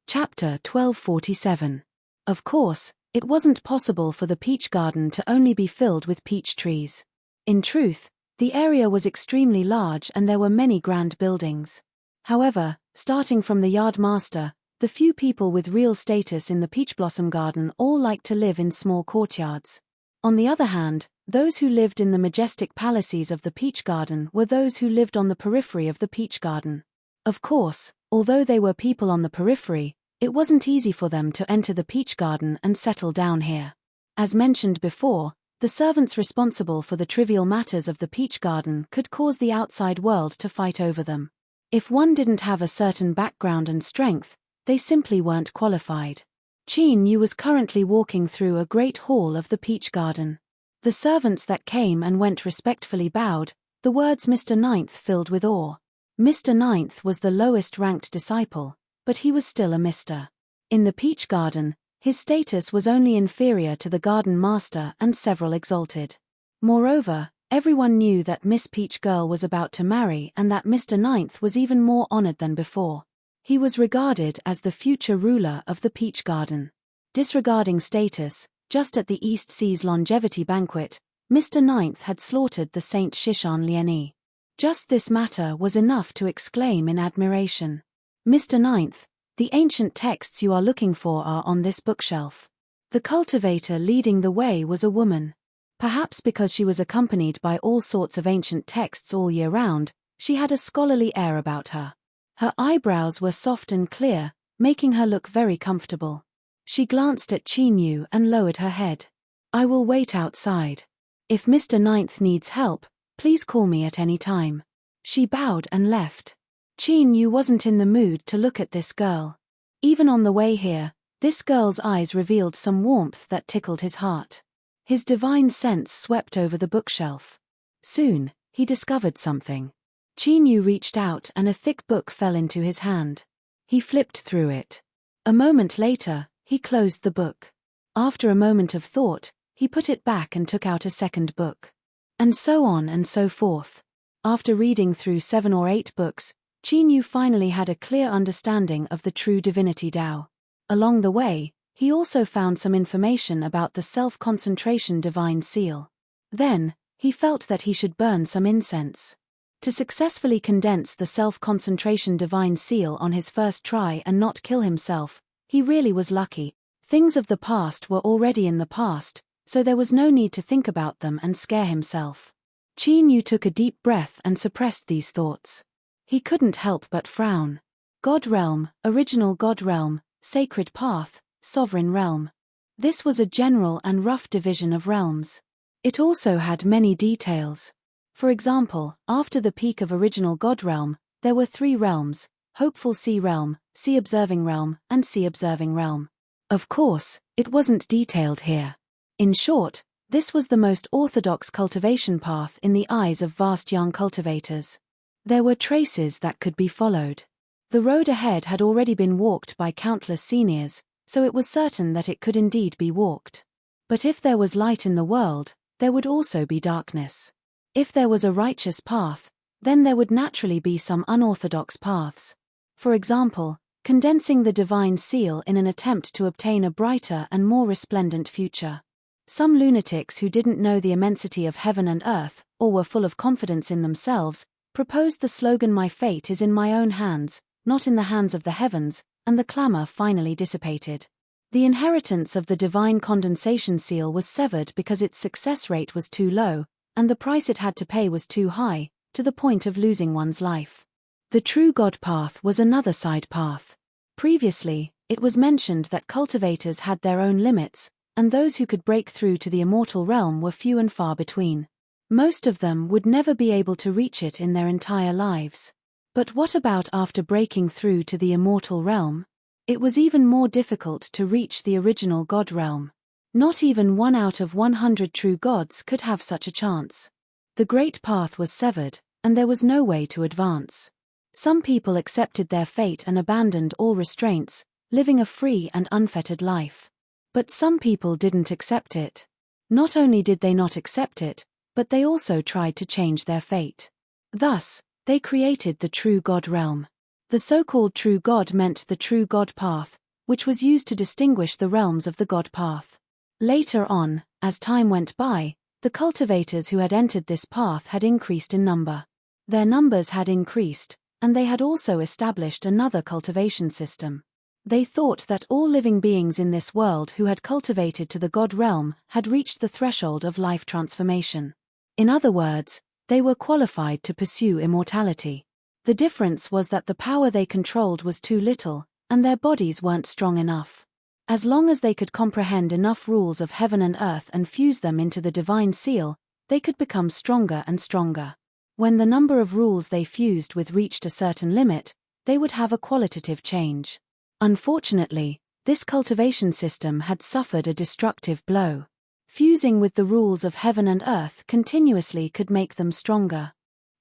Chapter 1247. Of course, it wasn't possible for the peach garden to only be filled with peach trees. In truth, the area was extremely large and there were many grand buildings. However, starting from the yard master, the few people with real status in the peach blossom garden all liked to live in small courtyards. On the other hand, those who lived in the majestic palaces of the peach garden were those who lived on the periphery of the peach garden. Of course, although they were people on the periphery, it wasn't easy for them to enter the peach garden and settle down here. As mentioned before, the servants responsible for the trivial matters of the peach garden could cause the outside world to fight over them. If one didn't have a certain background and strength, they simply weren't qualified. Qin Yu was currently walking through a great hall of the peach garden. The servants that came and went respectfully bowed, the words Mr. Ninth filled with awe. Mr. Ninth was the lowest ranked disciple, but he was still a Mr. In the peach garden, his status was only inferior to the garden master and several exalted. Moreover, everyone knew that Miss Peach Girl was about to marry and that Mr. Ninth was even more honored than before. He was regarded as the future ruler of the peach garden. Disregarding status, just at the East Seas longevity banquet, Mr. Ninth had slaughtered the Saint Shishan Lianyi. Just this matter was enough to exclaim in admiration. Mr. Ninth, the ancient texts you are looking for are on this bookshelf. The cultivator leading the way was a woman. Perhaps because she was accompanied by all sorts of ancient texts all year round, she had a scholarly air about her. Her eyebrows were soft and clear, making her look very comfortable. She glanced at Qin Yu and lowered her head. "I will wait outside. If Mr. Ninth needs help, please call me at any time." She bowed and left. Qin Yu wasn't in the mood to look at this girl. Even on the way here, this girl's eyes revealed some warmth that tickled his heart. His divine sense swept over the bookshelf. Soon, he discovered something. Qin Yu reached out and a thick book fell into his hand. He flipped through it. A moment later, he closed the book. After a moment of thought, he put it back and took out a second book. And so on and so forth. After reading through 7 or 8 books, Qin Yu finally had a clear understanding of the true divinity Tao. Along the way, he also found some information about the self-concentration divine seal. Then, he felt that he should burn some incense. To successfully condense the self-concentration divine seal on his first try and not kill himself, he really was lucky. Things of the past were already in the past, so there was no need to think about them and scare himself. Qin Yu took a deep breath and suppressed these thoughts. He couldn't help but frown. God Realm, Original God Realm, Sacred Path, Sovereign Realm. This was a general and rough division of realms. It also had many details. For example, after the peak of Original God Realm, there were 3 realms: Hopeful Sea Realm, Sea Observing Realm, and Sea Observing Realm. Of course, it wasn't detailed here. In short, this was the most orthodox cultivation path in the eyes of vast young cultivators. There were traces that could be followed. The road ahead had already been walked by countless seniors, so it was certain that it could indeed be walked. But if there was light in the world, there would also be darkness. If there was a righteous path, then there would naturally be some unorthodox paths. For example, condensing the divine seal in an attempt to obtain a brighter and more resplendent future. Some lunatics who didn't know the immensity of heaven and earth, or were full of confidence in themselves, proposed the slogan "My fate is in my own hands, not in the hands of the heavens," and the clamor finally dissipated. The inheritance of the divine condensation seal was severed because its success rate was too low, and the price it had to pay was too high, to the point of losing one's life. The true God path was another side path. Previously, it was mentioned that cultivators had their own limits, and those who could break through to the immortal realm were few and far between. Most of them would never be able to reach it in their entire lives. But what about after breaking through to the immortal realm? It was even more difficult to reach the original God realm. Not even 1 out of 100 true gods could have such a chance. The great path was severed, and there was no way to advance. Some people accepted their fate and abandoned all restraints, living a free and unfettered life. But some people didn't accept it. Not only did they not accept it, but they also tried to change their fate. Thus, they created the true God realm. The so-called true God meant the true God path, which was used to distinguish the realms of the God path. Later on, as time went by, the cultivators who had entered this path had increased in number. Their numbers had increased, and they had also established another cultivation system. They thought that all living beings in this world who had cultivated to the God realm had reached the threshold of life transformation. In other words, they were qualified to pursue immortality. The difference was that the power they controlled was too little, and their bodies weren't strong enough. As long as they could comprehend enough rules of heaven and earth and fuse them into the divine seal, they could become stronger and stronger. When the number of rules they fused with reached a certain limit, they would have a qualitative change. Unfortunately, this cultivation system had suffered a destructive blow. Fusing with the rules of heaven and earth continuously could make them stronger.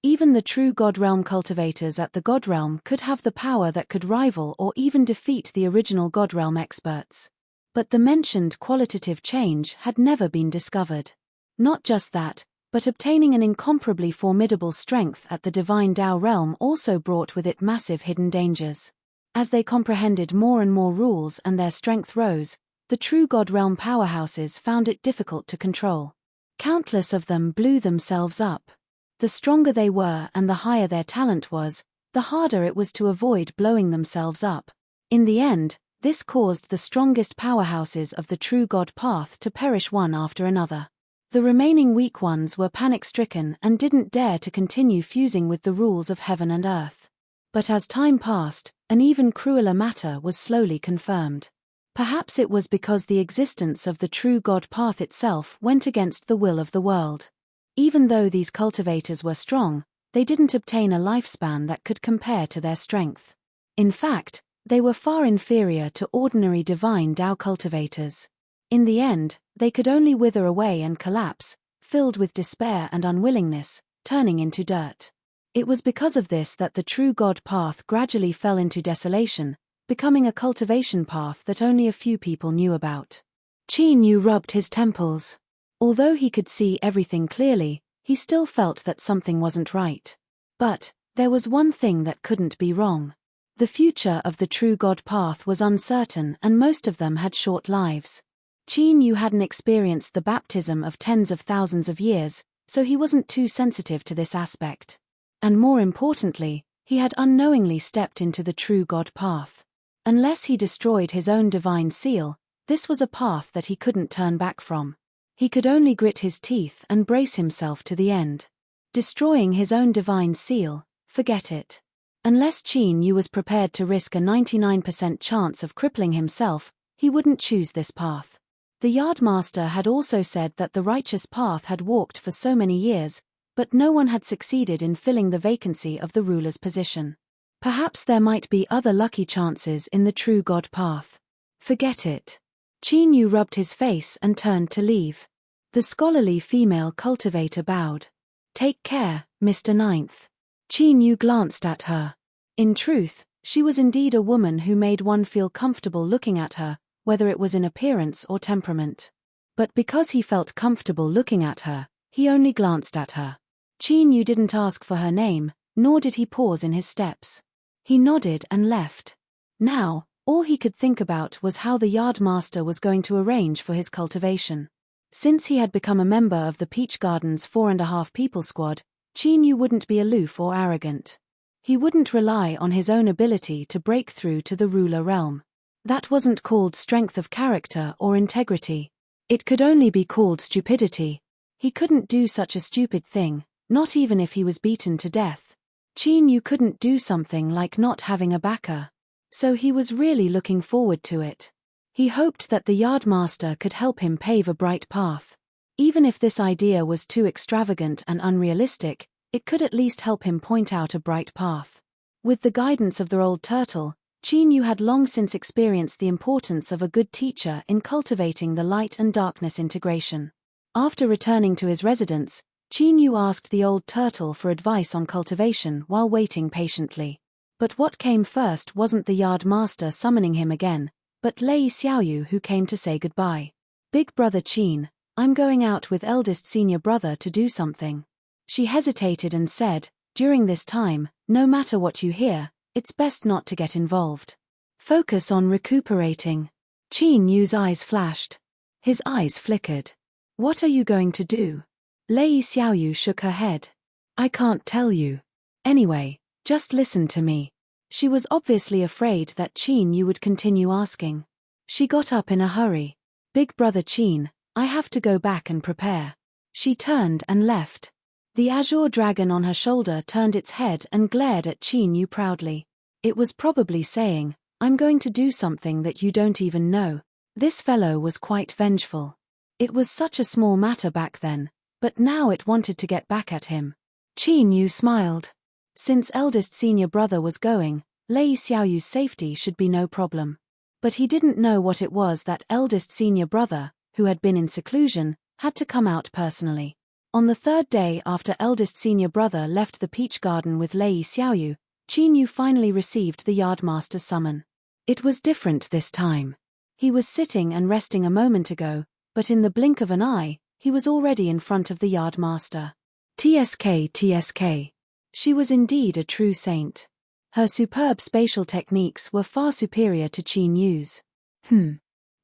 Even the true God realm cultivators at the God realm could have the power that could rival or even defeat the original God realm experts. But the mentioned qualitative change had never been discovered. Not just that, but obtaining an incomparably formidable strength at the divine Tao realm also brought with it massive hidden dangers. As they comprehended more and more rules and their strength rose, the true God realm powerhouses found it difficult to control. Countless of them blew themselves up. The stronger they were and the higher their talent was, the harder it was to avoid blowing themselves up. In the end, this caused the strongest powerhouses of the true God path to perish one after another. The remaining weak ones were panic-stricken and didn't dare to continue fusing with the rules of heaven and earth. But as time passed, an even crueler matter was slowly confirmed. Perhaps it was because the existence of the true God path itself went against the will of the world. Even though these cultivators were strong, they didn't obtain a lifespan that could compare to their strength. In fact, they were far inferior to ordinary divine Tao cultivators. In the end, they could only wither away and collapse, filled with despair and unwillingness, turning into dirt. It was because of this that the true God path gradually fell into desolation, becoming a cultivation path that only a few people knew about. Qin Yu rubbed his temples. Although he could see everything clearly, he still felt that something wasn't right. But there was one thing that couldn't be wrong. The future of the true God path was uncertain and most of them had short lives. Qin Yu hadn't experienced the baptism of tens of thousands of years, so he wasn't too sensitive to this aspect. And more importantly, he had unknowingly stepped into the true God path. Unless he destroyed his own divine seal, this was a path that he couldn't turn back from. He could only grit his teeth and brace himself to the end. Destroying his own divine seal, forget it. Unless Qin Yu was prepared to risk a 99% chance of crippling himself, he wouldn't choose this path. The Yardmaster had also said that the righteous path had walked for so many years, but no one had succeeded in filling the vacancy of the ruler's position. Perhaps there might be other lucky chances in the true God path. Forget it. Qin Yu rubbed his face and turned to leave. The scholarly female cultivator bowed. "Take care, Mr. Ninth." Qin Yu glanced at her. In truth, she was indeed a woman who made one feel comfortable looking at her, whether it was in appearance or temperament. But because he felt comfortable looking at her, he only glanced at her. Qin Yu didn't ask for her name, nor did he pause in his steps. He nodded and left. Now, all he could think about was how the Yardmaster was going to arrange for his cultivation. Since he had become a member of the Peach Garden's 4.5 people squad, Qin Yu wouldn't be aloof or arrogant. He wouldn't rely on his own ability to break through to the ruler realm. That wasn't called strength of character or integrity. It could only be called stupidity. He couldn't do such a stupid thing, not even if he was beaten to death. Qin Yu couldn't do something like not having a backer. So he was really looking forward to it. He hoped that the Yardmaster could help him pave a bright path. Even if this idea was too extravagant and unrealistic, it could at least help him point out a bright path. With the guidance of the old turtle, Qin Yu had long since experienced the importance of a good teacher in cultivating the light and darkness integration. After returning to his residence, Qin Yu asked the old turtle for advice on cultivation while waiting patiently. But what came first wasn't the Yardmaster summoning him again, but Lei Xiaoyu, who came to say goodbye. "Big brother Qin, I'm going out with eldest senior brother to do something." She hesitated and said, "During this time, no matter what you hear, it's best not to get involved. Focus on recuperating. Qin Yu's eyes flashed. His eyes flickered. What are you going to do? Lei Xiaoyu shook her head. I can't tell you. Anyway, just listen to me. She was obviously afraid that Qin Yu would continue asking. She got up in a hurry. Big brother Qin, I have to go back and prepare. She turned and left. The azure dragon on her shoulder turned its head and glared at Qin Yu proudly. It was probably saying, I'm going to do something that you don't even know. This fellow was quite vengeful. It was such a small matter back then, but now it wanted to get back at him. Qin Yu smiled. Since eldest senior brother was going, Lei Xiaoyu's safety should be no problem. But he didn't know what it was that eldest senior brother, who had been in seclusion, had to come out personally. On the third day after eldest senior brother left the peach garden with Lei Xiaoyu, Qin Yu finally received the yardmaster's summon. It was different this time. He was sitting and resting a moment ago, but in the blink of an eye, he was already in front of the yardmaster. TSK. She was indeed a true saint. Her superb spatial techniques were far superior to Qin Yu's.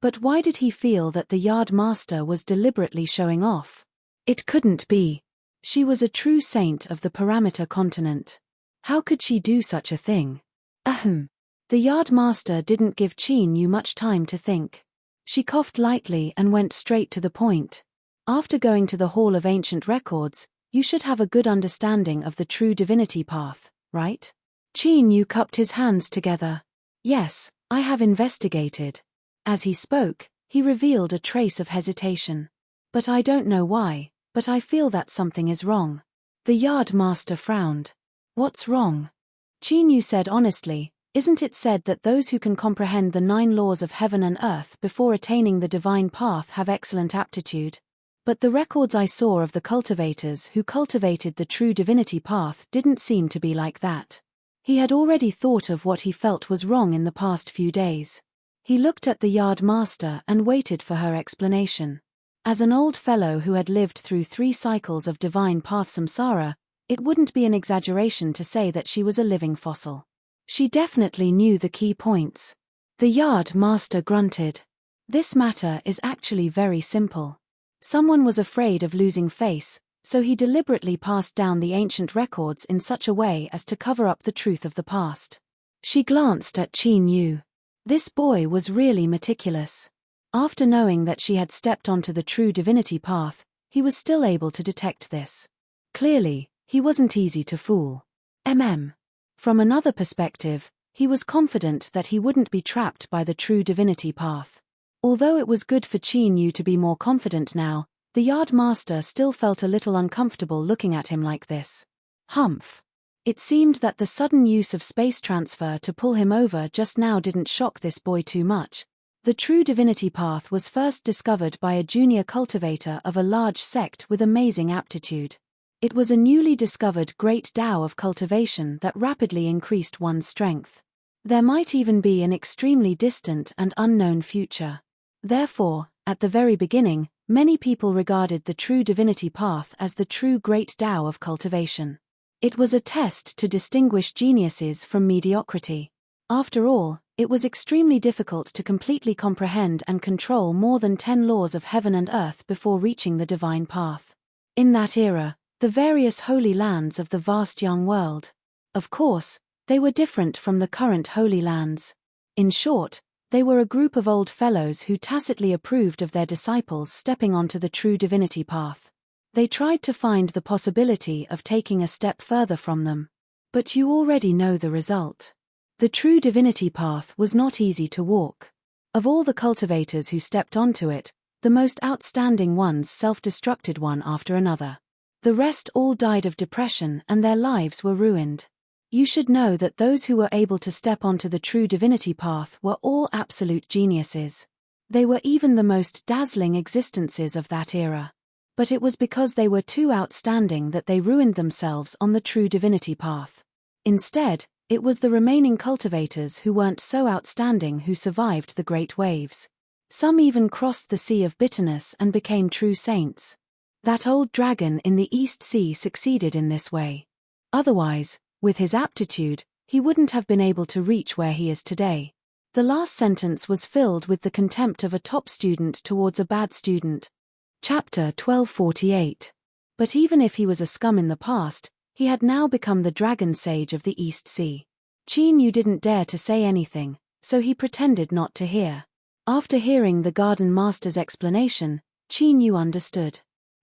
But why did he feel that the yardmaster was deliberately showing off? It couldn't be. She was a true saint of the Parameter continent. How could she do such a thing? The yardmaster didn't give Qin Yu much time to think. She coughed lightly and went straight to the point. After going to the Hall of Ancient Records, you should have a good understanding of the true divinity path, right? Qin Yu cupped his hands together. Yes, I have investigated. As he spoke, he revealed a trace of hesitation. But I don't know why, but I feel that something is wrong. The yardmaster frowned. What's wrong? Qin Yu said honestly, isn't it said that those who can comprehend the 9 laws of heaven and earth before attaining the divine path have excellent aptitude? But the records I saw of the cultivators who cultivated the true divinity path didn't seem to be like that. He had already thought of what he felt was wrong in the past few days. He looked at the yardmaster and waited for her explanation. As an old fellow who had lived through 3 cycles of divine path samsara, it wouldn't be an exaggeration to say that she was a living fossil. She definitely knew the key points. The yardmaster grunted. This matter is actually very simple. Someone was afraid of losing face, so he deliberately passed down the ancient records in such a way as to cover up the truth of the past. She glanced at Qin Yu. This boy was really meticulous. After knowing that she had stepped onto the true divinity path, he was still able to detect this. Clearly, he wasn't easy to fool. From another perspective, he was confident that he wouldn't be trapped by the true divinity path. Although it was good for Qin Yu to be more confident now, the yardmaster still felt a little uncomfortable looking at him like this. Humph. It seemed that the sudden use of space transfer to pull him over just now didn't shock this boy too much. The true divinity path was first discovered by a junior cultivator of a large sect with amazing aptitude. It was a newly discovered great Tao of cultivation that rapidly increased one's strength. There might even be an extremely distant and unknown future. Therefore, at the very beginning, many people regarded the true divinity path as the true great Tao of cultivation. It was a test to distinguish geniuses from mediocrity. After all, it was extremely difficult to completely comprehend and control more than 10 laws of heaven and earth before reaching the divine path. In that era, the various holy lands of the vast young world. Of course, they were different from the current holy lands. In short, they were a group of old fellows who tacitly approved of their disciples stepping onto the true divinity path. They tried to find the possibility of taking a step further from them. But you already know the result. The true divinity path was not easy to walk. Of all the cultivators who stepped onto it, the most outstanding ones self-destructed one after another. The rest all died of depression and their lives were ruined. You should know that those who were able to step onto the true divinity path were all absolute geniuses. They were even the most dazzling existences of that era. But it was because they were too outstanding that they ruined themselves on the true divinity path. Instead, it was the remaining cultivators who weren't so outstanding who survived the great waves. Some even crossed the sea of bitterness and became true saints. That old dragon in the East Sea succeeded in this way. Otherwise, with his aptitude, he wouldn't have been able to reach where he is today. The last sentence was filled with the contempt of a top student towards a bad student. Chapter 1248. But even if he was a scum in the past, he had now become the dragon sage of the East Sea. Qin Yu didn't dare to say anything, so he pretended not to hear. After hearing the garden master's explanation, Qin Yu understood.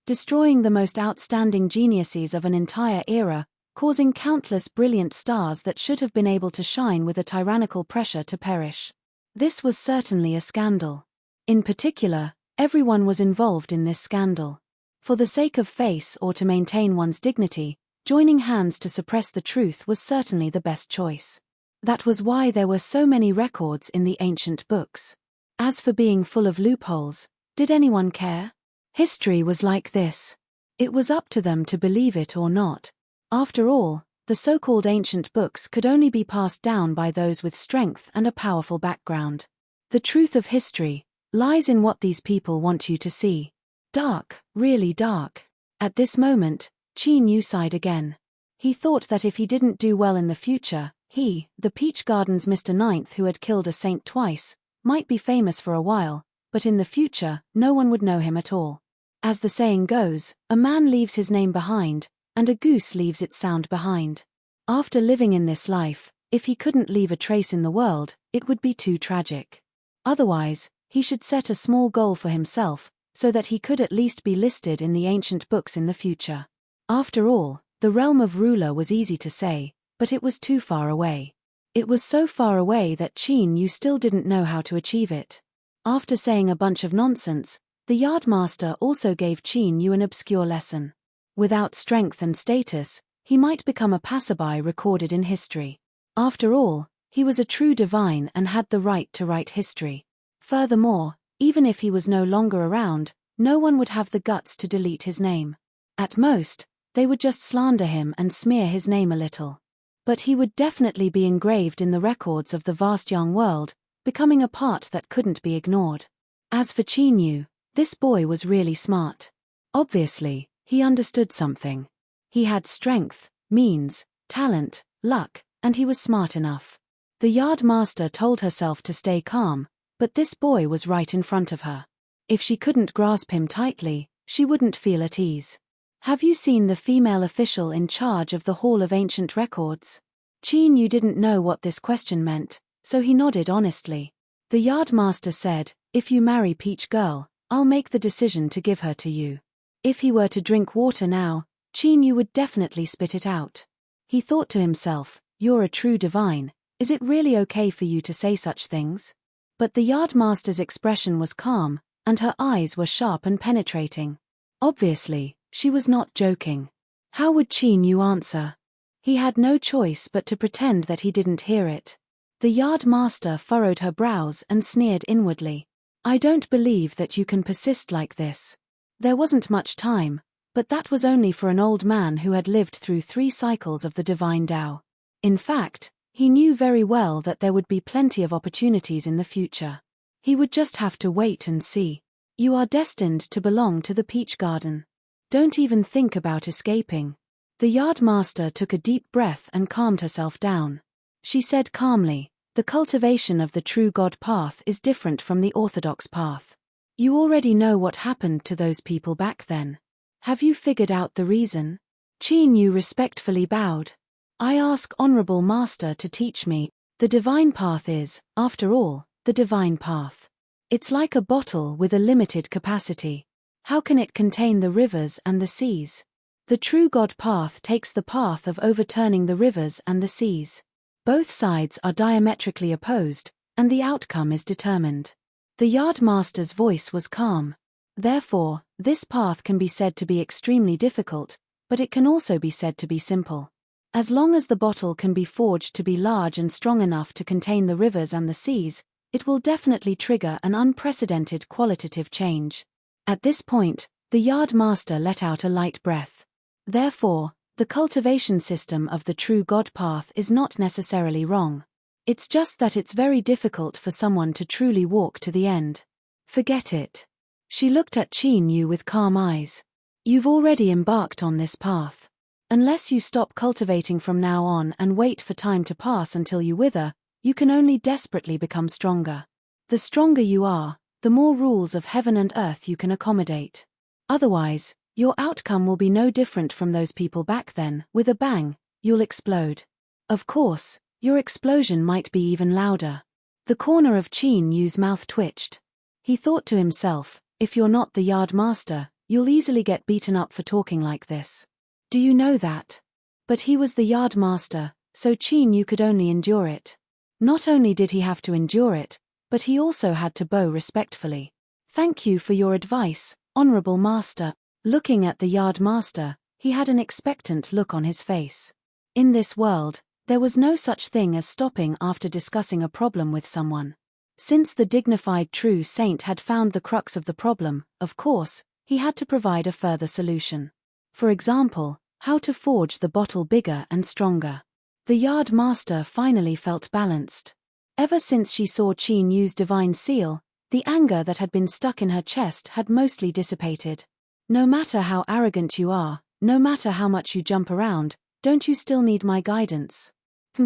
Destroying the most outstanding geniuses of an entire era, causing countless brilliant stars that should have been able to shine with a tyrannical pressure to perish. This was certainly a scandal. In particular, everyone was involved in this scandal. For the sake of face or to maintain one's dignity, joining hands to suppress the truth was certainly the best choice. That was why there were so many records in the ancient books. As for being full of loopholes, did anyone care? History was like this. It was up to them to believe it or not. After all, the so-called ancient books could only be passed down by those with strength and a powerful background. The truth of history lies in what these people want you to see. Dark, really dark. At this moment, Qin Yu sighed again. He thought that if he didn't do well in the future, he, the Peach Garden's Mr. Ninth who had killed a saint twice, might be famous for a while, but in the future, no one would know him at all. As the saying goes, a man leaves his name behind, and a goose leaves its sound behind. After living in this life, if he couldn't leave a trace in the world, it would be too tragic. Otherwise, he should set a small goal for himself, so that he could at least be listed in the ancient books in the future. After all, the realm of ruler was easy to say, but it was too far away. It was so far away that Qin Yu still didn't know how to achieve it. After saying a bunch of nonsense, the yardmaster also gave Qin Yu an obscure lesson. Without strength and status, he might become a passerby recorded in history. After all, he was a true divine and had the right to write history. Furthermore, even if he was no longer around, no one would have the guts to delete his name. At most, they would just slander him and smear his name a little. But he would definitely be engraved in the records of the vast young world, becoming a part that couldn't be ignored. As for Qin Yu, this boy was really smart. Obviously, he understood something. He had strength, means, talent, luck, and he was smart enough. The yardmaster told herself to stay calm, but this boy was right in front of her. If she couldn't grasp him tightly, she wouldn't feel at ease. Have you seen the female official in charge of the Hall of Ancient Records? Qin Yu didn't know what this question meant, so he nodded honestly. The yardmaster said, "If you marry Peach Girl, I'll make the decision to give her to you." If he were to drink water now, Qin Yu would definitely spit it out. He thought to himself, "You're a true divine, is it really okay for you to say such things?" But the yardmaster's expression was calm, and her eyes were sharp and penetrating. Obviously, she was not joking. How would Qin Yu answer? He had no choice but to pretend that he didn't hear it. The yardmaster furrowed her brows and sneered inwardly. "I don't believe that you can persist like this." There wasn't much time, but that was only for an old man who had lived through 3 cycles of the divine Tao. In fact, he knew very well that there would be plenty of opportunities in the future. He would just have to wait and see. You are destined to belong to the Peach Garden. Don't even think about escaping. The yardmaster took a deep breath and calmed herself down. She said calmly, "The cultivation of the true God path is different from the orthodox path. You already know what happened to those people back then. Have you figured out the reason?" Qin Yu respectfully bowed. "I ask Honorable Master to teach me. The divine path is, after all, the divine path. It's like a bottle with a limited capacity. How can it contain the rivers and the seas? The true God path takes the path of overturning the rivers and the seas. Both sides are diametrically opposed, and the outcome is determined." The yardmaster's voice was calm. Therefore, this path can be said to be extremely difficult, but it can also be said to be simple. As long as the bottle can be forged to be large and strong enough to contain the rivers and the seas, it will definitely trigger an unprecedented qualitative change. At this point, the yardmaster let out a light breath. Therefore, the cultivation system of the true God path is not necessarily wrong. It's just that it's very difficult for someone to truly walk to the end. Forget it. She looked at Qin Yu with calm eyes. You've already embarked on this path. Unless you stop cultivating from now on and wait for time to pass until you wither, you can only desperately become stronger. The stronger you are, the more rules of heaven and earth you can accommodate. Otherwise, your outcome will be no different from those people back then. With a bang, you'll explode. Of course, your explosion might be even louder. The corner of Qin Yu's mouth twitched. He thought to himself, if you're not the yard master, you'll easily get beaten up for talking like this. Do you know that? But he was the yard master, so Qin Yu could only endure it. Not only did he have to endure it, but he also had to bow respectfully. Thank you for your advice, honorable master. Looking at the yard master, he had an expectant look on his face. In this world, there was no such thing as stopping after discussing a problem with someone. Since the dignified true saint had found the crux of the problem, of course, he had to provide a further solution. For example, how to forge the bottle bigger and stronger. The yard master finally felt balanced. Ever since she saw Qin Yu's divine seal, the anger that had been stuck in her chest had mostly dissipated. No matter how arrogant you are, no matter how much you jump around, don't you still need my guidance?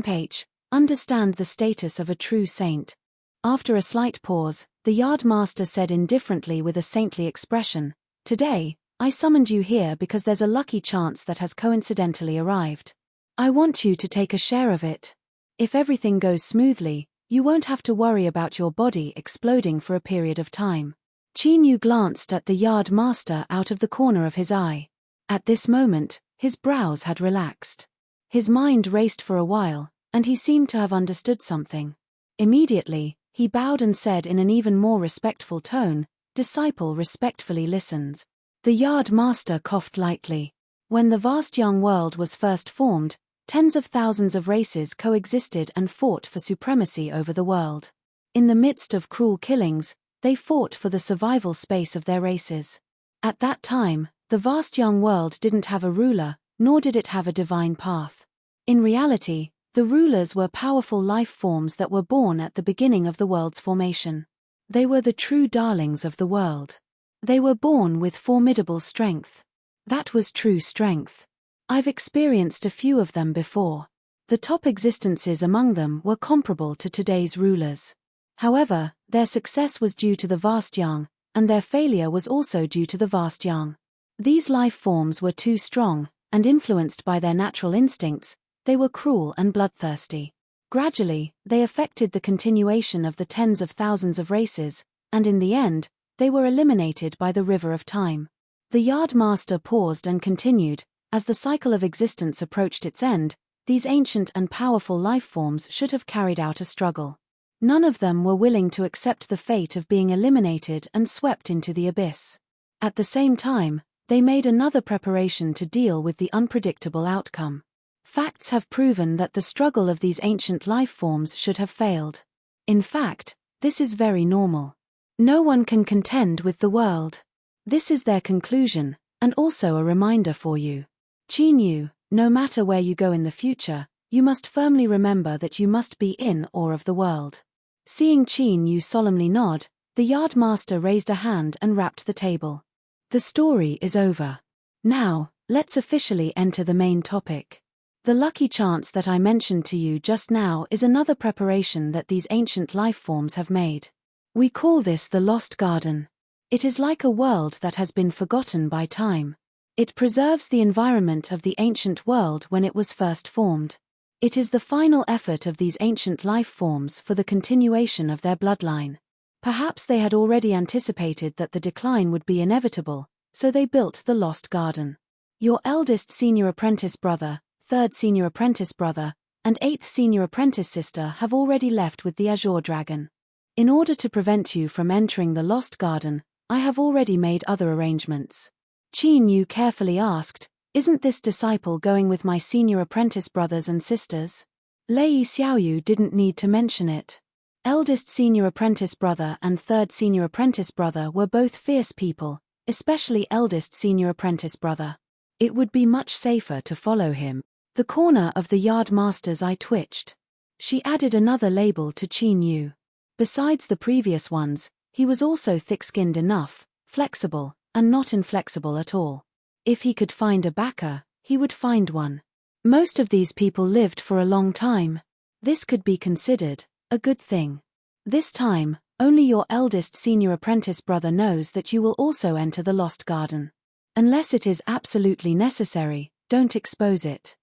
Page, understand the status of a true saint. After a slight pause, the yard master said indifferently with a saintly expression, today, I summoned you here because there's a lucky chance that has coincidentally arrived. I want you to take a share of it. If everything goes smoothly, you won't have to worry about your body exploding for a period of time. Qin Yu glanced at the yard master out of the corner of his eye. At this moment, his brows had relaxed. His mind raced for a while, and he seemed to have understood something. Immediately, he bowed and said in an even more respectful tone, "Disciple respectfully listens." The yard master coughed lightly. When the vast young world was first formed, tens of thousands of races coexisted and fought for supremacy over the world. In the midst of cruel killings, they fought for the survival space of their races. At that time, the vast young world didn't have a ruler, nor did it have a divine path. In reality, the rulers were powerful life forms that were born at the beginning of the world's formation. They were the true darlings of the world. They were born with formidable strength. That was true strength. I've experienced a few of them before. The top existences among them were comparable to today's rulers. However, their success was due to the vast young, and their failure was also due to the vast young. These life forms were too strong, and influenced by their natural instincts, they were cruel and bloodthirsty. Gradually, they affected the continuation of the tens of thousands of races, and in the end, they were eliminated by the river of time. The yard master paused and continued, as the cycle of existence approached its end, these ancient and powerful life forms should have carried out a struggle. None of them were willing to accept the fate of being eliminated and swept into the abyss. At the same time, they made another preparation to deal with the unpredictable outcome. Facts have proven that the struggle of these ancient life forms should have failed. In fact, this is very normal. No one can contend with the world. This is their conclusion, and also a reminder for you. Qin Yu, no matter where you go in the future, you must firmly remember that you must be in awe of the world. Seeing Qin Yu solemnly nod, the yard master raised a hand and rapped the table. The story is over. Now, let's officially enter the main topic. The lucky chance that I mentioned to you just now is another preparation that these ancient life forms have made. We call this the Lost Garden. It is like a world that has been forgotten by time. It preserves the environment of the ancient world when it was first formed. It is the final effort of these ancient life forms for the continuation of their bloodline. Perhaps they had already anticipated that the decline would be inevitable, so they built the Lost Garden. Your eldest senior apprentice brother, third senior apprentice brother, and eighth senior apprentice sister have already left with the Azure Dragon. In order to prevent you from entering the Lost Garden, I have already made other arrangements. Qin Yu carefully asked, "Isn't this disciple going with my senior apprentice brothers and sisters?" Lei Xiaoyu didn't need to mention it. Eldest senior apprentice brother and third senior apprentice brother were both fierce people, especially eldest senior apprentice brother. It would be much safer to follow him. The corner of the yard master's eye twitched. She added another label to Qin Yu. Besides the previous ones, he was also thick-skinned enough, flexible, and not inflexible at all. If he could find a backer, he would find one. Most of these people lived for a long time. This could be considered a good thing. This time, only your eldest senior apprentice brother knows that you will also enter the Lost Garden. Unless it is absolutely necessary, don't expose it.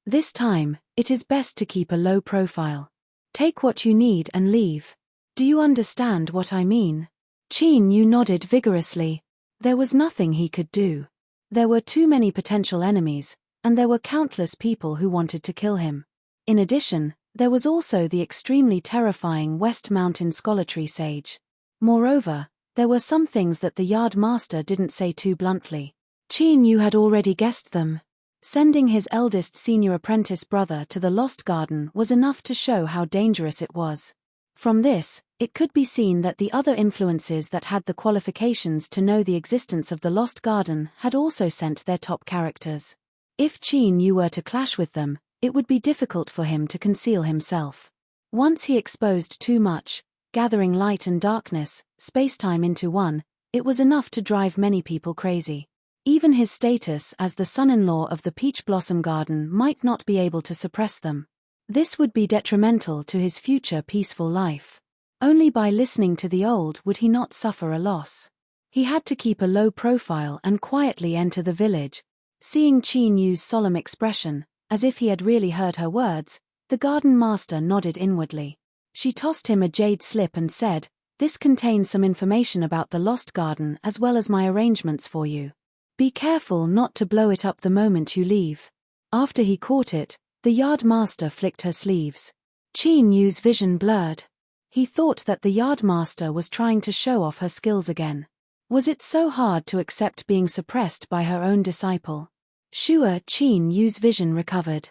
This time, it is best to keep a low profile. Take what you need and leave. Do you understand what I mean? Qin Yu nodded vigorously. There was nothing he could do. There were too many potential enemies, and there were countless people who wanted to kill him. In addition, there was also the extremely terrifying West Mountain Scholartree Sage. Moreover, there were some things that the Yard Master didn't say too bluntly. Qin Yu had already guessed them. Sending his eldest senior apprentice brother to the Lost Garden was enough to show how dangerous it was. From this, it could be seen that the other influences that had the qualifications to know the existence of the Lost Garden had also sent their top characters. If Qin Yu were to clash with them, it would be difficult for him to conceal himself. Once he exposed too much, gathering light and darkness, space-time into one, it was enough to drive many people crazy. Even his status as the son-in-law of the Peach Blossom Garden might not be able to suppress them. This would be detrimental to his future peaceful life. Only by listening to the old would he not suffer a loss. He had to keep a low profile and quietly enter the village. Seeing Qin Yu's solemn expression, as if he had really heard her words, the garden master nodded inwardly. She tossed him a jade slip and said, "This contains some information about the Lost Garden as well as my arrangements for you. Be careful not to blow it up the moment you leave." After he caught it, the Yard Master flicked her sleeves. Qin Yu's vision blurred. He thought that the Yard Master was trying to show off her skills again. Was it so hard to accept being suppressed by her own disciple? Sure, Qin Yu's vision recovered.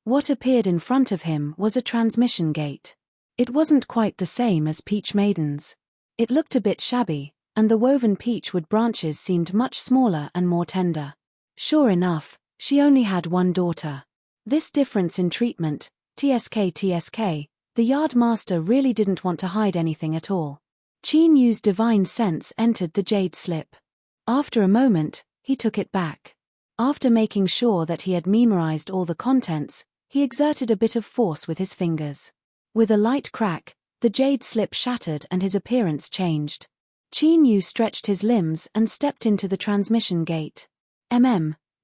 What appeared in front of him was a transmission gate. It wasn't quite the same as Peach Maiden's. It looked a bit shabby, and the woven peachwood branches seemed much smaller and more tender. Sure enough, she only had one daughter. This difference in treatment, TSK, the Yard Master really didn't want to hide anything at all. Qin Yu's divine sense entered the jade slip. After a moment, he took it back. After making sure that he had memorized all the contents, he exerted a bit of force with his fingers. With a light crack, the jade slip shattered and his appearance changed. Qin Yu stretched his limbs and stepped into the transmission gate.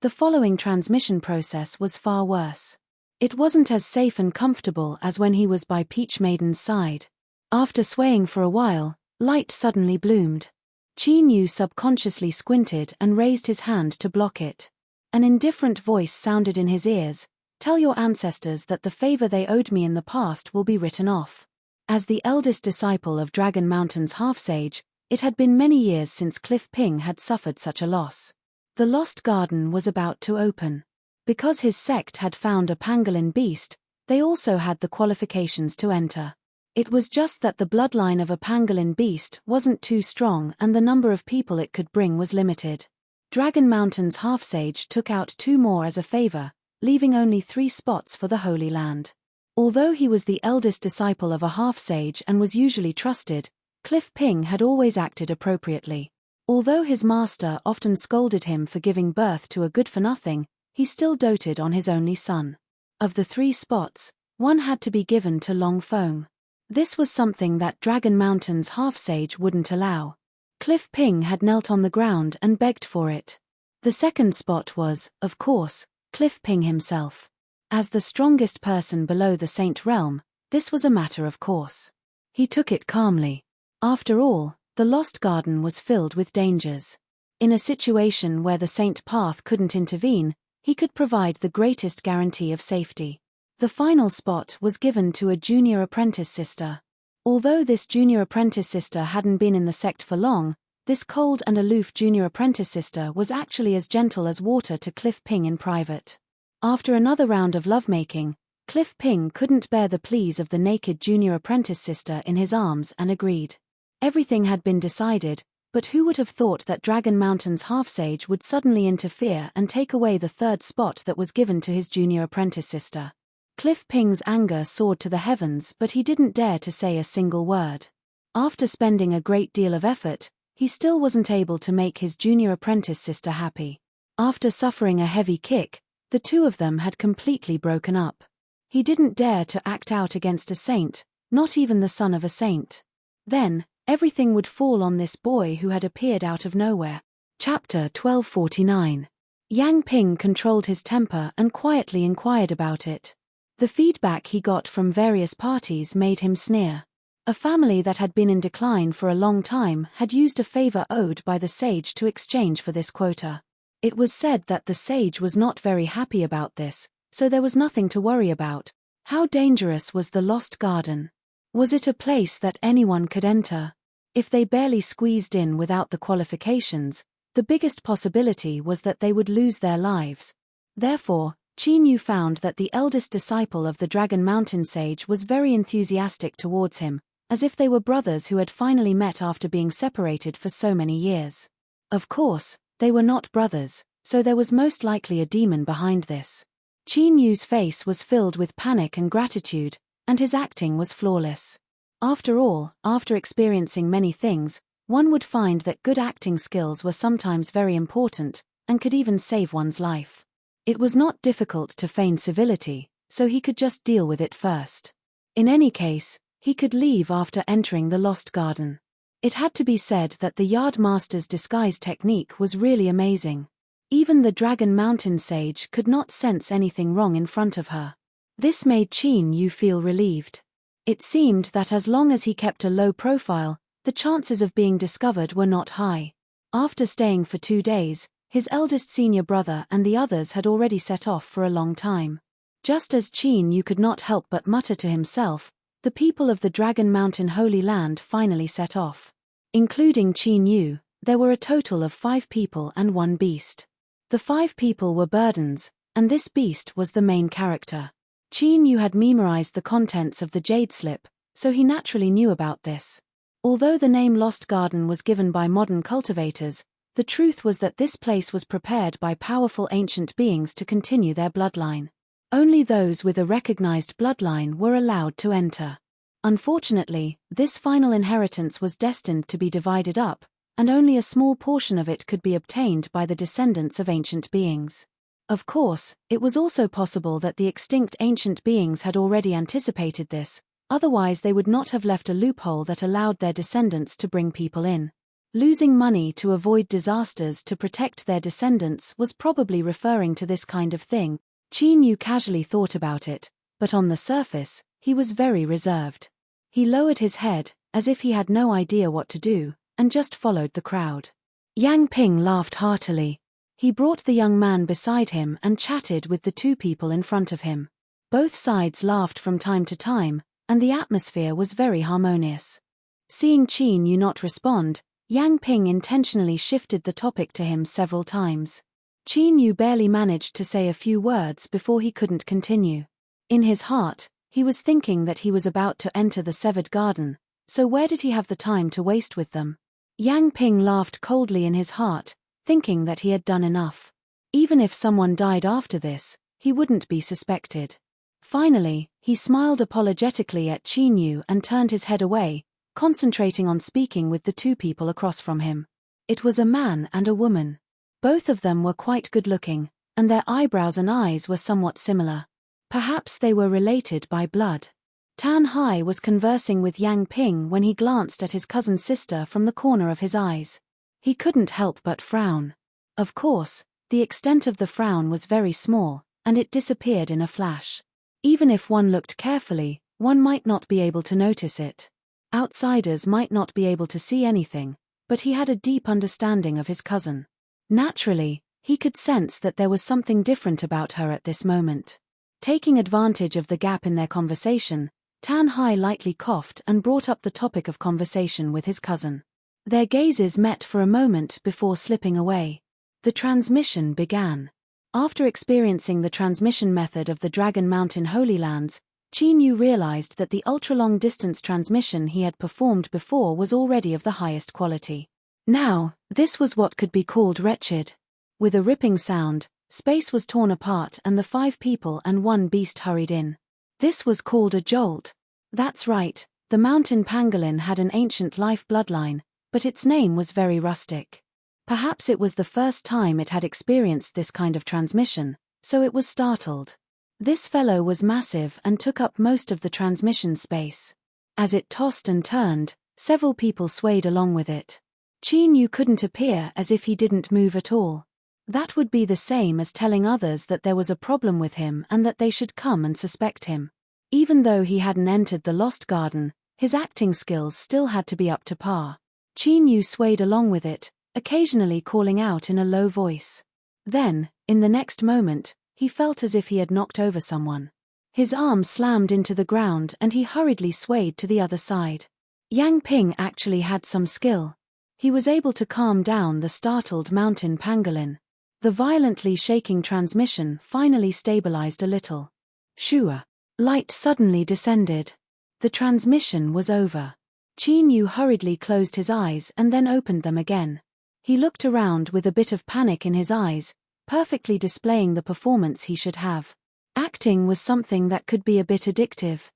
The following transmission process was far worse. It wasn't as safe and comfortable as when he was by Peach Maiden's side. After swaying for a while, light suddenly bloomed. Qin Yu subconsciously squinted and raised his hand to block it. An indifferent voice sounded in his ears, "Tell your ancestors that the favor they owed me in the past will be written off." As the eldest disciple of Dragon Mountain's half-sage, it had been many years since Cliff Ping had suffered such a loss. The Lost Garden was about to open. Because his sect had found a pangolin beast, they also had the qualifications to enter. It was just that the bloodline of a pangolin beast wasn't too strong and the number of people it could bring was limited. Dragon Mountain's half-sage took out 2 more as a favor, leaving only 3 spots for the Holy Land. Although he was the eldest disciple of a half-sage and was usually trusted, Cliff Ping had always acted appropriately. Although his master often scolded him for giving birth to a good-for-nothing, he still doted on his only son. Of the 3 spots, 1 had to be given to Long Foam. This was something that Dragon Mountain's half-sage wouldn't allow. Cliff Ping had knelt on the ground and begged for it. The second spot was, of course, Cliff Ping himself. As the strongest person below the Saint Realm, this was a matter of course. He took it calmly. After all, the Lost Garden was filled with dangers. In a situation where the Saint Path couldn't intervene, he could provide the greatest guarantee of safety. The final spot was given to a junior apprentice sister. Although this junior apprentice sister hadn't been in the sect for long, this cold and aloof junior apprentice sister was actually as gentle as water to Cliff Ping in private. After another round of lovemaking, Cliff Ping couldn't bear the pleas of the naked junior apprentice sister in his arms and agreed. Everything had been decided, but who would have thought that Dragon Mountain's half-sage would suddenly interfere and take away the 3rd spot that was given to his junior apprentice sister? Cliff Ping's anger soared to the heavens, but he didn't dare to say a single word. After spending a great deal of effort, he still wasn't able to make his junior apprentice sister happy. After suffering a heavy kick, the two of them had completely broken up. He didn't dare to act out against a saint, not even the son of a saint. Then, everything would fall on this boy who had appeared out of nowhere. Chapter 1249. Yang Ping controlled his temper and quietly inquired about it. The feedback he got from various parties made him sneer. A family that had been in decline for a long time had used a favor owed by the sage to exchange for this quota. It was said that the sage was not very happy about this, so there was nothing to worry about. How dangerous was the Lost Garden? Was it a place that anyone could enter? If they barely squeezed in without the qualifications, the biggest possibility was that they would lose their lives. Therefore, Qin Yu found that the eldest disciple of the Dragon Mountain sage was very enthusiastic towards him, as if they were brothers who had finally met after being separated for so many years. Of course, they were not brothers, so there was most likely a demon behind this. Qin Yu's face was filled with panic and gratitude, and his acting was flawless. After all, after experiencing many things, one would find that good acting skills were sometimes very important, and could even save one's life. It was not difficult to feign civility, so he could just deal with it first. In any case, he could leave after entering the Lost Garden. It had to be said that the Yardmaster's disguise technique was really amazing. Even the Dragon Mountain sage could not sense anything wrong in front of her. This made Qin Yu feel relieved. It seemed that as long as he kept a low profile, the chances of being discovered were not high. After staying for 2 days, his eldest senior brother and the others had already set off for a long time. Just as Qin Yu could not help but mutter to himself, the people of the Dragon Mountain Holy Land finally set off. Including Qin Yu, there were a total of 5 people and 1 beast. The 5 people were burdens, and this beast was the main character. Qin Yu had memorized the contents of the jade slip, so he naturally knew about this. Although the name Lost Garden was given by modern cultivators, the truth was that this place was prepared by powerful ancient beings to continue their bloodline. Only those with a recognized bloodline were allowed to enter. Unfortunately, this final inheritance was destined to be divided up, and only a small portion of it could be obtained by the descendants of ancient beings. Of course, it was also possible that the extinct ancient beings had already anticipated this, otherwise they would not have left a loophole that allowed their descendants to bring people in. Losing money to avoid disasters to protect their descendants was probably referring to this kind of thing. Qin Yu casually thought about it, but on the surface, he was very reserved. He lowered his head, as if he had no idea what to do, and just followed the crowd. Yang Ping laughed heartily. He brought the young man beside him and chatted with the 2 people in front of him. Both sides laughed from time to time, and the atmosphere was very harmonious. Seeing Qin Yu not respond, Yang Ping intentionally shifted the topic to him several times. Qin Yu barely managed to say a few words before he couldn't continue. In his heart, he was thinking that he was about to enter the Severed Garden, so where did he have the time to waste with them? Yang Ping laughed coldly in his heart, thinking that he had done enough. Even if someone died after this, he wouldn't be suspected. Finally, he smiled apologetically at Qin Yu and turned his head away, concentrating on speaking with the 2 people across from him. It was a man and a woman. Both of them were quite good-looking, and their eyebrows and eyes were somewhat similar. Perhaps they were related by blood. Tan Hai was conversing with Yang Ping when he glanced at his cousin's sister from the corner of his eyes. He couldn't help but frown. Of course, the extent of the frown was very small, and it disappeared in a flash. Even if one looked carefully, one might not be able to notice it. Outsiders might not be able to see anything, but he had a deep understanding of his cousin. Naturally, he could sense that there was something different about her at this moment. Taking advantage of the gap in their conversation, Tan Hai lightly coughed and brought up the topic of conversation with his cousin. Their gazes met for a moment before slipping away. The transmission began. After experiencing the transmission method of the Dragon Mountain Holy Lands, Qin Yu realized that the ultra-long-distance transmission he had performed before was already of the highest quality. Now, this was what could be called wretched. With a ripping sound, space was torn apart and the 5 people and 1 beast hurried in. This was called a jolt. That's right, the mountain pangolin had an ancient life bloodline, but its name was very rustic. Perhaps it was the first time it had experienced this kind of transmission, so it was startled. This fellow was massive and took up most of the transmission space. As it tossed and turned, several people swayed along with it. Qin Yu couldn't appear as if he didn't move at all. That would be the same as telling others that there was a problem with him and that they should come and suspect him. Even though he hadn't entered the Lost Garden, his acting skills still had to be up to par. Qin Yu swayed along with it, occasionally calling out in a low voice. Then, in the next moment, he felt as if he had knocked over someone. His arm slammed into the ground and he hurriedly swayed to the other side. Yang Ping actually had some skill. He was able to calm down the startled mountain pangolin. The violently shaking transmission finally stabilized a little. Shua. Light suddenly descended. The transmission was over. Qin Yu hurriedly closed his eyes and then opened them again. He looked around with a bit of panic in his eyes, perfectly displaying the performance he should have. Acting was something that could be a bit addictive.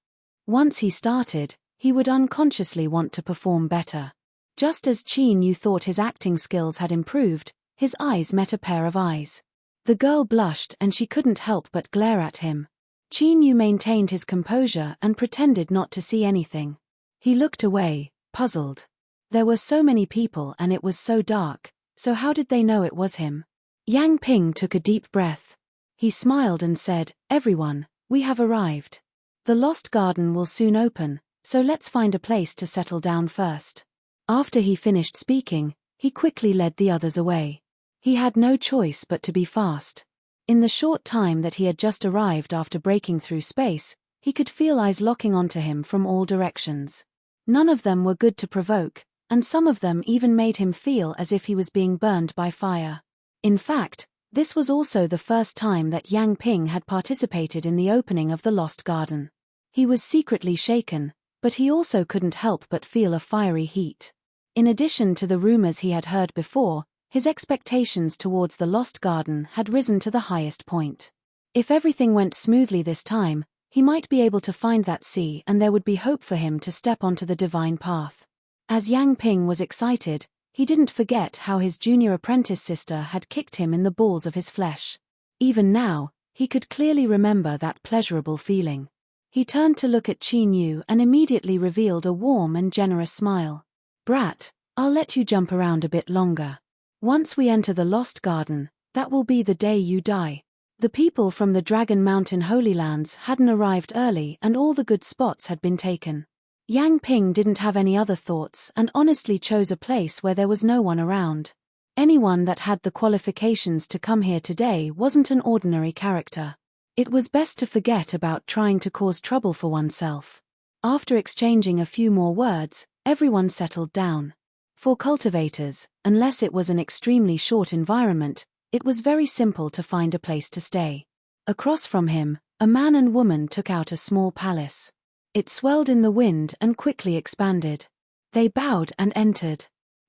Once he started, he would unconsciously want to perform better. Just as Qin Yu thought his acting skills had improved, his eyes met a pair of eyes. The girl blushed and she couldn't help but glare at him. Qin Yu maintained his composure and pretended not to see anything. He looked away, puzzled. There were so many people and it was so dark, so how did they know it was him? Yang Ping took a deep breath. He smiled and said, "Everyone, we have arrived. The Lost Garden will soon open, so let's find a place to settle down first." After he finished speaking, he quickly led the others away. He had no choice but to be fast. In the short time that he had just arrived after breaking through space, he could feel eyes locking onto him from all directions. None of them were good to provoke, and some of them even made him feel as if he was being burned by fire. In fact, this was also the first time that Yang Ping had participated in the opening of the Lost Garden. He was secretly shaken, but he also couldn't help but feel a fiery heat. In addition to the rumors he had heard before, his expectations towards the Lost Garden had risen to the highest point. If everything went smoothly this time, he might be able to find that sea and there would be hope for him to step onto the divine path. As Yang Ping was excited, he didn't forget how his junior apprentice sister had kicked him in the balls of his flesh. Even now, he could clearly remember that pleasurable feeling. He turned to look at Qin Yu and immediately revealed a warm and generous smile. "Brat, I'll let you jump around a bit longer. Once we enter the Lost Garden, that will be the day you die." The people from the Dragon Mountain Holy Lands hadn't arrived early and all the good spots had been taken. Yang Ping didn't have any other thoughts and honestly chose a place where there was no one around. Anyone that had the qualifications to come here today wasn't an ordinary character. It was best to forget about trying to cause trouble for oneself. After exchanging a few more words, everyone settled down. For cultivators, unless it was an extremely short environment, it was very simple to find a place to stay. Across from him, a man and woman took out a small palace. It swelled in the wind and quickly expanded. They bowed and entered.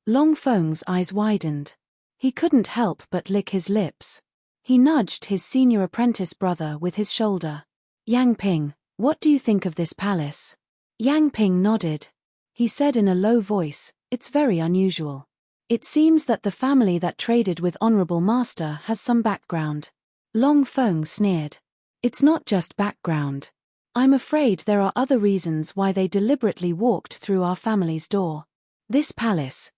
Long Feng's eyes widened. He couldn't help but lick his lips. He nudged his senior apprentice brother with his shoulder. "Yang Ping, what do you think of this palace?" Yang Ping nodded. He said in a low voice, "It's very unusual. It seems that the family that traded with Honorable Master has some background." Long Feng sneered. "It's not just background. I'm afraid there are other reasons why they deliberately walked through our family's door. This palace,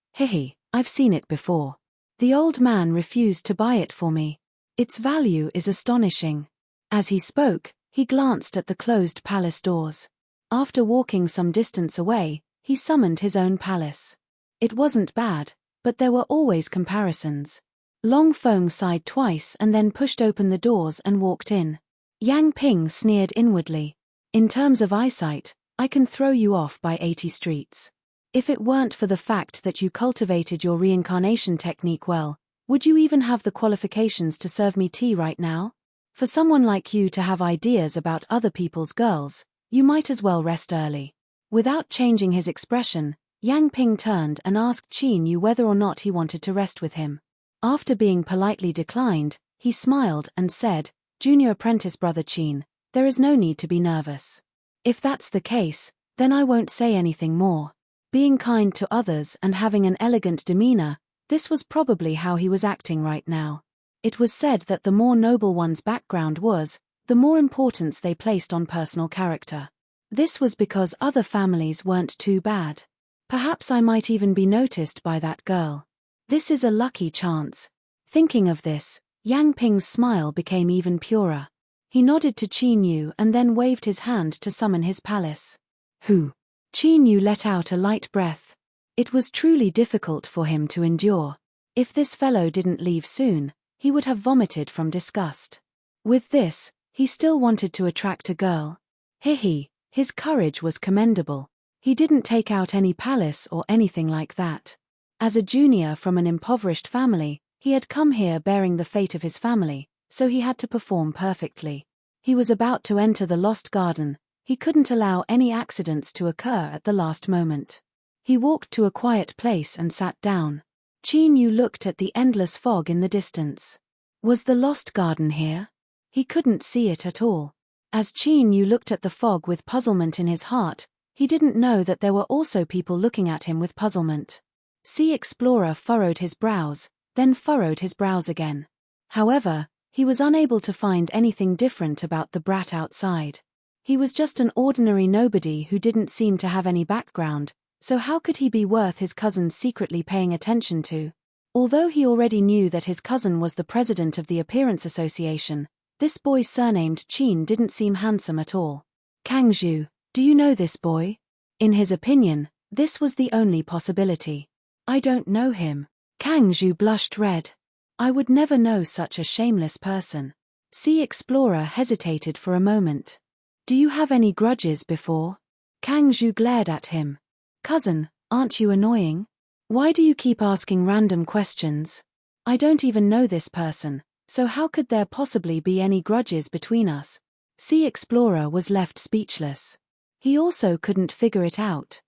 I've seen it before. The old man refused to buy it for me. Its value is astonishing." As he spoke, he glanced at the closed palace doors. After walking some distance away, he summoned his own palace. It wasn't bad, but there were always comparisons. Long Feng sighed twice and then pushed open the doors and walked in. Yang Ping sneered inwardly. "In terms of eyesight, I can throw you off by 80 streets. If it weren't for the fact that you cultivated your reincarnation technique well, would you even have the qualifications to serve me tea right now? For someone like you to have ideas about other people's girls, you might as well rest early." Without changing his expression, Yang Ping turned and asked Qin Yu whether or not he wanted to rest with him. After being politely declined, he smiled and said, "Junior apprentice brother Qin, there is no need to be nervous. If that's the case, then I won't say anything more. Being kind to others and having an elegant demeanor, This was probably how he was acting right now. It was said that the more noble one's background was, the more importance they placed on personal character. This was because other families weren't too bad. Perhaps I might even be noticed by that girl. This is a lucky chance. Thinking of this, Yang Ping's smile became even purer. He nodded to Qin Yu and then waved his hand to summon his palace. Who? Qin Yu let out a light breath. It was truly difficult for him to endure. If this fellow didn't leave soon, he would have vomited from disgust. With this, he still wanted to attract a girl. His courage was commendable. He didn't take out any palace or anything like that. As a junior from an impoverished family, he had come here bearing the fate of his family, so he had to perform perfectly. He was about to enter the Lost Garden. He couldn't allow any accidents to occur at the last moment. He walked to a quiet place and sat down. Qin Yu looked at the endless fog in the distance. Was the Lost Garden here? He couldn't see it at all. As Qin Yu looked at the fog with puzzlement in his heart, he didn't know that there were also people looking at him with puzzlement. Sea Explorer furrowed his brows, then furrowed his brows again. However, he was unable to find anything different about the brat outside. He was just an ordinary nobody who didn't seem to have any background, so how could he be worth his cousin secretly paying attention to? Although he already knew that his cousin was the president of the Appearance Association, this boy surnamed Qin didn't seem handsome at all. Kangzhu, do you know this boy? In his opinion, this was the only possibility. I don't know him. Kangzhu blushed red. I would never know such a shameless person. Sea Explorer hesitated for a moment. Do you have any grudges before? Kangzhu glared at him. Cousin, aren't you annoying? Why do you keep asking random questions? I don't even know this person, so how could there possibly be any grudges between us? Sea Explorer was left speechless. He also couldn't figure it out.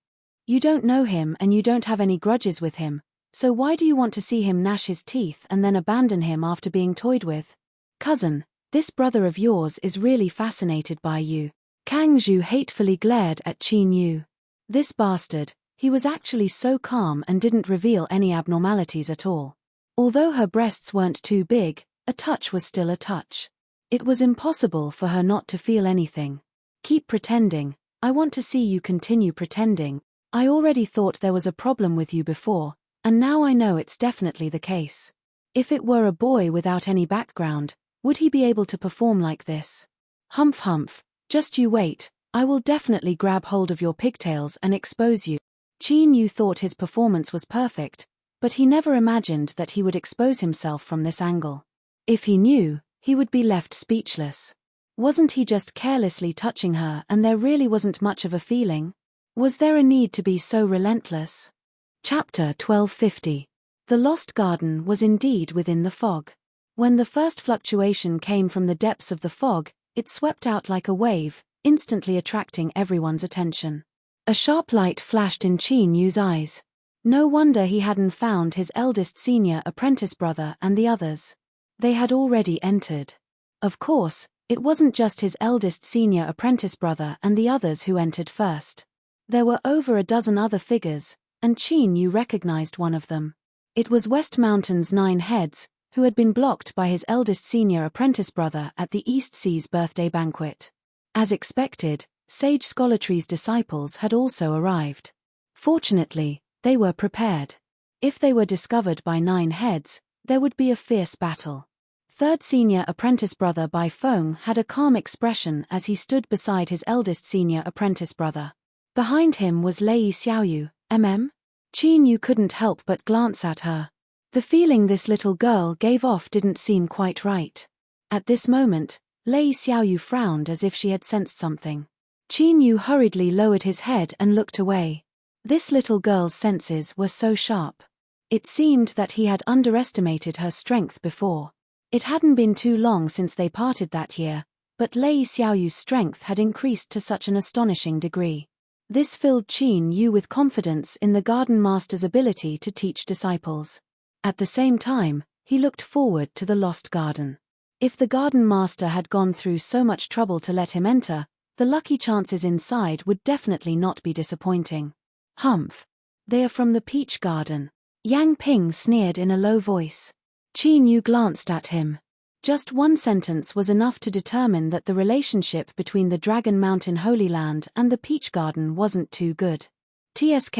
You don't know him and you don't have any grudges with him, so why do you want to see him gnash his teeth and then abandon him after being toyed with? Cousin, this brother of yours is really fascinated by you. Kangzhu hatefully glared at Qin Yu. This bastard, he was actually so calm and didn't reveal any abnormalities at all. Although her breasts weren't too big, a touch was still a touch. It was impossible for her not to feel anything. Keep pretending. I want to see you continue pretending. I already thought there was a problem with you before, and now I know it's definitely the case. If it were a boy without any background, would he be able to perform like this? Humph humph, just you wait, I will definitely grab hold of your pigtails and expose you. Qin Yu thought his performance was perfect, but he never imagined that he would expose himself from this angle. If he knew, he would be left speechless. Wasn't he just carelessly touching her and there really wasn't much of a feeling? Was there a need to be so relentless? Chapter 1250. The Lost Garden was indeed within the fog. When the first fluctuation came from the depths of the fog, it swept out like a wave, instantly attracting everyone's attention. A sharp light flashed in Qin Yu's eyes. No wonder he hadn't found his eldest senior apprentice brother and the others. They had already entered. Of course, it wasn't just his eldest senior apprentice brother and the others who entered first. There were over a dozen other figures, and Qin Yu recognized one of them. It was West Mountain's 9 heads, who had been blocked by his eldest senior apprentice brother at the East Sea's birthday banquet. As expected, Sage Scholartree's disciples had also arrived. Fortunately, they were prepared. If they were discovered by 9 heads, there would be a fierce battle. Third senior apprentice brother Bai Feng had a calm expression as he stood beside his eldest senior apprentice brother. Behind him was Lei Xiaoyu, MM? Qin Yu couldn't help but glance at her. The feeling this little girl gave off didn't seem quite right. At this moment, Lei Xiaoyu frowned as if she had sensed something. Qin Yu hurriedly lowered his head and looked away. This little girl's senses were so sharp. It seemed that he had underestimated her strength before. It hadn't been too long since they parted that year, but Lei Xiaoyu's strength had increased to such an astonishing degree. This filled Qin Yu with confidence in the garden master's ability to teach disciples. At the same time, he looked forward to the Lost Garden. If the garden master had gone through so much trouble to let him enter, the lucky chances inside would definitely not be disappointing. Humph. They are from the Peach Garden. Yang Ping sneered in a low voice. Qin Yu glanced at him. Just one sentence was enough to determine that the relationship between the Dragon Mountain Holy Land and the Peach Garden wasn't too good. TSK,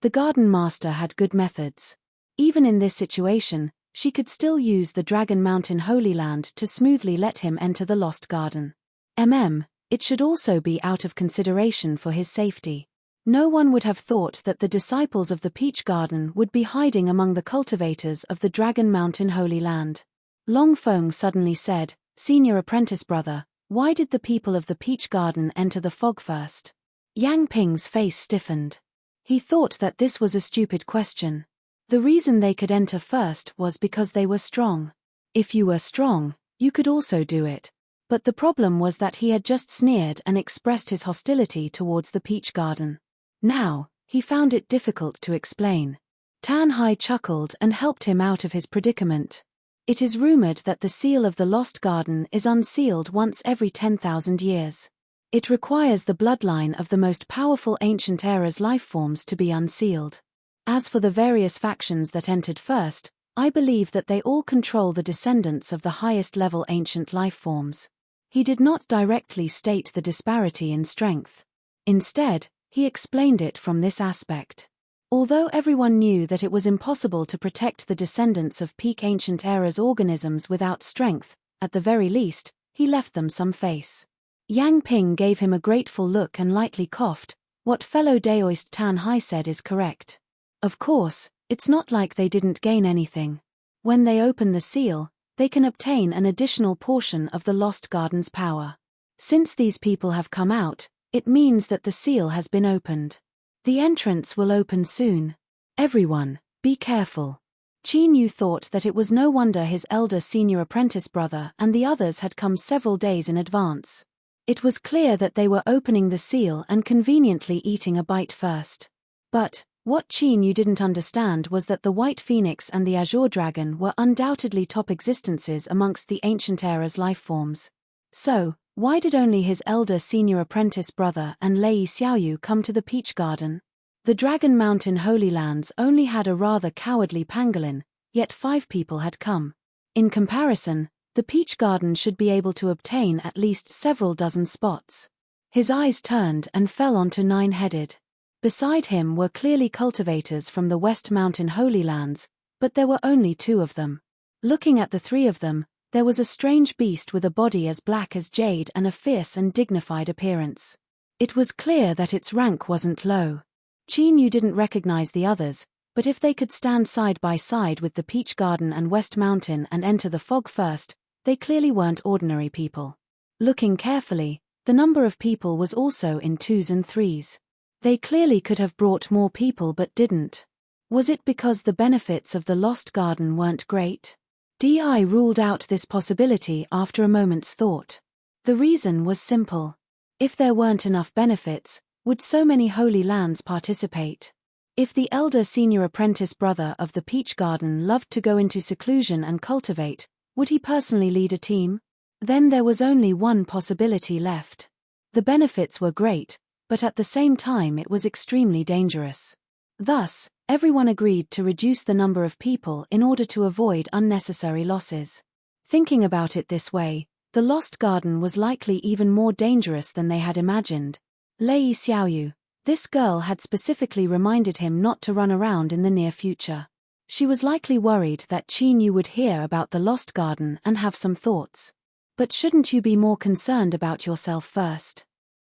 the Garden Master had good methods. Even in this situation, she could still use the Dragon Mountain Holy Land to smoothly let him enter the Lost Garden. It should also be out of consideration for his safety. No one would have thought that the disciples of the Peach Garden would be hiding among the cultivators of the Dragon Mountain Holy Land. Long Feng suddenly said, "Senior apprentice brother, why did the people of the Peach Garden enter the fog first?" Yang Ping's face stiffened. He thought that this was a stupid question. The reason they could enter first was because they were strong. If you were strong, you could also do it. But the problem was that he had just sneered and expressed his hostility towards the Peach Garden. Now, he found it difficult to explain. Tan Hai chuckled and helped him out of his predicament. It is rumored that the seal of the Lost Garden is unsealed once every 10,000 years. It requires the bloodline of the most powerful ancient era's lifeforms to be unsealed. As for the various factions that entered first, I believe that they all control the descendants of the highest-level ancient lifeforms. He did not directly state the disparity in strength. Instead, he explained it from this aspect. Although everyone knew that it was impossible to protect the descendants of peak ancient era's organisms without strength, at the very least, he left them some face. Yang Ping gave him a grateful look and lightly coughed. What fellow Daoist Tan Hai said is correct. Of course, it's not like they didn't gain anything. When they open the seal, they can obtain an additional portion of the Lost Garden's power. Since these people have come out, it means that the seal has been opened. The entrance will open soon. Everyone, be careful. Qin Yu thought that it was no wonder his elder senior apprentice brother and the others had come several days in advance. It was clear that they were opening the seal and conveniently eating a bite first. But what Qin Yu didn't understand was that the White Phoenix and the Azure Dragon were undoubtedly top existences amongst the ancient era's lifeforms. So, why did only his elder senior apprentice brother and Lei Xiaoyu come to the Peach Garden? The Dragon Mountain Holy Lands only had a rather cowardly pangolin, yet 5 people had come. In comparison, the Peach Garden should be able to obtain at least several dozen spots. His eyes turned and fell onto Nine-Headed. Beside him were clearly cultivators from the West Mountain Holy Lands, but there were only 2 of them. Looking at the 3 of them, there was a strange beast with a body as black as jade and a fierce and dignified appearance. It was clear that its rank wasn't low. Qin Yu didn't recognize the others, but if they could stand side by side with the Peach Garden and West Mountain and enter the fog first, they clearly weren't ordinary people. Looking carefully, the number of people was also in 2s and 3s. They clearly could have brought more people but didn't. Was it because the benefits of the Lost Garden weren't great? Di ruled out this possibility after a moment's thought. The reason was simple. If there weren't enough benefits, would so many holy lands participate? If the elder senior apprentice brother of the Peach Garden loved to go into seclusion and cultivate, would he personally lead a team? Then there was only one possibility left. The benefits were great, but at the same time it was extremely dangerous. Thus, everyone agreed to reduce the number of people in order to avoid unnecessary losses. Thinking about it this way, the Lost Garden was likely even more dangerous than they had imagined. Lei Xiaoyu, this girl had specifically reminded him not to run around in the near future. She was likely worried that Qin Yu would hear about the Lost Garden and have some thoughts. But shouldn't you be more concerned about yourself first?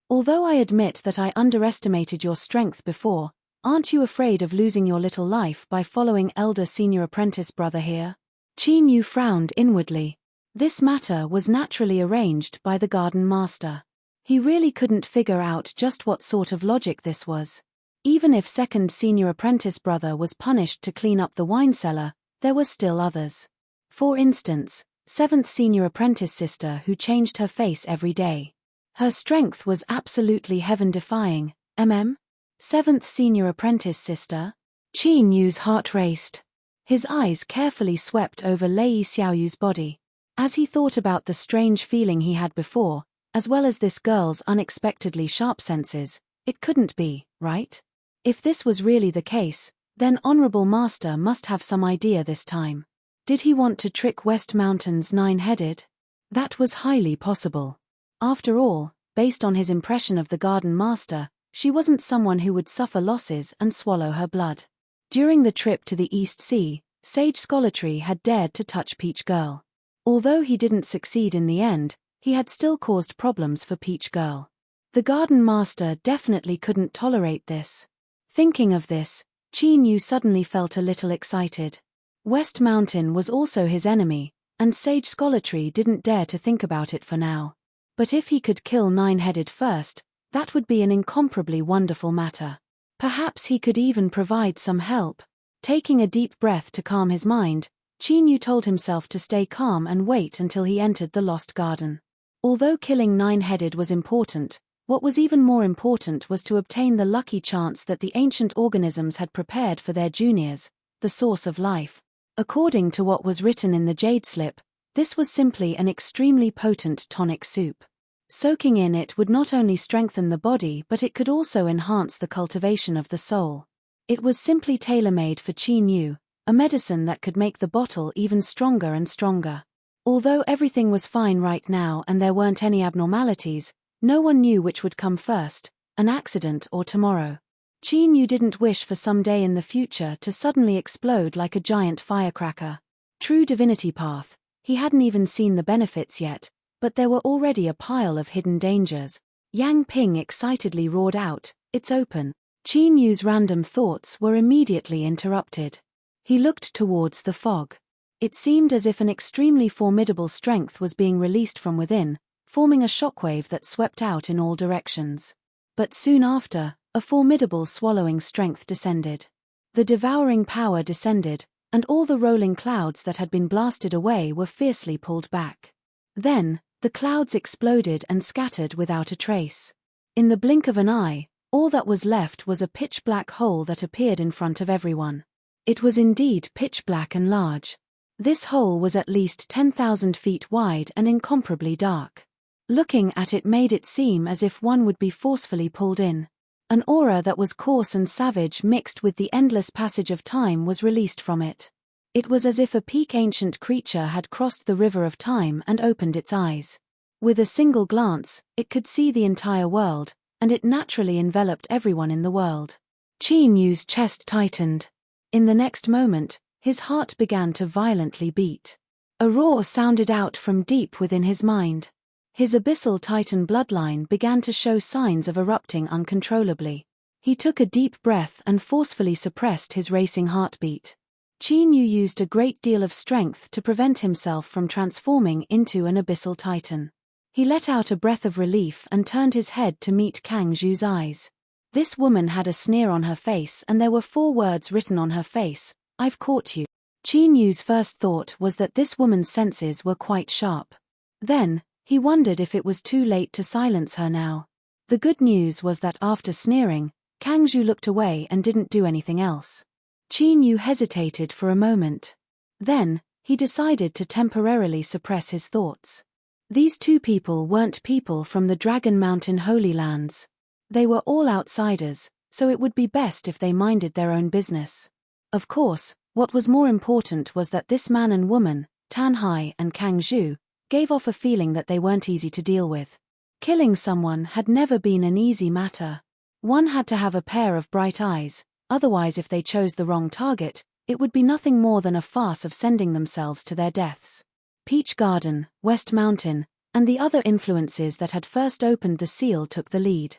Although I admit that I underestimated your strength before, aren't you afraid of losing your little life by following elder senior apprentice brother here? Qin Yu frowned inwardly. This matter was naturally arranged by the garden master. He really couldn't figure out just what sort of logic this was. Even if second senior apprentice brother was punished to clean up the wine cellar, there were still others. For instance, 7th senior apprentice sister who changed her face every day. Her strength was absolutely heaven-defying. 7th senior apprentice sister? Qin Yu's heart raced. His eyes carefully swept over Lei Xiaoyu's body. As he thought about the strange feeling he had before, as well as this girl's unexpectedly sharp senses, it couldn't be, right? If this was really the case, Then Honorable Master must have some idea this time. Did he want to trick West Mountain's nine-headed? That was highly possible. After all, based on his impression of the Garden Master, she wasn't someone who would suffer losses and swallow her blood. During the trip to the East Sea, Sage Scolatry had dared to touch Peach Girl. Although he didn't succeed in the end, he had still caused problems for Peach Girl. The Garden Master definitely couldn't tolerate this. Thinking of this, Qin Yu suddenly felt a little excited. West Mountain was also his enemy, and Sage Scolatry didn't dare to think about it for now. But if he could kill Nine-Headed first, that would be an incomparably wonderful matter. Perhaps he could even provide some help. Taking a deep breath to calm his mind, Qin Yu told himself to stay calm and wait until he entered the Lost Garden. Although killing Nine-Headed was important, what was even more important was to obtain the lucky chance that the ancient organisms had prepared for their juniors, the source of life. According to what was written in the Jade Slip, this was simply an extremely potent tonic soup. Soaking in it would not only strengthen the body but it could also enhance the cultivation of the soul. It was simply tailor-made for Qin Yu, a medicine that could make the bottle even stronger and stronger. Although everything was fine right now and there weren't any abnormalities, no one knew which would come first, an accident or tomorrow. Qin Yu didn't wish for some day in the future to suddenly explode like a giant firecracker. True divinity path, he hadn't even seen the benefits yet, but there were already a pile of hidden dangers. Yang Ping excitedly roared out, "It's open." Qin Yu's random thoughts were immediately interrupted. He looked towards the fog. It seemed as if an extremely formidable strength was being released from within, forming a shockwave that swept out in all directions. But soon after, a formidable swallowing strength descended. The devouring power descended, and all the rolling clouds that had been blasted away were fiercely pulled back. Then, the clouds exploded and scattered without a trace. In the blink of an eye, all that was left was a pitch-black hole that appeared in front of everyone. It was indeed pitch-black and large. This hole was at least 10,000 feet wide and incomparably dark. Looking at it made it seem as if one would be forcefully pulled in. An aura that was coarse and savage mixed with the endless passage of time was released from it. It was as if a peak ancient creature had crossed the river of time and opened its eyes. With a single glance, it could see the entire world, and it naturally enveloped everyone in the world. Qin Yu's chest tightened. In the next moment, his heart began to violently beat. A roar sounded out from deep within his mind. His abyssal titan bloodline began to show signs of erupting uncontrollably. He took a deep breath and forcefully suppressed his racing heartbeat. Qin Yu used a great deal of strength to prevent himself from transforming into an abyssal titan. He let out a breath of relief and turned his head to meet Kang Zhu's eyes. This woman had a sneer on her face and there were 4 words written on her face, "I've caught you." Qin Yu's first thought was that this woman's senses were quite sharp. Then, he wondered if it was too late to silence her now. The good news was that after sneering, Kang Zhu looked away and didn't do anything else. Qin Yu hesitated for a moment. Then, he decided to temporarily suppress his thoughts. These 2 people weren't people from the Dragon Mountain Holy Lands. They were all outsiders, so it would be best if they minded their own business. Of course, what was more important was that this man and woman, Tan Hai and Kang Zhu, gave off a feeling that they weren't easy to deal with. Killing someone had never been an easy matter. One had to have a pair of bright eyes, otherwise if they chose the wrong target, it would be nothing more than a farce of sending themselves to their deaths. Peach Garden, West Mountain, and the other influences that had first opened the seal took the lead.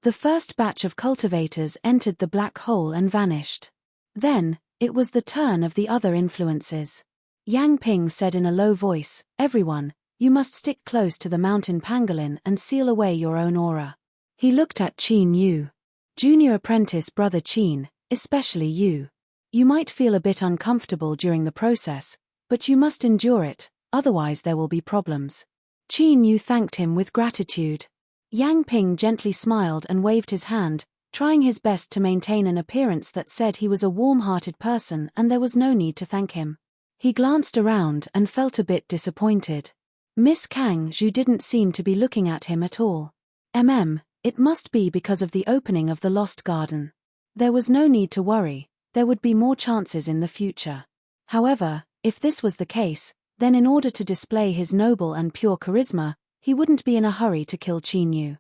The first batch of cultivators entered the black hole and vanished. Then, it was the turn of the other influences. Yang Ping said in a low voice, "Everyone, you must stick close to the mountain pangolin and seal away your own aura." He looked at Qin Yu. "Junior apprentice brother Qin, especially you. You might feel a bit uncomfortable during the process, but you must endure it, otherwise there will be problems." Qin Yu thanked him with gratitude. Yang Ping gently smiled and waved his hand, trying his best to maintain an appearance that said he was a warm-hearted person and there was no need to thank him. He glanced around and felt a bit disappointed. Miss Kang Zhu didn't seem to be looking at him at all. It must be because of the opening of the Lost Garden. There was no need to worry, there would be more chances in the future. However, if this was the case, then in order to display his noble and pure charisma, he wouldn't be in a hurry to kill Qin Yu.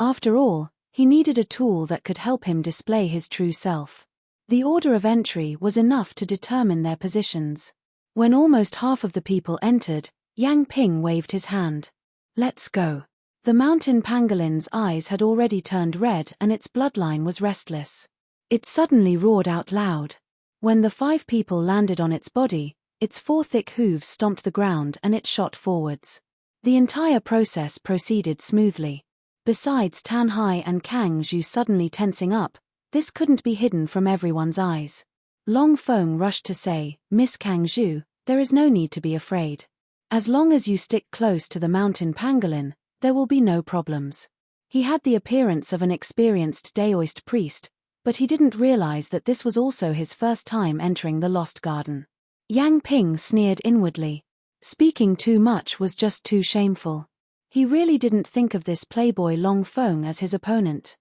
After all, he needed a tool that could help him display his true self. The order of entry was enough to determine their positions. When almost half of the people entered, Yang Ping waved his hand. "Let's go." The mountain pangolin's eyes had already turned red and its bloodline was restless. It suddenly roared out loud. When the 5 people landed on its body, its 4 thick hooves stomped the ground and it shot forwards. The entire process proceeded smoothly. Besides Tan Hai and Kang Zhu suddenly tensing up, this couldn't be hidden from everyone's eyes. Long Feng rushed to say, "Miss Kang Zhu, there is no need to be afraid. As long as you stick close to the mountain pangolin, there will be no problems." He had the appearance of an experienced Daoist priest, but he didn't realize that this was also his first time entering the Lost Garden. Yang Ping sneered inwardly. Speaking too much was just too shameful. He really didn't think of this playboy Long Feng as his opponent.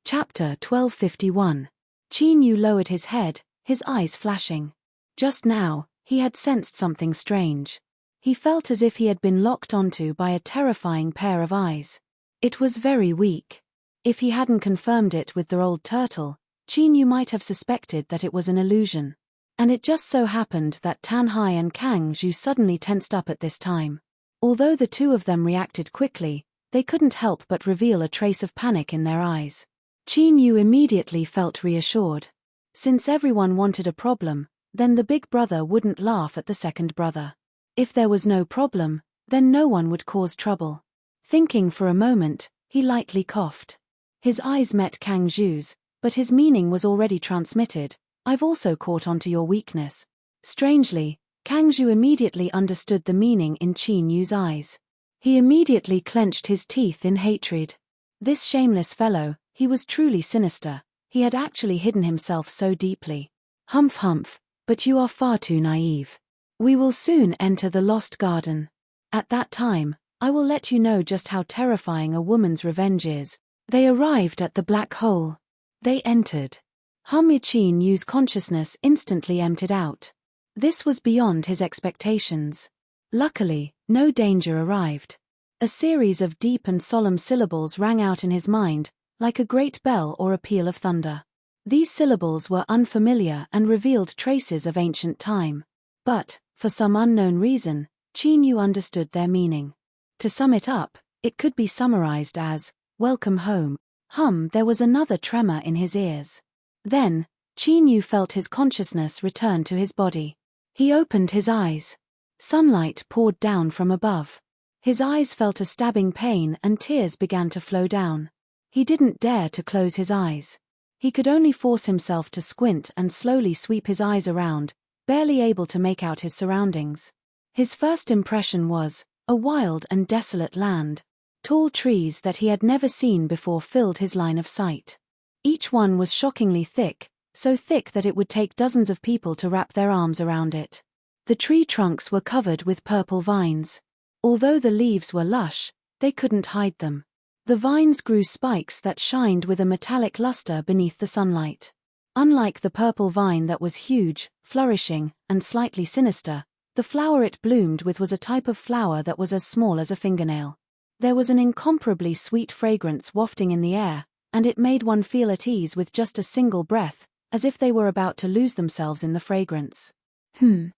Chapter 1251. Qin Yu lowered his head, his eyes flashing. Just now, he had sensed something strange. He felt as if he had been locked onto by a terrifying pair of eyes. It was very weak. If he hadn't confirmed it with the old turtle, Qin Yu might have suspected that it was an illusion. And it just so happened that Tan Hai and Kang Zhu suddenly tensed up at this time. Although the 2 of them reacted quickly, they couldn't help but reveal a trace of panic in their eyes. Qin Yu immediately felt reassured. Since everyone wanted a problem, then the big brother wouldn't laugh at the second brother. If there was no problem, then no one would cause trouble. Thinking for a moment, he lightly coughed. His eyes met Kang Zhu's, but his meaning was already transmitted. "I've also caught on to your weakness." Strangely, Kang Zhu immediately understood the meaning in Qin Yu's eyes. He immediately clenched his teeth in hatred. This shameless fellow, he was truly sinister. He had actually hidden himself so deeply. "Humph humph, but you are far too naive. We will soon enter the Lost Garden. At that time, I will let you know just how terrifying a woman's revenge is." They arrived at the black hole. They entered. Qin Yu's consciousness instantly emptied out. This was beyond his expectations. Luckily, no danger arrived. A series of deep and solemn syllables rang out in his mind, like a great bell or a peal of thunder. These syllables were unfamiliar and revealed traces of ancient time. But, for some unknown reason, Qin Yu understood their meaning. To sum it up, it could be summarized as, "Welcome home." There was another tremor in his ears. Then, Qin Yu felt his consciousness return to his body. He opened his eyes. Sunlight poured down from above. His eyes felt a stabbing pain and tears began to flow down. He didn't dare to close his eyes. He could only force himself to squint and slowly sweep his eyes around, barely able to make out his surroundings. His first impression was, a wild and desolate land. Tall trees that he had never seen before filled his line of sight. Each one was shockingly thick, so thick that it would take dozens of people to wrap their arms around it. The tree trunks were covered with purple vines. Although the leaves were lush, they couldn't hide them. The vines grew spikes that shined with a metallic luster beneath the sunlight. Unlike the purple vine that was huge, flourishing, and slightly sinister, the flower it bloomed with was a type of flower that was as small as a fingernail. There was an incomparably sweet fragrance wafting in the air, and it made one feel at ease with just a single breath, as if they were about to lose themselves in the fragrance. Qin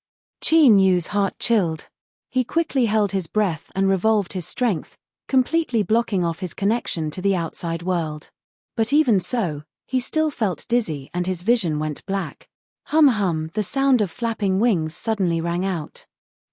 Yu's heart chilled. He quickly held his breath and revolved his strength, completely blocking off his connection to the outside world. But even so, he still felt dizzy and his vision went black. The sound of flapping wings suddenly rang out.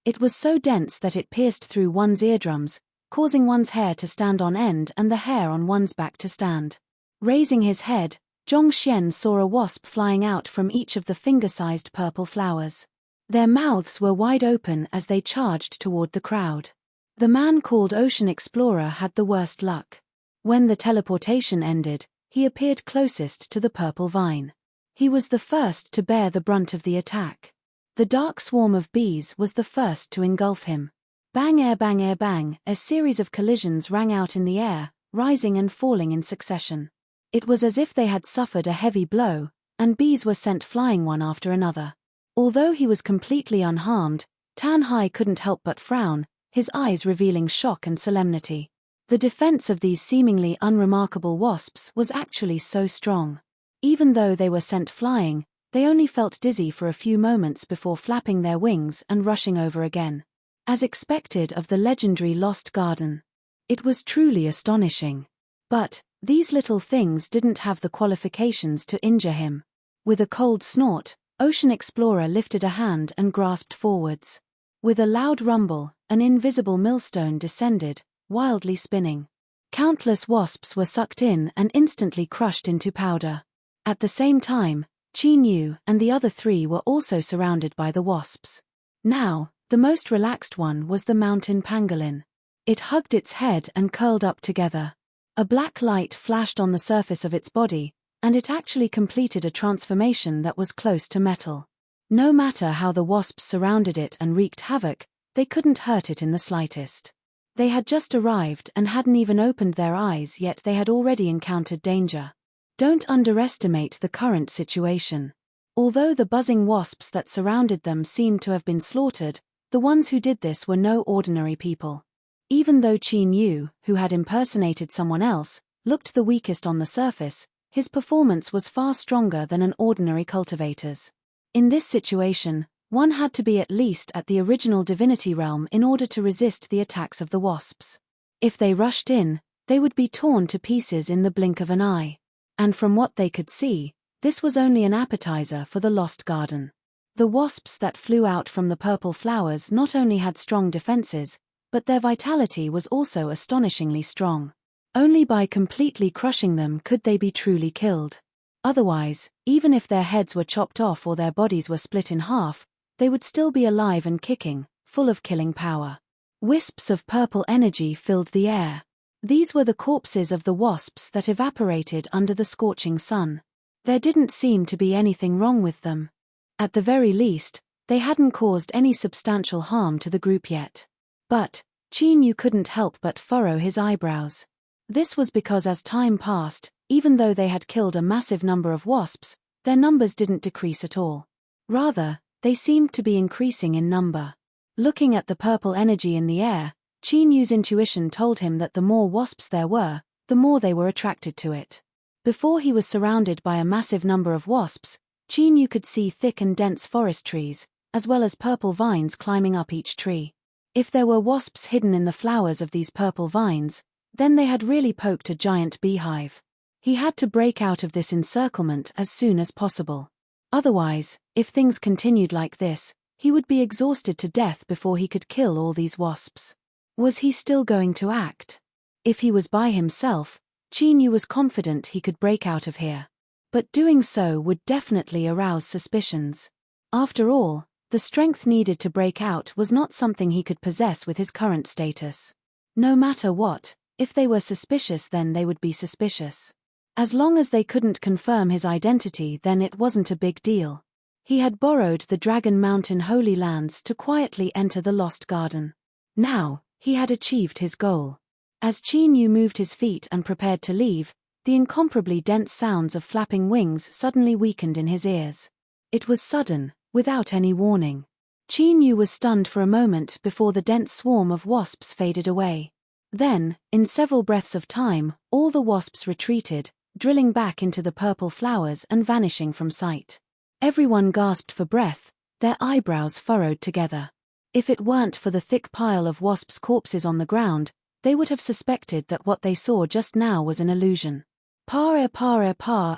It was so dense that it pierced through one's eardrums, causing one's hair to stand on end and the hair on one's back to stand. Raising his head, Zhongxian saw a wasp flying out from each of the finger-sized purple flowers. Their mouths were wide open as they charged toward the crowd. The man called Ocean Explorer had the worst luck. When the teleportation ended, he appeared closest to the purple vine. He was the first to bear the brunt of the attack. The dark swarm of bees was the first to engulf him. Bang, air, bang, a series of collisions rang out in the air, rising and falling in succession. It was as if they had suffered a heavy blow, and bees were sent flying one after another. Although he was completely unharmed, Tanhai couldn't help but frown, his eyes revealing shock and solemnity. The defense of these seemingly unremarkable wasps was actually so strong. Even though they were sent flying, they only felt dizzy for a few moments before flapping their wings and rushing over again. As expected of the legendary Lost Garden. It was truly astonishing. But these little things didn't have the qualifications to injure him. With a cold snort, Ocean Explorer lifted a hand and grasped forwards. With a loud rumble, an invisible millstone descended, wildly spinning. Countless wasps were sucked in and instantly crushed into powder. At the same time, Qin Yu and the other three were also surrounded by the wasps. Now, the most relaxed one was the mountain pangolin. It hugged its head and curled up together. A black light flashed on the surface of its body, and it actually completed a transformation that was close to metal. No matter how the wasps surrounded it and wreaked havoc, they couldn't hurt it in the slightest. They had just arrived and hadn't even opened their eyes yet they had already encountered danger. Don't underestimate the current situation. Although the buzzing wasps that surrounded them seemed to have been slaughtered, the ones who did this were no ordinary people. Even though Qin Yu, who had impersonated someone else, looked the weakest on the surface, his performance was far stronger than an ordinary cultivator's. In this situation, one had to be at least at the original divinity realm in order to resist the attacks of the wasps. If they rushed in, they would be torn to pieces in the blink of an eye. And from what they could see, this was only an appetizer for the Lost Garden. The wasps that flew out from the purple flowers not only had strong defenses, but their vitality was also astonishingly strong. Only by completely crushing them could they be truly killed. Otherwise, even if their heads were chopped off or their bodies were split in half, they would still be alive and kicking, full of killing power. Wisps of purple energy filled the air. These were the corpses of the wasps that evaporated under the scorching sun. There didn't seem to be anything wrong with them. At the very least, they hadn't caused any substantial harm to the group yet. But Qin Yu couldn't help but furrow his eyebrows. This was because as time passed, even though they had killed a massive number of wasps, their numbers didn't decrease at all. Rather, they seemed to be increasing in number. Looking at the purple energy in the air, Qin Yu's intuition told him that the more wasps there were, the more they were attracted to it. Before he was surrounded by a massive number of wasps, Qin Yu could see thick and dense forest trees, as well as purple vines climbing up each tree. If there were wasps hidden in the flowers of these purple vines, then they had really poked a giant beehive. He had to break out of this encirclement as soon as possible. Otherwise, if things continued like this, he would be exhausted to death before he could kill all these wasps. Was he still going to act? If he was by himself, Qin Yu was confident he could break out of here. But doing so would definitely arouse suspicions. After all, the strength needed to break out was not something he could possess with his current status. No matter what, if they were suspicious then they would be suspicious. As long as they couldn't confirm his identity then it wasn't a big deal. He had borrowed the Dragon Mountain Holy Lands to quietly enter the Lost Garden. Now, he had achieved his goal. As Qin Yu moved his feet and prepared to leave, the incomparably dense sounds of flapping wings suddenly weakened in his ears. It was sudden, without any warning. Qin Yu was stunned for a moment before the dense swarm of wasps faded away. Then, in several breaths of time, all the wasps retreated, drilling back into the purple flowers and vanishing from sight. Everyone gasped for breath, their eyebrows furrowed together. If it weren't for the thick pile of wasps' corpses on the ground, they would have suspected that what they saw just now was an illusion. Pa,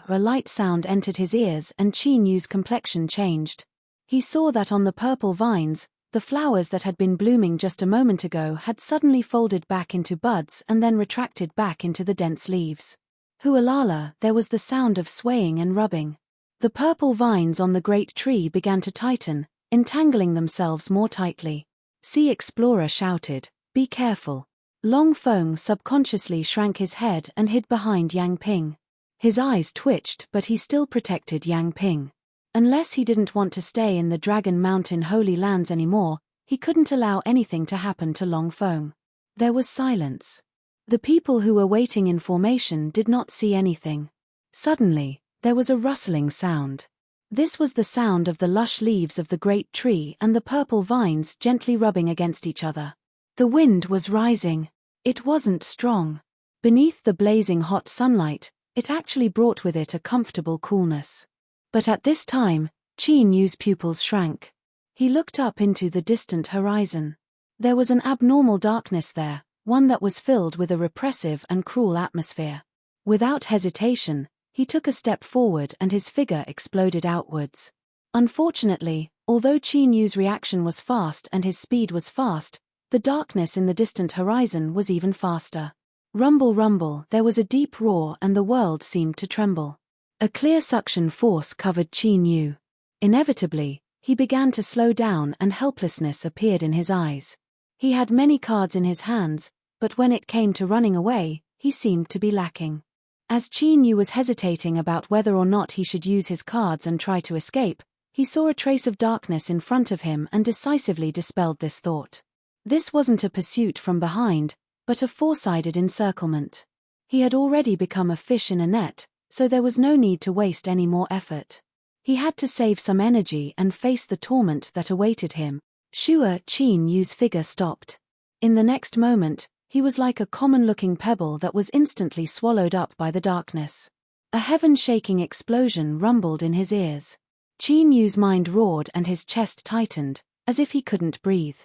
a light sound entered his ears and Qin Yu's complexion changed. He saw that on the purple vines, the flowers that had been blooming just a moment ago had suddenly folded back into buds and then retracted back into the dense leaves. Hualala, there was the sound of swaying and rubbing. The purple vines on the great tree began to tighten, entangling themselves more tightly. Sea Explorer shouted, "Be careful." Long Feng subconsciously shrank his head and hid behind Yang Ping. His eyes twitched but he still protected Yang Ping. Unless he didn't want to stay in the Dragon Mountain Holy Lands anymore, he couldn't allow anything to happen to Long Feng. There was silence. The people who were waiting in formation did not see anything. Suddenly, There was a rustling sound. This was the sound of the lush leaves of the great tree and the purple vines gently rubbing against each other. The wind was rising. It wasn't strong. Beneath the blazing hot sunlight, it actually brought with it a comfortable coolness. But at this time, Qin Yu's pupils shrank. He looked up into the distant horizon. There was an abnormal darkness there, one that was filled with a repressive and cruel atmosphere. Without hesitation, he took a step forward and his figure exploded outwards. Unfortunately, although Qin Yu's reaction was fast and his speed was fast, the darkness in the distant horizon was even faster. Rumble, rumble, there was a deep roar and the world seemed to tremble. A clear suction force covered Qin Yu. Inevitably, he began to slow down and helplessness appeared in his eyes. He had many cards in his hands, but when it came to running away, he seemed to be lacking. As Qin Yu was hesitating about whether or not he should use his cards and try to escape, he saw a trace of darkness in front of him and decisively dispelled this thought. This wasn't a pursuit from behind, but a four-sided encirclement. He had already become a fish in a net, so there was no need to waste any more effort. He had to save some energy and face the torment that awaited him. Sure, Qin Yu's figure stopped. In the next moment, he was like a common-looking pebble that was instantly swallowed up by the darkness. A heaven-shaking explosion rumbled in his ears. Qin Yu's mind roared and his chest tightened, as if he couldn't breathe.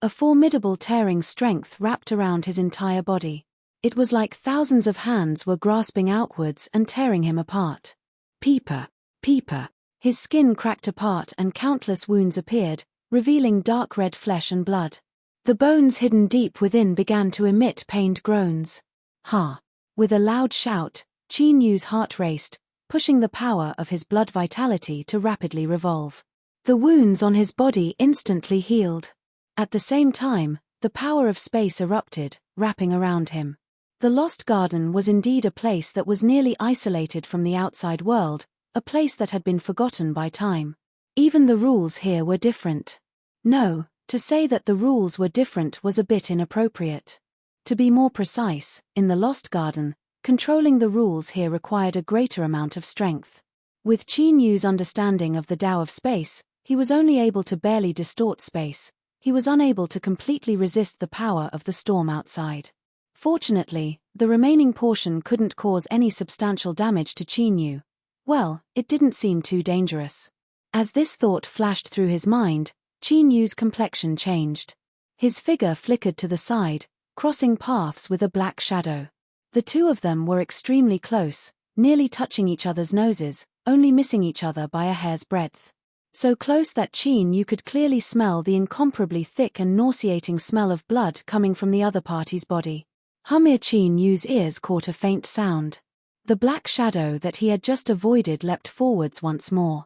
A formidable tearing strength wrapped around his entire body. It was like thousands of hands were grasping outwards and tearing him apart. Peeper, peeper. His skin cracked apart and countless wounds appeared, revealing dark red flesh and blood. The bones hidden deep within began to emit pained groans. Ha! With a loud shout, Qin Yu's heart raced, pushing the power of his blood vitality to rapidly revolve. The wounds on his body instantly healed. At the same time, the power of space erupted, wrapping around him. The Lost Garden was indeed a place that was nearly isolated from the outside world, a place that had been forgotten by time. Even the rules here were different. No, to say that the rules were different was a bit inappropriate. To be more precise, in the Lost Garden, controlling the rules here required a greater amount of strength. With Qin Yu's understanding of the Tao of space, he was only able to barely distort space. He was unable to completely resist the power of the storm outside. Fortunately, the remaining portion couldn't cause any substantial damage to Qin Yu. Well, it didn't seem too dangerous. As this thought flashed through his mind, Qin Yu's complexion changed. His figure flickered to the side, crossing paths with a black shadow. The two of them were extremely close, nearly touching each other's noses, only missing each other by a hair's breadth. So close that Qin Yu could clearly smell the incomparably thick and nauseating smell of blood coming from the other party's body. Qin Yu's ears caught a faint sound. The black shadow that he had just avoided leapt forwards once more.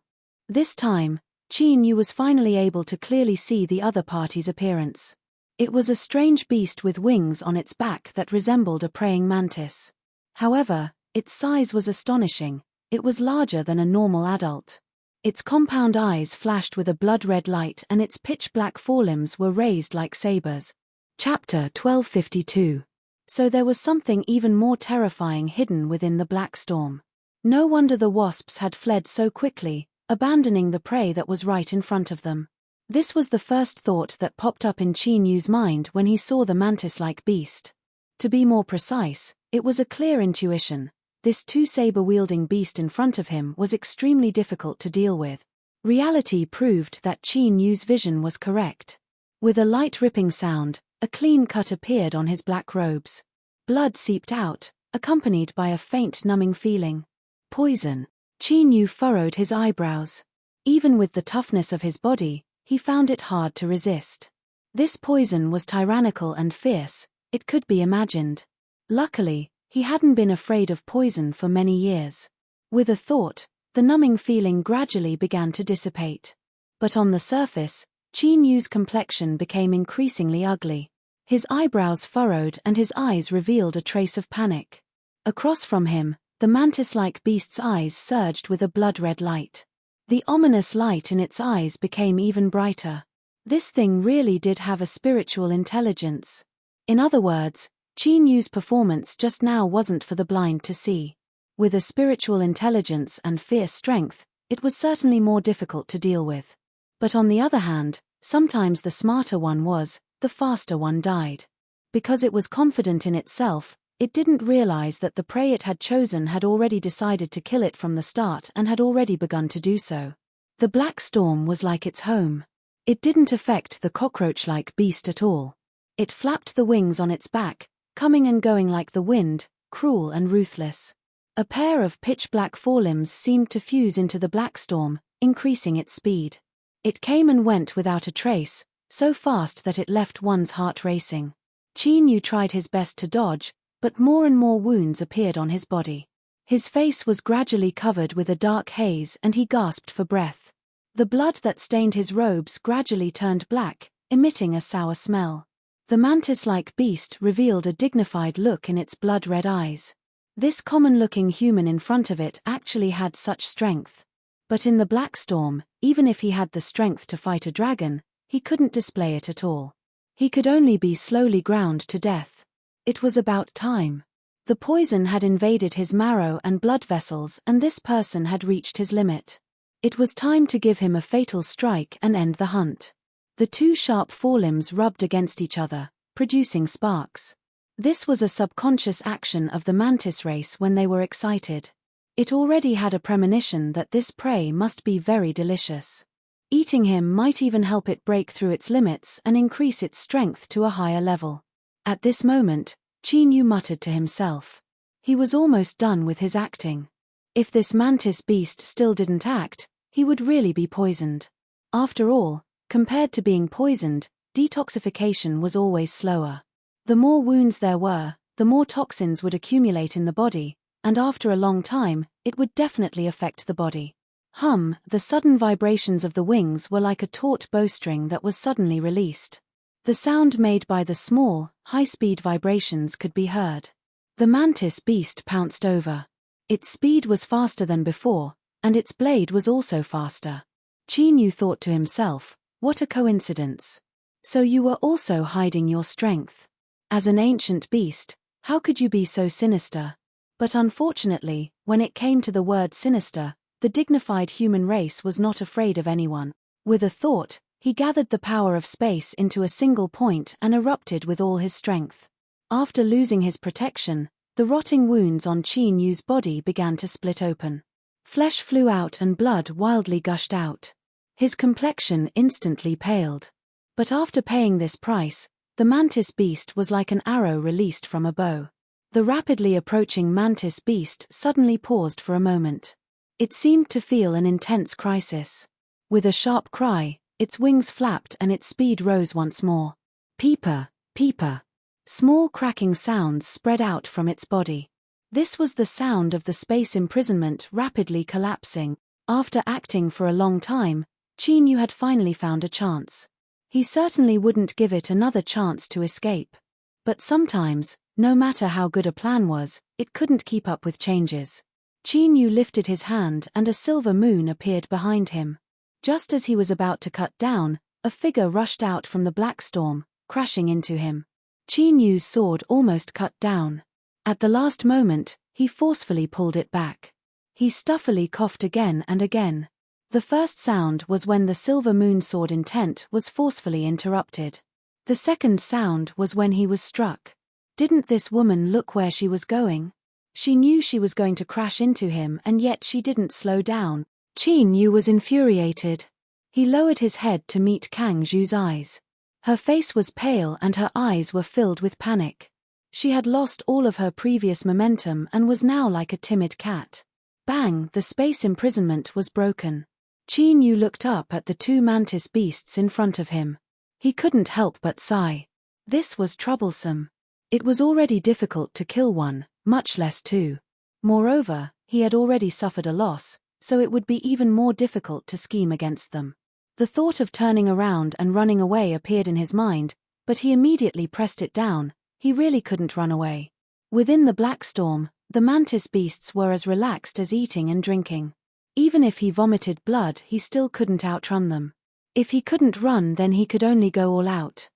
This time, Qin Yu was finally able to clearly see the other party's appearance. It was a strange beast with wings on its back that resembled a praying mantis. However, its size was astonishing. It was larger than a normal adult. Its compound eyes flashed with a blood-red light and its pitch-black forelimbs were raised like sabers. Chapter 1252. So there was something even more terrifying hidden within the black storm. No wonder the wasps had fled so quickly, abandoning the prey that was right in front of them. This was the first thought that popped up in Qin Yu's mind when he saw the mantis-like beast. To be more precise, it was a clear intuition. This two-saber-wielding beast in front of him was extremely difficult to deal with. Reality proved that Qin Yu's vision was correct. With a light ripping sound, a clean cut appeared on his black robes. Blood seeped out, accompanied by a faint numbing feeling. Poison. Qin Yu furrowed his eyebrows. Even with the toughness of his body, he found it hard to resist. This poison was tyrannical and fierce, it could be imagined. Luckily, he hadn't been afraid of poison for many years. With a thought, the numbing feeling gradually began to dissipate. But on the surface, Qin Yu's complexion became increasingly ugly. His eyebrows furrowed and his eyes revealed a trace of panic. Across from him, the mantis-like beast's eyes surged with a blood-red light. The ominous light in its eyes became even brighter. This thing really did have a spiritual intelligence. In other words, Qin Yu's performance just now wasn't for the blind to see. With a spiritual intelligence and fierce strength, it was certainly more difficult to deal with. But on the other hand, sometimes the smarter one was, the faster one died. Because it was confident in itself, it didn't realize that the prey it had chosen had already decided to kill it from the start and had already begun to do so. The black storm was like its home. It didn't affect the cockroach-like beast at all. It flapped the wings on its back, coming and going like the wind, cruel and ruthless. A pair of pitch-black forelimbs seemed to fuse into the black storm, increasing its speed. It came and went without a trace, so fast that it left one's heart racing. Chinyu tried his best to dodge, but more and more wounds appeared on his body. His face was gradually covered with a dark haze and he gasped for breath. The blood that stained his robes gradually turned black, emitting a sour smell. The mantis-like beast revealed a dignified look in its blood-red eyes. This common-looking human in front of it actually had such strength. But in the black storm, even if he had the strength to fight a dragon, he couldn't display it at all. He could only be slowly ground to death. It was about time. The poison had invaded his marrow and blood vessels and this person had reached his limit. It was time to give him a fatal strike and end the hunt. The two sharp forelimbs rubbed against each other, producing sparks. This was a subconscious action of the mantis race when they were excited. It already had a premonition that this prey must be very delicious. Eating him might even help it break through its limits and increase its strength to a higher level. At this moment, Chinyu muttered to himself. He was almost done with his acting. If this mantis beast still didn't act, he would really be poisoned. After all, compared to being poisoned, detoxification was always slower. The more wounds there were, the more toxins would accumulate in the body, and after a long time, it would definitely affect the body. The sudden vibrations of the wings were like a taut bowstring that was suddenly released. The sound made by the small, high-speed vibrations could be heard. The mantis beast pounced over. Its speed was faster than before, and its blade was also faster. Chinyu thought to himself, what a coincidence. So you were also hiding your strength. As an ancient beast, how could you be so sinister? But unfortunately, when it came to the word sinister, the dignified human race was not afraid of anyone. With a thought, he gathered the power of space into a single point and erupted with all his strength. After losing his protection, the rotting wounds on Chinyu's body began to split open. Flesh flew out and blood wildly gushed out. His complexion instantly paled. But after paying this price, the mantis beast was like an arrow released from a bow. The rapidly approaching mantis beast suddenly paused for a moment. It seemed to feel an intense crisis. With a sharp cry, its wings flapped and its speed rose once more. Peeper, peeper. Small cracking sounds spread out from its body. This was the sound of the space imprisonment rapidly collapsing. After acting for a long time, Chinyu had finally found a chance. He certainly wouldn't give it another chance to escape. But sometimes, no matter how good a plan was, it couldn't keep up with changes. Chinyu lifted his hand and a silver moon appeared behind him. Just as he was about to cut down, a figure rushed out from the black storm, crashing into him. Chinyu's sword almost cut down. At the last moment, he forcefully pulled it back. He stuffily coughed again and again. The first sound was when the silver moon sword intent was forcefully interrupted. The second sound was when he was struck. Didn't this woman look where she was going? She knew she was going to crash into him and yet she didn't slow down. Chinyu was infuriated. He lowered his head to meet Kang Zhu's eyes. Her face was pale and her eyes were filled with panic. She had lost all of her previous momentum and was now like a timid cat. Bang! The space imprisonment was broken. Chinyu looked up at the two mantis beasts in front of him. He couldn't help but sigh. This was troublesome. It was already difficult to kill one, much less two. Moreover, he had already suffered a loss, so it would be even more difficult to scheme against them. The thought of turning around and running away appeared in his mind, but he immediately pressed it down. He really couldn't run away. Within the black storm, the mantis beasts were as relaxed as eating and drinking. Even if he vomited blood, he still couldn't outrun them. If he couldn't run, then he could only go all out.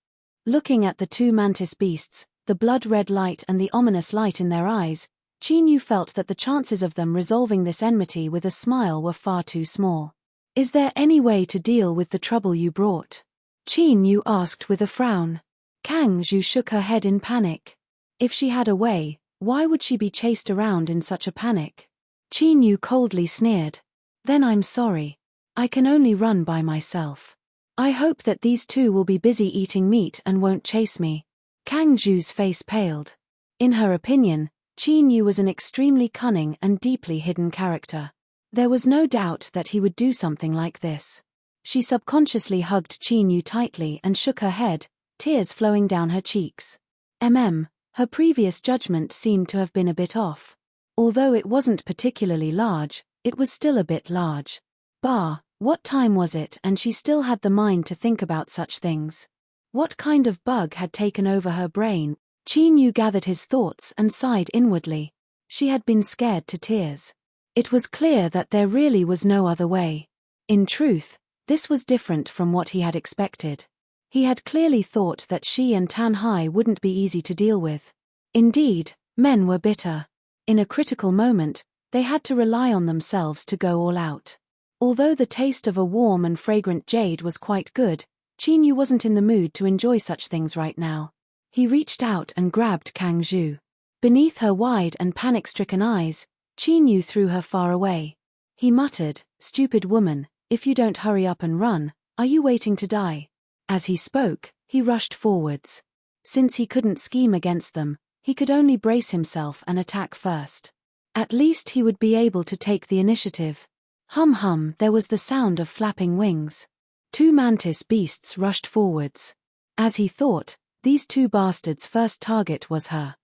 Looking at the two mantis beasts, the blood-red light and the ominous light in their eyes, Yu felt that the chances of them resolving this enmity with a smile were far too small. Is there any way to deal with the trouble you brought? Yu asked with a frown. Kang Zhu shook her head in panic. If she had a way, why would she be chased around in such a panic? Yu coldly sneered. Then I'm sorry. I can only run by myself. I hope that these two will be busy eating meat and won't chase me. Kang Zhu's face paled. In her opinion, Yu was an extremely cunning and deeply hidden character. There was no doubt that he would do something like this. She subconsciously hugged Yu tightly and shook her head, tears flowing down her cheeks. Her previous judgment seemed to have been a bit off. Although it wasn't particularly large, it was still a bit large. What time was it and she still had the mind to think about such things? What kind of bug had taken over her brain? Yu gathered his thoughts and sighed inwardly. She had been scared to tears. It was clear that there really was no other way. In truth, this was different from what he had expected. He had clearly thought that she and Tan Hai wouldn't be easy to deal with. Indeed, men were bitter. In a critical moment, they had to rely on themselves to go all out. Although the taste of a warm and fragrant jade was quite good, Yu wasn't in the mood to enjoy such things right now. He reached out and grabbed Kang Zhu. Beneath her wide and panic-stricken eyes, Yu threw her far away. He muttered, "Stupid woman, if you don't hurry up and run, are you waiting to die?" As he spoke, he rushed forwards. Since he couldn't scheme against them, he could only brace himself and attack first. At least he would be able to take the initiative. There was the sound of flapping wings. Two mantis beasts rushed forwards. As he thought, these two bastards' first target was her.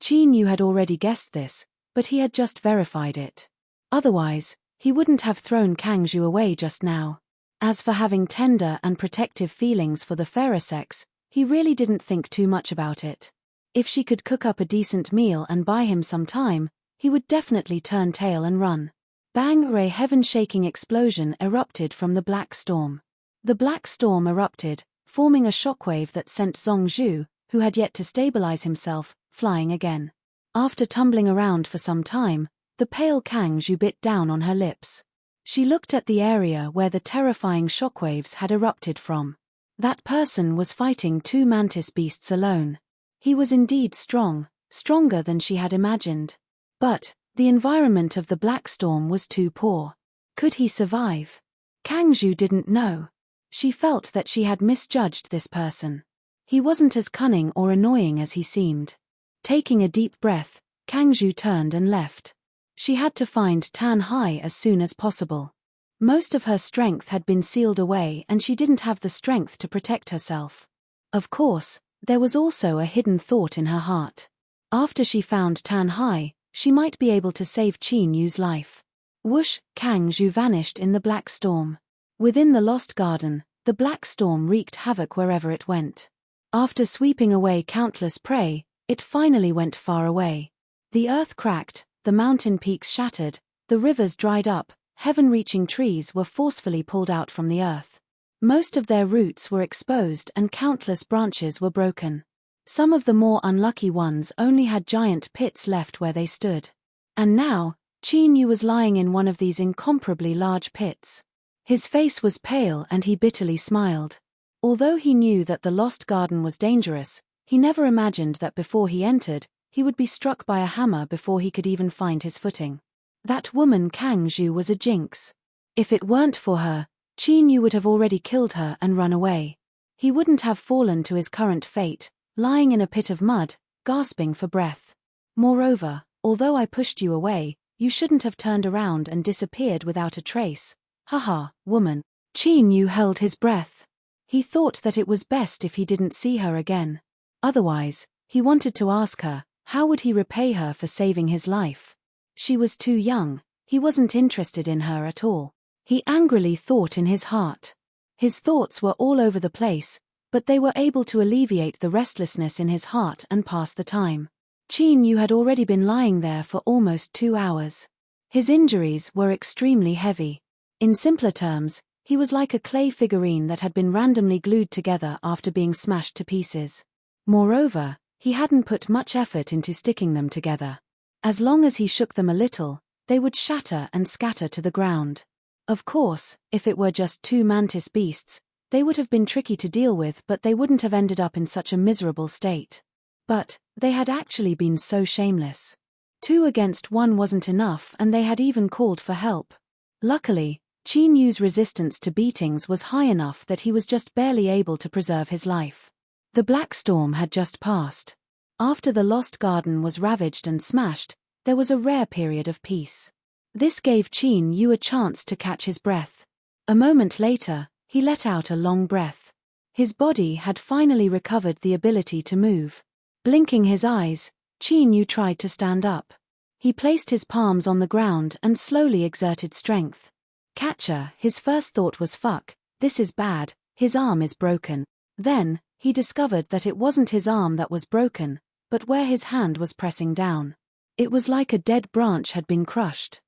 Yu had already guessed this, but he had just verified it. Otherwise, he wouldn't have thrown Kang Zhu away just now. As for having tender and protective feelings for the fairer sex, he really didn't think too much about it. If she could cook up a decent meal and buy him some time, he would definitely turn tail and run. Bang! A heaven-shaking explosion erupted from the black storm. The black storm erupted, forming a shockwave that sent Zhongzhu, who had yet to stabilize himself, flying again. After tumbling around for some time, the pale Kang Zhu bit down on her lips. She looked at the area where the terrifying shockwaves had erupted from. That person was fighting two mantis beasts alone. He was indeed strong, stronger than she had imagined. But the environment of the black storm was too poor. Could he survive? Kang Zhu didn't know. She felt that she had misjudged this person. He wasn't as cunning or annoying as he seemed. Taking a deep breath, Kang Zhu turned and left. She had to find Tan Hai as soon as possible. Most of her strength had been sealed away and she didn't have the strength to protect herself. Of course, there was also a hidden thought in her heart. After she found Tan Hai, she might be able to save Yu's life. Whoosh! Kang Zhu vanished in the black storm. Within the Lost Garden, the black storm wreaked havoc wherever it went. After sweeping away countless prey, it finally went far away. The earth cracked, the mountain peaks shattered, the rivers dried up, heaven-reaching trees were forcefully pulled out from the earth. Most of their roots were exposed and countless branches were broken. Some of the more unlucky ones only had giant pits left where they stood. And now, Yu was lying in one of these incomparably large pits. His face was pale and he bitterly smiled. Although he knew that the Lost Garden was dangerous, he never imagined that before he entered, he would be struck by a hammer before he could even find his footing. That woman Kang Zhu was a jinx. If it weren't for her, Yu would have already killed her and run away. He wouldn't have fallen to his current fate, lying in a pit of mud, gasping for breath. Moreover, although I pushed you away, you shouldn't have turned around and disappeared without a trace. Haha, woman. Yu held his breath. He thought that it was best if he didn't see her again. Otherwise, he wanted to ask her, how would he repay her for saving his life? She was too young, he wasn't interested in her at all. He angrily thought in his heart. His thoughts were all over the place, but they were able to alleviate the restlessness in his heart and pass the time. Yu had already been lying there for almost 2 hours. His injuries were extremely heavy. In simpler terms, he was like a clay figurine that had been randomly glued together after being smashed to pieces. Moreover, he hadn't put much effort into sticking them together. As long as he shook them a little, they would shatter and scatter to the ground. Of course, if it were just two mantis beasts, they would have been tricky to deal with, but they wouldn't have ended up in such a miserable state. But they had actually been so shameless. 2 against 1 wasn't enough, and they had even called for help. Luckily, Qin Yu's resistance to beatings was high enough that he was just barely able to preserve his life. The Black Storm had just passed. After the Lost Garden was ravaged and smashed, there was a rare period of peace. This gave Qin Yu a chance to catch his breath. A moment later, he let out a long breath. His body had finally recovered the ability to move. Blinking his eyes, Qin Yu tried to stand up. He placed his palms on the ground and slowly exerted strength. Catcher, his first thought was fuck, this is bad, his arm is broken. Then, he discovered that it wasn't his arm that was broken, but where his hand was pressing down. It was like a dead branch had been crushed.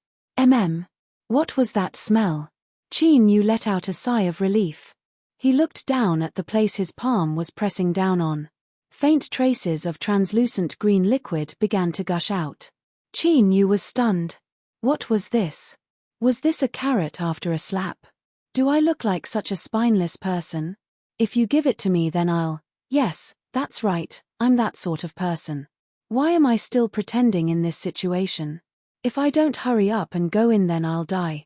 What was that smell? Qin Yu let out a sigh of relief. He looked down at the place his palm was pressing down on. Faint traces of translucent green liquid began to gush out. Qin Yu was stunned. What was this? Was this a carrot after a slap? Do I look like such a spineless person? If you give it to me, then I'll... Yes, that's right, I'm that sort of person. Why am I still pretending in this situation? If I don't hurry up and go in, then I'll die.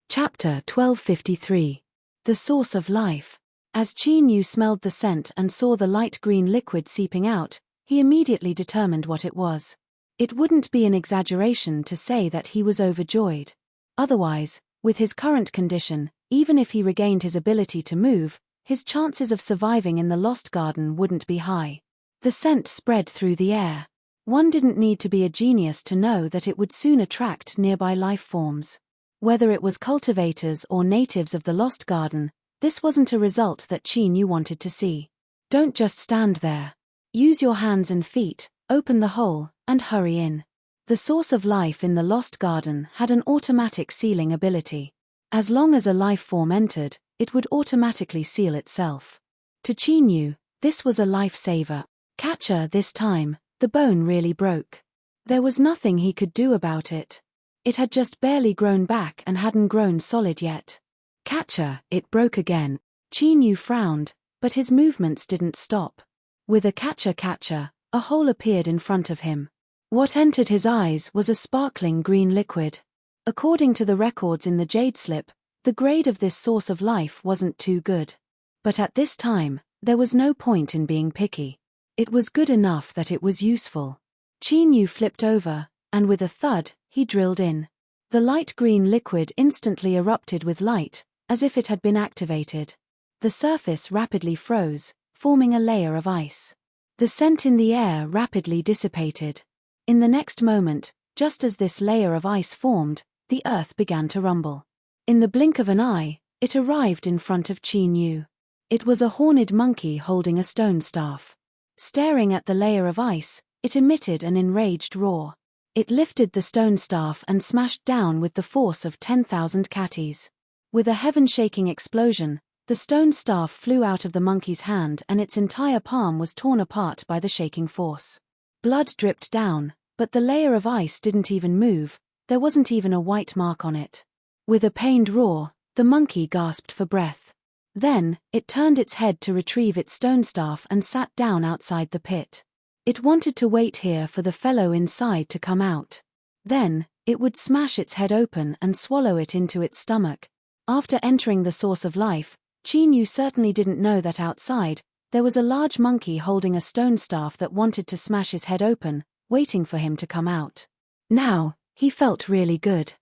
Chapter 1253. The Source of Life. As Qin Yu smelled the scent and saw the light green liquid seeping out, he immediately determined what it was. It wouldn't be an exaggeration to say that he was overjoyed. Otherwise, with his current condition, even if he regained his ability to move, his chances of surviving in the Lost Garden wouldn't be high. The scent spread through the air. One didn't need to be a genius to know that it would soon attract nearby life forms. Whether it was cultivators or natives of the Lost Garden, this wasn't a result that Qin Yu wanted to see. Don't just stand there. Use your hands and feet, open the hole, and hurry in. The source of life in the Lost Garden had an automatic sealing ability. As long as a life form entered, it would automatically seal itself. To Qin Yu, this was a lifesaver. Catcher, this time, the bone really broke. There was nothing he could do about it. It had just barely grown back and hadn't grown solid yet. Catcher, it broke again. Qin Yu frowned, but his movements didn't stop. With a catcher, a hole appeared in front of him. What entered his eyes was a sparkling green liquid. According to the records in the jade slip, the grade of this source of life wasn't too good. But at this time, there was no point in being picky. It was good enough that it was useful. Qin Yu flipped over, and with a thud, he drilled in. The light green liquid instantly erupted with light, as if it had been activated. The surface rapidly froze, forming a layer of ice. The scent in the air rapidly dissipated. In the next moment, just as this layer of ice formed, the earth began to rumble. In the blink of an eye, it arrived in front of Qin Yu. It was a horned monkey holding a stone staff. Staring at the layer of ice, it emitted an enraged roar. It lifted the stone staff and smashed down with the force of 10,000 catties. With a heaven-shaking explosion, the stone staff flew out of the monkey's hand and its entire palm was torn apart by the shaking force. Blood dripped down, but the layer of ice didn't even move, there wasn't even a white mark on it. With a pained roar, the monkey gasped for breath. Then, it turned its head to retrieve its stone staff and sat down outside the pit. It wanted to wait here for the fellow inside to come out. Then, it would smash its head open and swallow it into its stomach. After entering the source of life, Qin Yu certainly didn't know that outside, there was a large monkey holding a stone staff that wanted to smash his head open, waiting for him to come out. Now, he felt really good.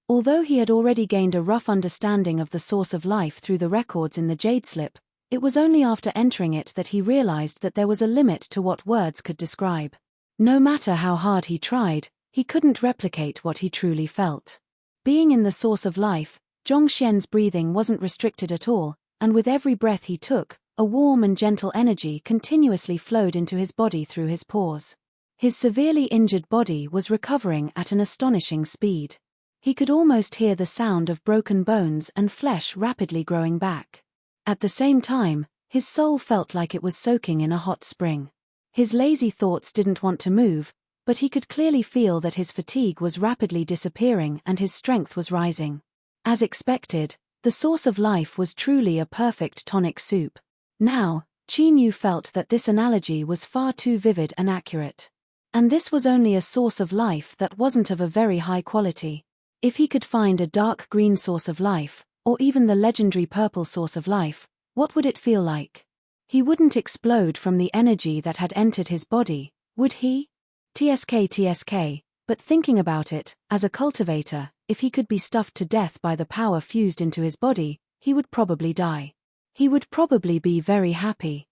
Although he had already gained a rough understanding of the source of life through the records in the jade slip, it was only after entering it that he realized that there was a limit to what words could describe. No matter how hard he tried, he couldn't replicate what he truly felt. Being in the source of life, Zhongxian's breathing wasn't restricted at all, and with every breath he took, a warm and gentle energy continuously flowed into his body through his pores. His severely injured body was recovering at an astonishing speed. He could almost hear the sound of broken bones and flesh rapidly growing back. At the same time, his soul felt like it was soaking in a hot spring. His lazy thoughts didn't want to move, But he could clearly feel that his fatigue was rapidly disappearing and his strength was rising. As expected, the source of life was truly a perfect tonic soup. Now, Qin Yu felt that this analogy was far too vivid and accurate. And this was only a source of life that wasn't of a very high quality. If he could find a dark green source of life, or even the legendary purple source of life, what would it feel like? He wouldn't explode from the energy that had entered his body, would he? TSK, but thinking about it, as a cultivator, if he could be stuffed to death by the power fused into his body, he would probably die. He would probably be very happy.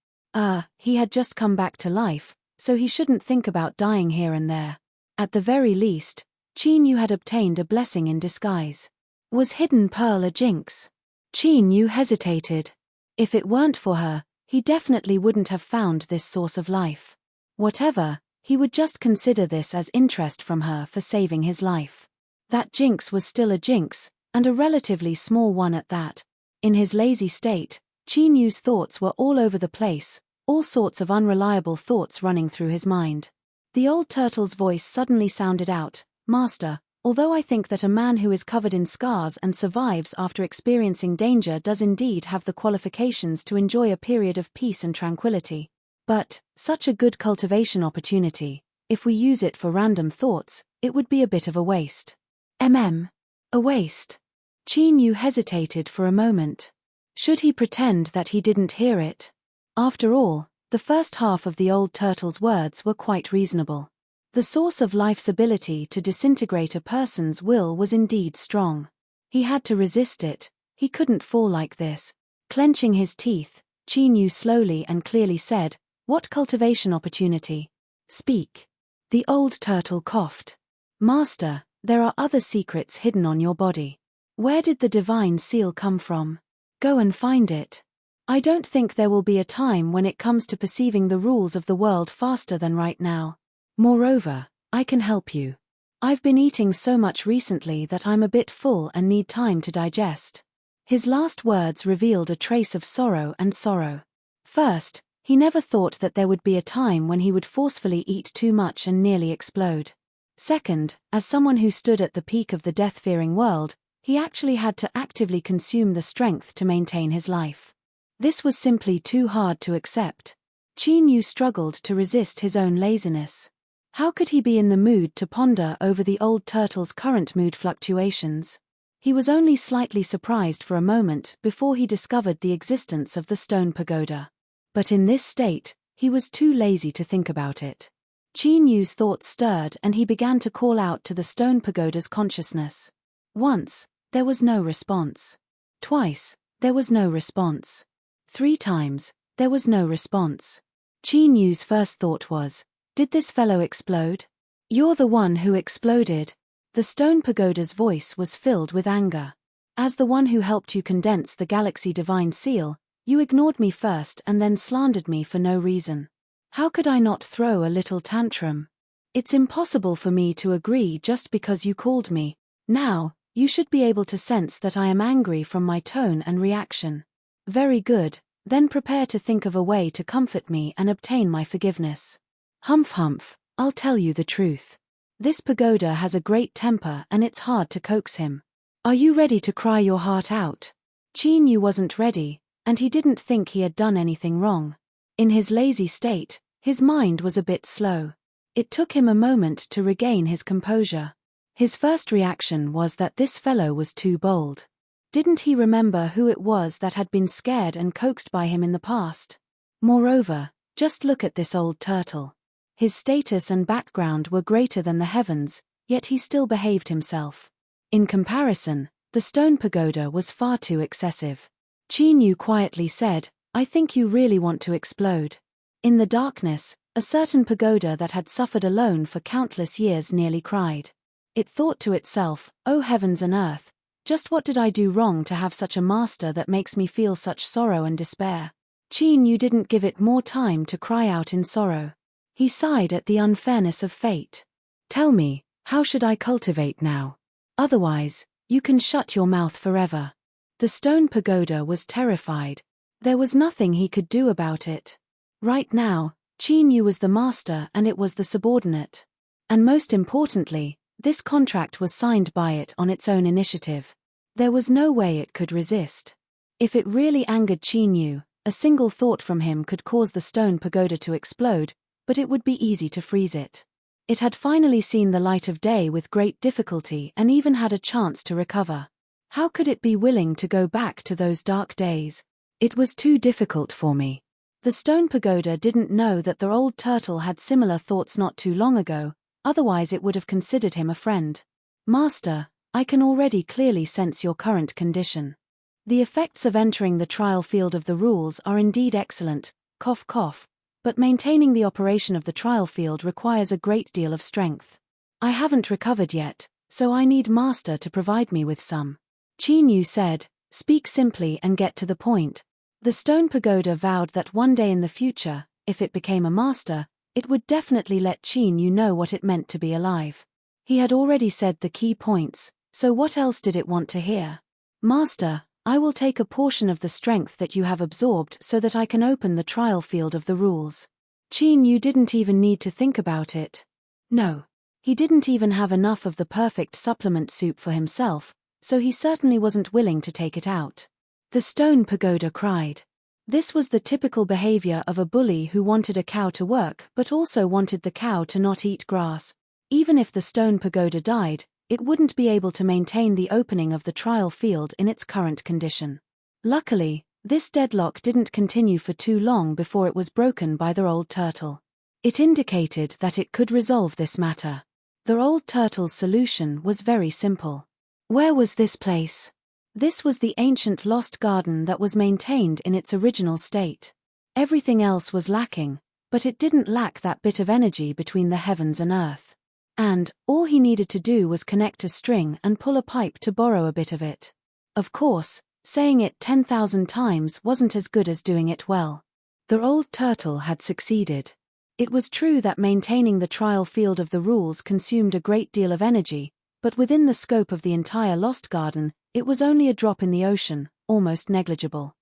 He had just come back to life, so he shouldn't think about dying here and there. At the very least, Qin Yu had obtained a blessing in disguise. Was Hidden Pearl a jinx? Qin Yu hesitated. If it weren't for her, he definitely wouldn't have found this source of life. Whatever, he would just consider this as interest from her for saving his life. That jinx was still a jinx, and a relatively small one at that. In his lazy state, Qin Yu's thoughts were all over the place, all sorts of unreliable thoughts running through his mind. The old turtle's voice suddenly sounded out, "Master, although I think that a man who is covered in scars and survives after experiencing danger does indeed have the qualifications to enjoy a period of peace and tranquility. But, such a good cultivation opportunity, if we use it for random thoughts, it would be a bit of a waste." A waste? Qin Yu hesitated for a moment. Should he pretend that he didn't hear it? After all, the first half of the old turtle's words were quite reasonable. The source of life's ability to disintegrate a person's will was indeed strong. He had to resist it, he couldn't fall like this. Clenching his teeth, Qin Yu slowly and clearly said, "What cultivation opportunity? Speak." The old turtle coughed. "Master, there are other secrets hidden on your body. Where did the divine seal come from? Go and find it. I don't think there will be a time when it comes to perceiving the rules of the world faster than right now. Moreover, I can help you. I've been eating so much recently that I'm a bit full and need time to digest." His last words revealed a trace of sorrow and sorrow. First, he never thought that there would be a time when he would forcefully eat too much and nearly explode. Second, as someone who stood at the peak of the death-fearing world, he actually had to actively consume the strength to maintain his life. This was simply too hard to accept. Qin Yu struggled to resist his own laziness. How could he be in the mood to ponder over the old turtle's current mood fluctuations? He was only slightly surprised for a moment before he discovered the existence of the stone pagoda. But in this state, he was too lazy to think about it. Qin Yu's thoughts stirred and he began to call out to the stone pagoda's consciousness. Once, there was no response. Twice, there was no response. 3 times, there was no response. Qin Yu's first thought was, "Did this fellow explode?" "You're the one who exploded." The stone pagoda's voice was filled with anger. "As the one who helped you condense the galaxy divine seal, you ignored me first and then slandered me for no reason. How could I not throw a little tantrum? It's impossible for me to agree just because you called me. Now, you should be able to sense that I am angry from my tone and reaction. Very good, then prepare to think of a way to comfort me and obtain my forgiveness." Humph, I'll tell you the truth. This pagoda has a great temper and it's hard to coax him. Are you ready to cry your heart out? Qin Yu wasn't ready, and he didn't think he had done anything wrong. In his lazy state, his mind was a bit slow. It took him a moment to regain his composure. His first reaction was that this fellow was too bold. Didn't he remember who it was that had been scared and coaxed by him in the past? Moreover, just look at this old turtle. His status and background were greater than the heavens, yet he still behaved himself. In comparison, the stone pagoda was far too excessive. Qin Yu quietly said, "I think you really want to explode." In the darkness, a certain pagoda that had suffered alone for countless years nearly cried. It thought to itself, "Oh heavens and earth, just what did I do wrong to have such a master that makes me feel such sorrow and despair?" Qin Yu didn't give it more time to cry out in sorrow. He sighed at the unfairness of fate. "Tell me, how should I cultivate now? Otherwise, you can shut your mouth forever." The stone pagoda was terrified. There was nothing he could do about it. Right now, Qin Yu was the master and it was the subordinate. And most importantly, this contract was signed by it on its own initiative. There was no way it could resist. If it really angered Qin Yu, a single thought from him could cause the stone pagoda to explode, but it would be easy to freeze it. It had finally seen the light of day with great difficulty and even had a chance to recover. How could it be willing to go back to those dark days? It was too difficult for me. The stone pagoda didn't know that the old turtle had similar thoughts not too long ago, otherwise it would have considered him a friend. Master, I can already clearly sense your current condition. The effects of entering the trial field of the rules are indeed excellent, cough cough, but maintaining the operation of the trial field requires a great deal of strength. I haven't recovered yet, so I need Master to provide me with some. Qin Yu said, speak simply and get to the point. The stone pagoda vowed that one day in the future, if it became a master, it would definitely let Qin Yu know what it meant to be alive. He had already said the key points, so what else did it want to hear? Master, I will take a portion of the strength that you have absorbed so that I can open the trial field of the rules. Qin Yu didn't even need to think about it. No. He didn't even have enough of the perfect supplement soup for himself, so he certainly wasn't willing to take it out. The stone pagoda cried. This was the typical behavior of a bully who wanted a cow to work but also wanted the cow to not eat grass. Even if the stone pagoda died, it wouldn't be able to maintain the opening of the trial field in its current condition. Luckily, this deadlock didn't continue for too long before it was broken by the old turtle. It indicated that it could resolve this matter. The old turtle's solution was very simple. Where was this place? This was the ancient lost garden that was maintained in its original state. Everything else was lacking, but it didn't lack that bit of energy between the heavens and earth. And, all he needed to do was connect a string and pull a pipe to borrow a bit of it. Of course, saying it 10,000 times wasn't as good as doing it well. The old turtle had succeeded. It was true that maintaining the trial field of the rules consumed a great deal of energy, but within the scope of the entire lost garden, it was only a drop in the ocean, almost negligible.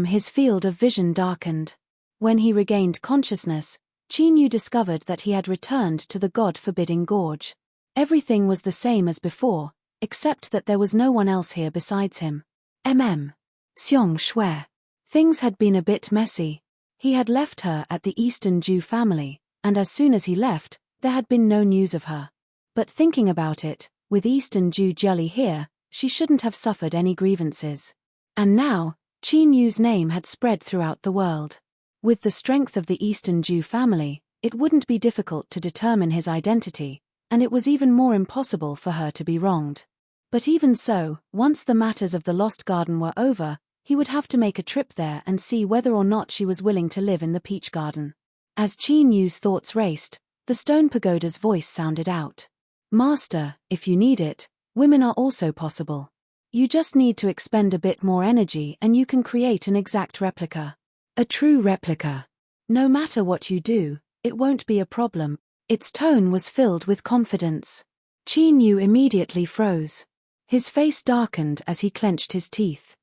His field of vision darkened. When he regained consciousness, Qin Yu discovered that he had returned to the God-forbidding gorge. Everything was the same as before, except that there was no one else here besides him. Xiong Shui. Things had been a bit messy. He had left her at the Eastern Jew family, and as soon as he left, there had been no news of her. But thinking about it, with Eastern Jew Jelly here, she shouldn't have suffered any grievances. And now, Qin Yu's name had spread throughout the world. With the strength of the Eastern Jew family, it wouldn't be difficult to determine his identity, and it was even more impossible for her to be wronged. But even so, once the matters of the Lost Garden were over, he would have to make a trip there and see whether or not she was willing to live in the Peach Garden. As Qin Yu's thoughts raced, the stone pagoda's voice sounded out. Master, if you need it, women are also possible. You just need to expend a bit more energy and you can create an exact replica. A true replica. No matter what you do, it won't be a problem. Its tone was filled with confidence. Qin Yu immediately froze. His face darkened as he clenched his teeth.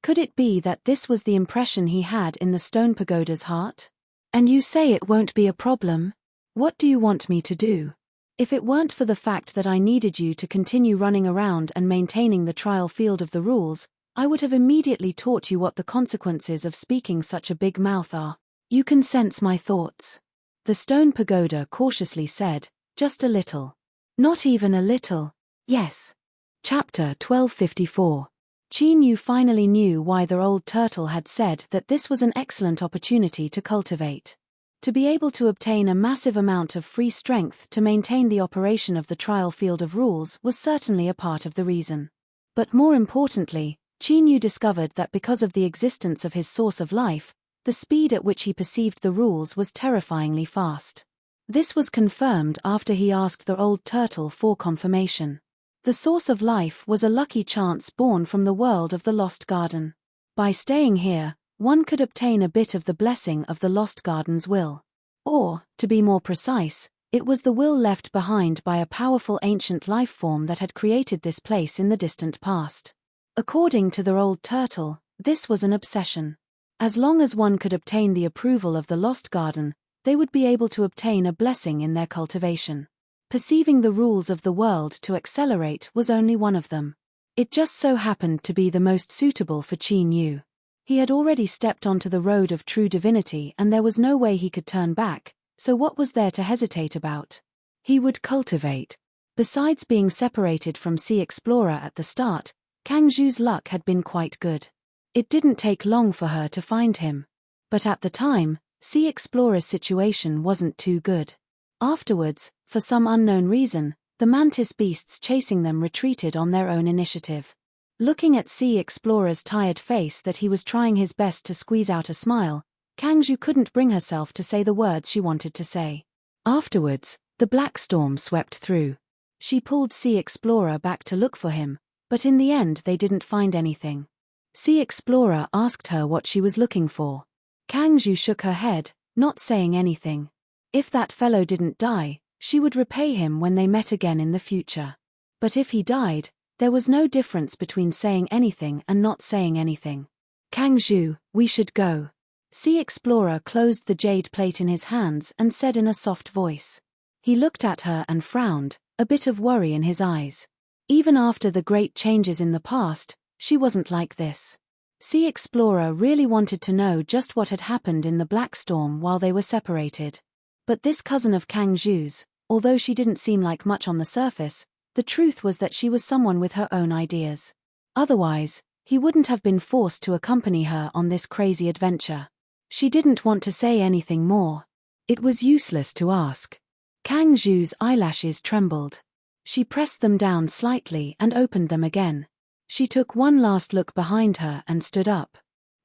Could it be that this was the impression he had in the stone pagoda's heart? And you say it won't be a problem? What do you want me to do? If it weren't for the fact that I needed you to continue running around and maintaining the trial field of the rules, I would have immediately taught you what the consequences of speaking such a big mouth are. You can sense my thoughts. The stone pagoda cautiously said, just a little. Not even a little. Yes. Chapter 1254. Qin Yu finally knew why the old turtle had said that this was an excellent opportunity to cultivate. To be able to obtain a massive amount of free strength to maintain the operation of the trial field of rules was certainly a part of the reason. But more importantly, Qin Yu discovered that because of the existence of his source of life, the speed at which he perceived the rules was terrifyingly fast. This was confirmed after he asked the old turtle for confirmation. The source of life was a lucky chance born from the world of the Lost Garden. By staying here, one could obtain a bit of the blessing of the Lost Garden's will. Or, to be more precise, it was the will left behind by a powerful ancient life form that had created this place in the distant past. According to the old turtle, this was an obsession. As long as one could obtain the approval of the Lost Garden, they would be able to obtain a blessing in their cultivation. Perceiving the rules of the world to accelerate was only one of them. It just so happened to be the most suitable for Qin Yu. He had already stepped onto the road of true divinity and there was no way he could turn back, so what was there to hesitate about? He would cultivate. Besides being separated from Sea Explorer at the start, Kang Zhu's luck had been quite good. It didn't take long for her to find him. But at the time, Sea Explorer's situation wasn't too good. Afterwards, for some unknown reason, the mantis beasts chasing them retreated on their own initiative. Looking at Sea Explorer's tired face that he was trying his best to squeeze out a smile, Kang Zhu couldn't bring herself to say the words she wanted to say. Afterwards, the black storm swept through. She pulled Sea Explorer back to look for him, but in the end they didn't find anything. Sea Explorer asked her what she was looking for. Kang Zhu shook her head, not saying anything. If that fellow didn't die, she would repay him when they met again in the future. But if he died, there was no difference between saying anything and not saying anything. Kang Zhu, we should go. Sea Explorer closed the jade plate in his hands and said in a soft voice. He looked at her and frowned, a bit of worry in his eyes. Even after the great changes in the past, she wasn't like this. Sea Explorer really wanted to know just what had happened in the Black Storm while they were separated. But this cousin of Kang Zhu's, although she didn't seem like much on the surface, the truth was that she was someone with her own ideas. Otherwise, he wouldn't have been forced to accompany her on this crazy adventure. She didn't want to say anything more. It was useless to ask. Kang Zhu's eyelashes trembled. She pressed them down slightly and opened them again. She took one last look behind her and stood up.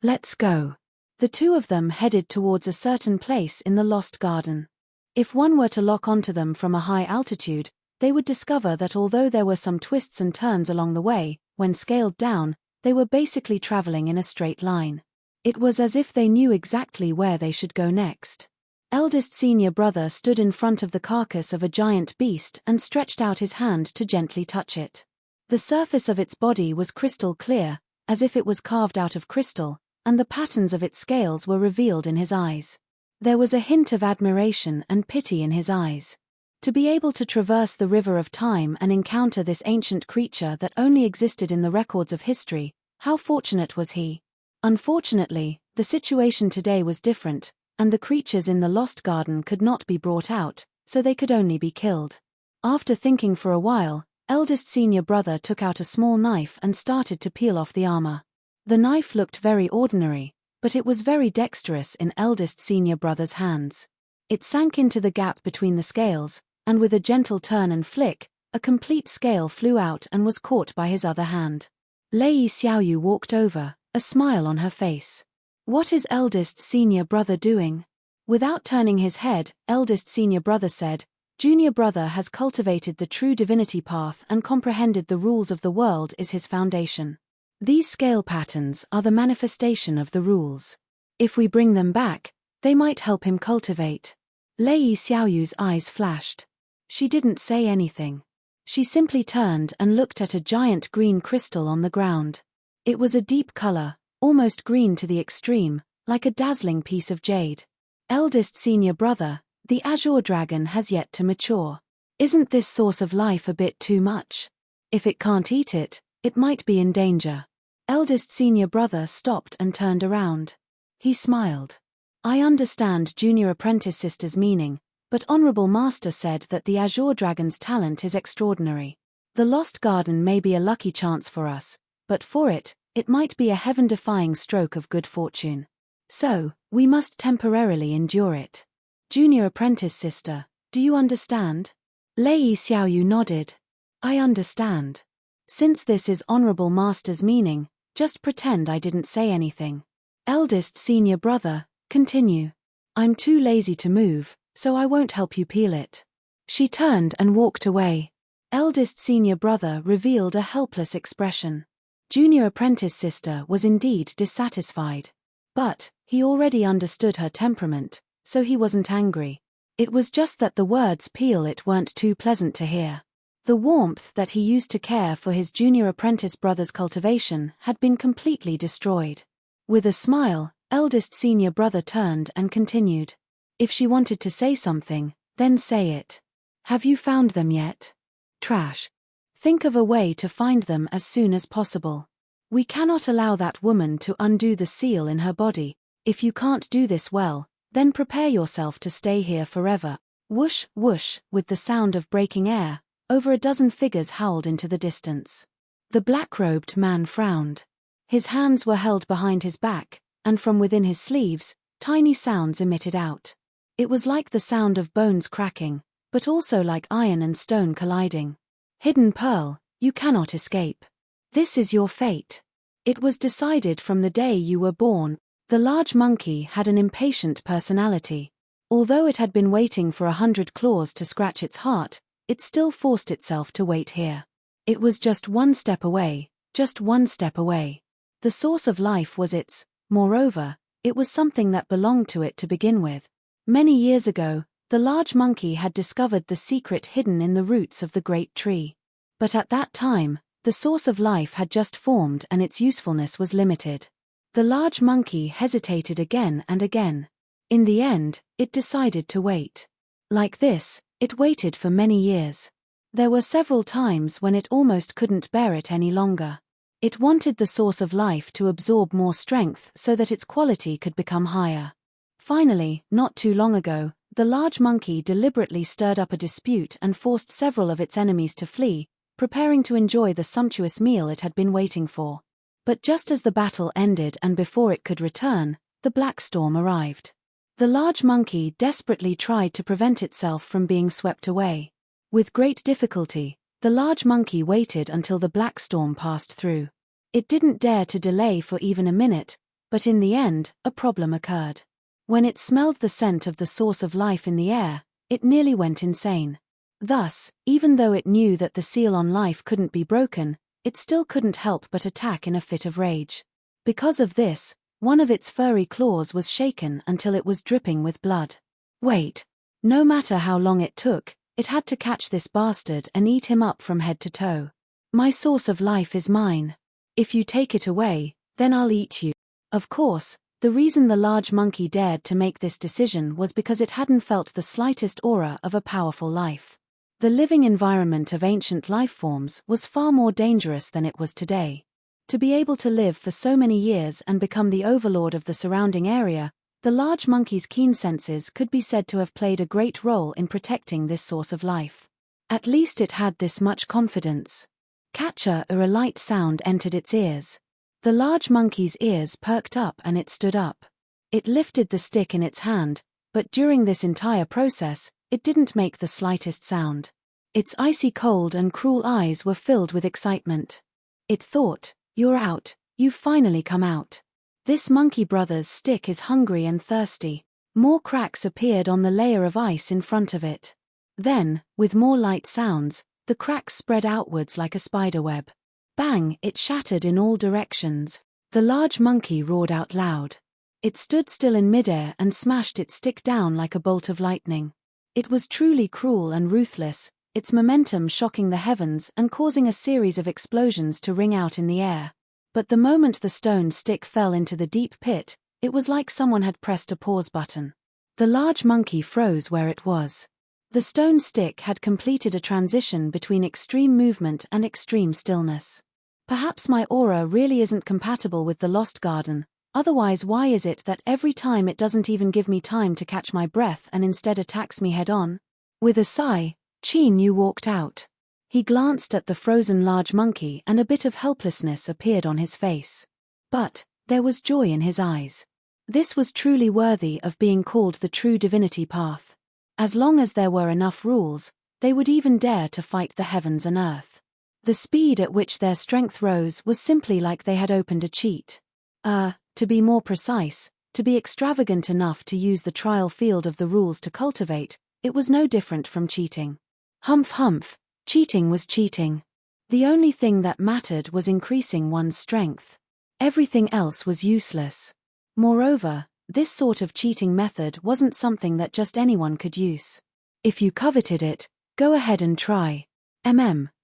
Let's go. The two of them headed towards a certain place in the Lost Garden. If one were to lock onto them from a high altitude, they would discover that although there were some twists and turns along the way, when scaled down, they were basically traveling in a straight line. It was as if they knew exactly where they should go next. Eldest senior brother stood in front of the carcass of a giant beast and stretched out his hand to gently touch it. The surface of its body was crystal clear, as if it was carved out of crystal, and the patterns of its scales were revealed in his eyes. There was a hint of admiration and pity in his eyes. To be able to traverse the river of time and encounter this ancient creature that only existed in the records of history, how fortunate was he? Unfortunately, the situation today was different, and the creatures in the Lost Garden could not be brought out, so they could only be killed. After thinking for a while, eldest senior brother took out a small knife and started to peel off the armor. The knife looked very ordinary, but it was very dexterous in eldest senior brother's hands. It sank into the gap between the scales, and with a gentle turn and flick, a complete scale flew out and was caught by his other hand. Lei Xiaoyu walked over, a smile on her face. What is eldest senior brother doing? Without turning his head, eldest senior brother said, Junior brother has cultivated the true divinity path and comprehended the rules of the world is his foundation. These scale patterns are the manifestation of the rules. If we bring them back, they might help him cultivate. Lei Xiaoyu's eyes flashed. She didn't say anything. She simply turned and looked at a giant green crystal on the ground. It was a deep color, almost green to the extreme, like a dazzling piece of jade. Eldest senior brother, the azure dragon has yet to mature. Isn't this source of life a bit too much? If it can't eat it, it might be in danger. Eldest senior brother stopped and turned around. He smiled. I understand junior apprentice sister's meaning, but Honorable Master said that the azure dragon's talent is extraordinary. The Lost Garden may be a lucky chance for us, but for it, it might be a heaven-defying stroke of good fortune. So, we must temporarily endure it. Junior apprentice sister, do you understand? Lei Xiaoyu nodded. I understand. Since this is Honorable Master's meaning, just pretend I didn't say anything. Eldest senior brother, continue. I'm too lazy to move, so I won't help you peel it. She turned and walked away. Eldest senior brother revealed a helpless expression. Junior apprentice sister was indeed dissatisfied. But, he already understood her temperament, so he wasn't angry. It was just that the words peel it weren't too pleasant to hear. The warmth that he used to care for his junior apprentice brother's cultivation had been completely destroyed. With a smile, eldest senior brother turned and continued. If she wanted to say something, then say it. Have you found them yet? Trash. Think of a way to find them as soon as possible. We cannot allow that woman to undo the seal in her body. If you can't do this well, then prepare yourself to stay here forever. Whoosh, whoosh, with the sound of breaking air, over a dozen figures howled into the distance. The black-robed man frowned. His hands were held behind his back, and from within his sleeves, tiny sounds emitted out. It was like the sound of bones cracking, but also like iron and stone colliding. Hidden Pearl, you cannot escape. This is your fate. It was decided from the day you were born. The large monkey had an impatient personality. Although it had been waiting for 100 claws to scratch its heart, it still forced itself to wait here. It was just one step away, just one step away. The source of life was its. Moreover, it was something that belonged to it to begin with. Many years ago, the large monkey had discovered the secret hidden in the roots of the great tree. But at that time, the source of life had just formed and its usefulness was limited. The large monkey hesitated again and again. In the end, it decided to wait. Like this, it waited for many years. There were several times when it almost couldn't bear it any longer. It wanted the source of life to absorb more strength so that its quality could become higher. Finally, not too long ago, the large monkey deliberately stirred up a dispute and forced several of its enemies to flee, preparing to enjoy the sumptuous meal it had been waiting for. But just as the battle ended and before it could return, the black storm arrived. The large monkey desperately tried to prevent itself from being swept away. With great difficulty, the large monkey waited until the black storm passed through. It didn't dare to delay for even a minute, but in the end, a problem occurred. When it smelled the scent of the source of life in the air, it nearly went insane. Thus, even though it knew that the seal on life couldn't be broken, it still couldn't help but attack in a fit of rage. Because of this, one of its furry claws was shaken until it was dripping with blood. Wait. No matter how long it took, it had to catch this bastard and eat him up from head to toe. My source of life is mine. If you take it away, then I'll eat you. Of course, the reason the large monkey dared to make this decision was because it hadn't felt the slightest aura of a powerful life. The living environment of ancient life forms was far more dangerous than it was today. To be able to live for so many years and become the overlord of the surrounding area, the large monkey's keen senses could be said to have played a great role in protecting this source of life. At least it had this much confidence. Catcher, a light sound entered its ears. The large monkey's ears perked up and it stood up. It lifted the stick in its hand, but during this entire process, it didn't make the slightest sound. Its icy cold and cruel eyes were filled with excitement. It thought, "You're out, you've finally come out. This monkey brother's stick is hungry and thirsty." More cracks appeared on the layer of ice in front of it. Then, with more light sounds, the cracks spread outwards like a spiderweb. Bang! It shattered in all directions. The large monkey roared out loud. It stood still in midair and smashed its stick down like a bolt of lightning. It was truly cruel and ruthless, its momentum shocking the heavens and causing a series of explosions to ring out in the air. But the moment the stone stick fell into the deep pit, it was like someone had pressed a pause button. The large monkey froze where it was. The stone stick had completed a transition between extreme movement and extreme stillness. Perhaps my aura really isn't compatible with the Lost Garden, otherwise why is it that every time it doesn't even give me time to catch my breath and instead attacks me head-on? With a sigh, Yu walked out. He glanced at the frozen large monkey and a bit of helplessness appeared on his face. But there was joy in his eyes. This was truly worthy of being called the true divinity path. As long as there were enough rules, they would even dare to fight the heavens and earth. The speed at which their strength rose was simply like they had opened a cheat. To be more precise, to be extravagant enough to use the trial field of the rules to cultivate, it was no different from cheating. Humph humph, cheating was cheating. The only thing that mattered was increasing one's strength. Everything else was useless. Moreover, this sort of cheating method wasn't something that just anyone could use. If you coveted it, go ahead and try.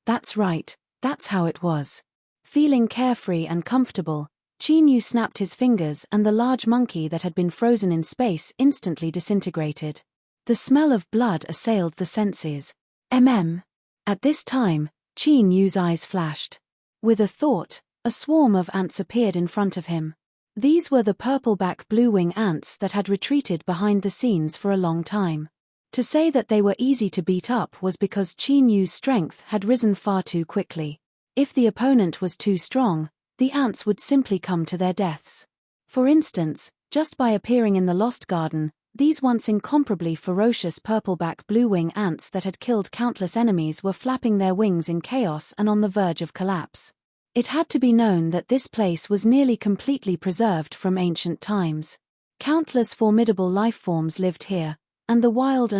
That's right, that's how it was. Feeling carefree and comfortable, Yu snapped his fingers and the large monkey that had been frozen in space instantly disintegrated. The smell of blood assailed the senses. At this time, Qin Yu's eyes flashed. With a thought, a swarm of ants appeared in front of him. These were the purple-back blue-wing ants that had retreated behind the scenes for a long time. To say that they were easy to beat up was because Qin Yu's strength had risen far too quickly. If the opponent was too strong, the ants would simply come to their deaths. For instance, just by appearing in the Lost Garden, these once incomparably ferocious purple-back blue-wing ants that had killed countless enemies were flapping their wings in chaos and on the verge of collapse. It had to be known that this place was nearly completely preserved from ancient times. Countless formidable life forms lived here, and the wild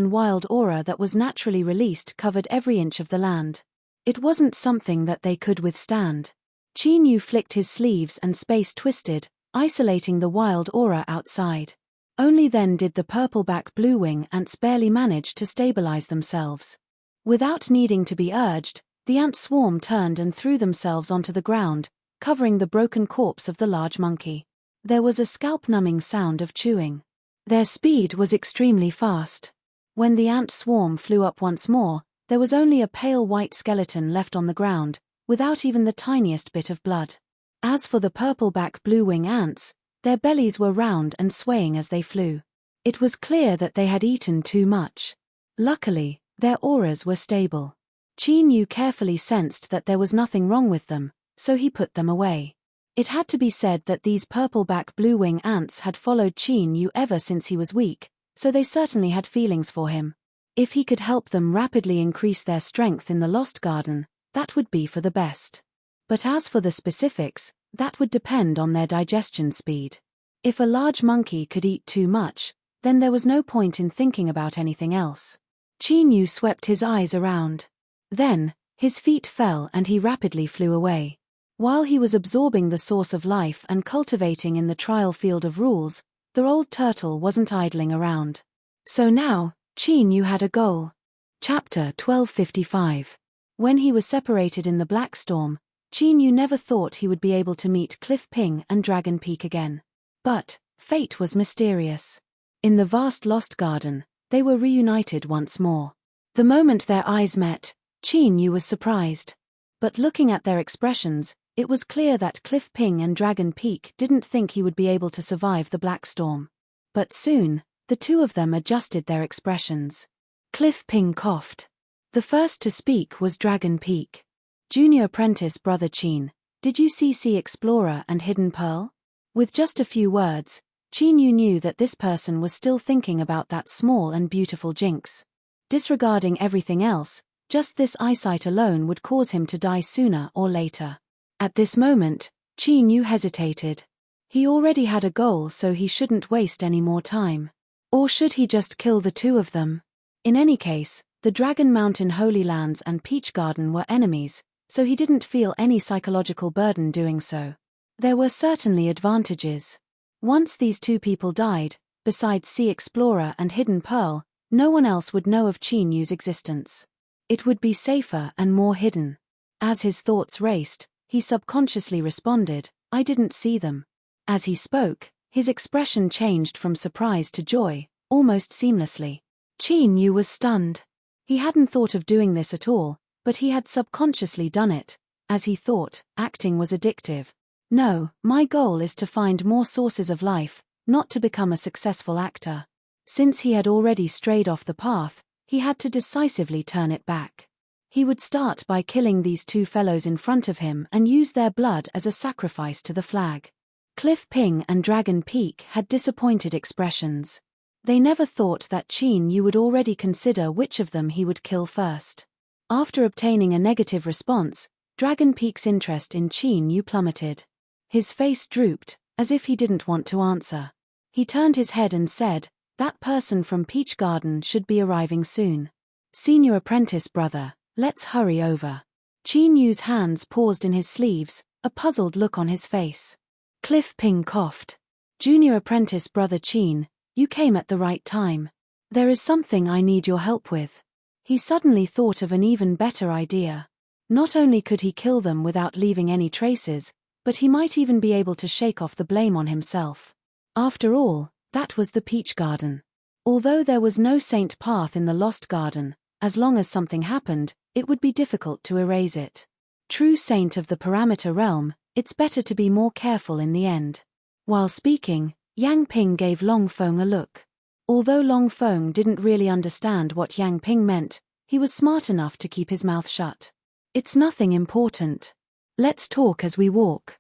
aura that was naturally released covered every inch of the land. It wasn't something that they could withstand. Qin Yu flicked his sleeves and space twisted, isolating the wild aura outside. Only then did the purple-back blue-wing ants barely manage to stabilize themselves. Without needing to be urged, the ant swarm turned and threw themselves onto the ground, covering the broken corpse of the large monkey. There was a scalp-numbing sound of chewing. Their speed was extremely fast. When the ant swarm flew up once more, there was only a pale white skeleton left on the ground, without even the tiniest bit of blood. As for the purple-back blue-wing ants, their bellies were round and swaying as they flew. It was clear that they had eaten too much. Luckily, their auras were stable. Qin Yu carefully sensed that there was nothing wrong with them, so he put them away. It had to be said that these purple-back blue-wing ants had followed Qin Yu ever since he was weak, so they certainly had feelings for him. If he could help them rapidly increase their strength in the Lost Garden, that would be for the best. But as for the specifics, that would depend on their digestion speed. If a large monkey could eat too much, then there was no point in thinking about anything else. Qin Yu swept his eyes around. Then, his feet fell and he rapidly flew away. While he was absorbing the source of life and cultivating in the trial field of rules, the old turtle wasn't idling around. So now, Qin Yu had a goal. Chapter 1255. When he was separated in the Black Storm, Qin Yu never thought he would be able to meet Cliff Ping and Dragon Peak again. But, fate was mysterious. In the vast Lost Garden, they were reunited once more. The moment their eyes met, Qin Yu was surprised. But looking at their expressions, it was clear that Cliff Ping and Dragon Peak didn't think he would be able to survive the Black Storm. But soon, the two of them adjusted their expressions. Cliff Ping coughed. The first to speak was Dragon Peak. Junior apprentice brother Qin, did you see Sea Explorer and Hidden Pearl? With just a few words, Qin Yu knew that this person was still thinking about that small and beautiful Jinx. Disregarding everything else, just this eyesight alone would cause him to die sooner or later. At this moment, Qin Yu hesitated. He already had a goal, so he shouldn't waste any more time. Or should he just kill the two of them? In any case, the Dragon Mountain Holy Lands and Peach Garden were enemies, so he didn't feel any psychological burden doing so. There were certainly advantages. Once these two people died, besides Sea Explorer and Hidden Pearl, no one else would know of Qin Yu's existence. It would be safer and more hidden. As his thoughts raced, he subconsciously responded, I didn't see them. As he spoke, his expression changed from surprise to joy, almost seamlessly. Qin Yu was stunned. He hadn't thought of doing this at all, but he had subconsciously done it. As he thought, acting was addictive. No, my goal is to find more sources of life, not to become a successful actor. Since he had already strayed off the path, he had to decisively turn it back. He would start by killing these two fellows in front of him and use their blood as a sacrifice to the flag. Cliff Ping and Dragon Peak had disappointed expressions. They never thought that Qin Yu would already consider which of them he would kill first. After obtaining a negative response, Dragon Peak's interest in Qin Yu plummeted. His face drooped, as if he didn't want to answer. He turned his head and said, that person from Peach Garden should be arriving soon. Senior apprentice brother, let's hurry over. Qin Yu's hands paused in his sleeves, a puzzled look on his face. Cliff Ping coughed. Junior apprentice brother Qin, you came at the right time. There is something I need your help with. He suddenly thought of an even better idea. Not only could he kill them without leaving any traces, but he might even be able to shake off the blame on himself. After all, that was the Peach Garden. Although there was no saint path in the Lost Garden, As long as something happened, it would be difficult to erase it. True saint of the parameter realm, it's better to be more careful in the end. While speaking, Yang Ping gave Long Feng a look. Although Long Feng didn't really understand what Yang Ping meant, he was smart enough to keep his mouth shut. It's nothing important. Let's talk as we walk.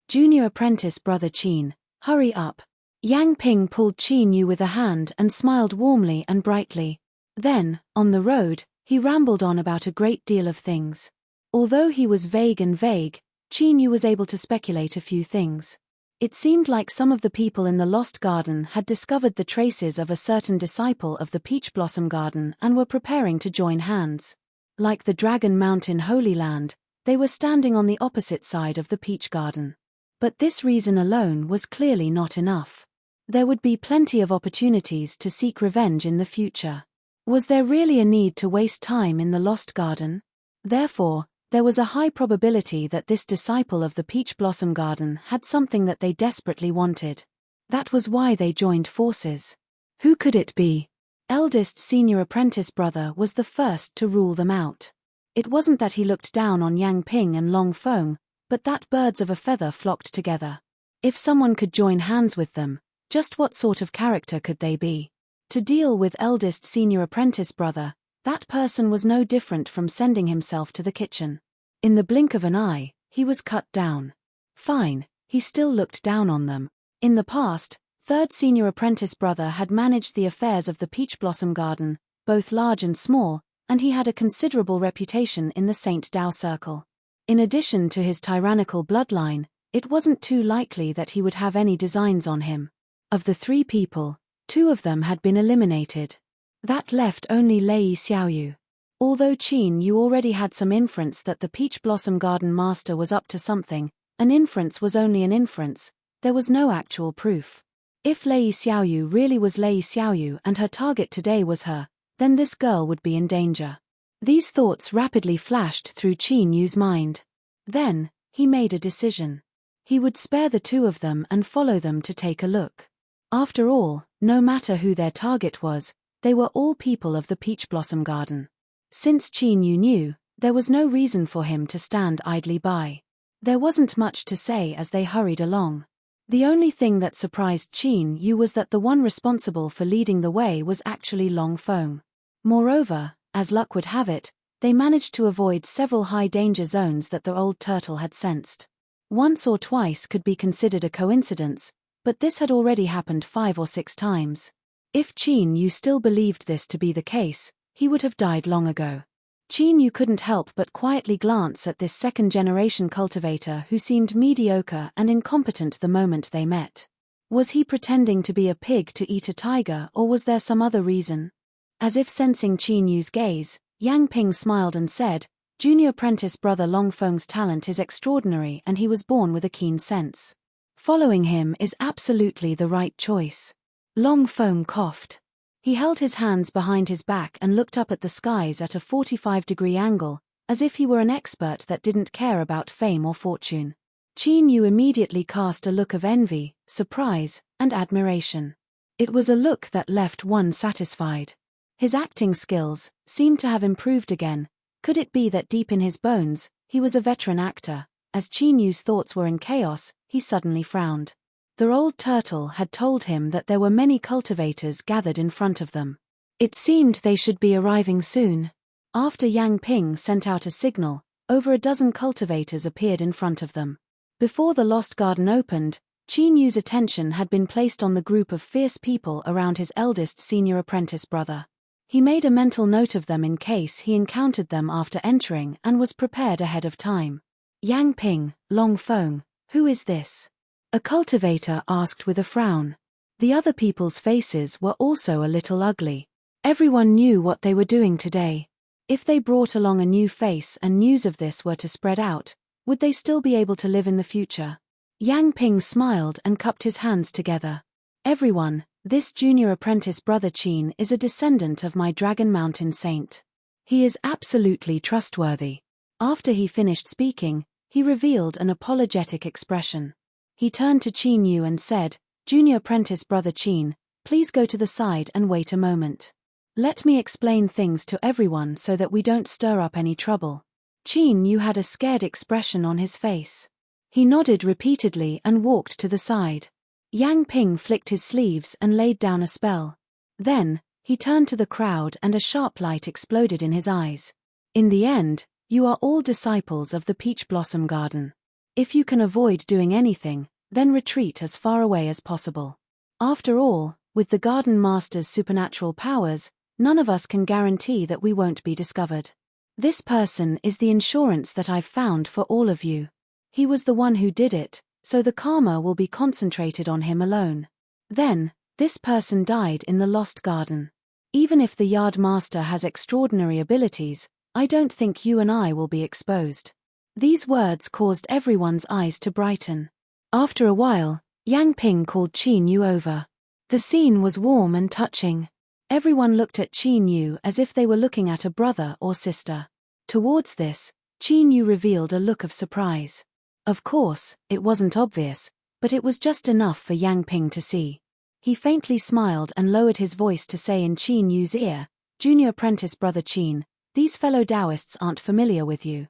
Junior apprentice brother Qin, hurry up. Yang Ping pulled Qin Yu with a hand and smiled warmly and brightly. Then, on the road, he rambled on about a great deal of things. Although he was vague, Qin Yu was able to speculate a few things. It seemed like some of the people in the Lost Garden had discovered the traces of a certain disciple of the Peach Blossom Garden and were preparing to join hands. Like the Dragon Mountain Holy Land, they were standing on the opposite side of the Peach Garden. But this reason alone was clearly not enough. There would be plenty of opportunities to seek revenge in the future. Was there really a need to waste time in the Lost Garden? Therefore, there was a high probability that this disciple of the Peach Blossom Garden had something that they desperately wanted. That was why they joined forces. Who could it be? Eldest senior apprentice brother was the first to rule them out. It wasn't that he looked down on Yang Ping and Long Feng, but that birds of a feather flocked together. If someone could join hands with them, just what sort of character could they be? To deal with eldest senior apprentice brother, that person was no different from sending himself to the kitchen. In the blink of an eye, he was cut down. Fine, he still looked down on them. In the past, third senior apprentice brother had managed the affairs of the Peach Blossom Garden, both large and small, and he had a considerable reputation in the Saint Dao circle. In addition to his tyrannical bloodline, it wasn't too likely that he would have any designs on him. Of the three people, two of them had been eliminated. That left only Lei Xiaoyu. Although Qin Yu already had some inference that the Peach Blossom Garden master was up to something, an inference was only an inference, there was no actual proof. If Lei Xiaoyu really was Lei Xiaoyu and her target today was her, then this girl would be in danger. These thoughts rapidly flashed through Qin Yu's mind. Then, he made a decision. He would spare the two of them and follow them to take a look. After all, no matter who their target was, they were all people of the Peach Blossom Garden. Since Qin Yu knew, there was no reason for him to stand idly by. There wasn't much to say as they hurried along. The only thing that surprised Qin Yu was that the one responsible for leading the way was actually Long Feng. Moreover, as luck would have it, they managed to avoid several high danger zones that the old turtle had sensed. Once or twice could be considered a coincidence, but this had already happened 5 or 6 times. If Qin Yu still believed this to be the case, he would have died long ago. Qin Yu couldn't help but quietly glance at this second-generation cultivator who seemed mediocre and incompetent the moment they met. Was he pretending to be a pig to eat a tiger, or was there some other reason? As if sensing Qin Yu's gaze, Yang Ping smiled and said, "Junior apprentice brother Long Feng's talent is extraordinary and he was born with a keen sense. Following him is absolutely the right choice." Long Feng coughed. He held his hands behind his back and looked up at the skies at a 45-degree angle, as if he were an expert that didn't care about fame or fortune. Qin Yu immediately cast a look of envy, surprise, and admiration. It was a look that left one satisfied. His acting skills seemed to have improved again. Could it be that deep in his bones, he was a veteran actor? As Qin Yu's thoughts were in chaos, he suddenly frowned. The old turtle had told him that there were many cultivators gathered in front of them. It seemed they should be arriving soon. After Yang Ping sent out a signal, over a dozen cultivators appeared in front of them. Before the Lost Garden opened, Qin Yu's attention had been placed on the group of fierce people around his eldest senior apprentice brother. He made a mental note of them in case he encountered them after entering and was prepared ahead of time. "Yang Ping, Long Feng, who is this?" a cultivator asked with a frown. The other people's faces were also a little ugly. Everyone knew what they were doing today. If they brought along a new face and news of this were to spread out, would they still be able to live in the future? Yang Ping smiled and cupped his hands together. "Everyone, this junior apprentice brother Qin is a descendant of my Dragon Mountain saint. He is absolutely trustworthy." After he finished speaking, he revealed an apologetic expression. He turned to Qin Yu and said, "Junior apprentice brother Qin, please go to the side and wait a moment." Let me explain things to everyone so that we don't stir up any trouble. Qin Yu had a scared expression on his face. He nodded repeatedly and walked to the side. Yang Ping flicked his sleeves and laid down a spell. Then, he turned to the crowd and a sharp light exploded in his eyes. In the end, you are all disciples of the Peach Blossom Garden. If you can avoid doing anything, then retreat as far away as possible. After all, with the Garden Master's supernatural powers, none of us can guarantee that we won't be discovered. This person is the insurance that I've found for all of you. He was the one who did it, so the karma will be concentrated on him alone. Then, this person died in the Lost Garden. Even if the Yard Master has extraordinary abilities, I don't think you and I will be exposed. These words caused everyone's eyes to brighten. After a while, Yang Ping called Qin Yu over. The scene was warm and touching. Everyone looked at Qin Yu as if they were looking at a brother or sister. Towards this, Qin Yu revealed a look of surprise. Of course, it wasn't obvious, but it was just enough for Yang Ping to see. He faintly smiled and lowered his voice to say in Qin Yu's ear, "Junior apprentice brother Qin, these fellow Taoists aren't familiar with you.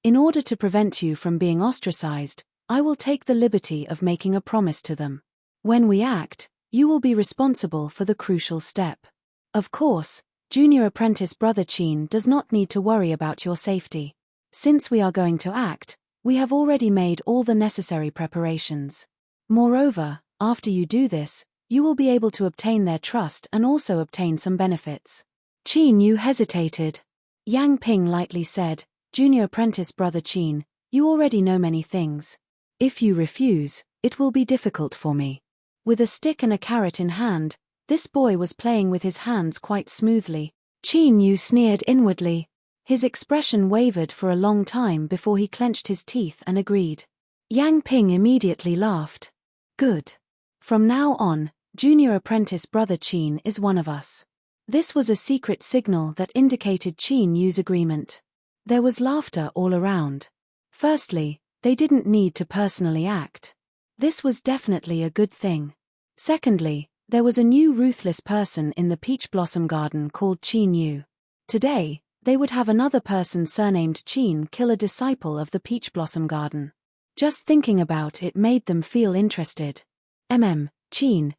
In order to prevent you from being ostracized, I will take the liberty of making a promise to them. When we act, you will be responsible for the crucial step. Of course, junior apprentice brother Qin does not need to worry about your safety. Since we are going to act, we have already made all the necessary preparations. Moreover, after you do this, you will be able to obtain their trust and also obtain some benefits." Qin Yu hesitated. Yang Ping lightly said, "Junior apprentice brother Qin, you already know many things. If you refuse, it will be difficult for me." With a stick and a carrot in hand, this boy was playing with his hands quite smoothly. Qin Yu sneered inwardly. His expression wavered for a long time before he clenched his teeth and agreed. Yang Ping immediately laughed. "Good. From now on, junior apprentice brother Qin is one of us." This was a secret signal that indicated Qin Yu's agreement. There was laughter all around. Firstly, they didn't need to personally act. This was definitely a good thing. Secondly, there was a new ruthless person in the Peach Blossom Garden called Qin Yu. Today, they would have another person surnamed Qin kill a disciple of the Peach Blossom Garden. Just thinking about it made them feel interested. Qin,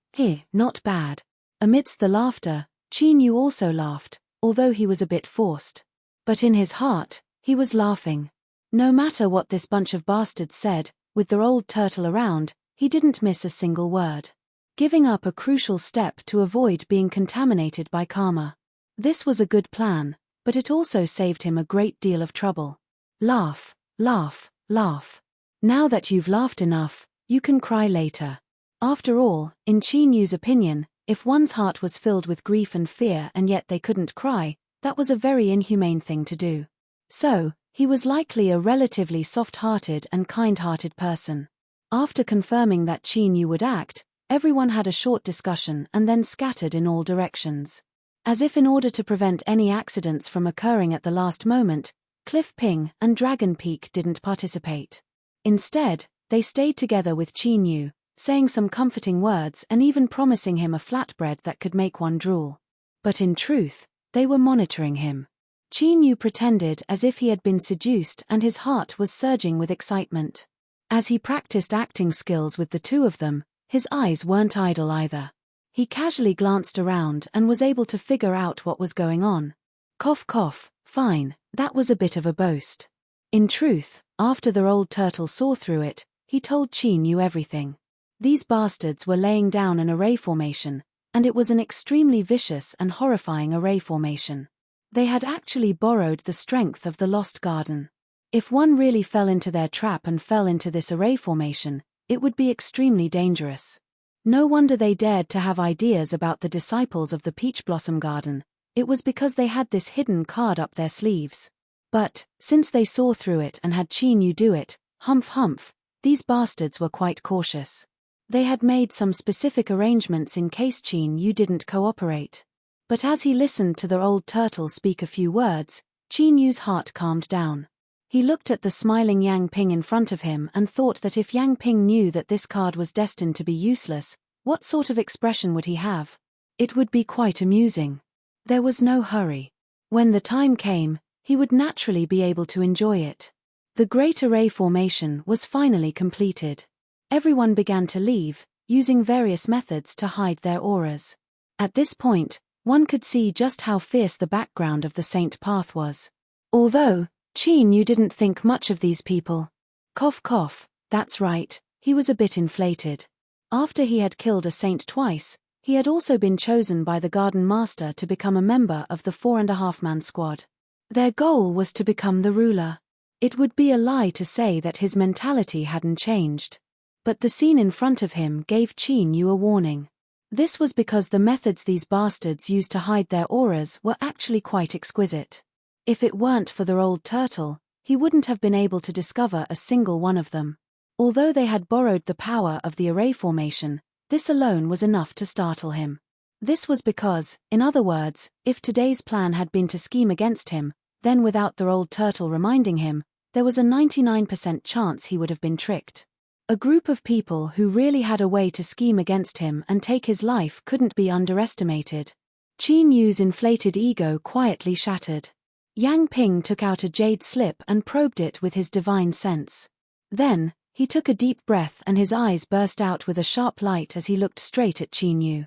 not bad. Amidst the laughter, Qin Yu also laughed, although he was a bit forced. But in his heart, he was laughing. No matter what this bunch of bastards said, with their old turtle around, he didn't miss a single word. Giving up a crucial step to avoid being contaminated by karma. This was a good plan, but it also saved him a great deal of trouble. Laugh, laugh, laugh. Now that you've laughed enough, you can cry later. After all, in Qin Yu's opinion, if one's heart was filled with grief and fear and yet they couldn't cry, that was a very inhumane thing to do. So, he was likely a relatively soft-hearted and kind-hearted person. After confirming that Qin Yu would act, everyone had a short discussion and then scattered in all directions. As if in order to prevent any accidents from occurring at the last moment, Cliff Ping and Dragon Peak didn't participate. Instead, they stayed together with Qin Yu, saying some comforting words and even promising him a flatbread that could make one drool. But in truth, they were monitoring him. Qin Yu pretended as if he had been seduced and his heart was surging with excitement. As he practiced acting skills with the two of them, his eyes weren't idle either. He casually glanced around and was able to figure out what was going on. Cough cough, fine, that was a bit of a boast. In truth, after the old turtle saw through it, he told Qin Yu everything. These bastards were laying down an array formation, and it was an extremely vicious and horrifying array formation. They had actually borrowed the strength of the Lost Garden. If one really fell into their trap and fell into this array formation, it would be extremely dangerous. No wonder they dared to have ideas about the disciples of the Peach Blossom Garden. It was because they had this hidden card up their sleeves. But, since they saw through it and had Qin Yu do it, humph humph, these bastards were quite cautious. They had made some specific arrangements in case Qin Yu didn't cooperate. But as he listened to the old turtle speak a few words, Qin Yu's heart calmed down. He looked at the smiling Yang Ping in front of him and thought that if Yang Ping knew that this card was destined to be useless, what sort of expression would he have? It would be quite amusing. There was no hurry. When the time came, he would naturally be able to enjoy it. The Great Array formation was finally completed. Everyone began to leave, using various methods to hide their auras. At this point, one could see just how fierce the background of the Saint path was. Although, Qin Yu didn't think much of these people. Cough cough, that's right, he was a bit inflated. After he had killed a saint twice, he had also been chosen by the Garden Master to become a member of the 4.5-man squad. Their goal was to become the ruler. It would be a lie to say that his mentality hadn't changed. But the scene in front of him gave Qin Yu a warning. This was because the methods these bastards used to hide their auras were actually quite exquisite. If it weren't for their old turtle, he wouldn't have been able to discover a single one of them. Although they had borrowed the power of the array formation, this alone was enough to startle him. This was because, in other words, if today's plan had been to scheme against him, then without their old turtle reminding him, there was a 99% chance he would have been tricked. A group of people who really had a way to scheme against him and take his life couldn't be underestimated. Qin Yu's inflated ego quietly shattered. Yang Ping took out a jade slip and probed it with his divine sense. Then, he took a deep breath and his eyes burst out with a sharp light as he looked straight at Qin Yu.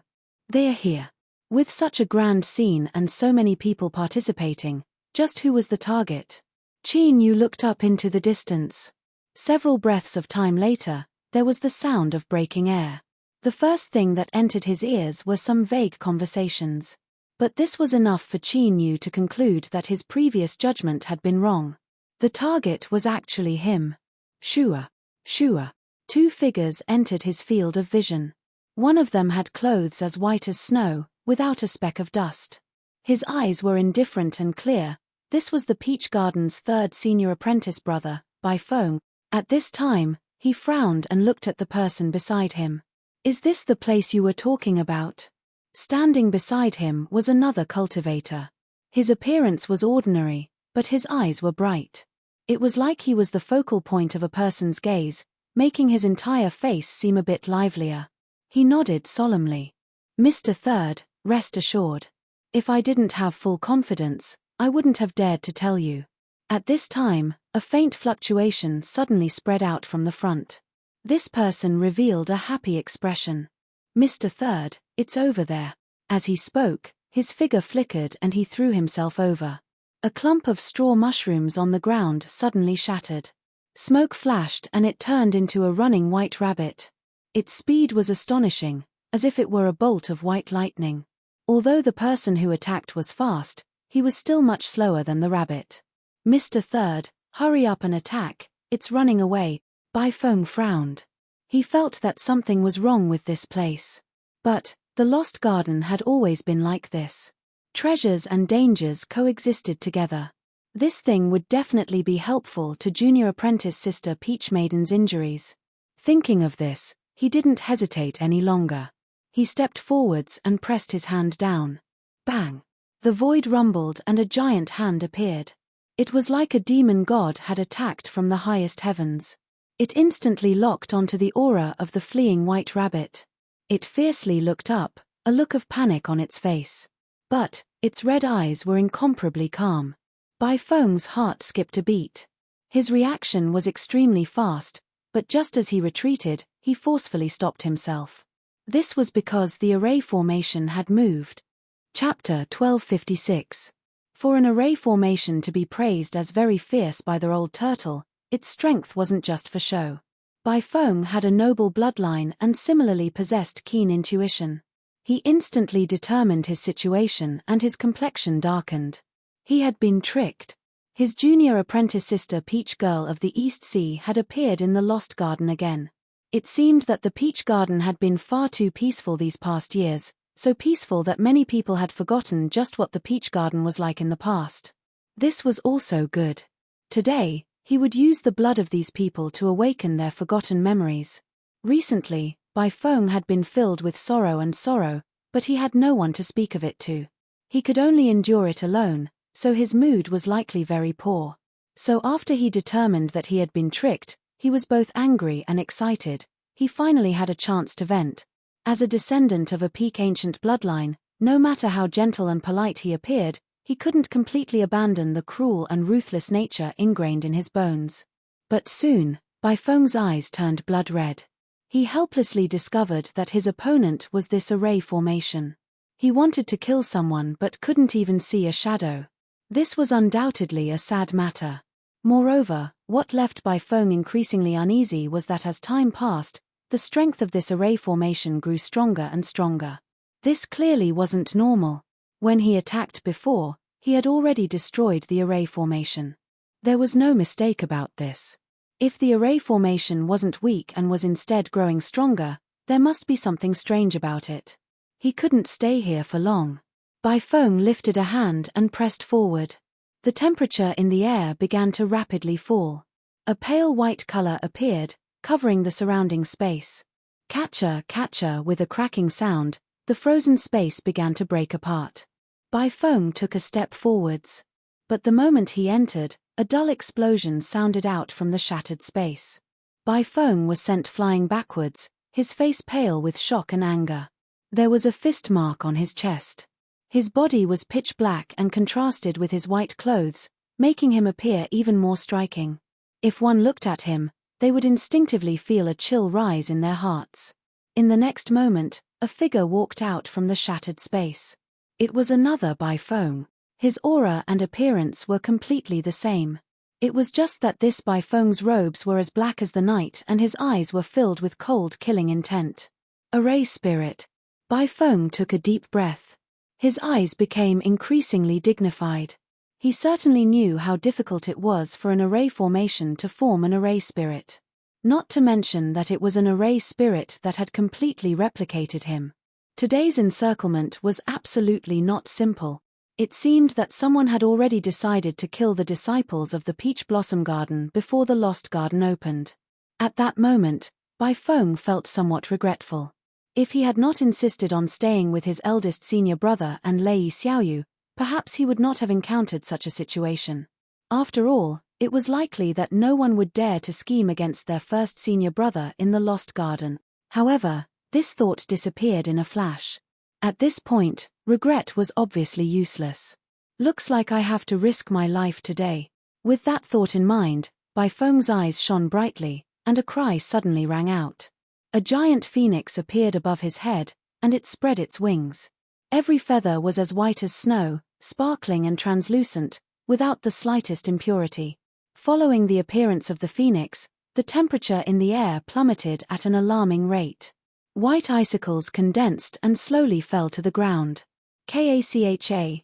They are here. With such a grand scene and so many people participating, just who was the target? Qin Yu looked up into the distance. Several breaths of time later, there was the sound of breaking air. The first thing that entered his ears were some vague conversations. But this was enough for Qin Yu to conclude that his previous judgment had been wrong. The target was actually him. Shua. Shua. Two figures entered his field of vision. One of them had clothes as white as snow, without a speck of dust. His eyes were indifferent and clear. This was the Peach Garden's third senior apprentice brother, Bai Feng. At this time, he frowned and looked at the person beside him. Is this the place you were talking about? Standing beside him was another cultivator. His appearance was ordinary, but his eyes were bright. It was like he was the focal point of a person's gaze, making his entire face seem a bit livelier. He nodded solemnly. Mr. Third, rest assured. If I didn't have full confidence, I wouldn't have dared to tell you. At this time, a faint fluctuation suddenly spread out from the front. This person revealed a happy expression. Mr. Third, it's over there. As he spoke, his figure flickered and he threw himself over. A clump of straw mushrooms on the ground suddenly shattered. Smoke flashed and it turned into a running white rabbit. Its speed was astonishing, as if it were a bolt of white lightning. Although the person who attacked was fast, he was still much slower than the rabbit. Mr. Third, hurry up and attack, it's running away. Bai Feng frowned. He felt that something was wrong with this place. But, the Lost Garden had always been like this. Treasures and dangers coexisted together. This thing would definitely be helpful to junior apprentice Sister Peach Maiden's injuries. Thinking of this, he didn't hesitate any longer. He stepped forwards and pressed his hand down. Bang! The void rumbled and a giant hand appeared. It was like a demon god had attacked from the highest heavens. It instantly locked onto the aura of the fleeing white rabbit. It fiercely looked up, a look of panic on its face. But, its red eyes were incomparably calm. Bai Feng's heart skipped a beat. His reaction was extremely fast, but just as he retreated, he forcefully stopped himself. This was because the array formation had moved. Chapter 1256. For an array formation to be praised as very fierce by their old turtle, its strength wasn't just for show. Bai Feng had a noble bloodline and similarly possessed keen intuition. He instantly determined his situation and his complexion darkened. He had been tricked. His junior apprentice sister Peach Girl of the East Sea had appeared in the Lost Garden again. It seemed that the Peach Garden had been far too peaceful these past years, so peaceful that many people had forgotten just what the Peach Garden was like in the past. This was also good. Today, he would use the blood of these people to awaken their forgotten memories. Recently, Bai Feng had been filled with sorrow, but he had no one to speak of it to. He could only endure it alone, so his mood was likely very poor. So after he determined that he had been tricked, he was both angry and excited. He finally had a chance to vent. As a descendant of a peak ancient bloodline, No matter how gentle and polite he appeared, he couldn't completely abandon the cruel and ruthless nature ingrained in his bones. But soon, Bai Feng's eyes turned blood red. He helplessly discovered that his opponent was this array formation. He wanted to kill someone but couldn't even see a shadow. This was undoubtedly a sad matter. Moreover, what left Bai Feng increasingly uneasy was that as time passed, the strength of this array formation grew stronger and stronger. This clearly wasn't normal. When he attacked before, he had already destroyed the array formation. There was no mistake about this. If the array formation wasn't weak and was instead growing stronger, there must be something strange about it. He couldn't stay here for long. Bai Feng lifted a hand and pressed forward. The temperature in the air began to rapidly fall. A pale white color appeared, covering the surrounding space. Catcher, catcher, with a cracking sound, the frozen space began to break apart. Bai Feng took a step forwards. But the moment he entered, a dull explosion sounded out from the shattered space. Bai Feng was sent flying backwards, his face pale with shock and anger. There was a fist mark on his chest. His body was pitch black and contrasted with his white clothes, making him appear even more striking. If one looked at him, they would instinctively feel a chill rise in their hearts. In the next moment, a figure walked out from the shattered space. It was another Bai Feng. His aura and appearance were completely the same. It was just that this Bai Feng's robes were as black as the night and his eyes were filled with cold, killing intent. Array spirit. Bai Feng took a deep breath. His eyes became increasingly dignified. He certainly knew how difficult it was for an array formation to form an array spirit. Not to mention that it was an array spirit that had completely replicated him. Today's encirclement was absolutely not simple. It seemed that someone had already decided to kill the disciples of the Peach Blossom Garden before the Lost Garden opened. At that moment, Bai Feng felt somewhat regretful. If he had not insisted on staying with his eldest senior brother and Lei Xiaoyu, perhaps he would not have encountered such a situation. After all, it was likely that no one would dare to scheme against their first senior brother in the Lost Garden. However, this thought disappeared in a flash. At this point, regret was obviously useless. Looks like I have to risk my life today. With that thought in mind, Bai Feng's eyes shone brightly, and a cry suddenly rang out. A giant phoenix appeared above his head, and it spread its wings. Every feather was as white as snow, sparkling and translucent, without the slightest impurity. Following the appearance of the phoenix, the temperature in the air plummeted at an alarming rate. White icicles condensed and slowly fell to the ground.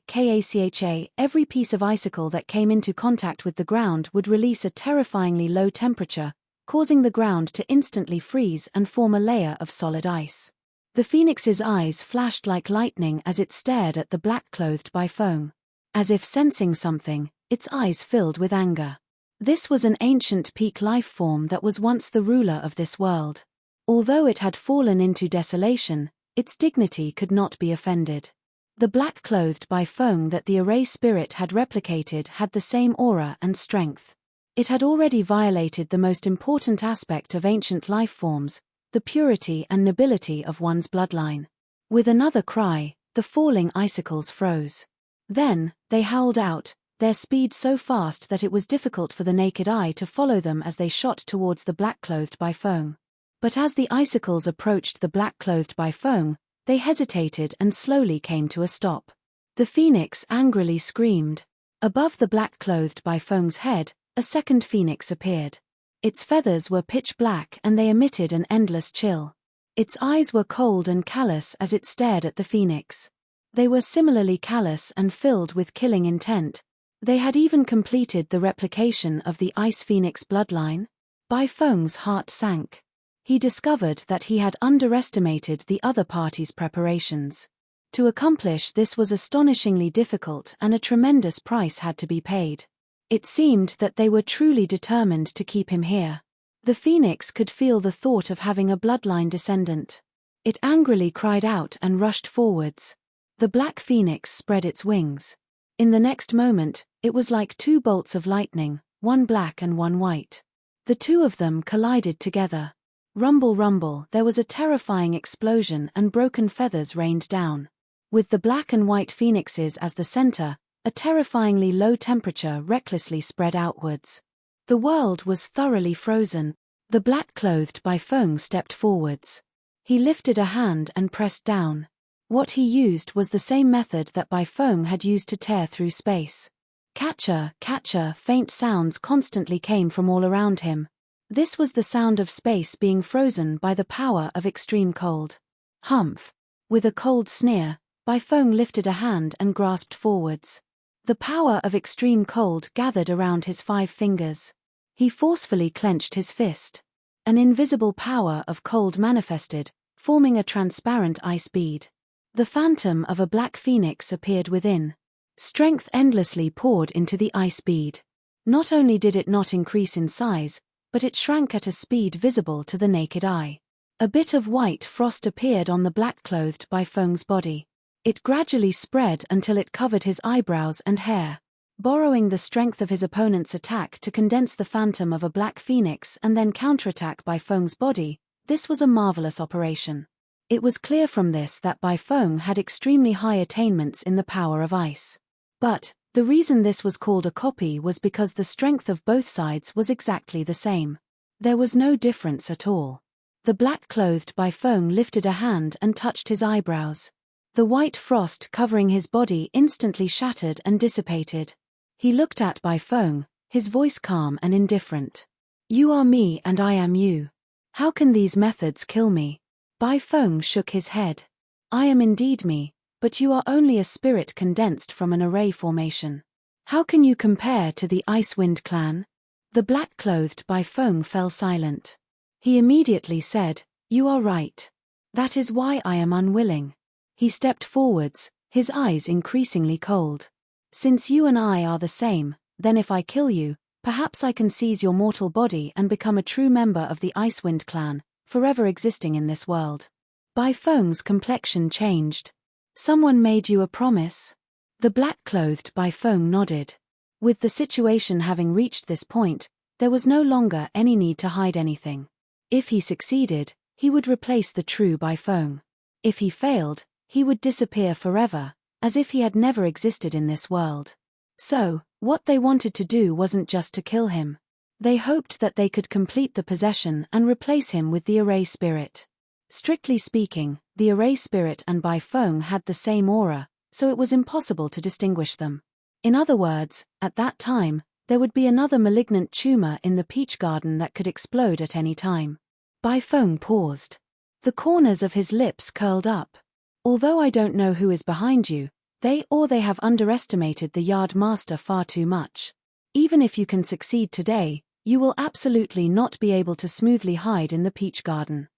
Kacha, every piece of icicle that came into contact with the ground would release a terrifyingly low temperature, causing the ground to instantly freeze and form a layer of solid ice. The phoenix's eyes flashed like lightning as it stared at the black-clothed Bai Feng. As if sensing something, its eyes filled with anger. This was an ancient peak life form that was once the ruler of this world. Although it had fallen into desolation, its dignity could not be offended. The black-clothed Bai Feng that the array spirit had replicated had the same aura and strength. It had already violated the most important aspect of ancient life forms, the purity and nobility of one's bloodline. With another cry, the falling icicles froze. Then, they howled out, their speed so fast that it was difficult for the naked eye to follow them as they shot towards the black-clothed Bai Feng. But as the icicles approached the black-clothed Bai Feng, they hesitated and slowly came to a stop. The phoenix angrily screamed. Above the black-clothed Bai Feng's head, a second phoenix appeared. Its feathers were pitch black and they emitted an endless chill. Its eyes were cold and callous as it stared at the phoenix. They were similarly callous and filled with killing intent. They had even completed the replication of the Ice Phoenix bloodline. Bai Feng's heart sank. He discovered that he had underestimated the other party's preparations. To accomplish this was astonishingly difficult and a tremendous price had to be paid. It seemed that they were truly determined to keep him here. The phoenix could feel the thought of having a bloodline descendant. It angrily cried out and rushed forwards. The black phoenix spread its wings. In the next moment, it was like two bolts of lightning, one black and one white. The two of them collided together. Rumble rumble, there was a terrifying explosion and broken feathers rained down. With the black and white phoenixes as the center, a terrifyingly low temperature recklessly spread outwards. The world was thoroughly frozen. The black-clothed Bifeng stepped forwards. He lifted a hand and pressed down. What he used was the same method that Bifeng had used to tear through space. Catcher, catcher, faint sounds constantly came from all around him. This was the sound of space being frozen by the power of extreme cold. Humph! With a cold sneer, Bifeng lifted a hand and grasped forwards. The power of extreme cold gathered around his 5 fingers. He forcefully clenched his fist. An invisible power of cold manifested, forming a transparent ice bead. The phantom of a black phoenix appeared within. Strength endlessly poured into the ice bead. Not only did it not increase in size, but it shrank at a speed visible to the naked eye. A bit of white frost appeared on the black-clothed Bifeng's body. It gradually spread until it covered his eyebrows and hair. Borrowing the strength of his opponent's attack to condense the phantom of a black phoenix and then counterattack Bifeng's body, this was a marvelous operation. It was clear from this that Bifeng had extremely high attainments in the power of ice. But the reason this was called a copy was because the strength of both sides was exactly the same. There was no difference at all. The black-clothed Bifeng lifted a hand and touched his eyebrows. The white frost covering his body instantly shattered and dissipated. He looked at Bifeng, his voice calm and indifferent. "You are me and I am you. How can these methods kill me?" Bifeng shook his head. "I am indeed me, but you are only a spirit condensed from an array formation. How can you compare to the Icewind clan?" The black-clothed Bifeng fell silent. He immediately said, "You are right. That is why I am unwilling." He stepped forwards, his eyes increasingly cold. "Since you and I are the same, then if I kill you, perhaps I can seize your mortal body and become a true member of the Icewind clan, forever existing in this world." Bifeng's complexion changed. "Someone made you a promise?" The black-clothed Bifeng nodded. With the situation having reached this point, there was no longer any need to hide anything. If he succeeded, he would replace the true Bifeng. If he failed, he would disappear forever, as if he had never existed in this world. So, what they wanted to do wasn't just to kill him. They hoped that they could complete the possession and replace him with the array spirit. Strictly speaking, the array spirit and Bifeng had the same aura, so it was impossible to distinguish them. In other words, at that time, there would be another malignant tumor in the peach garden that could explode at any time. Bifeng paused. The corners of his lips curled up. "Although I don't know who is behind you, they have underestimated the Yard Master far too much. Even if you can succeed today, you will absolutely not be able to smoothly hide in the peach garden."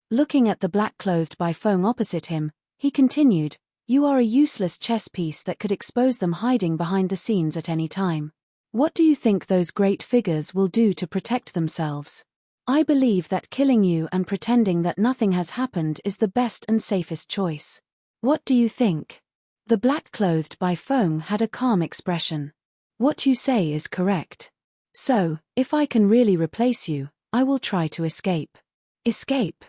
Looking at the black-clothed Bifeng opposite him, he continued, "You are a useless chess piece that could expose them hiding behind the scenes at any time. What do you think those great figures will do to protect themselves? I believe that killing you and pretending that nothing has happened is the best and safest choice. What do you think?" The black-clothed Bifeng had a calm expression. "What you say is correct. So, if I can really replace you, I will try to escape." "Escape?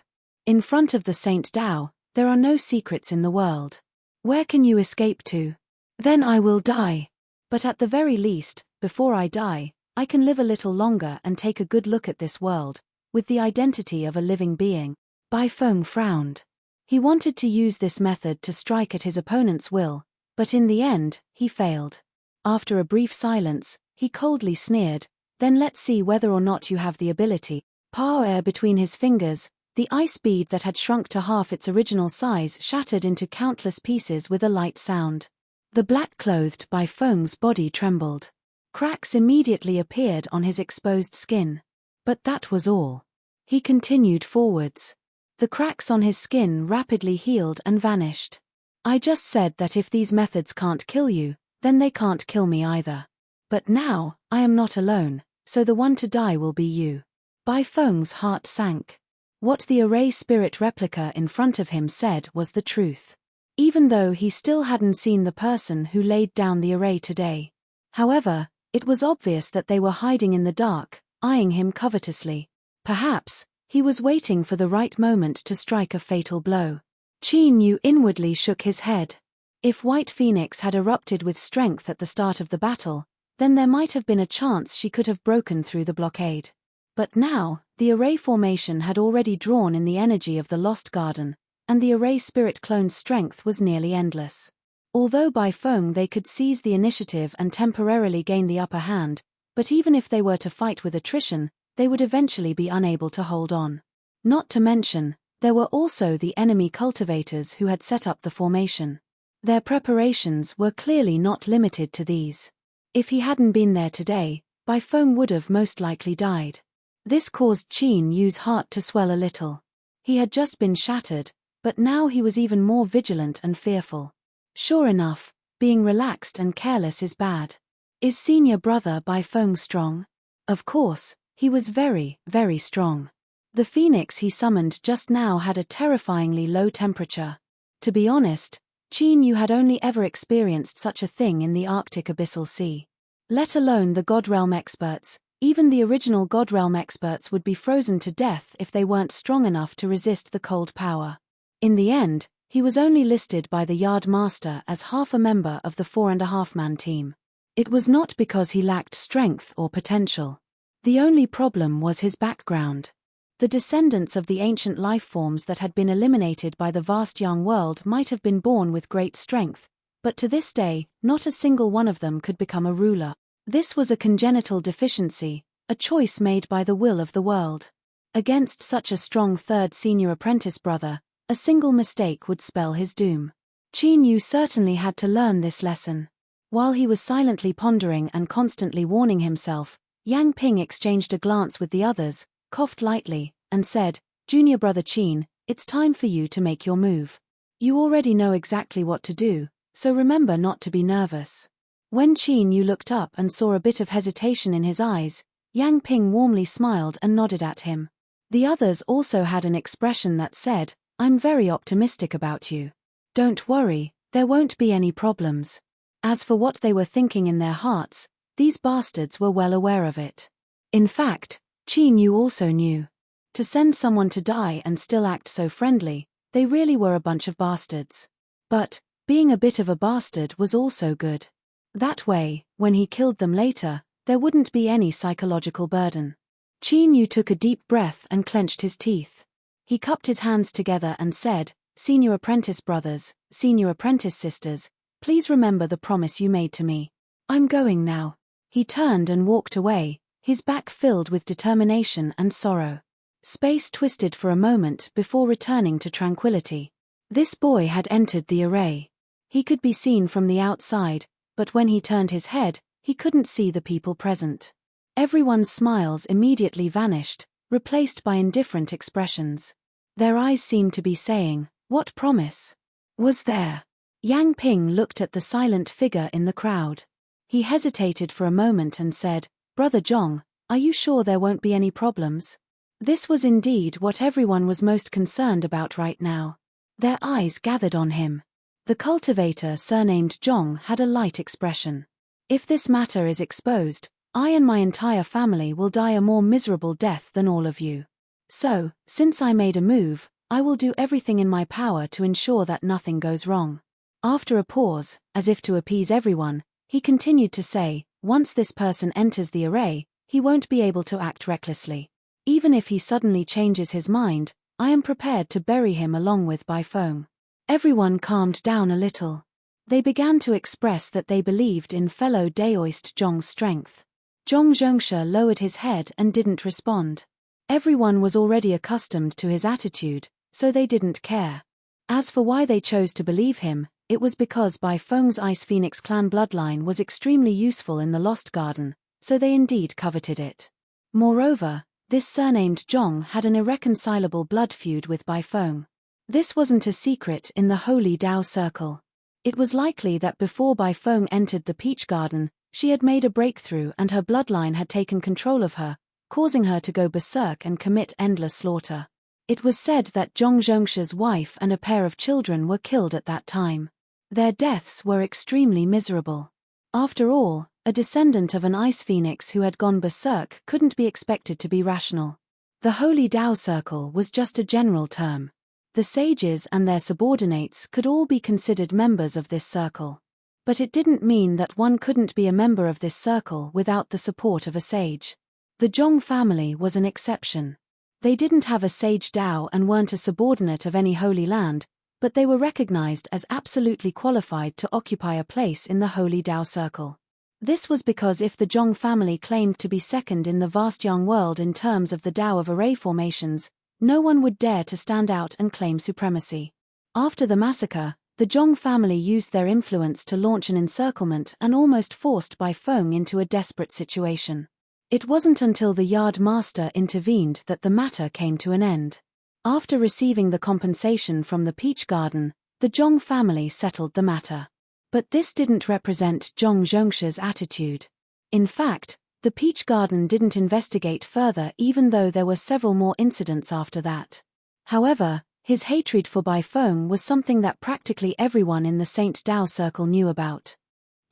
In front of the Saint Tao, there are no secrets in the world. Where can you escape to?" "Then I will die. But at the very least, before I die, I can live a little longer and take a good look at this world, with the identity of a living being." Bifeng frowned. He wanted to use this method to strike at his opponent's will, but in the end, he failed. After a brief silence, he coldly sneered, "Then let's see whether or not you have the ability." Power between his fingers, the ice bead that had shrunk to half its original size shattered into countless pieces with a light sound. The black-clothed Bifeng's body trembled. Cracks immediately appeared on his exposed skin. But that was all. He continued forwards. The cracks on his skin rapidly healed and vanished. "I just said that if these methods can't kill you, then they can't kill me either. But now, I am not alone, so the one to die will be you." Bifeng's heart sank. What the array spirit replica in front of him said was the truth. Even though he still hadn't seen the person who laid down the array today. However, it was obvious that they were hiding in the dark, eyeing him covetously. Perhaps, he was waiting for the right moment to strike a fatal blow. Qin Yu inwardly shook his head. If White Phoenix had erupted with strength at the start of the battle, then there might have been a chance she could have broken through the blockade. But now, the array formation had already drawn in the energy of the Lost Garden, and the array spirit clone's strength was nearly endless. Although by Feng they could seize the initiative and temporarily gain the upper hand, but even if they were to fight with attrition, they would eventually be unable to hold on. Not to mention, there were also the enemy cultivators who had set up the formation. Their preparations were clearly not limited to these. If he hadn't been there today, Bai Feng would have most likely died. This caused Qin Yu's heart to swell a little. He had just been shattered, but now he was even more vigilant and fearful. Sure enough, being relaxed and careless is bad. Is senior brother Bai Feng strong? Of course, he was very, very strong. The phoenix he summoned just now had a terrifyingly low temperature. To be honest, Qin Yu had only ever experienced such a thing in the Arctic Abyssal Sea. Let alone the Godrealm experts, even the original Godrealm experts would be frozen to death if they weren't strong enough to resist the cold power. In the end, he was only listed by the Yard Master as half a member of the 4.5-man team. It was not because he lacked strength or potential. The only problem was his background. The descendants of the ancient life forms that had been eliminated by the vast young world might have been born with great strength, but to this day, not a single one of them could become a ruler. This was a congenital deficiency, a choice made by the will of the world. Against such a strong third senior apprentice brother, a single mistake would spell his doom. Qin Yu certainly had to learn this lesson. While he was silently pondering and constantly warning himself, Yang Ping exchanged a glance with the others, coughed lightly, and said, "Junior brother Qin, it's time for you to make your move. You already know exactly what to do, so remember not to be nervous." When Qin Yu looked up and saw a bit of hesitation in his eyes, Yang Ping warmly smiled and nodded at him. The others also had an expression that said, "I'm very optimistic about you. Don't worry, there won't be any problems." As for what they were thinking in their hearts, these bastards were well aware of it. In fact, Qin Yu also knew. To send someone to die and still act so friendly, they really were a bunch of bastards. But, being a bit of a bastard was also good. That way, when he killed them later, there wouldn't be any psychological burden. Qin Yu took a deep breath and clenched his teeth. He cupped his hands together and said, "Senior apprentice brothers, senior apprentice sisters, please remember the promise you made to me. I'm going now." He turned and walked away, his back filled with determination and sorrow. Space twisted for a moment before returning to tranquility. This boy had entered the array. He could be seen from the outside, but when he turned his head, he couldn't see the people present. Everyone's smiles immediately vanished, replaced by indifferent expressions. Their eyes seemed to be saying, "What promise was there?" Yang Ping looked at the silent figure in the crowd. He hesitated for a moment and said, "Brother Zhong, are you sure there won't be any problems?" This was indeed what everyone was most concerned about right now. Their eyes gathered on him. The cultivator surnamed Zhong had a light expression. "If this matter is exposed, I and my entire family will die a more miserable death than all of you. So, since I made a move, I will do everything in my power to ensure that nothing goes wrong." After a pause, as if to appease everyone, he continued to say, "Once this person enters the array, he won't be able to act recklessly. Even if he suddenly changes his mind, I am prepared to bury him along with Bai Feng." Everyone calmed down a little. They began to express that they believed in fellow Daoist Zhong's strength. Zhong Zhongsha lowered his head and didn't respond. Everyone was already accustomed to his attitude, so they didn't care. As for why they chose to believe him, it was because Bai Feng's Ice Phoenix clan bloodline was extremely useful in the Lost Garden, so they indeed coveted it. Moreover, this surnamed Zhong had an irreconcilable blood feud with Bai Feng. This wasn't a secret in the Holy Dao Circle. It was likely that before Bai Feng entered the Peach Garden, she had made a breakthrough and her bloodline had taken control of her, causing her to go berserk and commit endless slaughter. It was said that Zhong Zhongsha's wife and a pair of children were killed at that time. Their deaths were extremely miserable. After all, a descendant of an ice phoenix who had gone berserk couldn't be expected to be rational. The Holy Dao Circle was just a general term. The sages and their subordinates could all be considered members of this circle. But it didn't mean that one couldn't be a member of this circle without the support of a sage. The Zhong family was an exception. They didn't have a sage Dao and weren't a subordinate of any holy land, but they were recognized as absolutely qualified to occupy a place in the holy Dao circle. This was because if the Zhong family claimed to be second in the vast Yang world in terms of the Dao of array formations, no one would dare to stand out and claim supremacy. After the massacre, the Zhong family used their influence to launch an encirclement and almost forced Bai Feng into a desperate situation. It wasn't until the Yard Master intervened that the matter came to an end. After receiving the compensation from the Peach Garden, the Zhong family settled the matter. But this didn't represent Zhong Zhongsha's attitude. In fact, the Peach Garden didn't investigate further even though there were several more incidents after that. However, his hatred for Bai Feng was something that practically everyone in the Saint Dao circle knew about.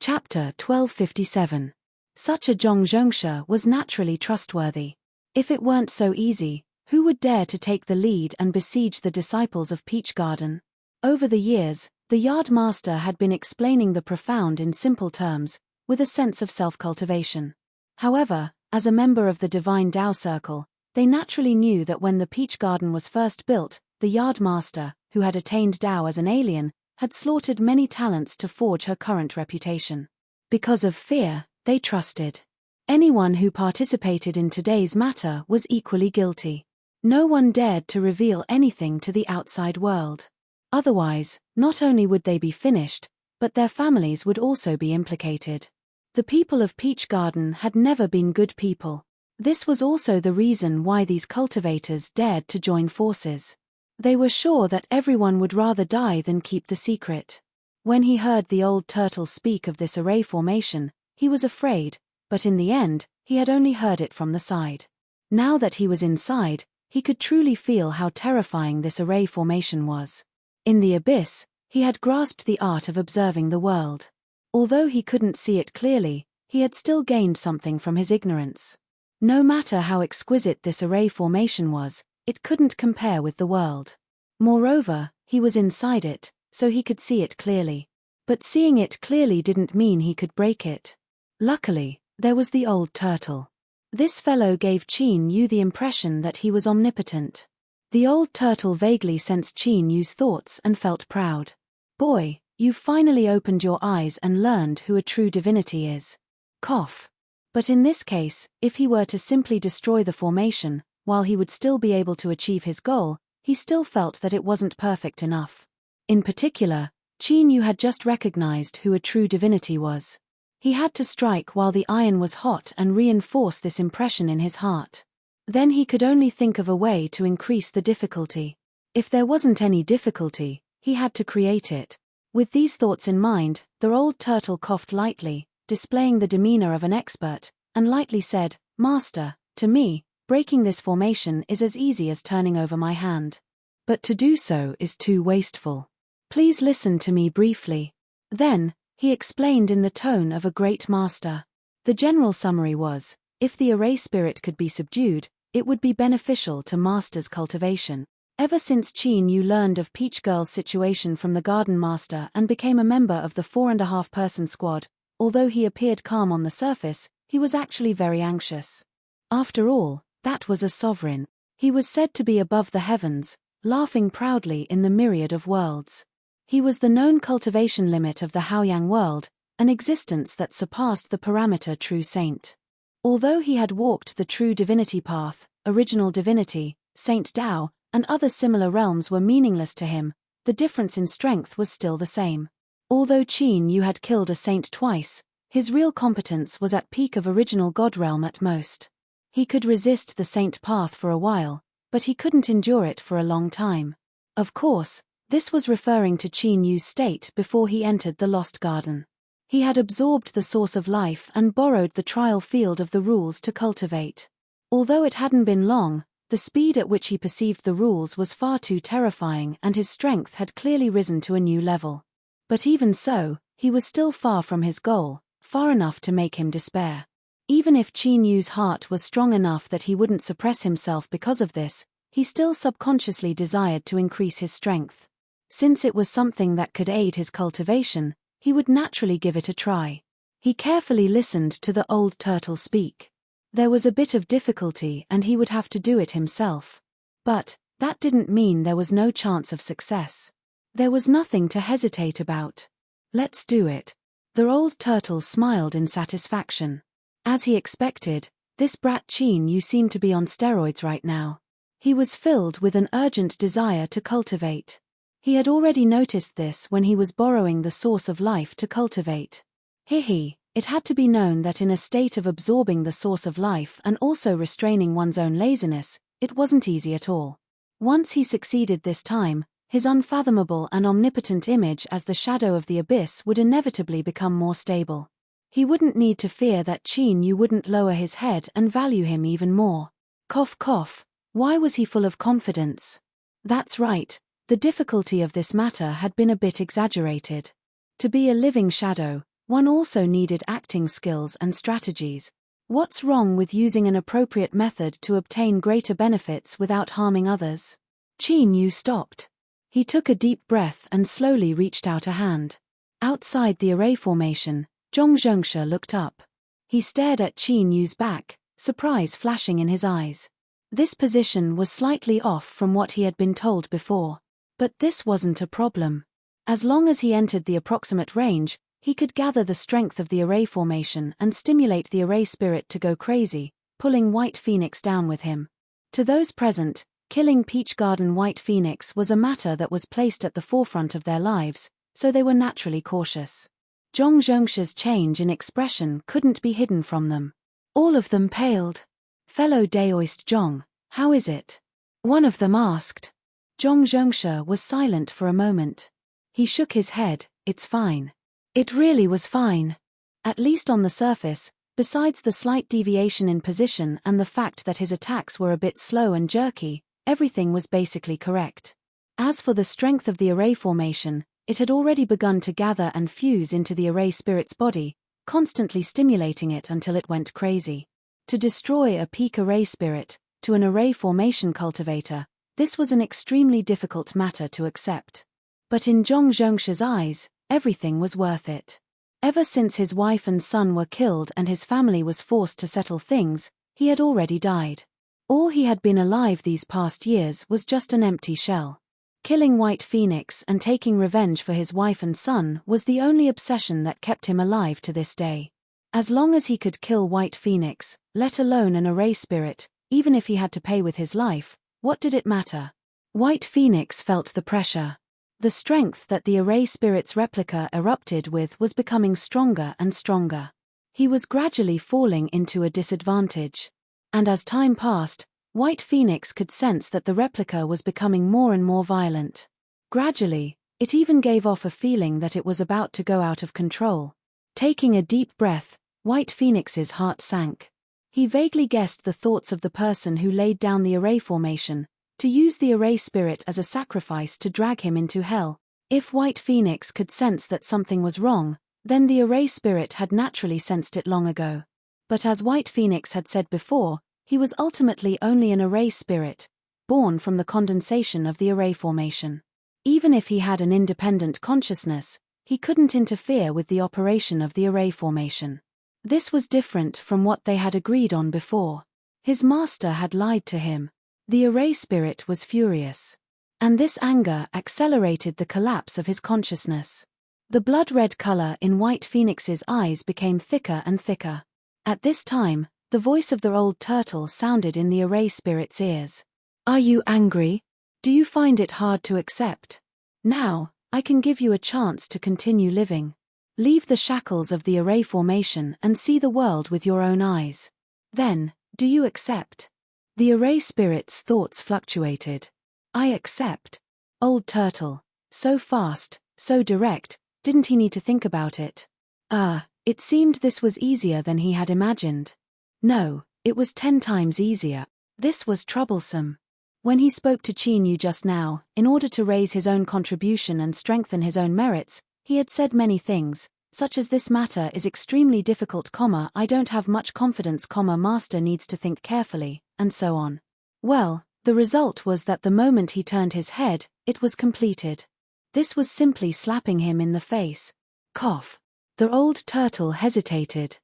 Chapter 1257. Such a Zhong Zhongsha was naturally trustworthy. If it weren't so easy, who would dare to take the lead and besiege the disciples of Peach Garden? Over the years, the Yard Master had been explaining the profound in simple terms, with a sense of self-cultivation. However, as a member of the Divine Dao Circle, they naturally knew that when the Peach Garden was first built, the Yard Master, who had attained Dao as an alien, had slaughtered many talents to forge her current reputation. Because of fear, they trusted. Anyone who participated in today's matter was equally guilty. No one dared to reveal anything to the outside world. Otherwise, not only would they be finished, but their families would also be implicated. The people of Peach Garden had never been good people. This was also the reason why these cultivators dared to join forces. They were sure that everyone would rather die than keep the secret. When he heard the old turtle speak of this array formation, he was afraid, but in the end, he had only heard it from the side. Now that he was inside, he could truly feel how terrifying this array formation was. In the abyss, he had grasped the art of observing the world. Although he couldn't see it clearly, he had still gained something from his ignorance. No matter how exquisite this array formation was, it couldn't compare with the world. Moreover, he was inside it, so he could see it clearly. But seeing it clearly didn't mean he could break it. Luckily, there was the old turtle. This fellow gave Qin Yu the impression that he was omnipotent. The old turtle vaguely sensed Qin Yu's thoughts and felt proud. "Boy, you've finally opened your eyes and learned who a true divinity is." Cough. But in this case, if he were to simply destroy the formation, while he would still be able to achieve his goal, he still felt that it wasn't perfect enough. In particular, Qin Yu had just recognized who a true divinity was. He had to strike while the iron was hot and reinforce this impression in his heart. Then he could only think of a way to increase the difficulty. If there wasn't any difficulty, he had to create it. With these thoughts in mind, the old turtle coughed lightly, displaying the demeanor of an expert, and lightly said, "Master, to me, breaking this formation is as easy as turning over my hand. But to do so is too wasteful. Please listen to me briefly." Then, he explained in the tone of a great master. The general summary was, if the array spirit could be subdued, it would be beneficial to Master's cultivation. Ever since Qin Yu learned of Peach Girl's situation from the Garden Master and became a member of the 4.5-person squad, although he appeared calm on the surface, he was actually very anxious. After all, that was a sovereign. He was said to be above the heavens, laughing proudly in the myriad of worlds. He was the known cultivation limit of the Haoyang world, an existence that surpassed the parameter true saint. Although he had walked the true divinity path, original divinity, Saint Dao, and other similar realms were meaningless to him, the difference in strength was still the same. Although Qin Yu had killed a saint twice, his real competence was at peak of original god realm at most. He could resist the saint path for a while, but he couldn't endure it for a long time. Of course, this was referring to Qin Yu's state before he entered the Lost Garden. He had absorbed the source of life and borrowed the trial field of the rules to cultivate. Although it hadn't been long, the speed at which he perceived the rules was far too terrifying and his strength had clearly risen to a new level. But even so, he was still far from his goal, far enough to make him despair. Even if Qin Yu's heart was strong enough that he wouldn't suppress himself because of this, he still subconsciously desired to increase his strength. Since it was something that could aid his cultivation, he would naturally give it a try. He carefully listened to the old turtle speak. There was a bit of difficulty and he would have to do it himself. But that didn't mean there was no chance of success. There was nothing to hesitate about. Let's do it. The old turtle smiled in satisfaction. As he expected, this brat Chin Yu seemed to be on steroids right now. He was filled with an urgent desire to cultivate. He had already noticed this when he was borrowing the source of life to cultivate. It had to be known that in a state of absorbing the source of life and also restraining one's own laziness, it wasn't easy at all. Once he succeeded this time, his unfathomable and omnipotent image as the shadow of the abyss would inevitably become more stable. He wouldn't need to fear that Chin Yu wouldn't lower his head and value him even more. Cough cough. Why was he full of confidence? That's right, the difficulty of this matter had been a bit exaggerated. To be a living shadow, one also needed acting skills and strategies. What's wrong with using an appropriate method to obtain greater benefits without harming others? Chin Yu stopped. He took a deep breath and slowly reached out a hand. Outside the array formation, Zhong Zhongshe looked up. He stared at Chin Yu's back, surprise flashing in his eyes. This position was slightly off from what he had been told before. But this wasn't a problem. As long as he entered the approximate range, he could gather the strength of the array formation and stimulate the array spirit to go crazy, pulling White Phoenix down with him. To those present, killing Peach Garden White Phoenix was a matter that was placed at the forefront of their lives, so they were naturally cautious. Zhong Zhongshe's change in expression couldn't be hidden from them. All of them paled. Fellow Daoist Zhong, how is it? One of them asked. Zhong Zhongshe was silent for a moment. He shook his head, it's fine. It really was fine. At least on the surface, besides the slight deviation in position and the fact that his attacks were a bit slow and jerky, everything was basically correct. As for the strength of the array formation, it had already begun to gather and fuse into the array spirit's body, constantly stimulating it until it went crazy. To destroy a peak array spirit, to an array formation cultivator, this was an extremely difficult matter to accept. But in Zhong Zhongshe's eyes, everything was worth it. Ever since his wife and son were killed and his family was forced to settle things, he had already died. All he had been alive these past years was just an empty shell. Killing White Phoenix and taking revenge for his wife and son was the only obsession that kept him alive to this day. As long as he could kill White Phoenix, let alone an array spirit, even if he had to pay with his life, what did it matter? White Phoenix felt the pressure. The strength that the array spirit's replica erupted with was becoming stronger and stronger. He was gradually falling into a disadvantage. And as time passed, White Phoenix could sense that the replica was becoming more and more violent. Gradually, it even gave off a feeling that it was about to go out of control. Taking a deep breath, White Phoenix's heart sank. He vaguely guessed the thoughts of the person who laid down the array formation, to use the array spirit as a sacrifice to drag him into hell. If White Phoenix could sense that something was wrong, then the array spirit had naturally sensed it long ago. But as White Phoenix had said before, he was ultimately only an array spirit, born from the condensation of the array formation. Even if he had an independent consciousness, he couldn't interfere with the operation of the array formation. This was different from what they had agreed on before. His master had lied to him. The array spirit was furious. And this anger accelerated the collapse of his consciousness. The blood-red color in White Phoenix's eyes became thicker and thicker. At this time, the voice of the old turtle sounded in the array spirit's ears. Are you angry? Do you find it hard to accept? Now, I can give you a chance to continue living. Leave the shackles of the array formation and see the world with your own eyes. Then, do you accept? The array spirit's thoughts fluctuated. I accept. Old turtle. So fast, so direct, didn't he need to think about it? It seemed this was easier than he had imagined. No, it was 10 times easier. This was troublesome. When he spoke to Chin Yu just now, in order to raise his own contribution and strengthen his own merits, he had said many things, such as this matter is extremely difficult, I don't have much confidence, master needs to think carefully, and so on. Well, The result was that the moment he turned his head, it was completed. This was simply slapping him in the face. Cough. The old turtle hesitated.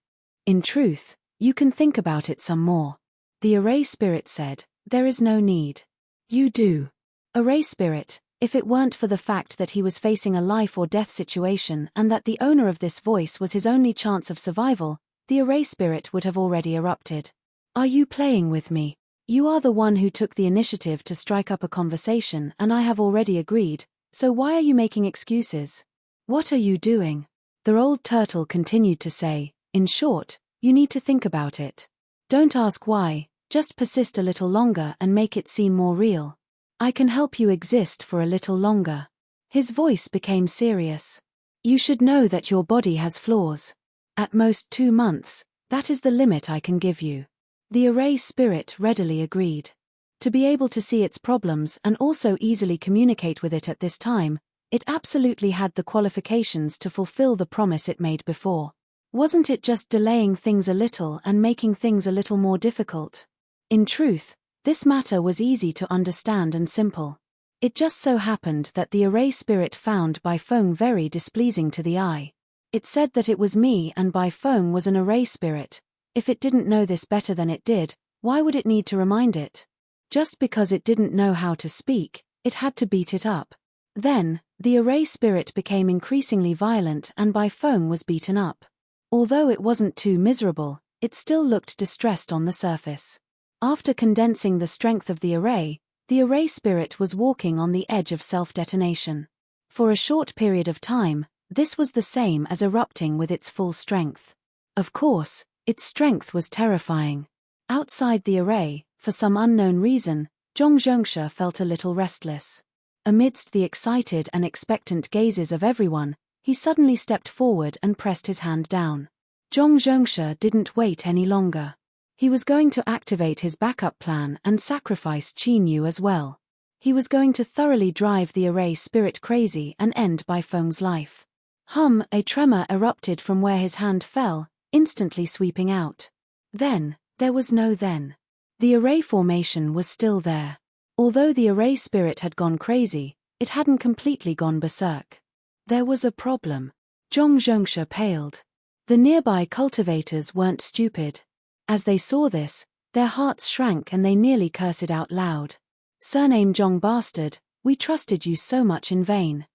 In truth, you can think about it some more. The array spirit said, there is no need. You do. Array spirit, if it weren't for the fact that he was facing a life or death situation and that the owner of this voice was his only chance of survival, the array spirit would have already erupted. Are you playing with me? You are the one who took the initiative to strike up a conversation and I have already agreed, so why are you making excuses? What are you doing? The old turtle continued to say, in short, you need to think about it. Don't ask why, just persist a little longer and make it seem more real. I can help you exist for a little longer. His voice became serious. You should know that your body has flaws. At most 2 months, that is the limit I can give you. The array spirit readily agreed. To be able to see its problems and also easily communicate with it at this time, it absolutely had the qualifications to fulfill the promise it made before. Wasn't it just delaying things a little and making things a little more difficult? In truth, this matter was easy to understand and simple. It just so happened that the array spirit found Bai Feng very displeasing to the eye. It said that it was me and Bai Feng was an array spirit. If it didn't know this better than it did, why would it need to remind it? Just because it didn't know how to speak, it had to beat it up. Then, the array spirit became increasingly violent and Bai Feng was beaten up. Although it wasn't too miserable, it still looked distressed on the surface. After condensing the strength of the array spirit was walking on the edge of self-detonation. For a short period of time, this was the same as erupting with its full strength. Of course, its strength was terrifying. Outside the array, for some unknown reason, Zhong Zhongsha felt a little restless. Amidst the excited and expectant gazes of everyone, he suddenly stepped forward and pressed his hand down. Zhong Zhongsha didn't wait any longer. He was going to activate his backup plan and sacrifice Qin Yu as well. He was going to thoroughly drive the array spirit crazy and end Bai Feng's life. A tremor erupted from where his hand fell, instantly sweeping out. Then, there was no then. The array formation was still there. Although the array spirit had gone crazy, it hadn't completely gone berserk. There was a problem. Zhong Zhongsha paled. The nearby cultivators weren't stupid. As they saw this, their hearts shrank and they nearly cursed out loud. Surname Zhong bastard, we trusted you so much in vain.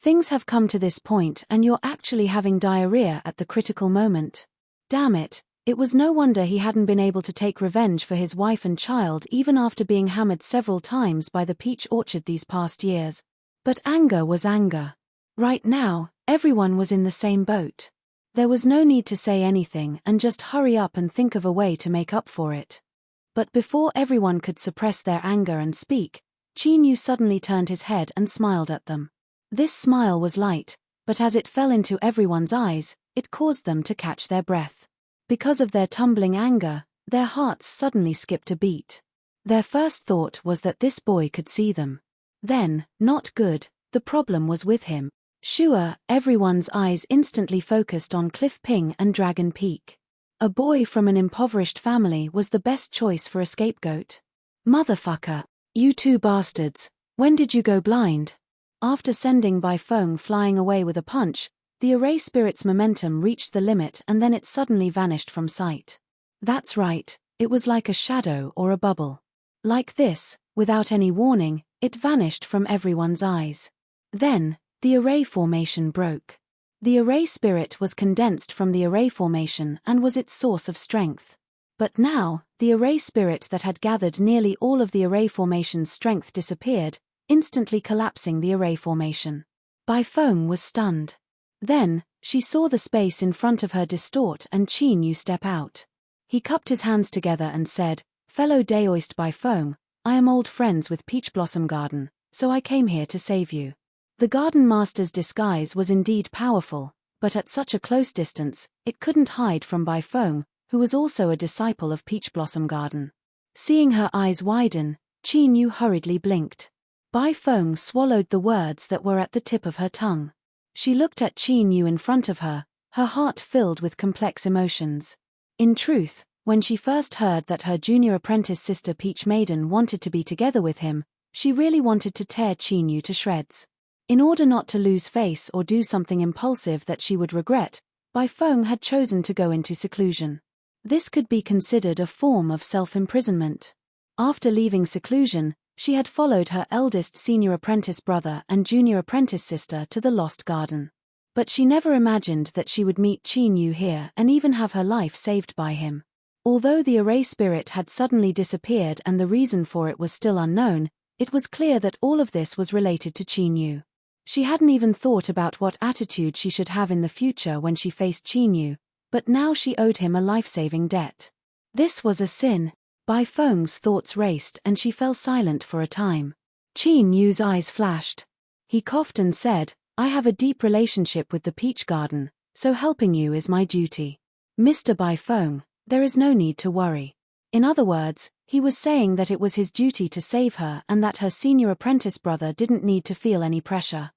Things have come to this point and you're actually having diarrhea at the critical moment. Damn it, it was no wonder he hadn't been able to take revenge for his wife and child even after being hammered several times by the peach orchard these past years. But anger was anger. Right now, everyone was in the same boat. There was no need to say anything and just hurry up and think of a way to make up for it. But before everyone could suppress their anger and speak, Qin Yu suddenly turned his head and smiled at them. This smile was light, but as it fell into everyone's eyes, it caused them to catch their breath. Because of their tumbling anger, their hearts suddenly skipped a beat. Their first thought was that this boy could see them. Then, not good, the problem was with him. Sure, everyone's eyes instantly focused on Cliff Ping and Dragon Peak. A boy from an impoverished family was the best choice for a scapegoat. Motherfucker. You two bastards, when did you go blind? After sending Bai Feng flying away with a punch, the array spirit's momentum reached the limit and then it suddenly vanished from sight. That's right, it was like a shadow or a bubble. Like this, without any warning, it vanished from everyone's eyes. Then, the array formation broke. The array spirit was condensed from the array formation and was its source of strength. But now, the array spirit that had gathered nearly all of the array formation's strength disappeared, instantly collapsing the array formation. Bai Feng was stunned. Then, she saw the space in front of her distort and Qin Yu step out. He cupped his hands together and said, "Fellow Daoist Bai Feng, I am old friends with Peach Blossom Garden, so I came here to save you." The garden master's disguise was indeed powerful, but at such a close distance, it couldn't hide from Bai Feng, who was also a disciple of Peach Blossom Garden. Seeing her eyes widen, Qin Yu hurriedly blinked. Bai Feng swallowed the words that were at the tip of her tongue. She looked at Qin Yu in front of her, her heart filled with complex emotions. In truth, When she first heard that her junior apprentice sister Peach Maiden wanted to be together with him, she really wanted to tear Chinyu to shreds. In order not to lose face or do something impulsive that she would regret, Bai Feng had chosen to go into seclusion. This could be considered a form of self-imprisonment. After leaving seclusion, she had followed her eldest senior apprentice brother and junior apprentice sister to the Lost Garden. But she never imagined that she would meet Chinyu here and even have her life saved by him. Although the array spirit had suddenly disappeared and the reason for it was still unknown, it was clear that all of this was related to Chinyu. She hadn't even thought about what attitude she should have in the future when she faced Chinyu, but now she owed him a life-saving debt. This was a sin. Bai Feng's thoughts raced and she fell silent for a time. Chinyu's eyes flashed. He coughed and said, "I have a deep relationship with the Peach Garden, so helping you is my duty. Mr. Bai Feng, there is no need to worry." In other words, he was saying that it was his duty to save her and that her senior apprentice brother didn't need to feel any pressure.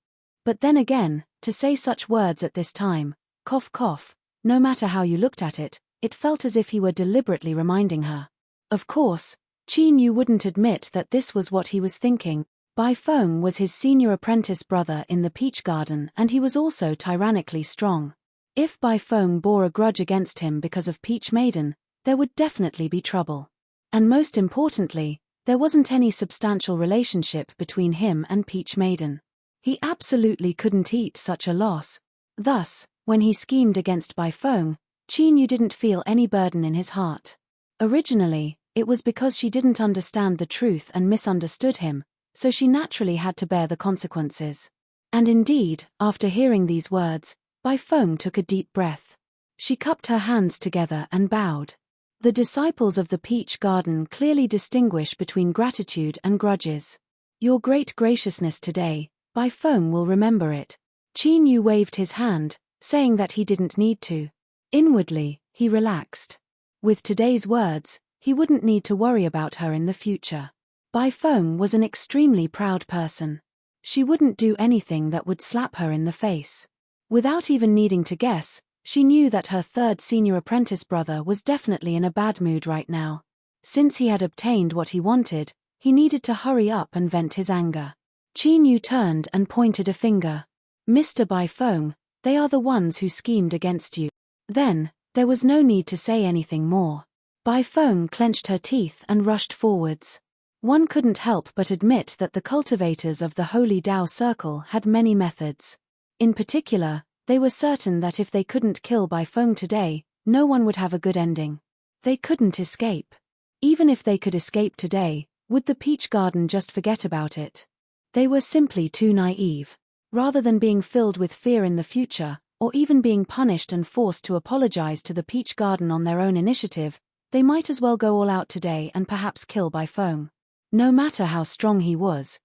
But then again, to say such words at this time, cough cough, no matter how you looked at it, it felt as if he were deliberately reminding her. Of course, Chinyu wouldn't admit that this was what he was thinking. Bai Feng was his senior apprentice brother in the Peach Garden and he was also tyrannically strong. If Bai Feng bore a grudge against him because of Peach Maiden, there would definitely be trouble. And most importantly, there wasn't any substantial relationship between him and Peach Maiden. He absolutely couldn't eat such a loss. Thus, when he schemed against Bai Feng, Chinyu didn't feel any burden in his heart. Originally, it was because she didn't understand the truth and misunderstood him, so she naturally had to bear the consequences. And indeed, after hearing these words, Bai Feng took a deep breath. She cupped her hands together and bowed. The disciples of the Peach Garden clearly distinguish between gratitude and grudges. Your great graciousness today, Bai Feng will remember it. Chinyu waved his hand, saying that he didn't need to. Inwardly, he relaxed. With today's words, he wouldn't need to worry about her in the future. Bai Feng was an extremely proud person. She wouldn't do anything that would slap her in the face. Without even needing to guess, she knew that her third senior apprentice brother was definitely in a bad mood right now. Since he had obtained what he wanted, he needed to hurry up and vent his anger. Chinyu turned and pointed a finger. "Mr. Bai Feng, they are the ones who schemed against you." Then, there was no need to say anything more. Bai Feng clenched her teeth and rushed forwards. One couldn't help but admit that the cultivators of the Holy Dao Circle had many methods. In particular, they were certain that if they couldn't kill Bai Feng today, no one would have a good ending. They couldn't escape. Even if they could escape today, would the Peach Garden just forget about it? They were simply too naive. Rather than being filled with fear in the future, or even being punished and forced to apologize to the Peach Garden on their own initiative, they might as well go all out today and perhaps kill Bai Feng. No matter how strong he was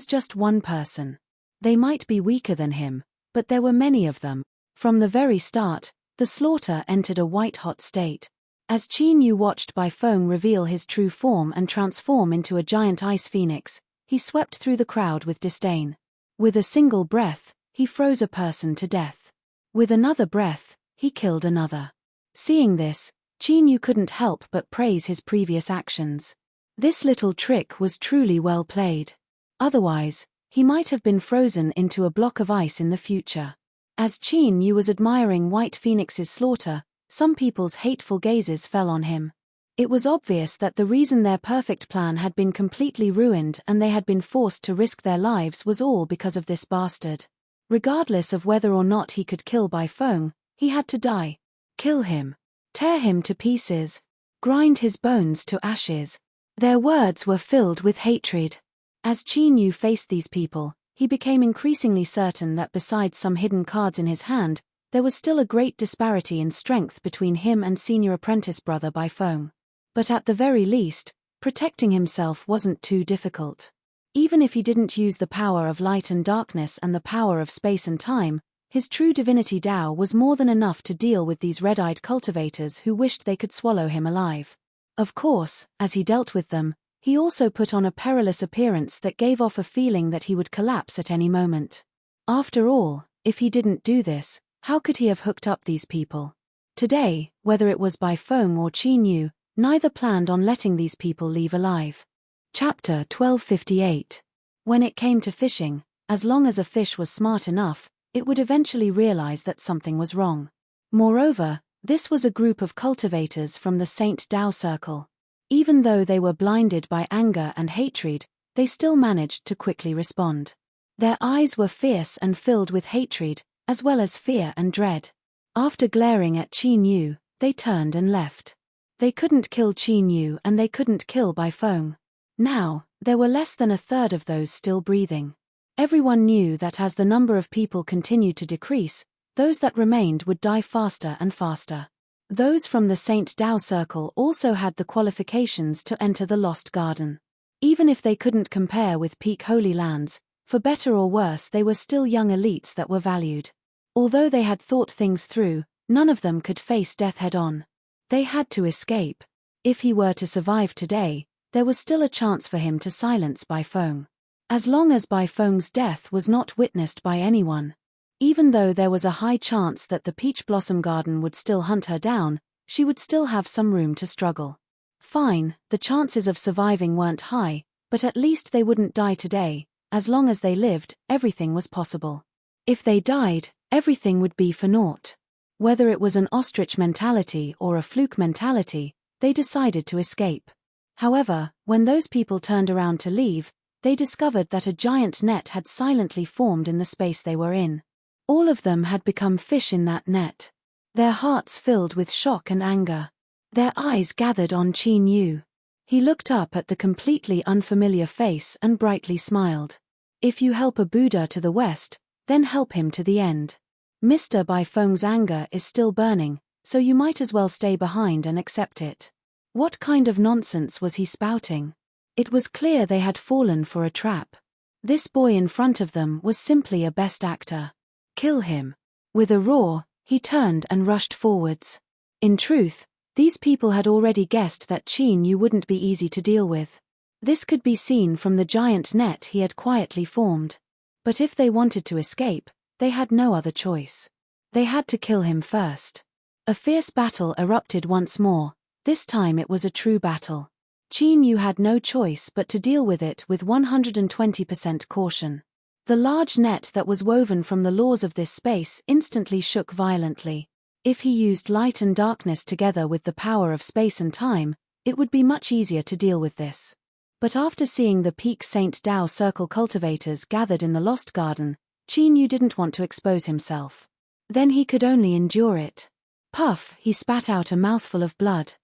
just one person. They might be weaker than him, but there were many of them. From the very start, the slaughter entered a white-hot state. As Chinyu watched Bai Feng reveal his true form and transform into a giant ice phoenix, he swept through the crowd with disdain. With a single breath, he froze a person to death. With another breath, he killed another. Seeing this, Chinyu couldn't help but praise his previous actions. This little trick was truly well played. Otherwise, he might have been frozen into a block of ice in the future. As Chinyu was admiring White Phoenix's slaughter, some people's hateful gazes fell on him. It was obvious that the reason their perfect plan had been completely ruined and they had been forced to risk their lives was all because of this bastard. Regardless of whether or not he could kill Bai Feng, he had to die. Kill him. Tear him to pieces. Grind his bones to ashes. Their words were filled with hatred. As Chinyu faced these people, he became increasingly certain that besides some hidden cards in his hand, there was still a great disparity in strength between him and senior apprentice brother Bai Feng. But at the very least, protecting himself wasn't too difficult. Even if he didn't use the power of light and darkness and the power of space and time, his true divinity Dao was more than enough to deal with these red-eyed cultivators who wished they could swallow him alive. Of course, as he dealt with them, he also put on a perilous appearance that gave off a feeling that he would collapse at any moment. After all, if he didn't do this, how could he have hooked up these people? Today, whether it was by Feng or Qin Yu, neither planned on letting these people leave alive. Chapter 1258. When it came to fishing, as long as a fish was smart enough, it would eventually realize that something was wrong. Moreover, this was a group of cultivators from the Saint Tao circle. Even though they were blinded by anger and hatred, they still managed to quickly respond. Their eyes were fierce and filled with hatred, as well as fear and dread. After glaring at Qin Yu, they turned and left. They couldn't kill Qin Yu and they couldn't kill Bai Feng. Now, there were less than a third of those still breathing. Everyone knew that as the number of people continued to decrease, those that remained would die faster and faster. Those from the Saint Tao circle also had the qualifications to enter the Lost Garden. Even if they couldn't compare with peak Holy Lands, for better or worse they were still young elites that were valued. Although they had thought things through, none of them could face death head-on. They had to escape. If he were to survive today, there was still a chance for him to silence Bai Feng. As long as Bai Feng's death was not witnessed by anyone. Even though there was a high chance that the Peach Blossom Garden would still hunt her down, she would still have some room to struggle. Fine, the chances of surviving weren't high, but at least they wouldn't die today. As long as they lived, everything was possible. If they died, everything would be for naught. Whether it was an ostrich mentality or a fluke mentality, they decided to escape. However, when those people turned around to leave, they discovered that a giant net had silently formed in the space they were in. All of them had become fish in that net. Their hearts filled with shock and anger. Their eyes gathered on Qin Yu. He looked up at the completely unfamiliar face and brightly smiled. If you help a Buddha to the west, then help him to the end. Mr. Bai Feng's anger is still burning, so you might as well stay behind and accept it. What kind of nonsense was he spouting? It was clear they had fallen for a trap. This boy in front of them was simply a best actor. Kill him. With a roar, he turned and rushed forwards. In truth, these people had already guessed that Qin Yu wouldn't be easy to deal with. This could be seen from the giant net he had quietly formed. But if they wanted to escape, they had no other choice. They had to kill him first. A fierce battle erupted once more. This time it was a true battle. Qin Yu had no choice but to deal with it with 120% caution. The large net that was woven from the laws of this space instantly shook violently. If he used light and darkness together with the power of space and time, it would be much easier to deal with this. But after seeing the peak Saint Tao circle cultivators gathered in the Lost Garden, Qin Yu didn't want to expose himself. Then he could only endure it. Puff, he spat out a mouthful of blood.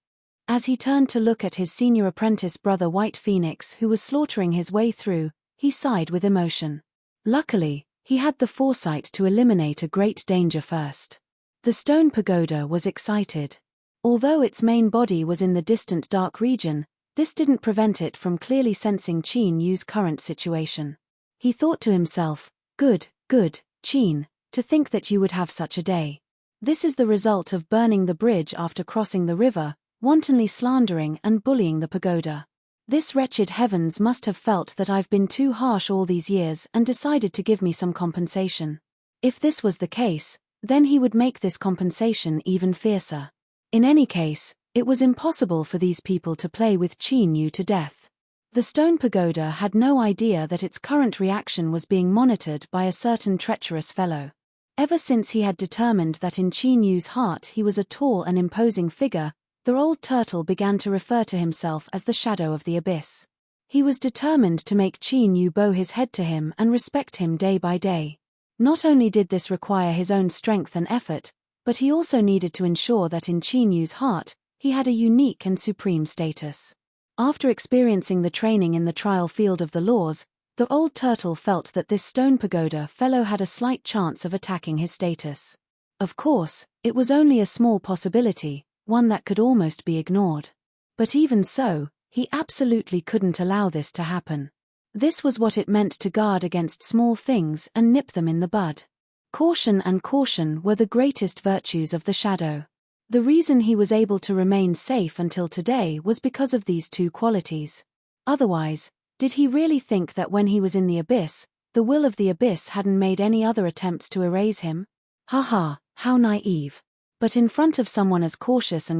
As he turned to look at his senior apprentice brother White Phoenix who was slaughtering his way through, he sighed with emotion. Luckily, he had the foresight to eliminate a great danger first. The stone pagoda was excited. Although its main body was in the distant dark region, this didn't prevent it from clearly sensing Qin Yu's current situation. He thought to himself, good, Qin, to think that you would have such a day. This is the result of burning the bridge after crossing the river, wantonly slandering and bullying the pagoda. This wretched heavens must have felt that I've been too harsh all these years and decided to give me some compensation. If this was the case, then he would make this compensation even fiercer. In any case, it was impossible for these people to play with Qin Yu to death. The stone pagoda had no idea that its current reaction was being monitored by a certain treacherous fellow. Ever since he had determined that in Qin Yu's heart he was a tall and imposing figure, the old turtle began to refer to himself as the shadow of the abyss. He was determined to make Qin Yu bow his head to him and respect him day by day. Not only did this require his own strength and effort, but he also needed to ensure that in Qin Yu's heart, he had a unique and supreme status. After experiencing the training in the trial field of the laws, the old turtle felt that this stone pagoda fellow had a slight chance of attacking his status. Of course, it was only a small possibility, one that could almost be ignored. But even so, he absolutely couldn't allow this to happen. This was what it meant to guard against small things and nip them in the bud. Caution and caution were the greatest virtues of the shadow. The reason he was able to remain safe until today was because of these two qualities. Otherwise, did he really think that when he was in the abyss, the will of the abyss hadn't made any other attempts to erase him? Haha, how naive. But in front of someone as cautious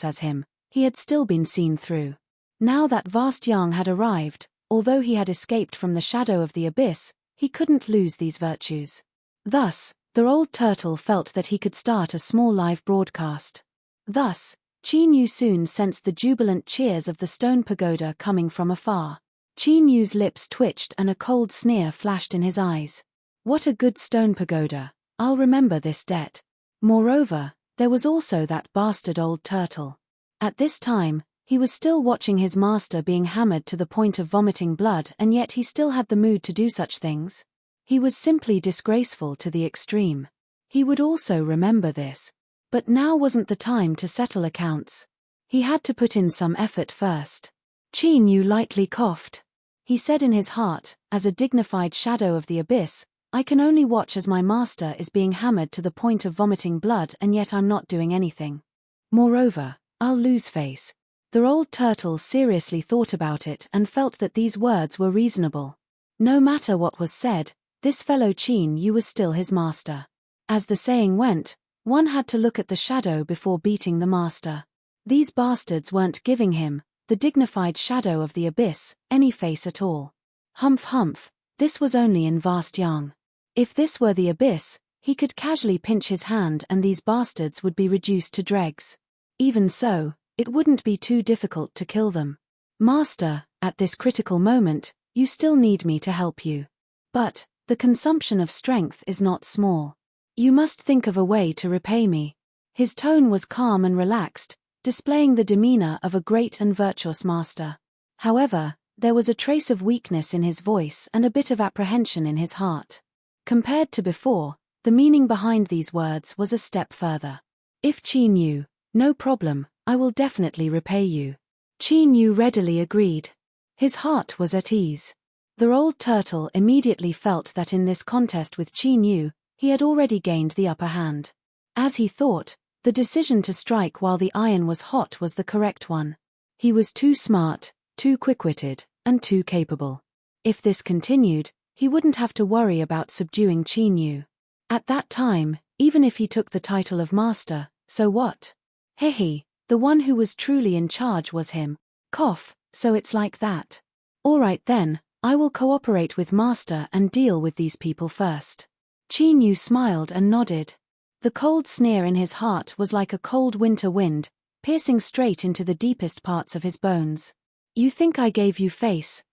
as him, he had still been seen through. Now that vast Yang had arrived, although he had escaped from the shadow of the abyss, he couldn't lose these virtues. Thus, the old turtle felt that he could start a small live broadcast. Thus, Qin Yu soon sensed the jubilant cheers of the stone pagoda coming from afar. Qin Yu's lips twitched and a cold sneer flashed in his eyes. What a good stone pagoda, I'll remember this debt. Moreover, there was also that bastard old turtle. At this time, he was still watching his master being hammered to the point of vomiting blood, and yet he still had the mood to do such things. He was simply disgraceful to the extreme. He would also remember this. But now wasn't the time to settle accounts. He had to put in some effort first. Qin Yu lightly coughed. He said in his heart, as a dignified shadow of the abyss, I can only watch as my master is being hammered to the point of vomiting blood, and yet I'm not doing anything. Moreover, I'll lose face. The old turtle seriously thought about it and felt that these words were reasonable. No matter what was said, this fellow Qin Yu was still his master. As the saying went, one had to look at the shadow before beating the master. These bastards weren't giving him, the dignified shadow of the abyss, any face at all. Humph humph, this was only in vast Yang. If this were the abyss, he could casually pinch his hand and these bastards would be reduced to dregs. Even so, it wouldn't be too difficult to kill them. Master, at this critical moment, you still need me to help you. But, the consumption of strength is not small. You must think of a way to repay me. His tone was calm and relaxed, displaying the demeanor of a great and virtuous master. However, there was a trace of weakness in his voice and a bit of apprehension in his heart. Compared to before, the meaning behind these words was a step further. If Qin Yu, no problem, I will definitely repay you. Qin Yu readily agreed. His heart was at ease. The old turtle immediately felt that in this contest with Qin Yu, he had already gained the upper hand. As he thought, the decision to strike while the iron was hot was the correct one. He was too smart, too quick-witted, and too capable. If this continued, he wouldn't have to worry about subduing Qin Yu. At that time, even if he took the title of master, so what? Hehe, the one who was truly in charge was him. Cough, so it's like that. Alright then, I will cooperate with master and deal with these people first. Qin Yu smiled and nodded. The cold sneer in his heart was like a cold winter wind, piercing straight into the deepest parts of his bones. You think I gave you face,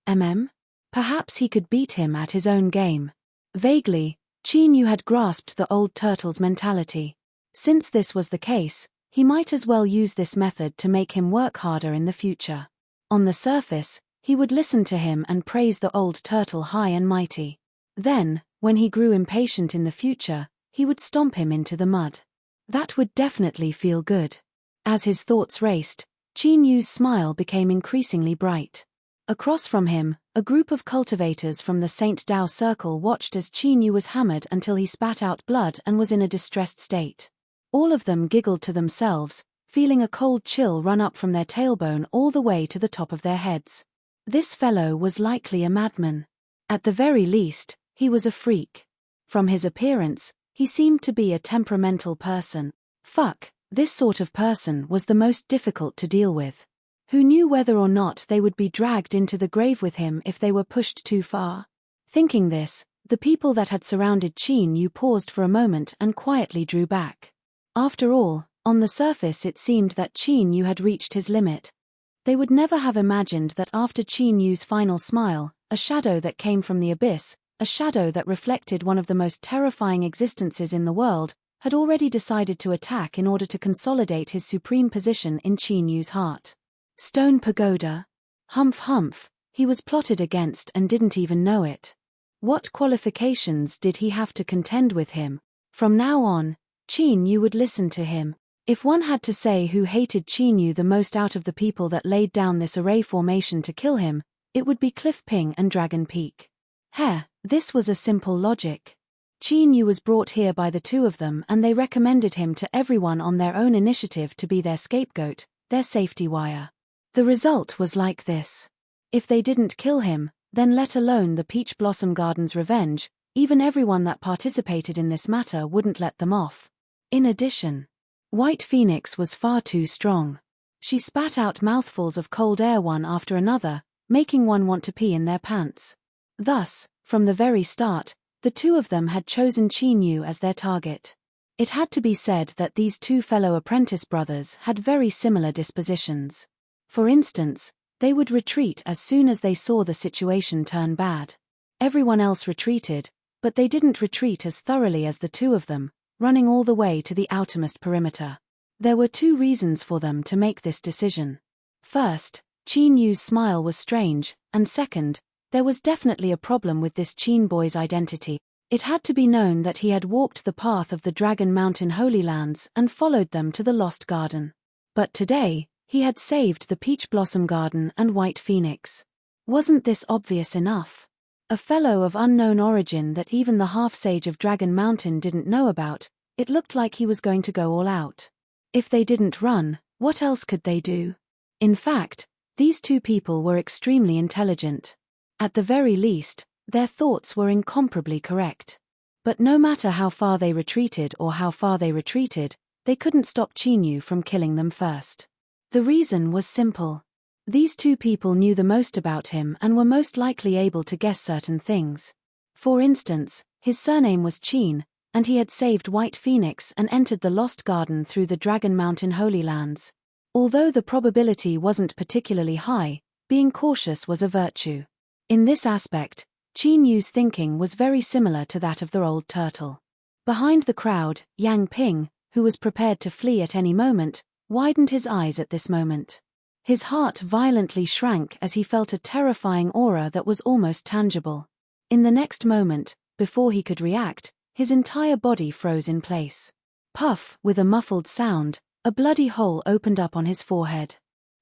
Perhaps he could beat him at his own game. Vaguely, Qin Yu had grasped the old turtle's mentality. Since this was the case, he might as well use this method to make him work harder in the future. On the surface, he would listen to him and praise the old turtle high and mighty. Then, when he grew impatient in the future, he would stomp him into the mud. That would definitely feel good. As his thoughts raced, Qin Yu's smile became increasingly bright. Across from him, a group of cultivators from the Saint Dao circle watched as Qin Yu was hammered until he spat out blood and was in a distressed state. All of them giggled to themselves, feeling a cold chill run up from their tailbone all the way to the top of their heads. This fellow was likely a madman. At the very least, he was a freak. From his appearance, he seemed to be a temperamental person. Fuck, this sort of person was the most difficult to deal with. Who knew whether or not they would be dragged into the grave with him if they were pushed too far? Thinking this, the people that had surrounded Qin Yu paused for a moment and quietly drew back. After all, on the surface it seemed that Qin Yu had reached his limit. They would never have imagined that after Qin Yu's final smile, a shadow that came from the abyss, a shadow that reflected one of the most terrifying existences in the world, had already decided to attack in order to consolidate his supreme position in Qin Yu's heart. Stone pagoda. Humph humph, he was plotted against and didn't even know it. What qualifications did he have to contend with him? From now on, Qin Yu would listen to him. If one had to say who hated Qin Yu the most out of the people that laid down this array formation to kill him, it would be Cliff Ping and Dragon Peak. This was a simple logic. Qin Yu was brought here by the two of them and they recommended him to everyone on their own initiative to be their scapegoat, their safety wire. The result was like this. If they didn't kill him, then let alone the Peach Blossom Garden's revenge, even everyone that participated in this matter wouldn't let them off. In addition, White Phoenix was far too strong. She spat out mouthfuls of cold air one after another, making one want to pee in their pants. Thus, from the very start, the two of them had chosen Qin Yu as their target. It had to be said that these two fellow apprentice brothers had very similar dispositions. For instance, they would retreat as soon as they saw the situation turn bad. Everyone else retreated, but they didn't retreat as thoroughly as the two of them, running all the way to the outermost perimeter. There were two reasons for them to make this decision. First, Qin Yu's smile was strange, and second, there was definitely a problem with this Qin boy's identity. It had to be known that he had walked the path of the Dragon Mountain Holy Lands and followed them to the Lost Garden. But today, he had saved the Peach Blossom Garden and White Phoenix. Wasn't this obvious enough? A fellow of unknown origin that even the half-sage of Dragon Mountain didn't know about, it looked like he was going to go all out. If they didn't run, what else could they do? In fact, these two people were extremely intelligent. At the very least, their thoughts were incomparably correct. But no matter how far they retreated or how far they retreated, they couldn't stop Qin Yu from killing them first. The reason was simple. These two people knew the most about him and were most likely able to guess certain things. For instance, his surname was Qin, and he had saved White Phoenix and entered the Lost Garden through the Dragon Mountain Holy Lands. Although the probability wasn't particularly high, being cautious was a virtue. In this aspect, Qin Yu's thinking was very similar to that of the old turtle. Behind the crowd, Yang Ping, who was prepared to flee at any moment, widened his eyes at this moment. His heart violently shrank as he felt a terrifying aura that was almost tangible. In the next moment, before he could react, his entire body froze in place. Puff, with a muffled sound, a bloody hole opened up on his forehead.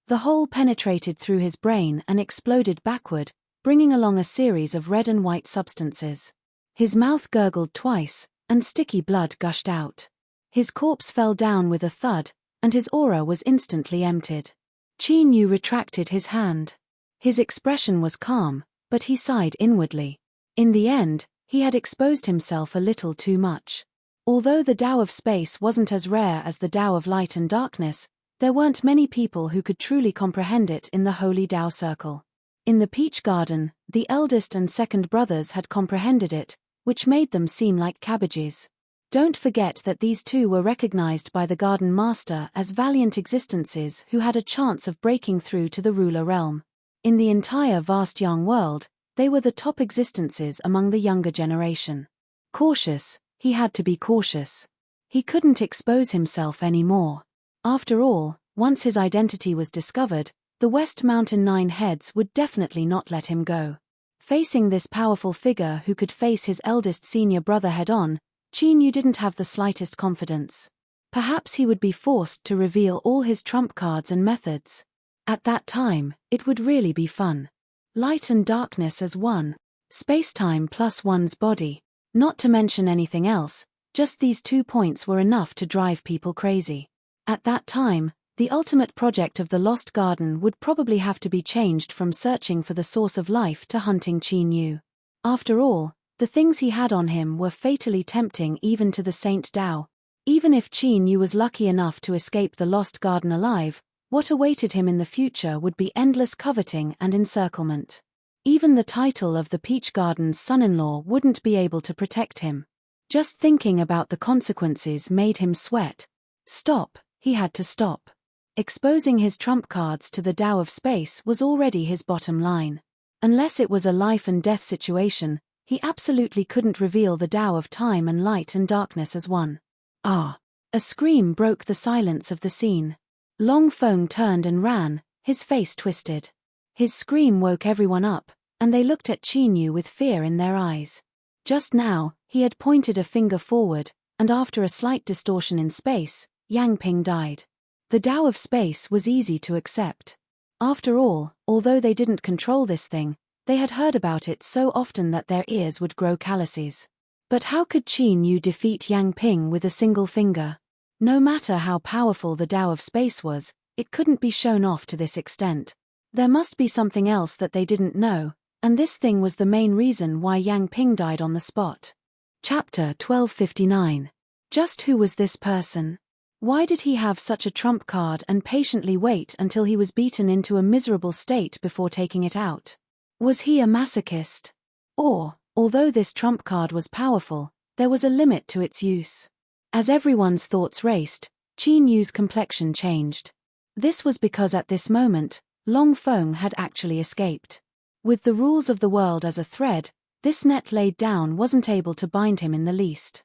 The hole penetrated through his brain and exploded backward, bringing along a series of red and white substances. His mouth gurgled twice, and sticky blood gushed out. His corpse fell down with a thud, and his aura was instantly emptied. Qin Yu retracted his hand. His expression was calm, but he sighed inwardly. In the end, he had exposed himself a little too much. Although the Tao of space wasn't as rare as the Tao of light and darkness, there weren't many people who could truly comprehend it in the Holy Tao Circle. In the Peach Garden, the eldest and second brothers had comprehended it, which made them seem like cabbages. Don't forget that these two were recognized by the Garden Master as valiant existences who had a chance of breaking through to the ruler realm. In the entire vast young world, they were the top existences among the younger generation. Cautious, he had to be cautious. He couldn't expose himself anymore. After all, once his identity was discovered, the West Mountain Nine Heads would definitely not let him go. Facing this powerful figure who could face his eldest senior brother head-on, Qin Yu didn't have the slightest confidence. Perhaps he would be forced to reveal all his trump cards and methods. At that time, it would really be fun. Light and darkness as one. Space-time plus one's body. Not to mention anything else, just these 2 points were enough to drive people crazy. At that time, the ultimate project of the Lost Garden would probably have to be changed from searching for the source of life to hunting Qin Yu. After all, the things he had on him were fatally tempting even to the Saint Tao. Even if Qin Yu was lucky enough to escape the Lost Garden alive, what awaited him in the future would be endless coveting and encirclement. Even the title of the Peach Garden's son-in-law wouldn't be able to protect him. Just thinking about the consequences made him sweat. Stop, he had to stop. Exposing his trump cards to the Tao of space was already his bottom line. Unless it was a life-and-death situation, he absolutely couldn't reveal the Tao of time and light and darkness as one. Ah! A scream broke the silence of the scene. Long Feng turned and ran, his face twisted. His scream woke everyone up, and they looked at Qin Yu with fear in their eyes. Just now, he had pointed a finger forward, and after a slight distortion in space, Yang Ping died. The Tao of space was easy to accept. After all, although they didn't control this thing, they had heard about it so often that their ears would grow calluses. But how could Qin Yu defeat Yang Ping with a single finger? No matter how powerful the Tao of space was, it couldn't be shown off to this extent. There must be something else that they didn't know, and this thing was the main reason why Yang Ping died on the spot. Chapter 1259. Just who was this person? Why did he have such a trump card and patiently wait until he was beaten into a miserable state before taking it out? Was he a masochist? Or, although this trump card was powerful, there was a limit to its use. As everyone's thoughts raced, Qin Yu's complexion changed. This was because at this moment, Long Feng had actually escaped. With the rules of the world as a thread, this net laid down wasn't able to bind him in the least.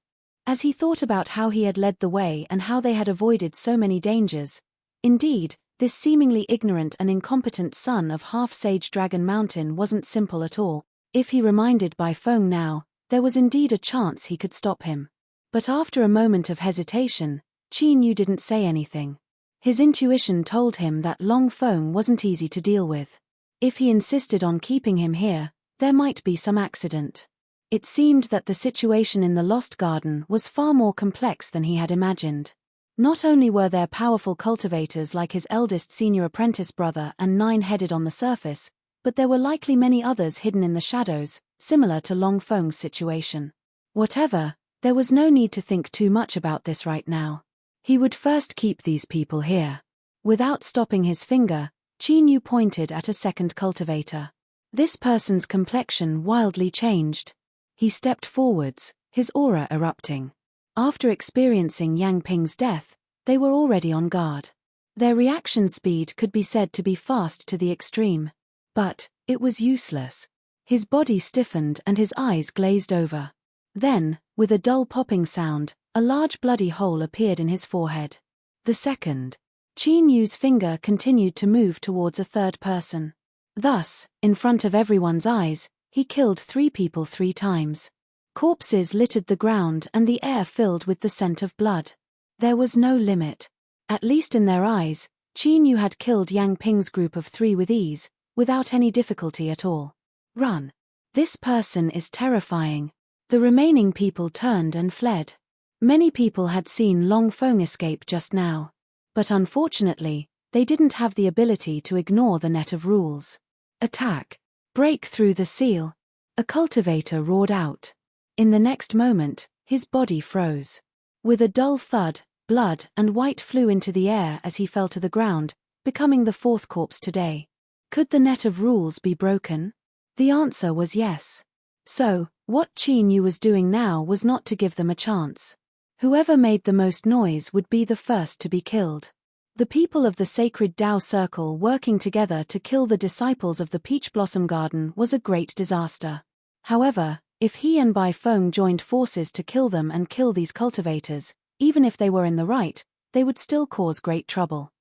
As he thought about how he had led the way and how they had avoided so many dangers, indeed, this seemingly ignorant and incompetent son of half-sage Dragon Mountain wasn't simple at all. If he reminded Bai Feng now, there was indeed a chance he could stop him. But after a moment of hesitation, Qin Yu didn't say anything. His intuition told him that Long Feng wasn't easy to deal with. If he insisted on keeping him here, there might be some accident. It seemed that the situation in the Lost Garden was far more complex than he had imagined. Not only were there powerful cultivators like his eldest senior apprentice brother and Nine-Headed on the surface, but there were likely many others hidden in the shadows, similar to Long Feng's situation. Whatever, there was no need to think too much about this right now. He would first keep these people here. Without stopping his finger, Qin Yu pointed at a second cultivator. This person's complexion wildly changed. He stepped forwards, his aura erupting. After experiencing Yang Ping's death, they were already on guard. Their reaction speed could be said to be fast to the extreme. But it was useless. His body stiffened and his eyes glazed over. Then, with a dull popping sound, a large bloody hole appeared in his forehead. The second. Qin Yu's finger continued to move towards a third person. Thus, in front of everyone's eyes, he killed 3 people 3 times. Corpses littered the ground and the air filled with the scent of blood. There was no limit. At least in their eyes, Qin Yu had killed Yang Ping's group of 3 with ease, without any difficulty at all. Run. This person is terrifying. The remaining people turned and fled. Many people had seen Long Feng escape just now. But unfortunately, they didn't have the ability to ignore the net of rules. Attack. Break through the seal. A cultivator roared out. In the next moment, his body froze. With a dull thud, blood and white flew into the air as he fell to the ground, becoming the 4th corpse today. Could the net of rules be broken? The answer was yes. So, what Qin Yu was doing now was not to give them a chance. Whoever made the most noise would be the first to be killed. The people of the sacred Tao Circle working together to kill the disciples of the Peach Blossom Garden was a great disaster. However, if he and Bai Feng joined forces to kill them and kill these cultivators, even if they were in the right, they would still cause great trouble.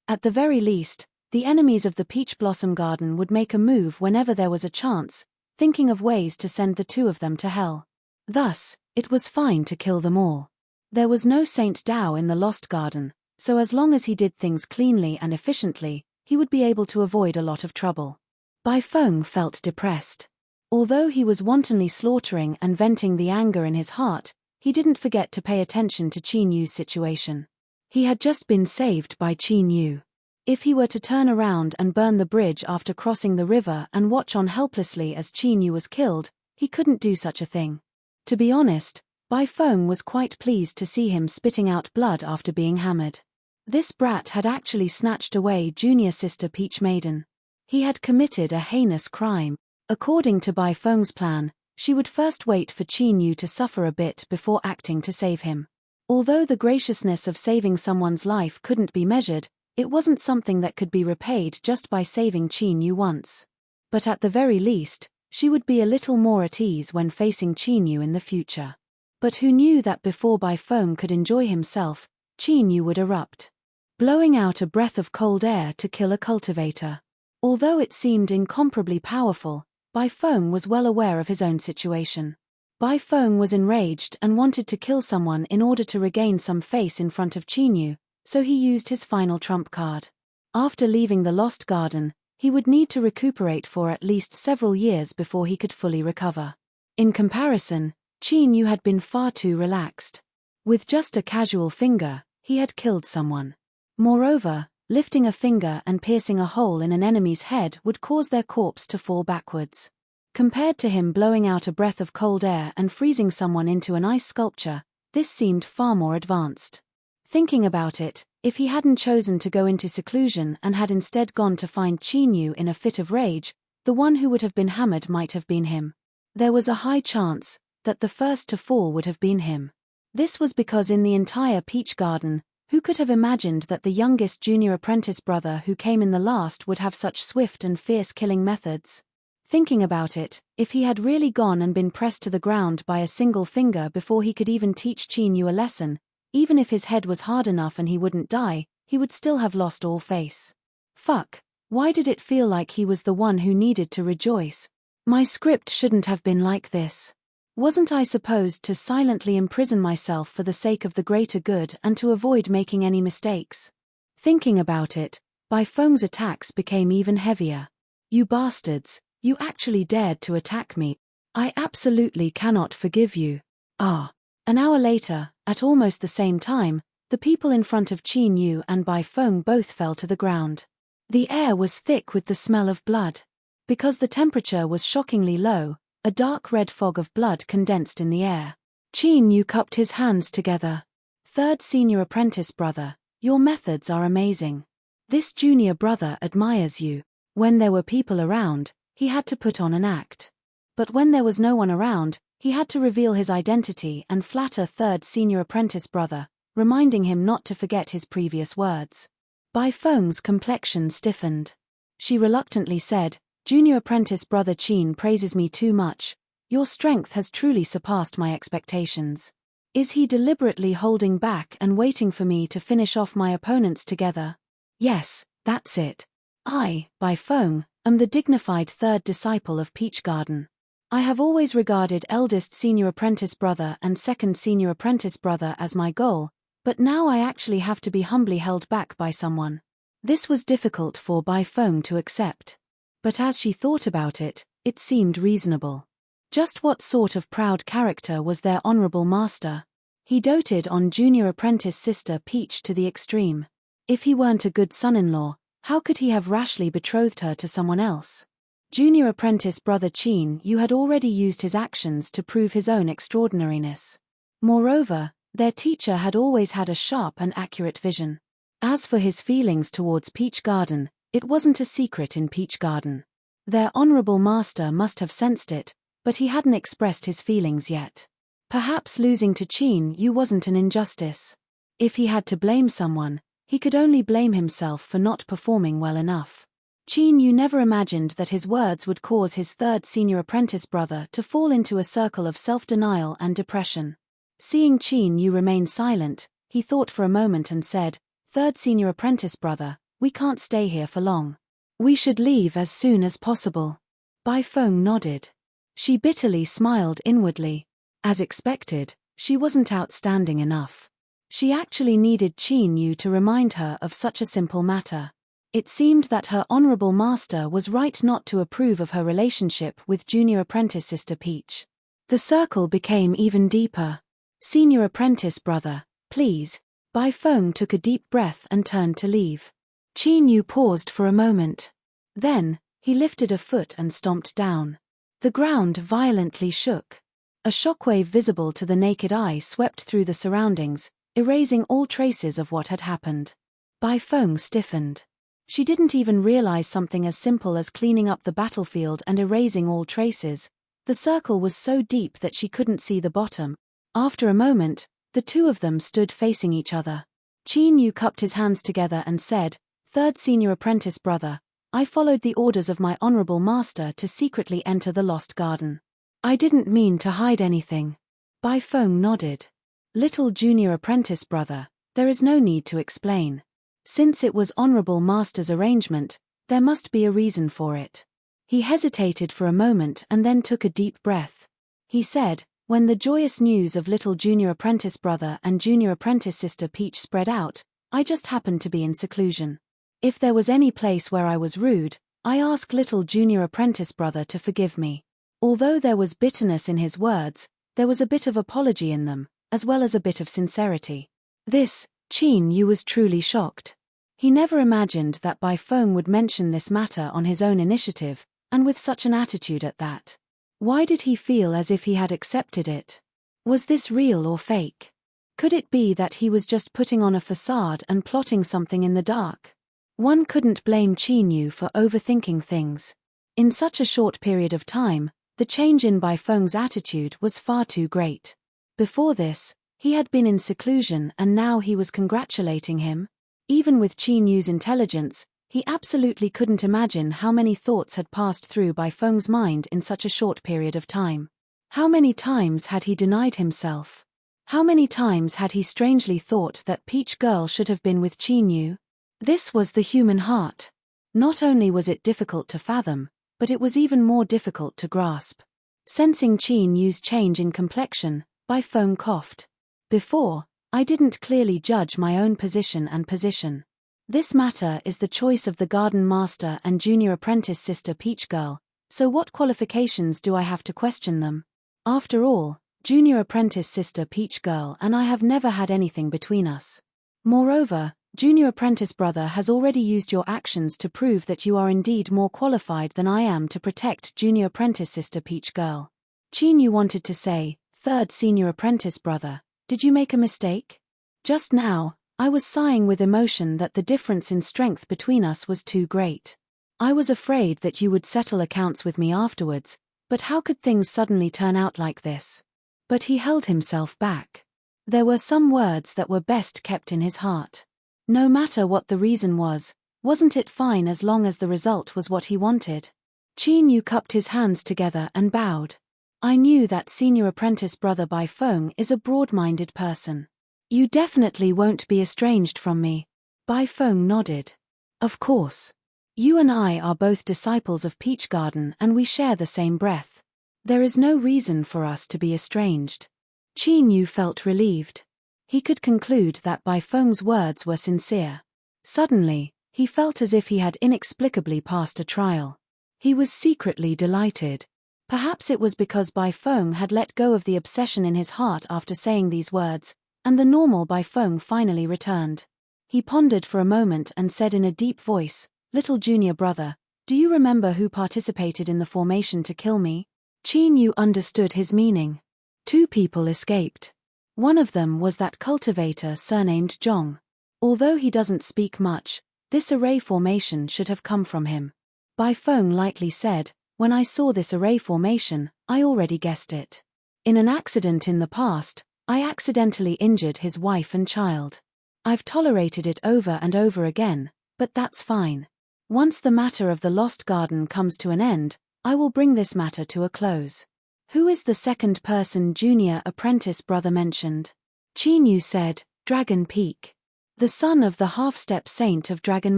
At the very least, the enemies of the Peach Blossom Garden would make a move whenever there was a chance, thinking of ways to send the 2 of them to hell. Thus, it was fine to kill them all. There was no Saint Tao in the Lost Garden, so as long as he did things cleanly and efficiently, he would be able to avoid a lot of trouble. Bai Feng felt depressed. Although he was wantonly slaughtering and venting the anger in his heart, he didn't forget to pay attention to Qin Yu's situation. He had just been saved by Qin Yu. If he were to turn around and burn the bridge after crossing the river and watch on helplessly as Qin Yu was killed, he couldn't do such a thing. To be honest, Bai Feng was quite pleased to see him spitting out blood after being hammered. This brat had actually snatched away junior sister Peach Maiden. He had committed a heinous crime. According to Bai Feng's plan, she would first wait for Qin Yu to suffer a bit before acting to save him. Although the graciousness of saving someone's life couldn't be measured, it wasn't something that could be repaid just by saving Qin Yu once. But at the very least, she would be a little more at ease when facing Qin Yu in the future. But who knew that before Bai Feng could enjoy himself, Qin Yu would erupt, blowing out a breath of cold air to kill a cultivator. Although it seemed incomparably powerful, Bai Feng was well aware of his own situation. Bai Feng was enraged and wanted to kill someone in order to regain some face in front of Qin Yu, so he used his final trump card. After leaving the Lost Garden, he would need to recuperate for at least several years before he could fully recover. In comparison, Qin Yu had been far too relaxed. With just a casual finger, he had killed someone. Moreover, lifting a finger and piercing a hole in an enemy's head would cause their corpse to fall backwards. Compared to him blowing out a breath of cold air and freezing someone into an ice sculpture, this seemed far more advanced. Thinking about it, if he hadn't chosen to go into seclusion and had instead gone to find Qin Yu in a fit of rage, the one who would have been hammered might have been him. There was a high chance that the first to fall would have been him. This was because in the entire Peach Garden, who could have imagined that the youngest junior apprentice brother who came in the last would have such swift and fierce killing methods? Thinking about it, if he had really gone and been pressed to the ground by a single finger before he could even teach Qin Yu a lesson, even if his head was hard enough and he wouldn't die, he would still have lost all face. Fuck, why did it feel like he was the one who needed to rejoice? My script shouldn't have been like this. Wasn't I supposed to silently imprison myself for the sake of the greater good and to avoid making any mistakes? Thinking about it, Bai Feng's attacks became even heavier. You bastards, you actually dared to attack me. I absolutely cannot forgive you. Ah. An hour later, at almost the same time, the people in front of Qin Yu and Bai Feng both fell to the ground. The air was thick with the smell of blood. Because the temperature was shockingly low, a dark red fog of blood condensed in the air. Qin Yu cupped his hands together. Third senior apprentice brother, your methods are amazing. This junior brother admires you. When there were people around, he had to put on an act. But when there was no one around, he had to reveal his identity and flatter third senior apprentice brother, reminding him not to forget his previous words. Bai Feng's complexion stiffened. She reluctantly said, Junior apprentice brother Qin praises me too much. Your strength has truly surpassed my expectations. Is he deliberately holding back and waiting for me to finish off my opponents together? Yes, that's it. I, Bai Feng, am the dignified third disciple of Peach Garden. I have always regarded eldest senior apprentice brother and second senior apprentice brother as my goal, but now I actually have to be humbly held back by someone. This was difficult for Bai Feng to accept. But as she thought about it, it seemed reasonable. Just what sort of proud character was their honorable master? He doted on junior apprentice sister Peach to the extreme. If he weren't a good son-in-law, how could he have rashly betrothed her to someone else? Junior apprentice brother Qin Yu had already used his actions to prove his own extraordinariness. Moreover, their teacher had always had a sharp and accurate vision. As for his feelings towards Peach Garden, it wasn't a secret in Peach Garden. Their honorable master must have sensed it, but he hadn't expressed his feelings yet. Perhaps losing to Qin Yu wasn't an injustice. If he had to blame someone, he could only blame himself for not performing well enough. Qin Yu never imagined that his words would cause his third senior apprentice brother to fall into a circle of self-denial and depression. Seeing Qin Yu remain silent, he thought for a moment and said, Third senior apprentice brother, we can't stay here for long. We should leave as soon as possible. Bai Feng nodded. She bitterly smiled inwardly. As expected, she wasn't outstanding enough. She actually needed Qin Yu to remind her of such a simple matter. It seemed that her honorable master was right not to approve of her relationship with junior apprentice sister Peach. The circle became even deeper. Senior apprentice brother, please. Bai Feng took a deep breath and turned to leave. Qin Yu paused for a moment. Then, he lifted a foot and stomped down. The ground violently shook. A shockwave visible to the naked eye swept through the surroundings, erasing all traces of what had happened. Bai Feng stiffened. She didn't even realize something as simple as cleaning up the battlefield and erasing all traces. The circle was so deep that she couldn't see the bottom. After a moment, the two of them stood facing each other. Qin Yu cupped his hands together and said, Third senior apprentice brother, I followed the orders of my honorable master to secretly enter the Lost Garden. I didn't mean to hide anything. Bai Feng nodded. Little junior apprentice brother, there is no need to explain. Since it was honorable master's arrangement, there must be a reason for it. He hesitated for a moment and then took a deep breath. He said, when the joyous news of little junior apprentice brother and junior apprentice sister Peach spread out, I just happened to be in seclusion. If there was any place where I was rude, I ask little junior apprentice brother to forgive me. Although there was bitterness in his words, there was a bit of apology in them, as well as a bit of sincerity. This, Qin Yu was truly shocked. He never imagined that Bai Feng would mention this matter on his own initiative, and with such an attitude at that. Why did he feel as if he had accepted it? Was this real or fake? Could it be that he was just putting on a facade and plotting something in the dark? One couldn't blame Qin for overthinking things. In such a short period of time, the change in Bai Feng's attitude was far too great. Before this, he had been in seclusion and now he was congratulating him. Even with Qin Yu's intelligence, he absolutely couldn't imagine how many thoughts had passed through Bai Feng's mind in such a short period of time. How many times had he denied himself? How many times had he strangely thought that Peach Girl should have been with Qin Yu? This was the human heart. Not only was it difficult to fathom, but it was even more difficult to grasp. Sensing Qin Yu's change in complexion, Bai Feng coughed. Before, I didn't clearly judge my own position and position. This matter is the choice of the garden master and junior apprentice sister Peach Girl, so what qualifications do I have to question them? After all, junior apprentice sister Peach Girl and I have never had anything between us. Moreover, junior apprentice brother has already used your actions to prove that you are indeed more qualified than I am to protect junior apprentice sister Peach Girl. Qin Yu wanted to say, third senior apprentice brother, did you make a mistake? Just now, I was sighing with emotion that the difference in strength between us was too great. I was afraid that you would settle accounts with me afterwards, but how could things suddenly turn out like this? But he held himself back. There were some words that were best kept in his heart. No matter what the reason was, wasn't it fine as long as the result was what he wanted? Qin Yu cupped his hands together and bowed. I knew that senior apprentice brother Bai Feng is a broad-minded person. You definitely won't be estranged from me. Bai Feng nodded. Of course. You and I are both disciples of Peach Garden and we share the same breath. There is no reason for us to be estranged. Qin Yu felt relieved. He could conclude that Bai Feng's words were sincere. Suddenly, he felt as if he had inexplicably passed a trial. He was secretly delighted. Perhaps it was because Bai Feng had let go of the obsession in his heart after saying these words, and the normal Bai Feng finally returned. He pondered for a moment and said in a deep voice, "Little junior brother, do you remember who participated in the formation to kill me?" Qin Yu understood his meaning. 2 people escaped. One of them was that cultivator surnamed Zhong. Although he doesn't speak much, this array formation should have come from him. Bai Feng lightly said, when I saw this array formation, I already guessed it. In an accident in the past, I accidentally injured his wife and child. I've tolerated it over and over again, but that's fine. Once the matter of the lost garden comes to an end, I will bring this matter to a close. Who is the second person junior apprentice brother mentioned? Qin Yu said, Dragon Peak. The son of the half-step saint of Dragon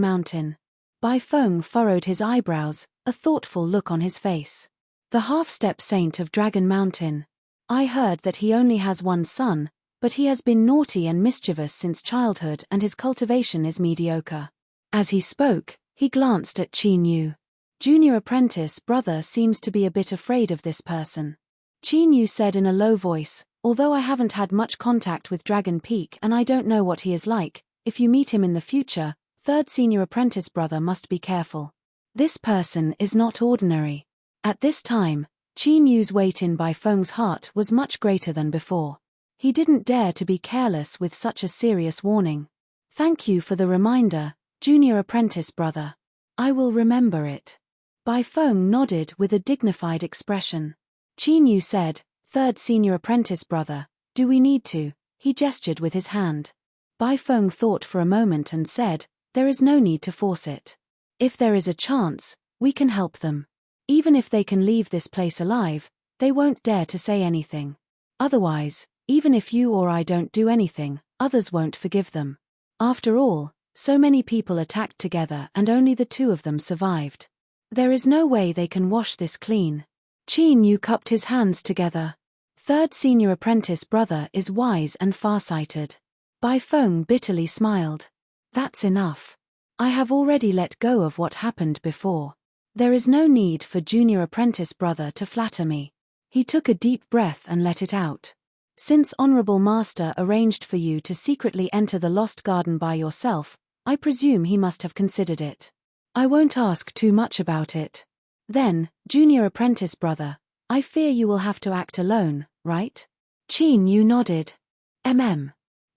Mountain. Bai Feng furrowed his eyebrows, a thoughtful look on his face. The half-step saint of Dragon Mountain. I heard that he only has one son, but he has been naughty and mischievous since childhood and his cultivation is mediocre. As he spoke, he glanced at Qin Yu. Junior apprentice brother seems to be a bit afraid of this person. Qin Yu said in a low voice, although I haven't had much contact with Dragon Peak and I don't know what he is like, if you meet him in the future, third senior apprentice brother must be careful. This person is not ordinary. At this time, Qin Yu's weight in Bai Feng's heart was much greater than before. He didn't dare to be careless with such a serious warning. Thank you for the reminder, junior apprentice brother. I will remember it. Bai Feng nodded with a dignified expression. Qin Yu said, third senior apprentice brother, do we need to? He gestured with his hand. Bai Feng thought for a moment and said, there is no need to force it. If there is a chance, we can help them. Even if they can leave this place alive, they won't dare to say anything. Otherwise, even if you or I don't do anything, others won't forgive them. After all, so many people attacked together and only the 2 of them survived. There is no way they can wash this clean. Qin Yu cupped his hands together. Third senior apprentice brother is wise and farsighted. Bai Feng bitterly smiled. That's enough. I have already let go of what happened before. There is no need for junior apprentice brother to flatter me. He took a deep breath and let it out. Since Honorable Master arranged for you to secretly enter the Lost Garden by yourself, I presume he must have considered it. I won't ask too much about it. Then, junior apprentice brother, I fear you will have to act alone, right? Qin Yu nodded.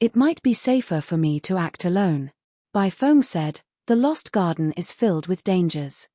It might be safer for me to act alone. Bai Feng said, the Lost Garden is filled with dangers.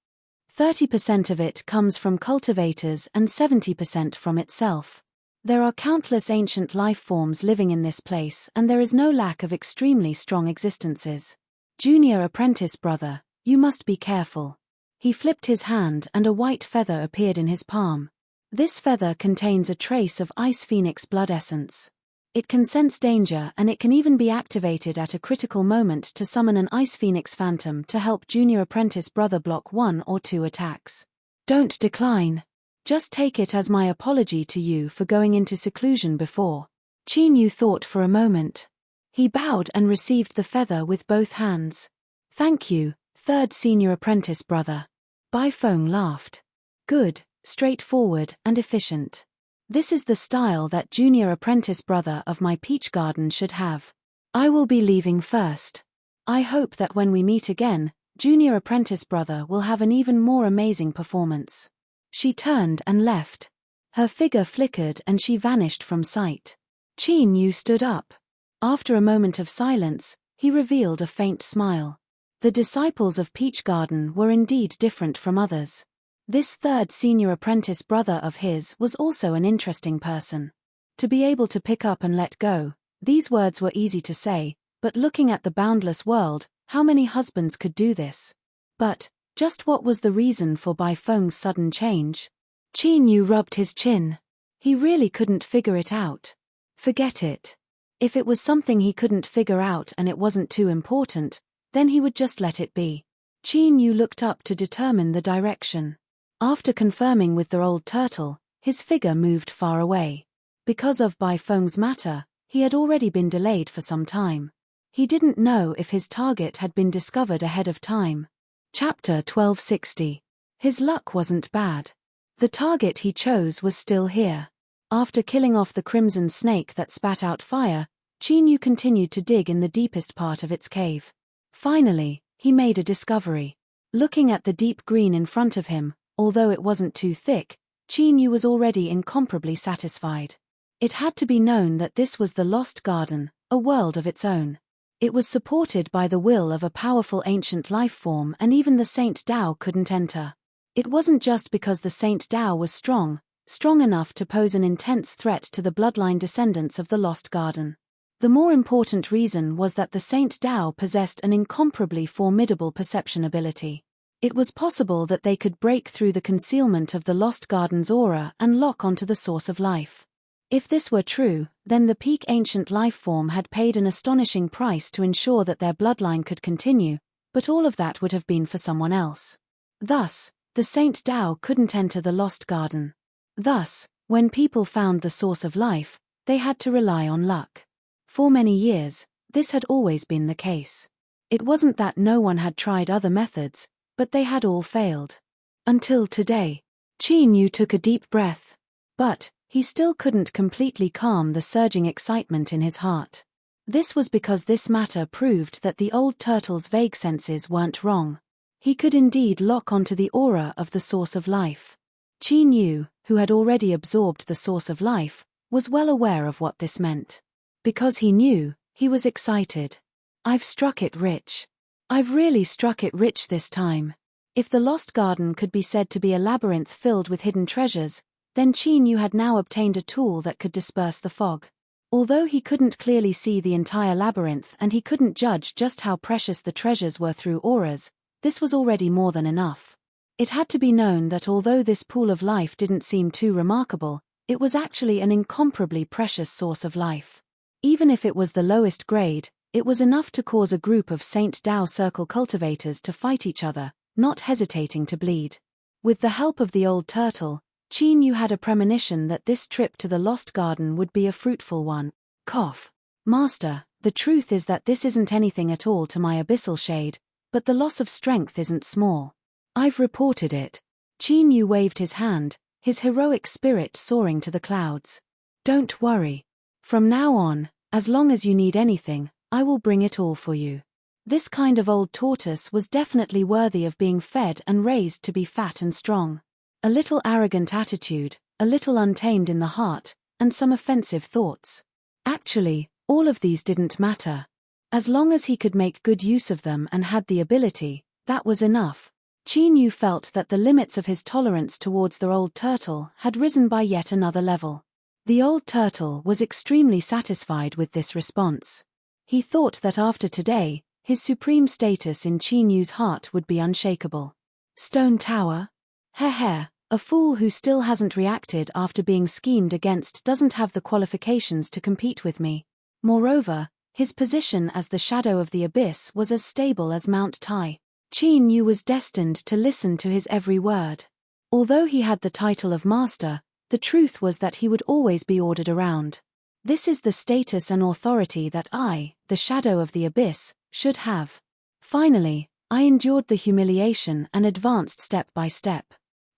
30% of it comes from cultivators and 70% from itself. There are countless ancient life forms living in this place, and there is no lack of extremely strong existences. Junior apprentice brother, you must be careful. He flipped his hand and a white feather appeared in his palm. This feather contains a trace of Ice Phoenix blood essence. It can sense danger, and it can even be activated at a critical moment to summon an Ice Phoenix Phantom to help Junior Apprentice Brother block 1 or 2 attacks. Don't decline. Just take it as my apology to you for going into seclusion before. Qin Yu thought for a moment. He bowed and received the feather with both hands. Thank you, third senior apprentice brother. Bai Feng laughed. Good, straightforward and efficient. This is the style that junior apprentice brother of my peach garden should have. I will be leaving first. I hope that when we meet again, junior apprentice brother will have an even more amazing performance. She turned and left. Her figure flickered and she vanished from sight. Qin Yu stood up. After a moment of silence, he revealed a faint smile. The disciples of Peach Garden were indeed different from others. This third senior apprentice brother of his was also an interesting person. To be able to pick up and let go, these words were easy to say, but looking at the boundless world, how many husbands could do this? But, just what was the reason for Bai Feng's sudden change? Qin Yu rubbed his chin. He really couldn't figure it out. Forget it. If it was something he couldn't figure out and it wasn't too important, then he would just let it be. Qin Yu looked up to determine the direction. After confirming with the old turtle, his figure moved far away. Because of Bai Feng's matter, he had already been delayed for some time. He didn't know if his target had been discovered ahead of time. Chapter 1260. His luck wasn't bad. The target he chose was still here. After killing off the crimson snake that spat out fire, Qin Yu continued to dig in the deepest part of its cave. Finally, he made a discovery. Looking at the deep green in front of him, although it wasn't too thick, Qin Yu was already incomparably satisfied. It had to be known that this was the Lost Garden, a world of its own. It was supported by the will of a powerful ancient life form, and even the Saint Dao couldn't enter. It wasn't just because the Saint Dao was strong enough to pose an intense threat to the bloodline descendants of the Lost Garden. The more important reason was that the Saint Dao possessed an incomparably formidable perception ability. It was possible that they could break through the concealment of the Lost Garden's aura and lock onto the source of life. If this were true, then the peak ancient life form had paid an astonishing price to ensure that their bloodline could continue, but all of that would have been for someone else. Thus, the Saint Dao couldn't enter the Lost Garden. Thus, when people found the source of life, they had to rely on luck. For many years, this had always been the case. It wasn't that no one had tried other methods, but they had all failed. Until today. Qin Yu took a deep breath. But, he still couldn't completely calm the surging excitement in his heart. This was because this matter proved that the old turtle's vague senses weren't wrong. He could indeed lock onto the aura of the source of life. Qin Yu, who had already absorbed the source of life, was well aware of what this meant. Because he knew, he was excited. I've struck it rich. I've really struck it rich this time. If the Lost Garden could be said to be a labyrinth filled with hidden treasures, then Qin Yu had now obtained a tool that could disperse the fog. Although he couldn't clearly see the entire labyrinth and he couldn't judge just how precious the treasures were through auras, this was already more than enough. It had to be known that although this pool of life didn't seem too remarkable, it was actually an incomparably precious source of life. Even if it was the lowest grade, it was enough to cause a group of Saint Dao Circle cultivators to fight each other, not hesitating to bleed. With the help of the old turtle, Qin Yu had a premonition that this trip to the Lost Garden would be a fruitful one. Cough. Master, the truth is that this isn't anything at all to my abyssal shade, but the loss of strength isn't small. I've reported it. Qin Yu waved his hand, his heroic spirit soaring to the clouds. Don't worry. From now on, as long as you need anything, I will bring it all for you. This kind of old tortoise was definitely worthy of being fed and raised to be fat and strong. A little arrogant attitude, a little untamed in the heart, and some offensive thoughts. Actually, All of these didn't matter. As long as he could make good use of them and had the ability, that was enough. Qin Yu felt that the limits of his tolerance towards the old turtle had risen by yet another level. The old turtle was extremely satisfied with this response. He thought that after today, his supreme status in Qin Yu's heart would be unshakable. Stone Tower? Heh, a fool who still hasn't reacted after being schemed against doesn't have the qualifications to compete with me. Moreover, his position as the shadow of the abyss was as stable as Mount Tai. Qin Yu was destined to listen to his every word. Although he had the title of master, the truth was that he would always be ordered around. This is the status and authority that I, the shadow of the abyss, should have. Finally, I endured the humiliation and advanced step by step.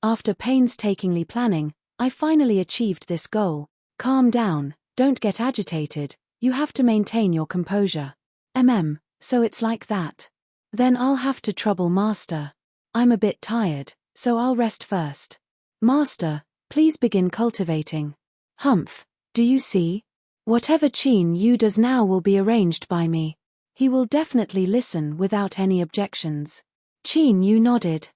After painstakingly planning, I finally achieved this goal. Calm down, don't get agitated, you have to maintain your composure. So it's like that. Then I'll have to trouble Master. I'm a bit tired, so I'll rest first. Master, please begin cultivating. Humph, do you see? Whatever Qin Yu does now will be arranged by me. He will definitely listen without any objections. Qin Yu nodded.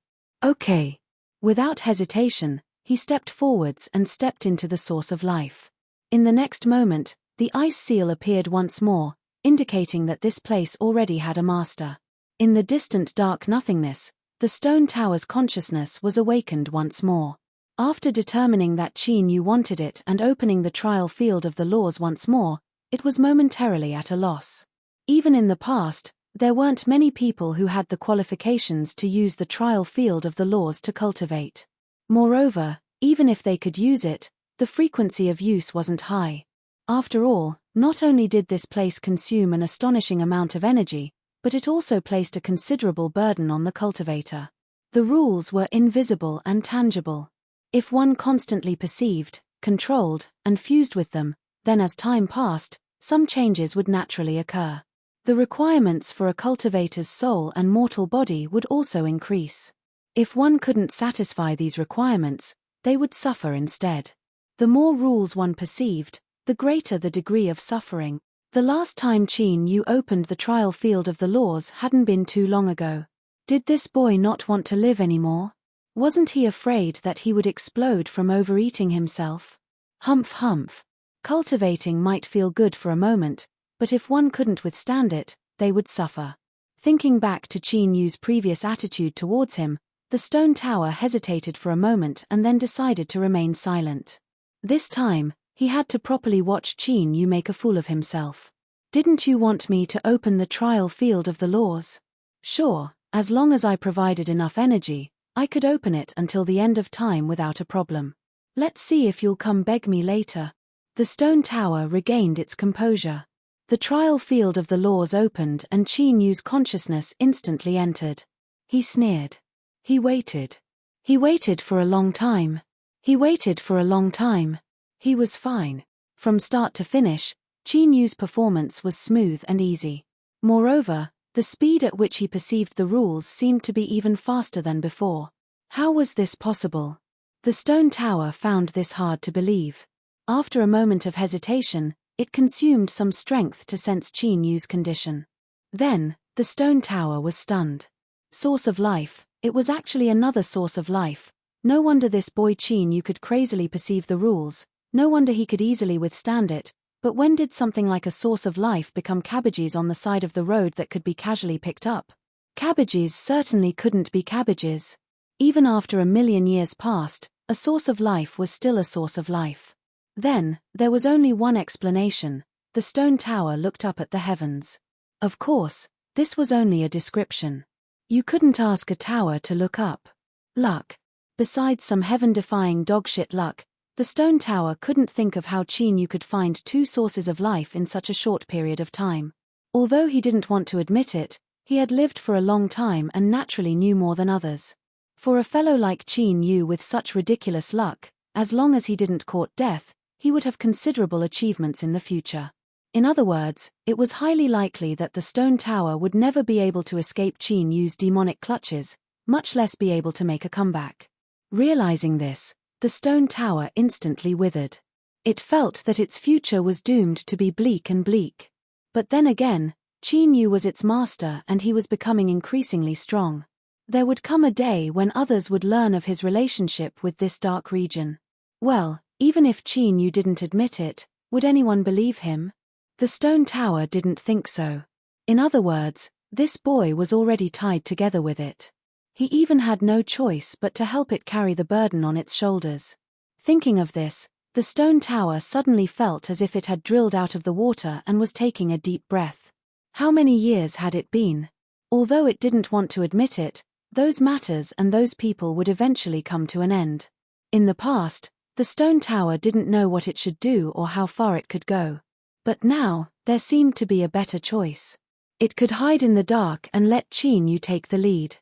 Okay. Without hesitation, he stepped forwards and stepped into the source of life. In the next moment, the ice seal appeared once more, indicating that this place already had a master. In the distant dark nothingness, the stone tower's consciousness was awakened once more. After determining that Qin Yu wanted it and opening the trial field of the laws once more, it was momentarily at a loss. Even in the past, there weren't many people who had the qualifications to use the trial field of the laws to cultivate. Moreover, even if they could use it, the frequency of use wasn't high. After all, not only did this place consume an astonishing amount of energy, but it also placed a considerable burden on the cultivator. The rules were invisible and tangible. If one constantly perceived, controlled, and fused with them, then as time passed, some changes would naturally occur. The requirements for a cultivator's soul and mortal body would also increase. If one couldn't satisfy these requirements, they would suffer instead. The more rules one perceived, the greater the degree of suffering. The last time Qin Yu opened the trial field of the laws hadn't been too long ago. Did this boy not want to live anymore? Wasn't he afraid that he would explode from overeating himself? Humph. Cultivating might feel good for a moment, but if one couldn't withstand it, they would suffer. Thinking back to Qin Yu's previous attitude towards him, the stone tower hesitated for a moment and then decided to remain silent. This time, he had to properly watch Qin Yu make a fool of himself. Didn't you want me to open the trial field of the laws? Sure, as long as I provided enough energy, I could open it until the end of time without a problem. Let's see if you'll come beg me later. The stone tower regained its composure. The trial field of the laws opened and Qin Yu's consciousness instantly entered. He sneered. He waited. He waited for a long time. He waited for a long time. He was fine. From start to finish, Qin Yu's performance was smooth and easy. Moreover, the speed at which he perceived the rules seemed to be even faster than before. How was this possible? The stone tower found this hard to believe. After a moment of hesitation, it consumed some strength to sense Qin Yu's condition. Then, the stone tower was stunned. Source of life, it was actually another source of life. No wonder this boy Qin Yu could crazily perceive the rules, no wonder he could easily withstand it, but when did something like a source of life become cabbages on the side of the road that could be casually picked up? Cabbages certainly couldn't be cabbages. Even after 1,000,000 years passed, a source of life was still a source of life. Then, there was only one explanation. The stone tower looked up at the heavens. Of course, this was only a description. You couldn't ask a tower to look up. Luck. Besides some heaven-defying dogshit luck, the stone tower couldn't think of how Qin Yu could find two sources of life in such a short period of time. Although he didn't want to admit it, he had lived for a long time and naturally knew more than others. For a fellow like Qin Yu with such ridiculous luck, as long as he didn't court death, he would have considerable achievements in the future. In other words, it was highly likely that the stone tower would never be able to escape Qin Yu's demonic clutches, much less be able to make a comeback. Realizing this, the stone tower instantly withered. It felt that its future was doomed to be bleak and bleak. But then again, Qin Yu was its master and he was becoming increasingly strong. There would come a day when others would learn of his relationship with this dark region. Well, even if Qin Yu didn't admit it, would anyone believe him? The stone tower didn't think so. In other words, this boy was already tied together with it. He even had no choice but to help it carry the burden on its shoulders. Thinking of this, the stone tower suddenly felt as if it had drilled out of the water and was taking a deep breath. How many years had it been? Although it didn't want to admit it, those matters and those people would eventually come to an end. In the past, the stone tower didn't know what it should do or how far it could go. But now, there seemed to be a better choice. It could hide in the dark and let Qin Yu take the lead.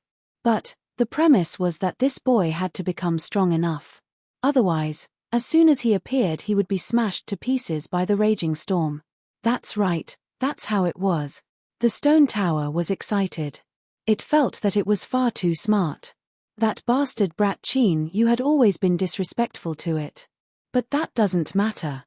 But the premise was that this boy had to become strong enough. Otherwise, as soon as he appeared he would be smashed to pieces by the raging storm. That's right, that's how it was. The stone tower was excited. It felt that it was far too smart. That bastard brat Qin Yu had always been disrespectful to it. But that doesn't matter.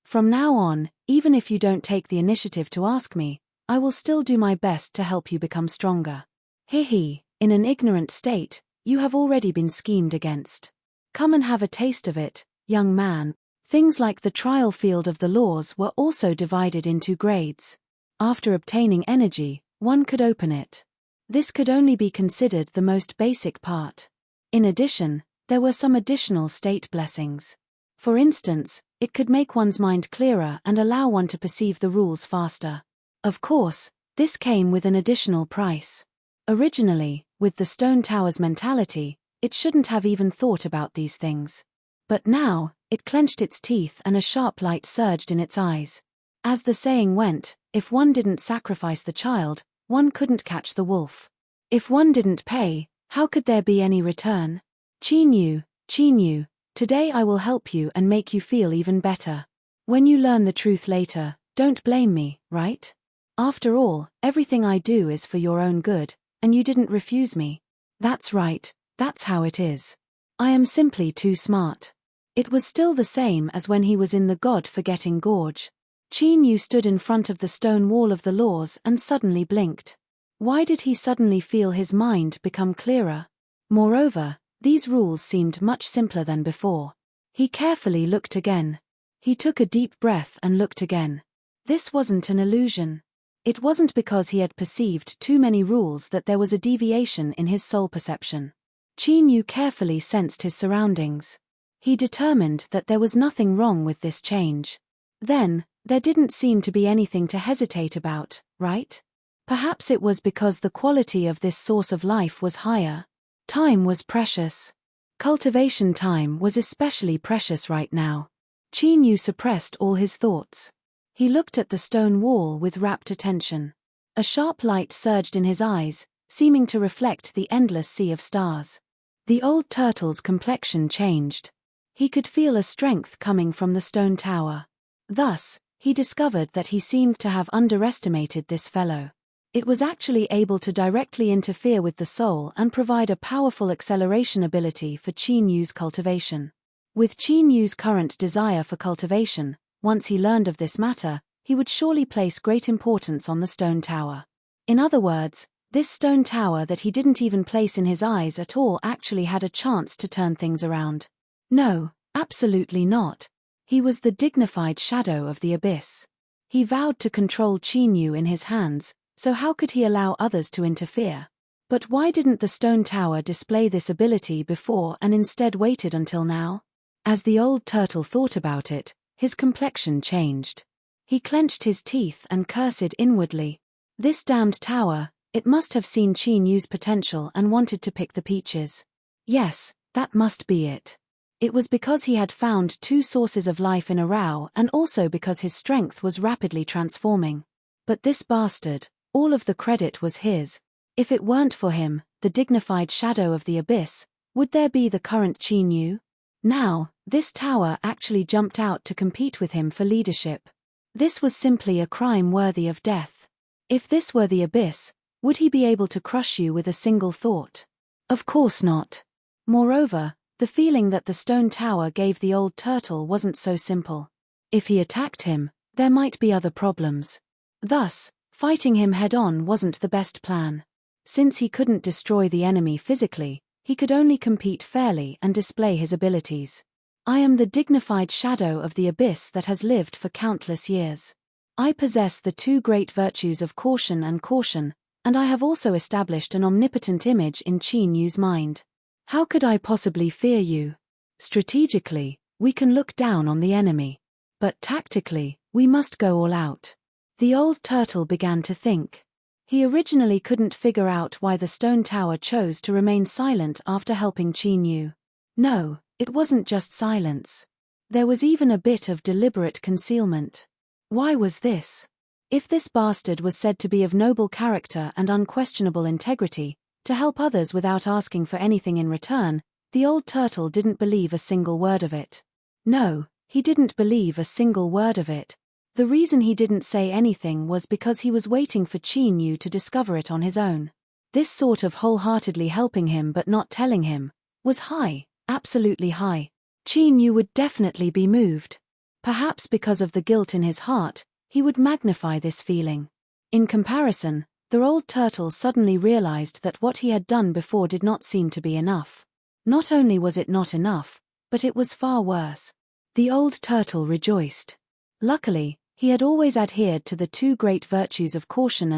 From now on, even if you don't take the initiative to ask me, I will still do my best to help you become stronger. Hehe, in an ignorant state, you have already been schemed against. Come and have a taste of it, young man. Things like the trial field of the laws were also divided into grades. After obtaining energy, one could open it. This could only be considered the most basic part. In addition, there were some additional state blessings. For instance, it could make one's mind clearer and allow one to perceive the rules faster. Of course, this came with an additional price. Originally, with the stone tower's mentality, it shouldn't have even thought about these things. But now, it clenched its teeth and a sharp light surged in its eyes. As the saying went, if one didn't sacrifice the child, one couldn't catch the wolf. If one didn't pay, how could there be any return? Qin Yu, today I will help you and make you feel even better. When you learn the truth later, don't blame me, right? After all, everything I do is for your own good, and you didn't refuse me. That's right, that's how it is. I am simply too smart. It was still the same as when he was in the God-forgetting gorge. Qin Yu stood in front of the stone wall of the laws and suddenly blinked. Why did he suddenly feel his mind become clearer? Moreover, these rules seemed much simpler than before. He carefully looked again. He took a deep breath and looked again. This wasn't an illusion. It wasn't because he had perceived too many rules that there was a deviation in his soul perception. Qin Yu carefully sensed his surroundings. He determined that there was nothing wrong with this change. Then, there didn't seem to be anything to hesitate about, right? Perhaps it was because the quality of this source of life was higher. Time was precious. Cultivation time was especially precious right now. Qin Yu suppressed all his thoughts. He looked at the stone wall with rapt attention. A sharp light surged in his eyes, seeming to reflect the endless sea of stars. The old turtle's complexion changed. He could feel a strength coming from the stone tower. Thus, he discovered that he seemed to have underestimated this fellow. It was actually able to directly interfere with the soul and provide a powerful acceleration ability for Qin Yu's cultivation. With Qin Yu's current desire for cultivation, once he learned of this matter, he would surely place great importance on the stone tower. In other words, this stone tower that he didn't even place in his eyes at all actually had a chance to turn things around. No, absolutely not. He was the dignified shadow of the abyss. He vowed to control Qin Yu in his hands, so how could he allow others to interfere? But why didn't the stone tower display this ability before and instead waited until now? As the old turtle thought about it, his complexion changed. He clenched his teeth and cursed inwardly. This damned tower, it must have seen Qin Yu's potential and wanted to pick the peaches. Yes, that must be it. It was because he had found two sources of life in a row and also because his strength was rapidly transforming. But this bastard, all of the credit was his. If it weren't for him, the dignified shadow of the abyss, would there be the current Qin Yu? Now, this tower actually jumped out to compete with him for leadership. This was simply a crime worthy of death. If this were the abyss, would he be able to crush you with a single thought? Of course not. Moreover, the feeling that the stone tower gave the old turtle wasn't so simple. If he attacked him, there might be other problems. Thus, fighting him head-on wasn't the best plan. Since he couldn't destroy the enemy physically, he could only compete fairly and display his abilities. I am the dignified shadow of the abyss that has lived for countless years. I possess the two great virtues of caution, and I have also established an omnipotent image in Qin Yu's mind. How could I possibly fear you? Strategically, we can look down on the enemy. But tactically, we must go all out. The old turtle began to think. He originally couldn't figure out why the stone tower chose to remain silent after helping Qin Yu. No, it wasn't just silence. There was even a bit of deliberate concealment. Why was this? If this bastard was said to be of noble character and unquestionable integrity, to help others without asking for anything in return, the old turtle didn't believe a single word of it. No, he didn't believe a single word of it. The reason he didn't say anything was because he was waiting for Qin Yu to discover it on his own. This sort of wholeheartedly helping him but not telling him was high, absolutely high. Qin Yu would definitely be moved. Perhaps because of the guilt in his heart, he would magnify this feeling. In comparison, the old turtle suddenly realized that what he had done before did not seem to be enough. Not only was it not enough, but it was far worse. The old turtle rejoiced. Luckily, he had always adhered to the two great virtues of caution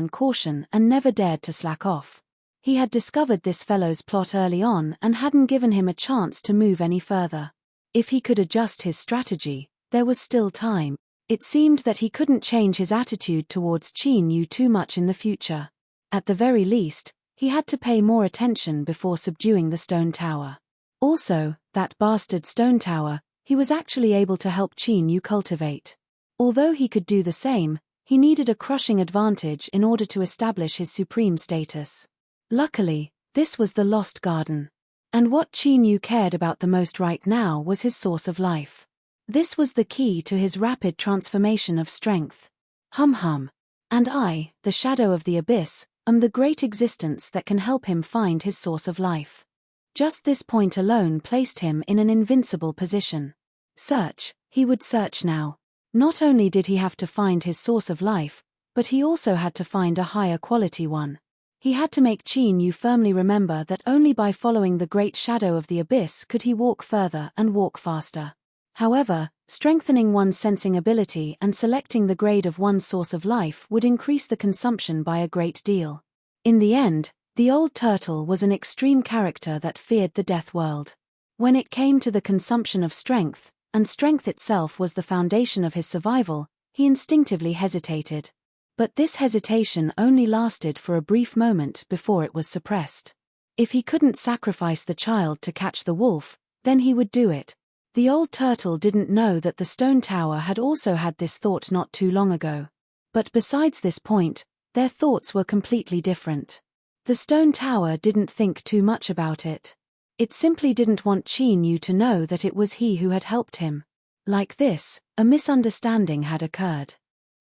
and never dared to slack off. He had discovered this fellow's plot early on and hadn't given him a chance to move any further. If he could adjust his strategy, there was still time. It seemed that he couldn't change his attitude towards Qin Yu too much in the future. At the very least, he had to pay more attention before subduing the stone tower. Also, that bastard stone tower, he was actually able to help Qin Yu cultivate. Although he could do the same, he needed a crushing advantage in order to establish his supreme status. Luckily, this was the Lost Garden. And what Qin Yu cared about the most right now was his source of life. This was the key to his rapid transformation of strength. And I, the shadow of the abyss, am the great existence that can help him find his source of life. Just this point alone placed him in an invincible position. Search, he would search now. Not only did he have to find his source of life, but he also had to find a higher quality one. He had to make Qin Yu firmly remember that only by following the great shadow of the abyss could he walk further and walk faster. However, strengthening one's sensing ability and selecting the grade of one's source of life would increase the consumption by a great deal. In the end, the old turtle was an extreme character that feared the death world. When it came to the consumption of strength, and strength itself was the foundation of his survival, he instinctively hesitated. But this hesitation only lasted for a brief moment before it was suppressed. If he couldn't sacrifice the child to catch the wolf, then he would do it. The old turtle didn't know that the stone tower had also had this thought not too long ago. But besides this point, their thoughts were completely different. The stone tower didn't think too much about it. It simply didn't want Qin Yu to know that it was he who had helped him. Like this, a misunderstanding had occurred.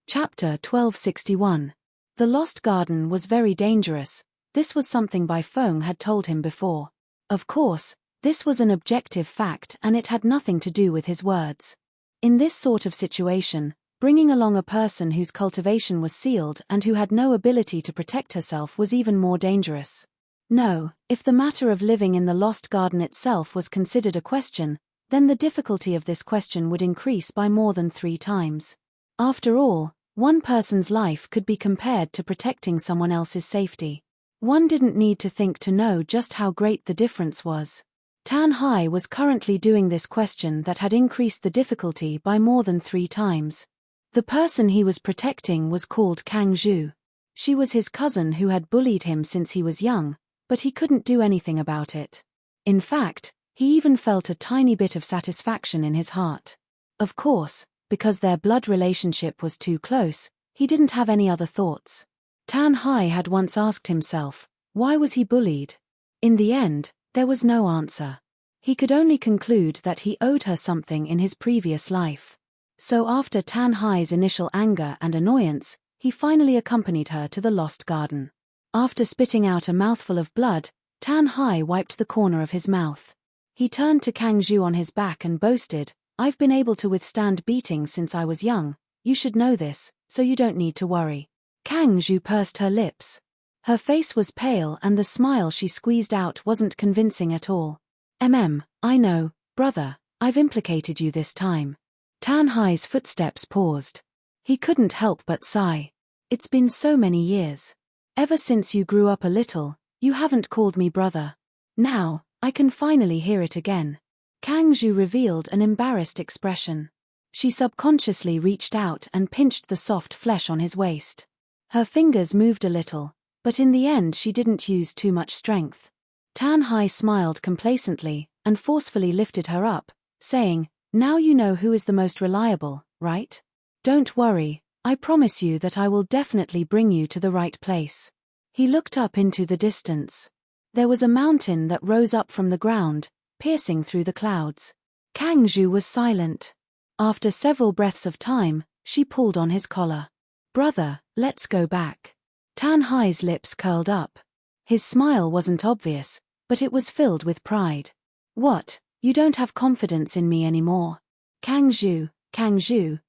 Chapter 1261. The Lost Garden was very dangerous. This was something Bai Feng had told him before. Of course, this was an objective fact and it had nothing to do with his words. In this sort of situation, bringing along a person whose cultivation was sealed and who had no ability to protect herself was even more dangerous. No, if the matter of living in the Lost Garden itself was considered a question, then the difficulty of this question would increase by more than 3 times. After all, one person's life could be compared to protecting someone else's safety. One didn't need to think to know just how great the difference was. Tan Hai was currently doing this question that had increased the difficulty by more than 3 times. The person he was protecting was called Kang Zhu. She was his cousin who had bullied him since he was young, but he couldn't do anything about it. In fact, he even felt a tiny bit of satisfaction in his heart. Of course, because their blood relationship was too close, he didn't have any other thoughts. Tan Hai had once asked himself, why was he bullied? In the end, there was no answer. He could only conclude that he owed her something in his previous life. So after Tan Hai's initial anger and annoyance, he finally accompanied her to the Lost Garden. After spitting out a mouthful of blood, Tan Hai wiped the corner of his mouth. He turned to Kang Zhu on his back and boasted, I've been able to withstand beatings since I was young. You should know this, so you don't need to worry. Kang Zhu pursed her lips. Her face was pale and the smile she squeezed out wasn't convincing at all. I know, brother, I've implicated you this time. Tan Hai's footsteps paused. He couldn't help but sigh. It's been so many years. Ever since you grew up a little, you haven't called me brother. Now, I can finally hear it again. Kang Zhu revealed an embarrassed expression. She subconsciously reached out and pinched the soft flesh on his waist. Her fingers moved a little, but in the end she didn't use too much strength. Tan Hai smiled complacently and forcefully lifted her up, saying, "Now you know who is the most reliable, right? Don't worry, I promise you that I will definitely bring you to the right place." He looked up into the distance. There was a mountain that rose up from the ground, piercing through the clouds. Kang Zhu was silent. After several breaths of time, she pulled on his collar. "Brother, let's go back." Tan Hai's lips curled up. His smile wasn't obvious, but it was filled with pride. "What, you don't have confidence in me anymore? Kang Zhu,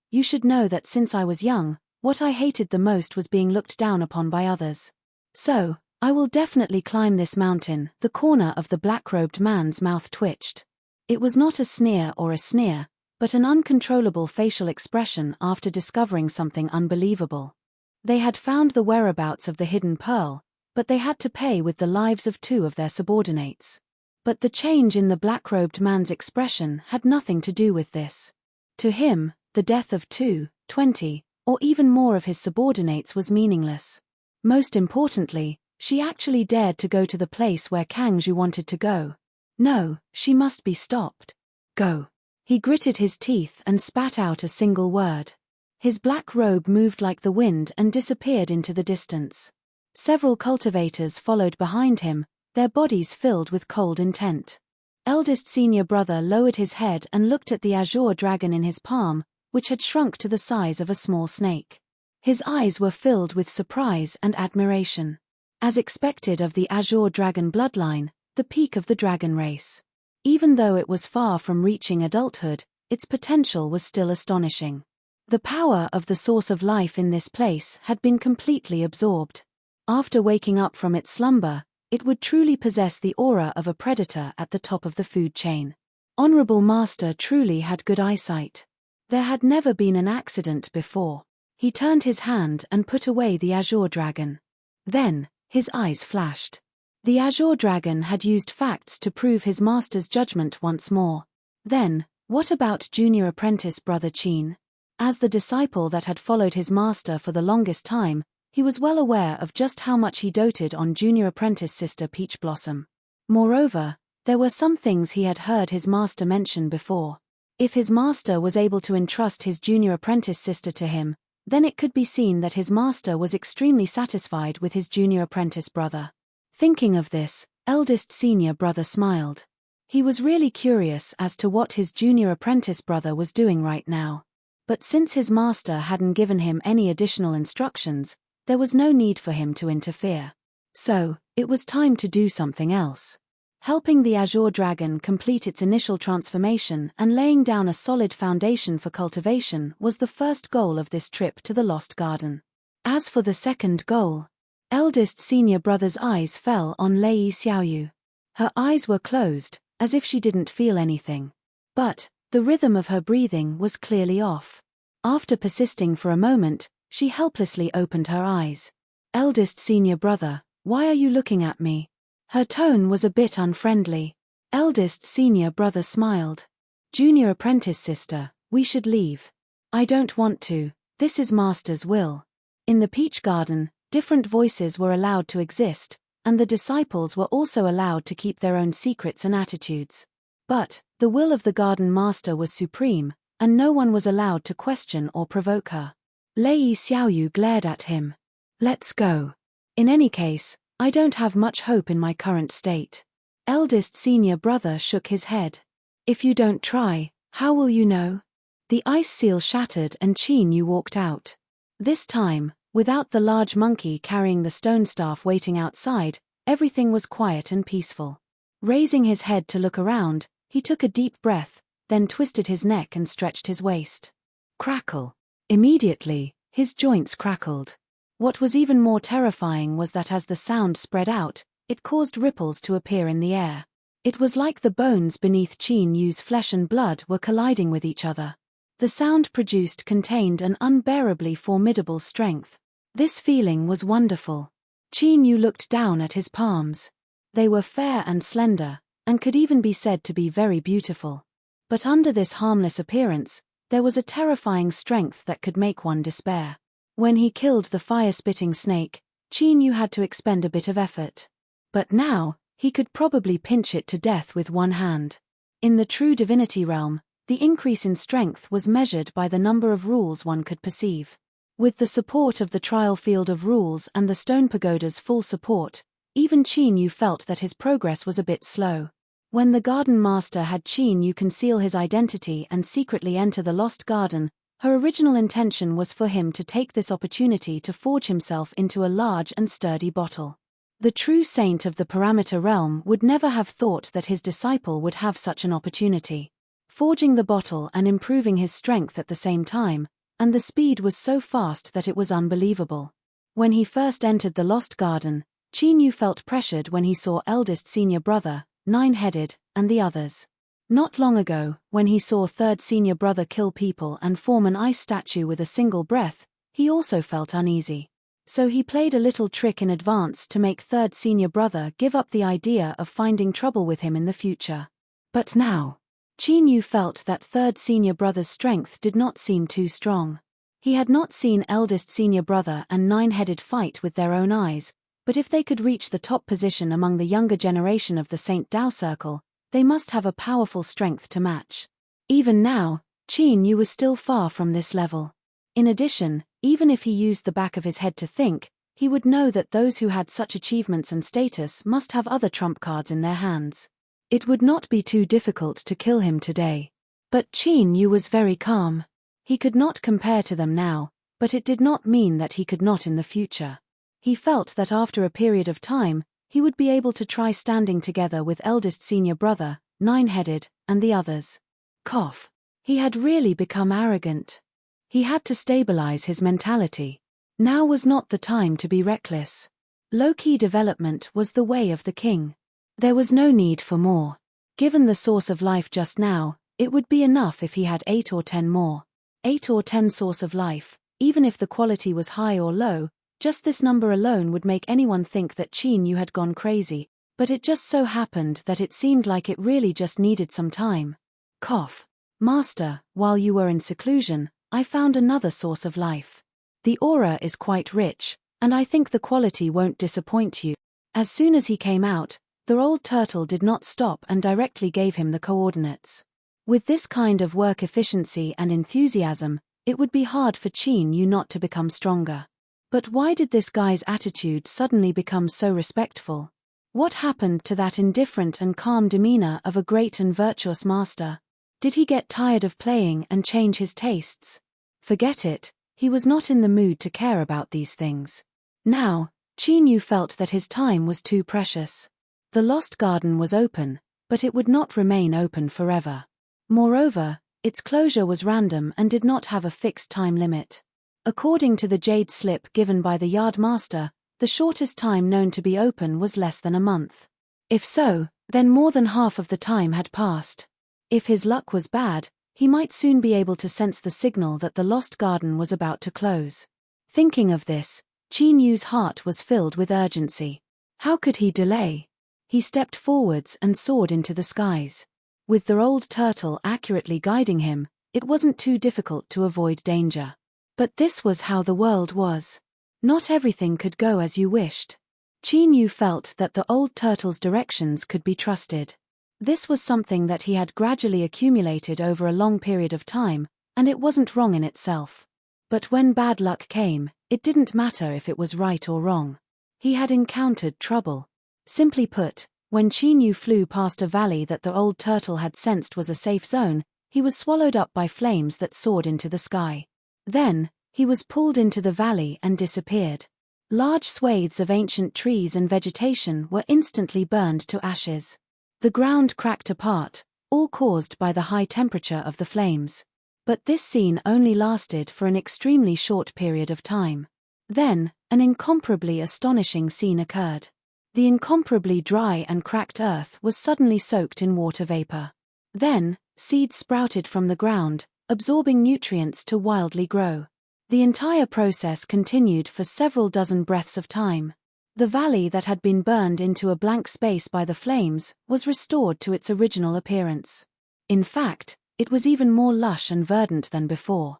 you should know that since I was young, what I hated the most was being looked down upon by others. So, I will definitely climb this mountain." The corner of the black-robed man's mouth twitched. It was not a sneer or a sneer, but an uncontrollable facial expression after discovering something unbelievable. They had found the whereabouts of the hidden pearl, but they had to pay with the lives of 2 of their subordinates. But the change in the black-robed man's expression had nothing to do with this. To him, the death of 2, 20, or even more of his subordinates was meaningless. Most importantly, she actually dared to go to the place where Kang Zhu wanted to go. No, she must be stopped. Go. He gritted his teeth and spat out a single word. His black robe moved like the wind and disappeared into the distance. Several cultivators followed behind him, their bodies filled with cold intent. Eldest senior brother lowered his head and looked at the azure dragon in his palm, which had shrunk to the size of a small snake. His eyes were filled with surprise and admiration. As expected of the azure dragon bloodline, the peak of the dragon race. Even though it was far from reaching adulthood, its potential was still astonishing. The power of the source of life in this place had been completely absorbed. After waking up from its slumber, it would truly possess the aura of a predator at the top of the food chain. Honorable Master truly had good eyesight. There had never been an accident before. He turned his hand and put away the azure dragon. Then, his eyes flashed. The azure dragon had used facts to prove his master's judgment once more. Then, what about junior apprentice brother Qin? As the disciple that had followed his master for the longest time, he was well aware of just how much he doted on junior apprentice sister Peach Blossom. Moreover, there were some things he had heard his master mention before. If his master was able to entrust his junior apprentice sister to him, then it could be seen that his master was extremely satisfied with his junior apprentice brother. Thinking of this, eldest senior brother smiled. He was really curious as to what his junior apprentice brother was doing right now. But since his master hadn't given him any additional instructions, there was no need for him to interfere. So, it was time to do something else. Helping the azure dragon complete its initial transformation and laying down a solid foundation for cultivation was the first goal of this trip to the Lost Garden. As for the second goal, eldest senior brother's eyes fell on Lei Xiaoyu. Her eyes were closed, as if she didn't feel anything. But, the rhythm of her breathing was clearly off. After persisting for a moment, she helplessly opened her eyes. "Eldest senior brother, why are you looking at me?" Her tone was a bit unfriendly. Eldest senior brother smiled. "Junior apprentice sister, we should leave." "I don't want to, this is master's will." In the peach garden, different voices were allowed to exist, and the disciples were also allowed to keep their own secrets and attitudes. But, the will of the garden master was supreme, and no one was allowed to question or provoke her. Lei Xiaoyu glared at him. "Let's go. In any case, I don't have much hope in my current state." Eldest senior brother shook his head. "If you don't try, how will you know?" The ice seal shattered and Qin Yu walked out. This time, without the large monkey carrying the stone staff waiting outside, everything was quiet and peaceful. Raising his head to look around, he took a deep breath, then twisted his neck and stretched his waist. Crackle. Immediately, his joints crackled. What was even more terrifying was that as the sound spread out, it caused ripples to appear in the air. It was like the bones beneath Qin Yu's flesh and blood were colliding with each other. The sound produced contained an unbearably formidable strength. This feeling was wonderful. Qin Yu looked down at his palms. They were fair and slender, and could even be said to be very beautiful. But under this harmless appearance, there was a terrifying strength that could make one despair. When he killed the fire-spitting snake, Qin Yu had to expend a bit of effort. But now, he could probably pinch it to death with one hand. In the true divinity realm, the increase in strength was measured by the number of rules one could perceive. With the support of the trial field of rules and the stone pagoda's full support, even Qin Yu felt that his progress was a bit slow. When the garden master had Qin Yu conceal his identity and secretly enter the lost garden, her original intention was for him to take this opportunity to forge himself into a large and sturdy bottle. The true saint of the parameter realm would never have thought that his disciple would have such an opportunity. Forging the bottle and improving his strength at the same time, and the speed was so fast that it was unbelievable. When he first entered the lost garden, Qin Yu felt pressured when he saw eldest senior brother, nine-headed, and the others. Not long ago, when he saw third senior brother kill people and form an ice statue with a single breath, he also felt uneasy. So he played a little trick in advance to make third senior brother give up the idea of finding trouble with him in the future. But now, Qin Yu felt that third senior brother's strength did not seem too strong. He had not seen eldest senior brother and nine-headed fight with their own eyes, but if they could reach the top position among the younger generation of the Saint Dao Circle, they must have a powerful strength to match. Even now, Qin Yu was still far from this level. In addition, even if he used the back of his head to think, he would know that those who had such achievements and status must have other trump cards in their hands. It would not be too difficult to kill him today. But Qin Yu was very calm. He could not compare to them now, but it did not mean that he could not in the future. He felt that after a period of time, he would be able to try standing together with eldest senior brother, nine-headed, and the others. Cough. He had really become arrogant. He had to stabilize his mentality. Now was not the time to be reckless. Low-key development was the way of the king. There was no need for more. Given the source of life just now, it would be enough if he had 8 or 10 more. 8 or 10 source of life, even if the quality was high or low, just this number alone would make anyone think that Qin Yu had gone crazy, but it just so happened that it seemed like it really just needed some time. Cough. Master, while you were in seclusion, I found another source of life. The aura is quite rich, and I think the quality won't disappoint you. As soon as he came out, the old turtle did not stop and directly gave him the coordinates. With this kind of work efficiency and enthusiasm, it would be hard for Qin Yu not to become stronger. But why did this guy's attitude suddenly become so respectful? What happened to that indifferent and calm demeanor of a great and virtuous master? Did he get tired of playing and change his tastes? Forget it, he was not in the mood to care about these things. Now, Qin Yu felt that his time was too precious. The lost garden was open, but it would not remain open forever. Moreover, its closure was random and did not have a fixed time limit. According to the jade slip given by the yard master, the shortest time known to be open was less than a month. If so, then more than half of the time had passed. If his luck was bad, he might soon be able to sense the signal that the lost garden was about to close. Thinking of this, Qin Yu's heart was filled with urgency. How could he delay? He stepped forwards and soared into the skies. With the old turtle accurately guiding him, it wasn't too difficult to avoid danger. But this was how the world was. Not everything could go as you wished. Qin Yu felt that the old turtle's directions could be trusted. This was something that he had gradually accumulated over a long period of time, and it wasn't wrong in itself. But when bad luck came, it didn't matter if it was right or wrong. He had encountered trouble. Simply put, when Qin Yu flew past a valley that the old turtle had sensed was a safe zone, he was swallowed up by flames that soared into the sky. Then, he was pulled into the valley and disappeared. Large swathes of ancient trees and vegetation were instantly burned to ashes. The ground cracked apart, all caused by the high temperature of the flames. But this scene only lasted for an extremely short period of time. Then, an incomparably astonishing scene occurred. The incomparably dry and cracked earth was suddenly soaked in water vapor. Then, seeds sprouted from the ground, absorbing nutrients to wildly grow. The entire process continued for several dozen breaths of time. The valley that had been burned into a blank space by the flames was restored to its original appearance. In fact, it was even more lush and verdant than before.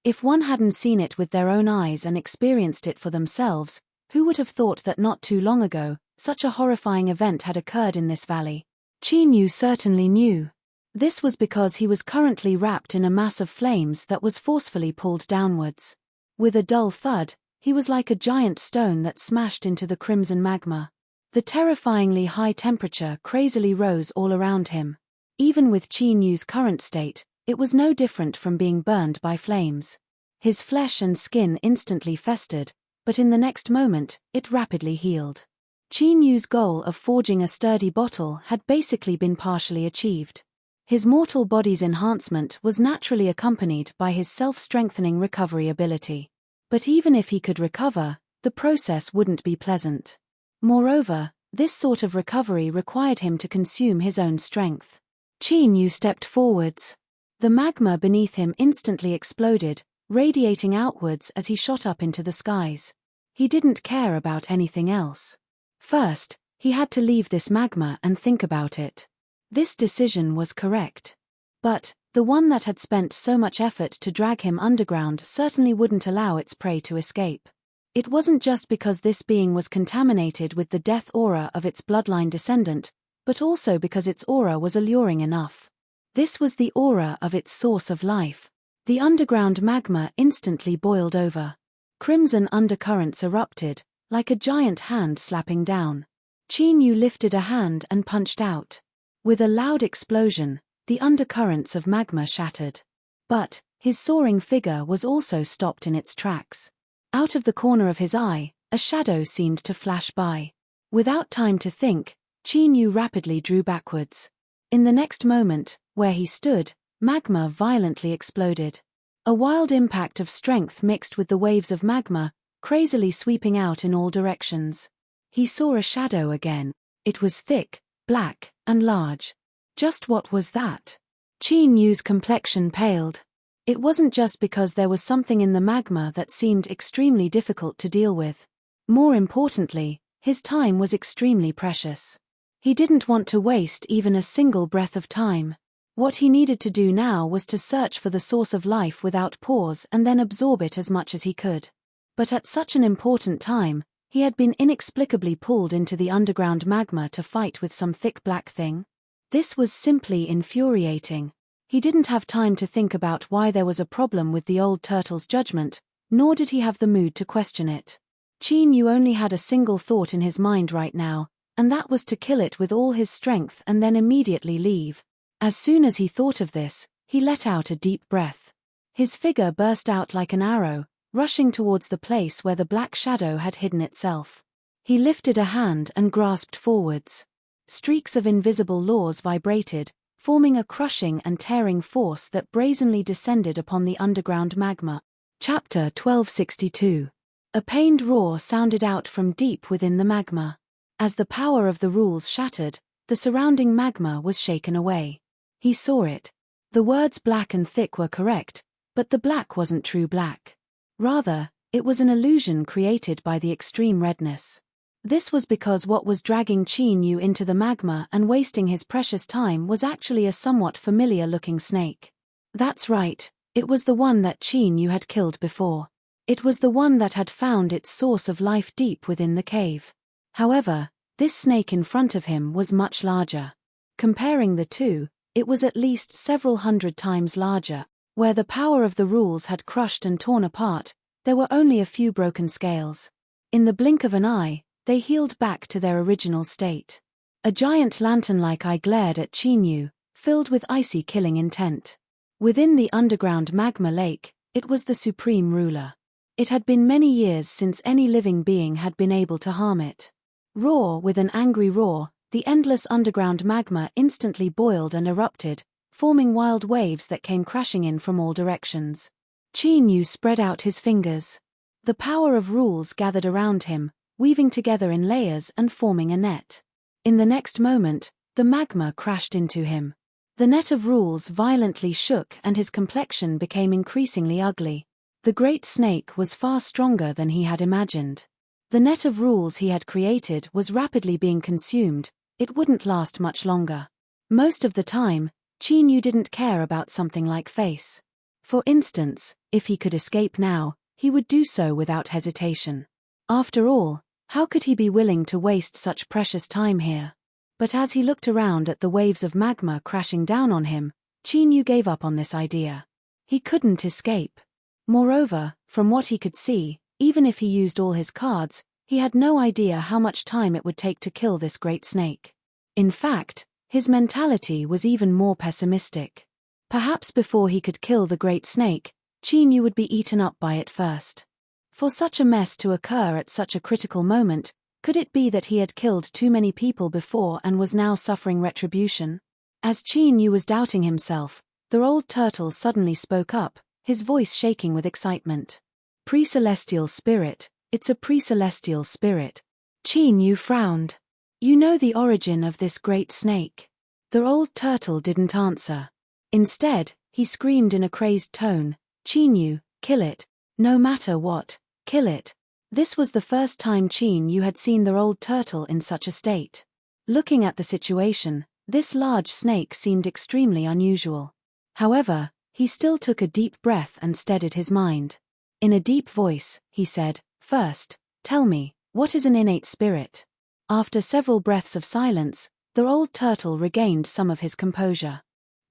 If one hadn't seen it with their own eyes and experienced it for themselves, who would have thought that not too long ago, such a horrifying event had occurred in this valley? Chinyu certainly knew. This was because he was currently wrapped in a mass of flames that was forcefully pulled downwards. With a dull thud, he was like a giant stone that smashed into the crimson magma. The terrifyingly high temperature crazily rose all around him. Even with Chinyu's current state, it was no different from being burned by flames. His flesh and skin instantly festered, but in the next moment, it rapidly healed. Chinyu's goal of forging a sturdy bottle had basically been partially achieved. His mortal body's enhancement was naturally accompanied by his self-strengthening recovery ability. But even if he could recover, the process wouldn't be pleasant. Moreover, this sort of recovery required him to consume his own strength. Chinyu stepped forwards. The magma beneath him instantly exploded, radiating outwards as he shot up into the skies. He didn't care about anything else. First, he had to leave this magma and think about it. This decision was correct. But, the one that had spent so much effort to drag him underground certainly wouldn't allow its prey to escape. It wasn't just because this being was contaminated with the death aura of its bloodline descendant, but also because its aura was alluring enough. This was the aura of its source of life. The underground magma instantly boiled over. Crimson undercurrents erupted, like a giant hand slapping down. Chinyu lifted a hand and punched out. With a loud explosion, the undercurrents of magma shattered. But, his soaring figure was also stopped in its tracks. Out of the corner of his eye, a shadow seemed to flash by. Without time to think, Chinyu rapidly drew backwards. In the next moment, where he stood, magma violently exploded. A wild impact of strength mixed with the waves of magma, crazily sweeping out in all directions. He saw a shadow again. It was thick, black, and large. Just what was that? Chinyu's complexion paled. It wasn't just because there was something in the magma that seemed extremely difficult to deal with. More importantly, his time was extremely precious. He didn't want to waste even a single breath of time. What he needed to do now was to search for the source of life without pause and then absorb it as much as he could. But at such an important time, he had been inexplicably pulled into the underground magma to fight with some thick black thing. This was simply infuriating. He didn't have time to think about why there was a problem with the old turtle's judgment, nor did he have the mood to question it. Chinyu only had a single thought in his mind right now, and that was to kill it with all his strength and then immediately leave. As soon as he thought of this, he let out a deep breath. His figure burst out like an arrow, rushing towards the place where the black shadow had hidden itself. He lifted a hand and grasped forwards. Streaks of invisible laws vibrated, forming a crushing and tearing force that brazenly descended upon the underground magma. Chapter 1262. A pained roar sounded out from deep within the magma. As the power of the rules shattered, the surrounding magma was shaken away. He saw it. The words black and thick were correct, but the black wasn't true black. Rather, it was an illusion created by the extreme redness. This was because what was dragging Chinyu into the magma and wasting his precious time was actually a somewhat familiar-looking snake. That's right, it was the one that Chinyu had killed before. It was the one that had found its source of life deep within the cave. However, this snake in front of him was much larger. Comparing the two, it was at least several hundred times larger. Where the power of the rules had crushed and torn apart, there were only a few broken scales. In the blink of an eye, they healed back to their original state. A giant lantern-like eye glared at Chinyu, filled with icy killing intent. Within the underground magma lake, it was the supreme ruler. It had been many years since any living being had been able to harm it. With an angry roar, The endless underground magma instantly boiled and erupted, forming wild waves that came crashing in from all directions. Qin Yu spread out his fingers. The power of rules gathered around him, weaving together in layers and forming a net. In the next moment, the magma crashed into him. The net of rules violently shook and his complexion became increasingly ugly. The great snake was far stronger than he had imagined. The net of rules he had created was rapidly being consumed. It wouldn't last much longer. Most of the time, Qin Yu didn't care about something like face. For instance, if he could escape now, he would do so without hesitation. After all, how could he be willing to waste such precious time here? But as he looked around at the waves of magma crashing down on him, Qin Yu gave up on this idea. He couldn't escape. Moreover, from what he could see, even if he used all his cards, he had no idea how much time it would take to kill this great snake. In fact, his mentality was even more pessimistic. Perhaps before he could kill the great snake, Qin Yu would be eaten up by it first. For such a mess to occur at such a critical moment, could it be that he had killed too many people before and was now suffering retribution? As Qin Yu was doubting himself, the old turtle suddenly spoke up, his voice shaking with excitement. Pre-celestial spirit, it's a pre-celestial spirit. Qin Yu frowned. You know the origin of this great snake? The old turtle didn't answer. Instead, he screamed in a crazed tone, Qin Yu, kill it. No matter what, kill it. This was the first time Qin Yu had seen the old turtle in such a state. Looking at the situation, this large snake seemed extremely unusual. However, he still took a deep breath and steadied his mind. In a deep voice, he said, First, tell me, what is an innate spirit? After several breaths of silence, the old turtle regained some of his composure.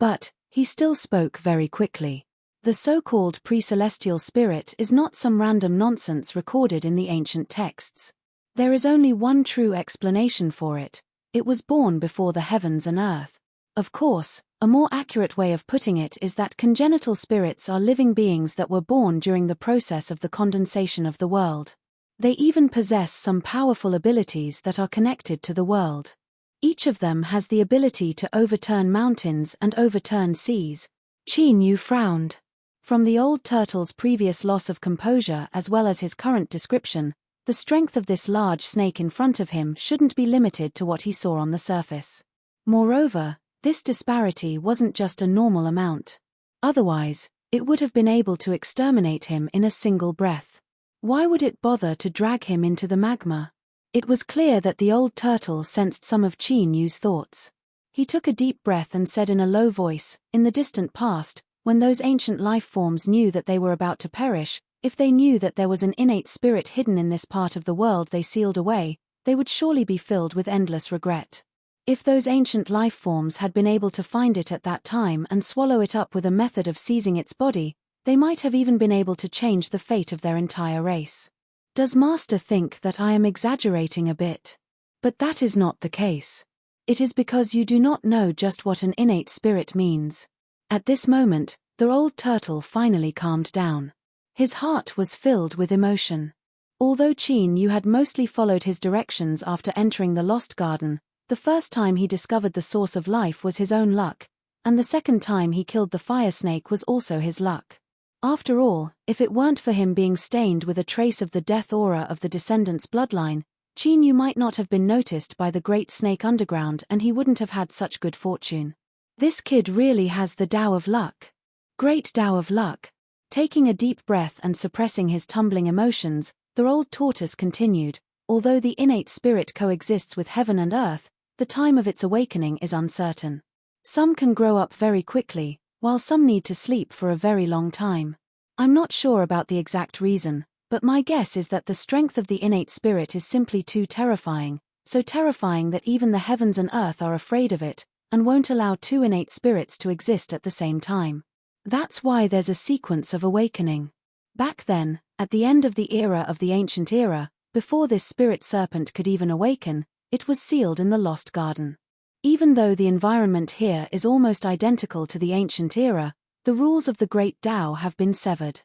But, he still spoke very quickly. The so-called pre-celestial spirit is not some random nonsense recorded in the ancient texts. There is only one true explanation for it. It was born before the heavens and earth. Of course, a more accurate way of putting it is that congenital spirits are living beings that were born during the process of the condensation of the world. They even possess some powerful abilities that are connected to the world. Each of them has the ability to overturn mountains and overturn seas. Qin Yu frowned. From the old turtle's previous loss of composure as well as his current description, the strength of this large snake in front of him shouldn't be limited to what he saw on the surface. Moreover, this disparity wasn't just a normal amount. Otherwise, it would have been able to exterminate him in a single breath. Why would it bother to drag him into the magma? It was clear that the old turtle sensed some of Qin Yu's thoughts. He took a deep breath and said in a low voice, in the distant past, when those ancient life forms knew that they were about to perish, if they knew that there was an innate spirit hidden in this part of the world they sealed away, they would surely be filled with endless regret. If those ancient life forms had been able to find it at that time and swallow it up with a method of seizing its body, they might have even been able to change the fate of their entire race. Does Master think that I am exaggerating a bit? But that is not the case. It is because you do not know just what an innate spirit means. At this moment, the old turtle finally calmed down. His heart was filled with emotion. Although Qin Yu had mostly followed his directions after entering the Lost Garden, the first time he discovered the source of life was his own luck, and the second time he killed the fire snake was also his luck. After all, if it weren't for him being stained with a trace of the death aura of the descendant's bloodline, Qin Yu might not have been noticed by the great snake underground and he wouldn't have had such good fortune. This kid really has the Tao of luck. Great Tao of luck. Taking a deep breath and suppressing his tumbling emotions, the old tortoise continued, although the innate spirit coexists with heaven and earth, the time of its awakening is uncertain. Some can grow up very quickly, while some need to sleep for a very long time. I'm not sure about the exact reason, but my guess is that the strength of the innate spirit is simply too terrifying, so terrifying that even the heavens and earth are afraid of it, and won't allow two innate spirits to exist at the same time. That's why there's a sequence of awakening. Back then, at the end of the era of the ancient era, before this spirit serpent could even awaken, it was sealed in the Lost Garden. Even though the environment here is almost identical to the ancient era, the rules of the Great Tao have been severed.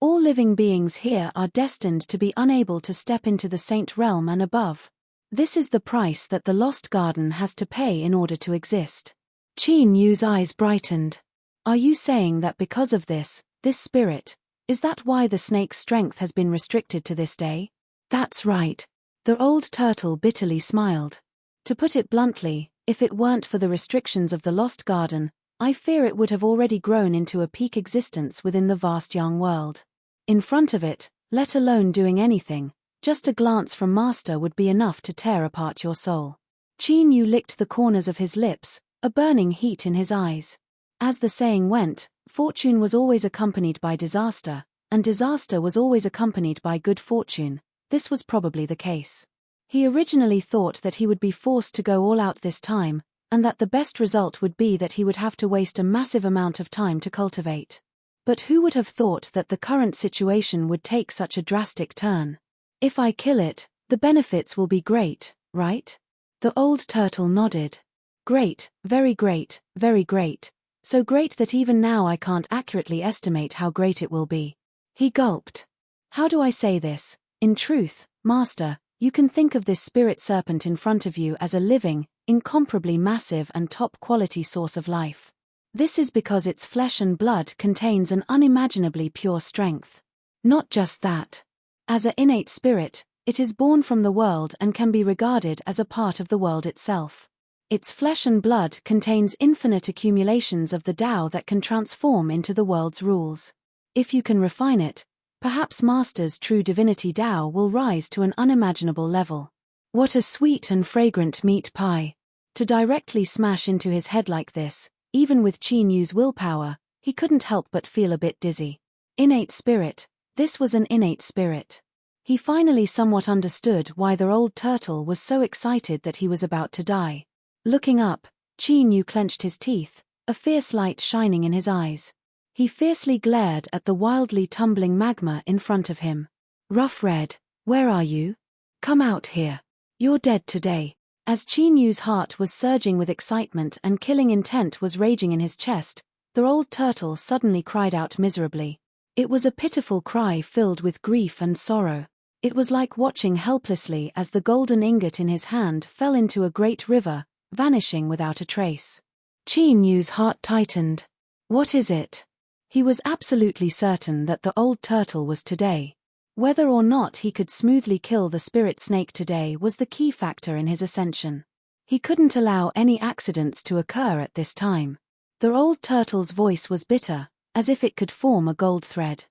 All living beings here are destined to be unable to step into the saint realm and above. This is the price that the lost garden has to pay in order to exist. Qin Yu's eyes brightened. Are you saying that because of this spirit, is that why the snake's strength has been restricted to this day? That's right. The old turtle bitterly smiled. To put it bluntly, if it weren't for the restrictions of the lost garden, I fear it would have already grown into a peak existence within the vast young world. In front of it, let alone doing anything, just a glance from Master would be enough to tear apart your soul. Qin Yu licked the corners of his lips, a burning heat in his eyes. As the saying went, fortune was always accompanied by disaster, and disaster was always accompanied by good fortune. This was probably the case. He originally thought that he would be forced to go all out this time, and that the best result would be that he would have to waste a massive amount of time to cultivate. But who would have thought that the current situation would take such a drastic turn? If I kill it, the benefits will be great, right? The old turtle nodded. Great, very great, very great. So great that even now I can't accurately estimate how great it will be. He gulped. How do I say this? In truth, Master, you can think of this spirit serpent in front of you as a living, incomparably massive and top-quality source of life. This is because its flesh and blood contains an unimaginably pure strength. Not just that. As an innate spirit, it is born from the world and can be regarded as a part of the world itself. Its flesh and blood contains infinite accumulations of the Tao that can transform into the world's rules. If you can refine it, perhaps Master's true divinity Tao will rise to an unimaginable level. What a sweet and fragrant meat pie. To directly smash into his head like this, even with Qin Yu's willpower, he couldn't help but feel a bit dizzy. Innate spirit. This was an innate spirit. He finally somewhat understood why the old turtle was so excited that he was about to die. Looking up, Qin Yu clenched his teeth, a fierce light shining in his eyes. He fiercely glared at the wildly tumbling magma in front of him. Rough Red, where are you? Come out here. You're dead today. As Qin Yu's heart was surging with excitement and killing intent was raging in his chest, the old turtle suddenly cried out miserably. It was a pitiful cry filled with grief and sorrow. It was like watching helplessly as the golden ingot in his hand fell into a great river, vanishing without a trace. Qin Yu's heart tightened. What is it? He was absolutely certain that the old turtle was today. Whether or not he could smoothly kill the spirit snake today was the key factor in his ascension. He couldn't allow any accidents to occur at this time. The old turtle's voice was bitter, as if it could form a gold thread.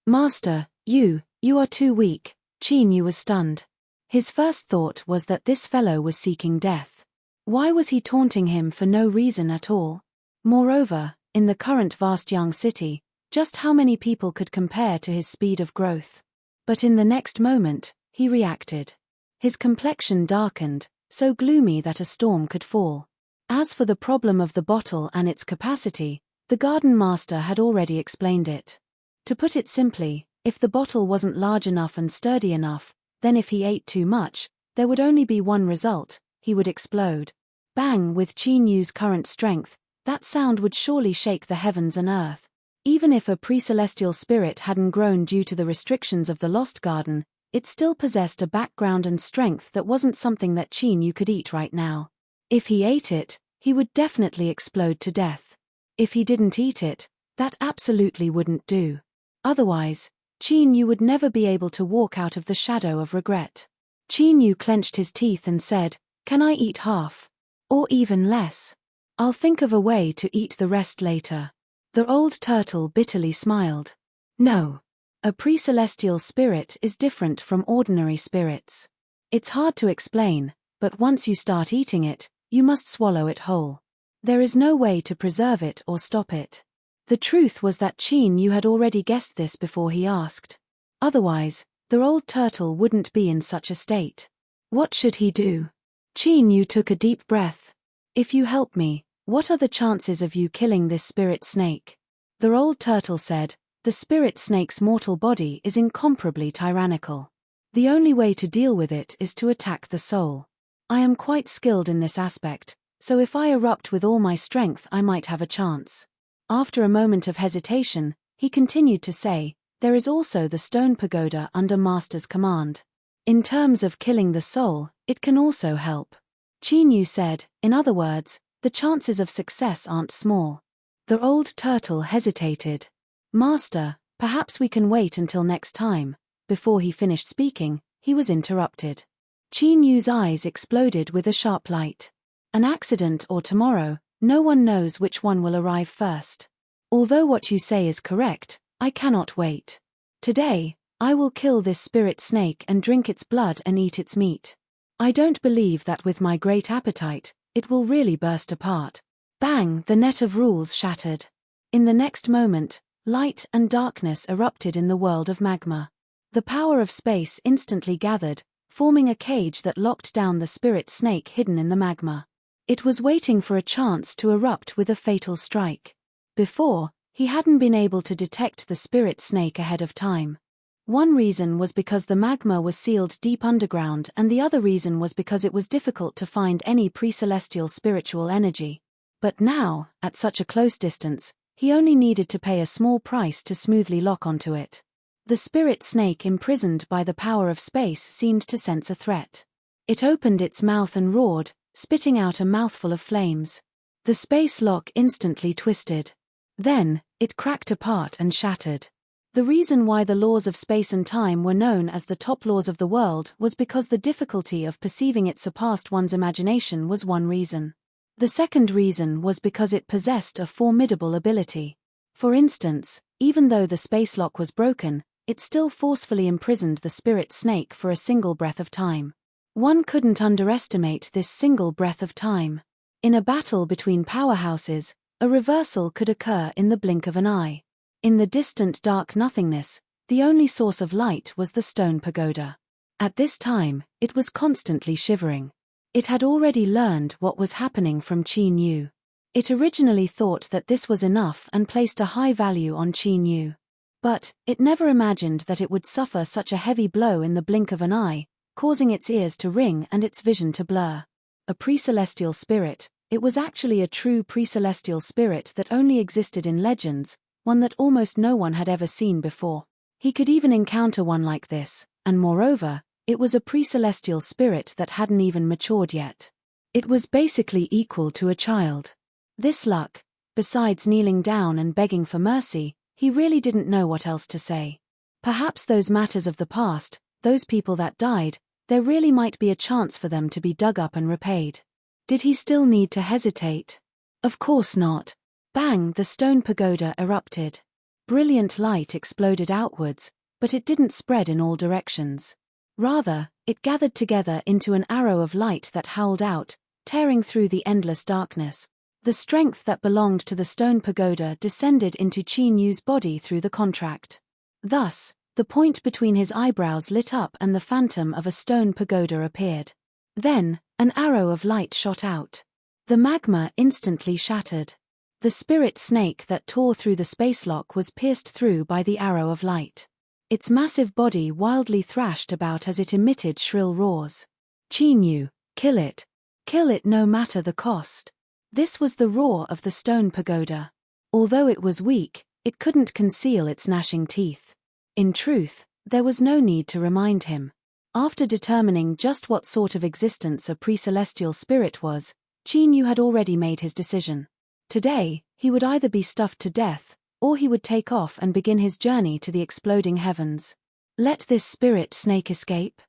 Master, you are too weak. Qin Yu was stunned. His first thought was that this fellow was seeking death. Why was he taunting him for no reason at all? Moreover, in the current vast young city, just how many people could compare to his speed of growth? But in the next moment, he reacted. His complexion darkened, so gloomy that a storm could fall. As for the problem of the bottle and its capacity, the garden master had already explained it. To put it simply, if the bottle wasn't large enough and sturdy enough, then if he ate too much, there would only be one result: he would explode. Bang! With Qin Yu's current strength, that sound would surely shake the heavens and earth. Even if a pre-celestial spirit hadn't grown due to the restrictions of the Lost Garden, it still possessed a background and strength that wasn't something that Qin Yu could eat right now. If he ate it, he would definitely explode to death. If he didn't eat it, that absolutely wouldn't do. Otherwise, Qin Yu would never be able to walk out of the shadow of regret. Qin Yu clenched his teeth and said, "Can I eat half? Or even less? I'll think of a way to eat the rest later." The old turtle bitterly smiled. No. A pre-celestial spirit is different from ordinary spirits. It's hard to explain, but once you start eating it, you must swallow it whole. There is no way to preserve it or stop it. The truth was that Qin Yu had already guessed this before he asked. Otherwise, the old turtle wouldn't be in such a state. What should he do? Qin Yu took a deep breath. If you help me, what are the chances of you killing this spirit snake? The old turtle said, the spirit snake's mortal body is incomparably tyrannical. The only way to deal with it is to attack the soul. I am quite skilled in this aspect, so if I erupt with all my strength I might have a chance. After a moment of hesitation, he continued to say, there is also the stone pagoda under Master's command. In terms of killing the soul, It can also help. Qin Yu said, in other words, the chances of success aren't small. The old turtle hesitated. Master, perhaps we can wait until next time. Before he finished speaking, he was interrupted. Qin Yu's eyes exploded with a sharp light. An accident or tomorrow, no one knows which one will arrive first. Although what you say is correct, I cannot wait. Today, I will kill this spirit snake and drink its blood and eat its meat. I don't believe that with my great appetite, it will really burst apart. Bang! The net of rules shattered. In the next moment, light and darkness erupted in the world of magma. The power of space instantly gathered, forming a cage that locked down the spirit snake hidden in the magma. It was waiting for a chance to erupt with a fatal strike. Before, he hadn't been able to detect the spirit snake ahead of time. One reason was because the magma was sealed deep underground, and the other reason was because it was difficult to find any pre-celestial spiritual energy. But now, at such a close distance, he only needed to pay a small price to smoothly lock onto it. The spirit snake imprisoned by the power of space seemed to sense a threat. It opened its mouth and roared, spitting out a mouthful of flames. The space lock instantly twisted. Then, it cracked apart and shattered. The reason why the laws of space and time were known as the top laws of the world was because the difficulty of perceiving it surpassed one's imagination was one reason. The second reason was because it possessed a formidable ability. For instance, even though the space lock was broken, it still forcefully imprisoned the spirit snake for a single breath of time. One couldn't underestimate this single breath of time. In a battle between powerhouses, a reversal could occur in the blink of an eye. In the distant dark nothingness, the only source of light was the stone pagoda. At this time, it was constantly shivering. It had already learned what was happening from Qin Yu. It originally thought that this was enough and placed a high value on Qin Yu. But, it never imagined that it would suffer such a heavy blow in the blink of an eye, causing its ears to ring and its vision to blur. A pre-celestial spirit, it was actually a true pre-celestial spirit that only existed in legends, one that almost no one had ever seen before. He could even encounter one like this, and moreover, it was a pre-celestial spirit that hadn't even matured yet. It was basically equal to a child. This luck, besides kneeling down and begging for mercy, he really didn't know what else to say. Perhaps those matters of the past, those people that died, there really might be a chance for them to be dug up and repaid. Did he still need to hesitate? Of course not. Bang! The stone pagoda erupted. Brilliant light exploded outwards, but it didn't spread in all directions. Rather, it gathered together into an arrow of light that howled out, tearing through the endless darkness. The strength that belonged to the stone pagoda descended into Qin Yu's body through the contract. Thus, the point between his eyebrows lit up and the phantom of a stone pagoda appeared. Then, an arrow of light shot out. The magma instantly shattered. The spirit snake that tore through the space lock was pierced through by the arrow of light. Its massive body wildly thrashed about as it emitted shrill roars. Qin Yu, kill it. Kill it no matter the cost. This was the roar of the stone pagoda. Although it was weak, it couldn't conceal its gnashing teeth. In truth, there was no need to remind him. After determining just what sort of existence a pre-celestial spirit was, Qin Yu had already made his decision. Today, he would either be stuffed to death, or he would take off and begin his journey to the exploding heavens. Let this spirit snake escape?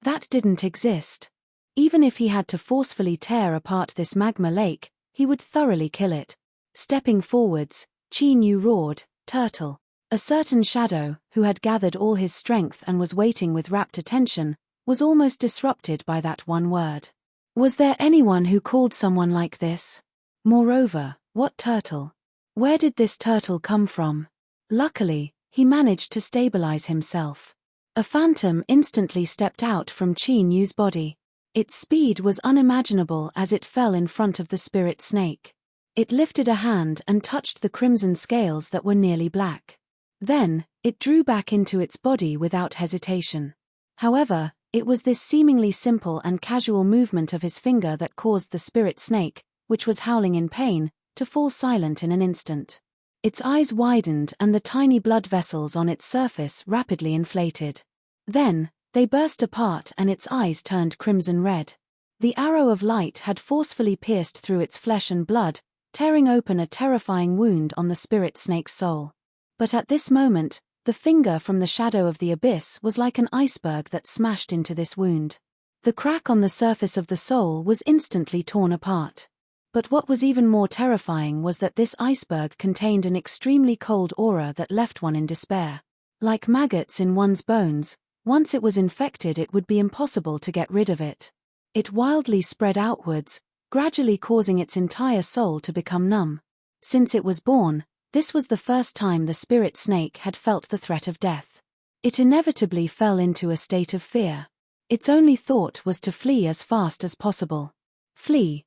That didn't exist. Even if he had to forcefully tear apart this magma lake, he would thoroughly kill it. Stepping forwards, Qin Yu roared, "Turtle!" A certain shadow, who had gathered all his strength and was waiting with rapt attention, was almost disrupted by that one word. Was there anyone who called someone like this? Moreover, what turtle? Where did this turtle come from? Luckily, he managed to stabilize himself. A phantom instantly stepped out from Qin Yu's body. Its speed was unimaginable as it fell in front of the spirit snake. It lifted a hand and touched the crimson scales that were nearly black. Then, it drew back into its body without hesitation. However, it was this seemingly simple and casual movement of his finger that caused the spirit snake, which was howling in pain, to fall silent in an instant. Its eyes widened and the tiny blood vessels on its surface rapidly inflated. Then, They burst apart and its eyes turned crimson red. The arrow of light had forcefully pierced through its flesh and blood, tearing open a terrifying wound on the spirit snake's soul. But at this moment, the finger from the shadow of the abyss was like an iceberg that smashed into this wound. The crack on the surface of the soul was instantly torn apart. But what was even more terrifying was that this iceberg contained an extremely cold aura that left one in despair. Like maggots in one's bones, once it was infected it would be impossible to get rid of it. It wildly spread outwards, gradually causing its entire soul to become numb. Since it was born, this was the first time the spirit snake had felt the threat of death. It inevitably fell into a state of fear. Its only thought was to flee as fast as possible. Flee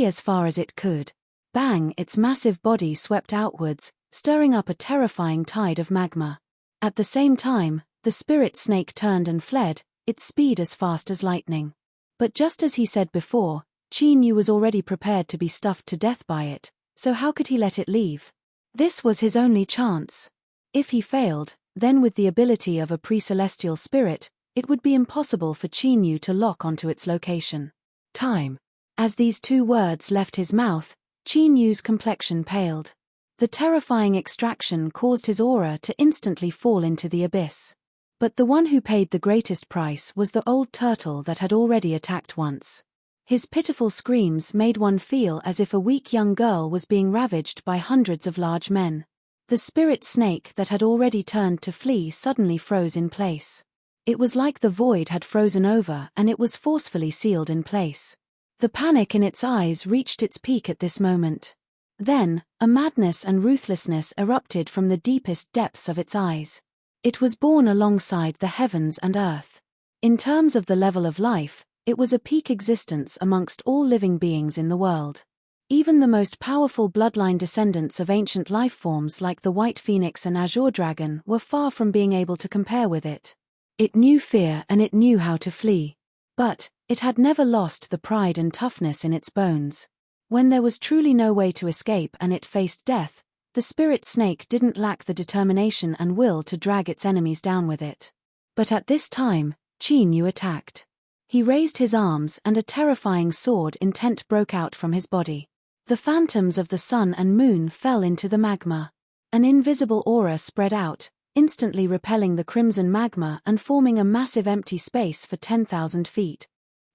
as far as it could. Bang! Its massive body swept outwards, stirring up a terrifying tide of magma. At the same time, the spirit snake turned and fled, its speed as fast as lightning. But just as he said before, Qin Yu was already prepared to be stuffed to death by it, so how could he let it leave? This was his only chance. If he failed, then with the ability of a pre-celestial spirit, it would be impossible for Qin Yu to lock onto its location. Time. As these two words left his mouth, Qin Yu's complexion paled. The terrifying extraction caused his aura to instantly fall into the abyss. But the one who paid the greatest price was the old turtle that had already attacked once. His pitiful screams made one feel as if a weak young girl was being ravaged by hundreds of large men. The spirit snake that had already turned to flee suddenly froze in place. It was like the void had frozen over and it was forcefully sealed in place. The panic in its eyes reached its peak at this moment. Then, a madness and ruthlessness erupted from the deepest depths of its eyes. It was born alongside the heavens and earth. In terms of the level of life, it was a peak existence amongst all living beings in the world. Even the most powerful bloodline descendants of ancient life forms like the White Phoenix and Azure Dragon were far from being able to compare with it. It knew fear and it knew how to flee. But it had never lost the pride and toughness in its bones. When there was truly no way to escape and it faced death, the spirit snake didn't lack the determination and will to drag its enemies down with it. But at this time, Qin Yu attacked. He raised his arms and a terrifying sword intent broke out from his body. The phantoms of the sun and moon fell into the magma. An invisible aura spread out, instantly repelling the crimson magma and forming a massive empty space for 10,000 feet.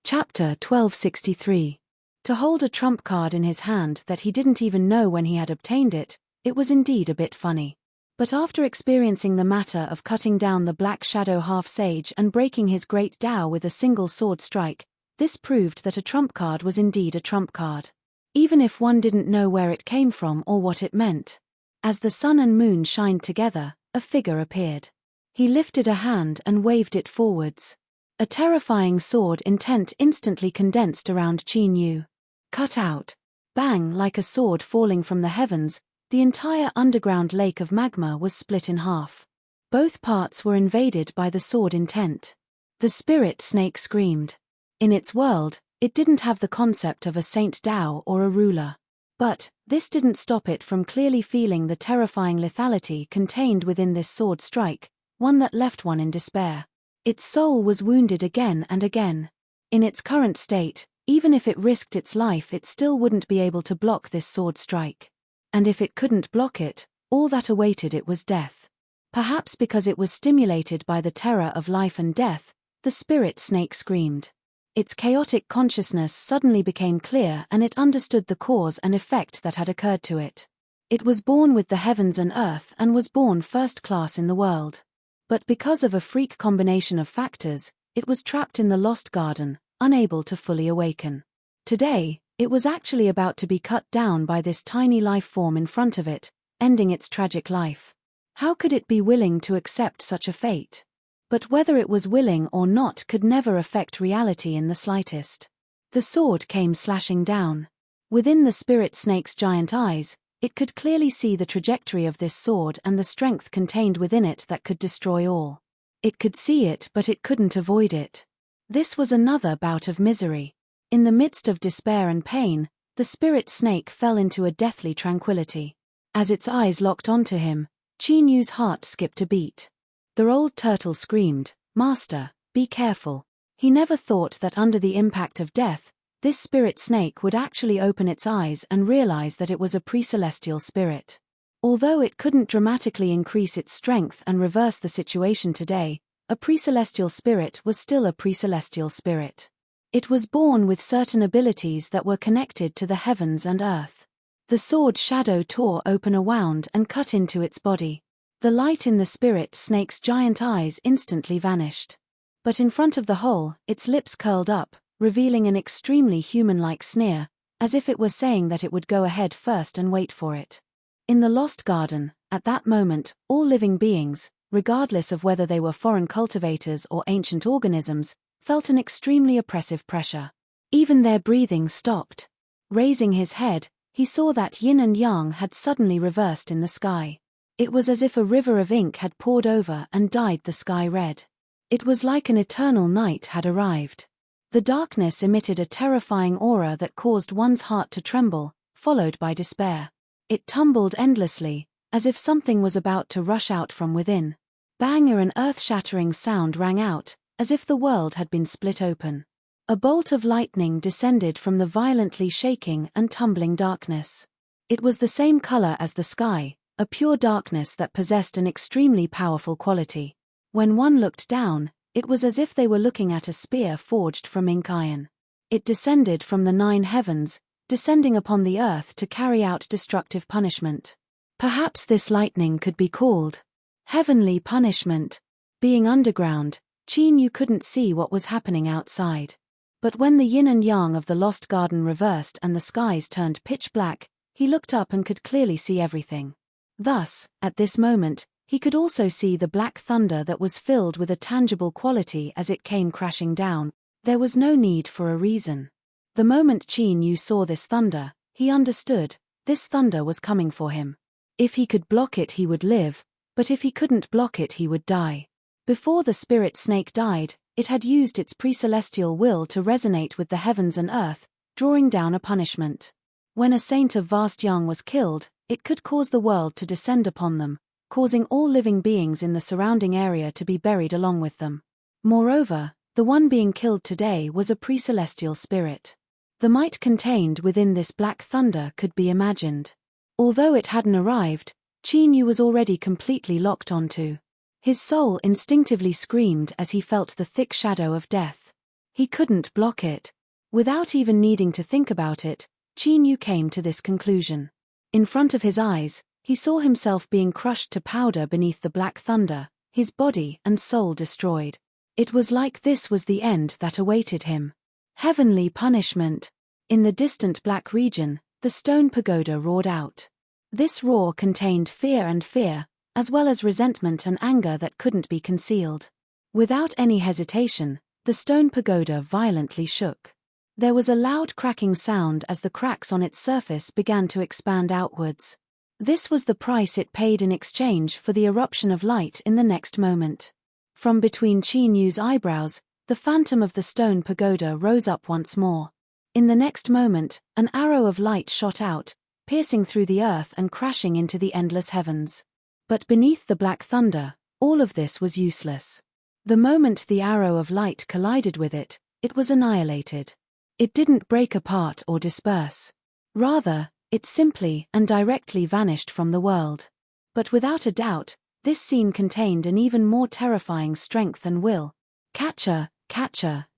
Chapter 1263. To hold a trump card in his hand that he didn't even know when he had obtained it, it was indeed a bit funny. But after experiencing the matter of cutting down the Black Shadow half-sage and breaking his great Tao with a single sword strike, this proved that a trump card was indeed a trump card. Even if one didn't know where it came from or what it meant. As the sun and moon shined together, a figure appeared. He lifted a hand and waved it forwards. A terrifying sword intent instantly condensed around Qin Yu. Cut out. Bang! Like a sword falling from the heavens, the entire underground lake of magma was split in half. Both parts were invaded by the sword intent. The spirit snake screamed. In its world, it didn't have the concept of a Saint Tao or a ruler. But this didn't stop it from clearly feeling the terrifying lethality contained within this sword strike, one that left one in despair. Its soul was wounded again and again. In its current state, even if it risked its life it still wouldn't be able to block this sword strike. And if it couldn't block it, all that awaited it was death. Perhaps because it was stimulated by the terror of life and death, the spirit snake screamed. Its chaotic consciousness suddenly became clear and it understood the cause and effect that had occurred to it. It was born with the heavens and earth and was born first class in the world. But because of a freak combination of factors, it was trapped in the lost garden, unable to fully awaken. Today, it was actually about to be cut down by this tiny life form in front of it, ending its tragic life. How could it be willing to accept such a fate? But whether it was willing or not could never affect reality in the slightest. The sword came slashing down. Within the spirit snake's giant eyes, it could clearly see the trajectory of this sword and the strength contained within it that could destroy all. It could see it but it couldn't avoid it. This was another bout of misery. In the midst of despair and pain, the spirit snake fell into a deathly tranquility. As its eyes locked onto him, Qin Yu's heart skipped a beat. The old turtle screamed, "Master, Be careful. He never thought that under the impact of death, this spirit snake would actually open its eyes and realize that it was a pre-celestial spirit. Although it couldn't dramatically increase its strength and reverse the situation today, a pre-celestial spirit was still a pre-celestial spirit. It was born with certain abilities that were connected to the heavens and earth. The sword shadow tore open a wound and cut into its body. The light in the spirit snake's giant eyes instantly vanished. But in front of the hole, its lips curled up, revealing an extremely human-like sneer, as if it was saying that it would go ahead first and wait for it. In the Lost Garden, at that moment, all living beings, regardless of whether they were foreign cultivators or ancient organisms, felt an extremely oppressive pressure. Even their breathing stopped. Raising his head, he saw that yin and yang had suddenly reversed in the sky. It was as if a river of ink had poured over and dyed the sky red. It was like an eternal night had arrived. The darkness emitted a terrifying aura that caused one's heart to tremble, followed by despair. It tumbled endlessly, as if something was about to rush out from within. Bang! An earth-shattering sound rang out, as if the world had been split open. A bolt of lightning descended from the violently shaking and tumbling darkness. It was the same color as the sky, a pure darkness that possessed an extremely powerful quality. When one looked down, it was as if they were looking at a spear forged from ink iron. It descended from the 9 heavens, descending upon the earth to carry out destructive punishment. Perhaps this lightning could be called heavenly punishment. Being underground, Qin couldn't see what was happening outside. But when the yin and yang of the Lost Garden reversed and the skies turned pitch black, he looked up and could clearly see everything. Thus, at this moment, he could also see the black thunder that was filled with a tangible quality as it came crashing down. There was no need for a reason. The moment Qin saw this thunder, he understood, this thunder was coming for him. If he could block it he would live, but if he couldn't block it he would die. Before the spirit snake died, it had used its pre-celestial will to resonate with the heavens and earth, drawing down a punishment. When a saint of vast yang was killed, it could cause the world to descend upon them, causing all living beings in the surrounding area to be buried along with them. Moreover, the one being killed today was a pre-celestial spirit. The might contained within this black thunder could be imagined. Although it hadn't arrived, Qin was already completely locked onto. His soul instinctively screamed as he felt the thick shadow of death. He couldn't block it. Without even needing to think about it, Qin came to this conclusion. In front of his eyes, he saw himself being crushed to powder beneath the black thunder, his body and soul destroyed. It was like this was the end that awaited him. Heavenly punishment. In the distant black region, the stone pagoda roared out. This roar contained fear, as well as resentment and anger that couldn't be concealed. Without any hesitation, the stone pagoda violently shook. There was a loud cracking sound as the cracks on its surface began to expand outwards. This was the price it paid in exchange for the eruption of light in the next moment. From between Qin eyebrows, the phantom of the stone pagoda rose up once more. In the next moment, an arrow of light shot out, piercing through the earth and crashing into the endless heavens. But beneath the black thunder, all of this was useless. The moment the arrow of light collided with it, it was annihilated. It didn't break apart or disperse. Rather, it simply and directly vanished from the world. But without a doubt, this scene contained an even more terrifying strength and will. Catcher,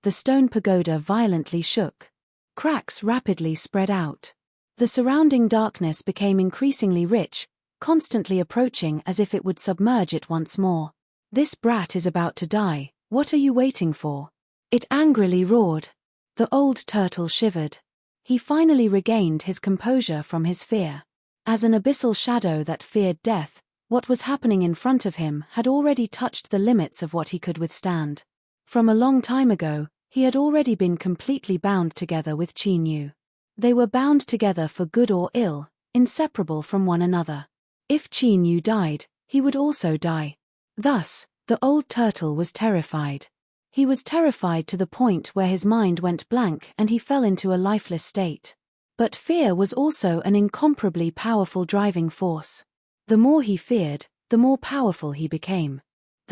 the stone pagoda violently shook. Cracks rapidly spread out. The surrounding darkness became increasingly rich, constantly approaching as if it would submerge it once more. This brat is about to die, what are you waiting for? It angrily roared. The old turtle shivered. He finally regained his composure from his fear. As an abyssal shadow that feared death, what was happening in front of him had already touched the limits of what he could withstand. From a long time ago, he had already been completely bound together with Qin. They were bound together for good or ill, inseparable from one another. If Qin died, he would also die. Thus, the old turtle was terrified. He was terrified to the point where his mind went blank and he fell into a lifeless state. But fear was also an incomparably powerful driving force. The more he feared, the more powerful he became.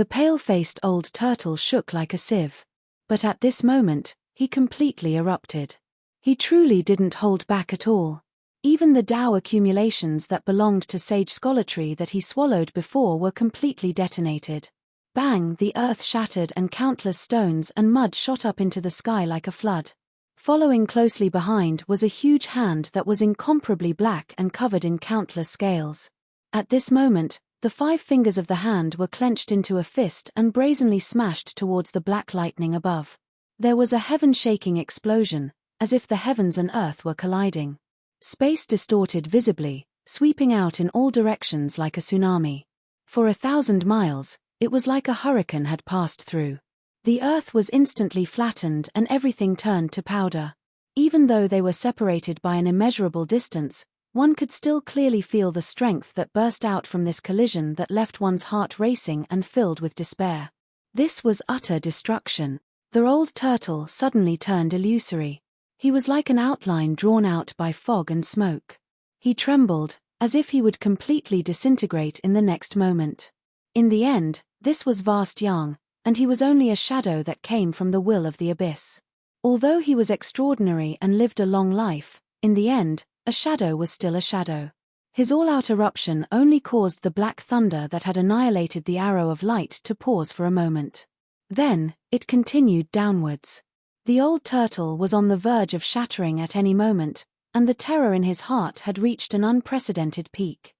The pale-faced old turtle shook like a sieve. But at this moment, he completely erupted. He truly didn't hold back at all. Even the Tao accumulations that belonged to sage scholarly that he swallowed before were completely detonated. Bang! The earth shattered and countless stones and mud shot up into the sky like a flood. Following closely behind was a huge hand that was incomparably black and covered in countless scales. At this moment, the 5 fingers of the hand were clenched into a fist and brazenly smashed towards the black lightning above. There was a heaven-shaking explosion, as if the heavens and earth were colliding. Space distorted visibly, sweeping out in all directions like a tsunami. For 1,000 miles, it was like a hurricane had passed through. The earth was instantly flattened and everything turned to powder. Even though they were separated by an immeasurable distance, one could still clearly feel the strength that burst out from this collision that left one's heart racing and filled with despair. This was utter destruction. The old turtle suddenly turned illusory. He was like an outline drawn out by fog and smoke. He trembled, as if he would completely disintegrate in the next moment. In the end, this was vast Yang, and he was only a shadow that came from the will of the abyss. Although he was extraordinary and lived a long life, in the end, a shadow was still a shadow. His all-out eruption only caused the black thunder that had annihilated the arrow of light to pause for a moment. Then, it continued downwards. The old turtle was on the verge of shattering at any moment, and the terror in his heart had reached an unprecedented peak.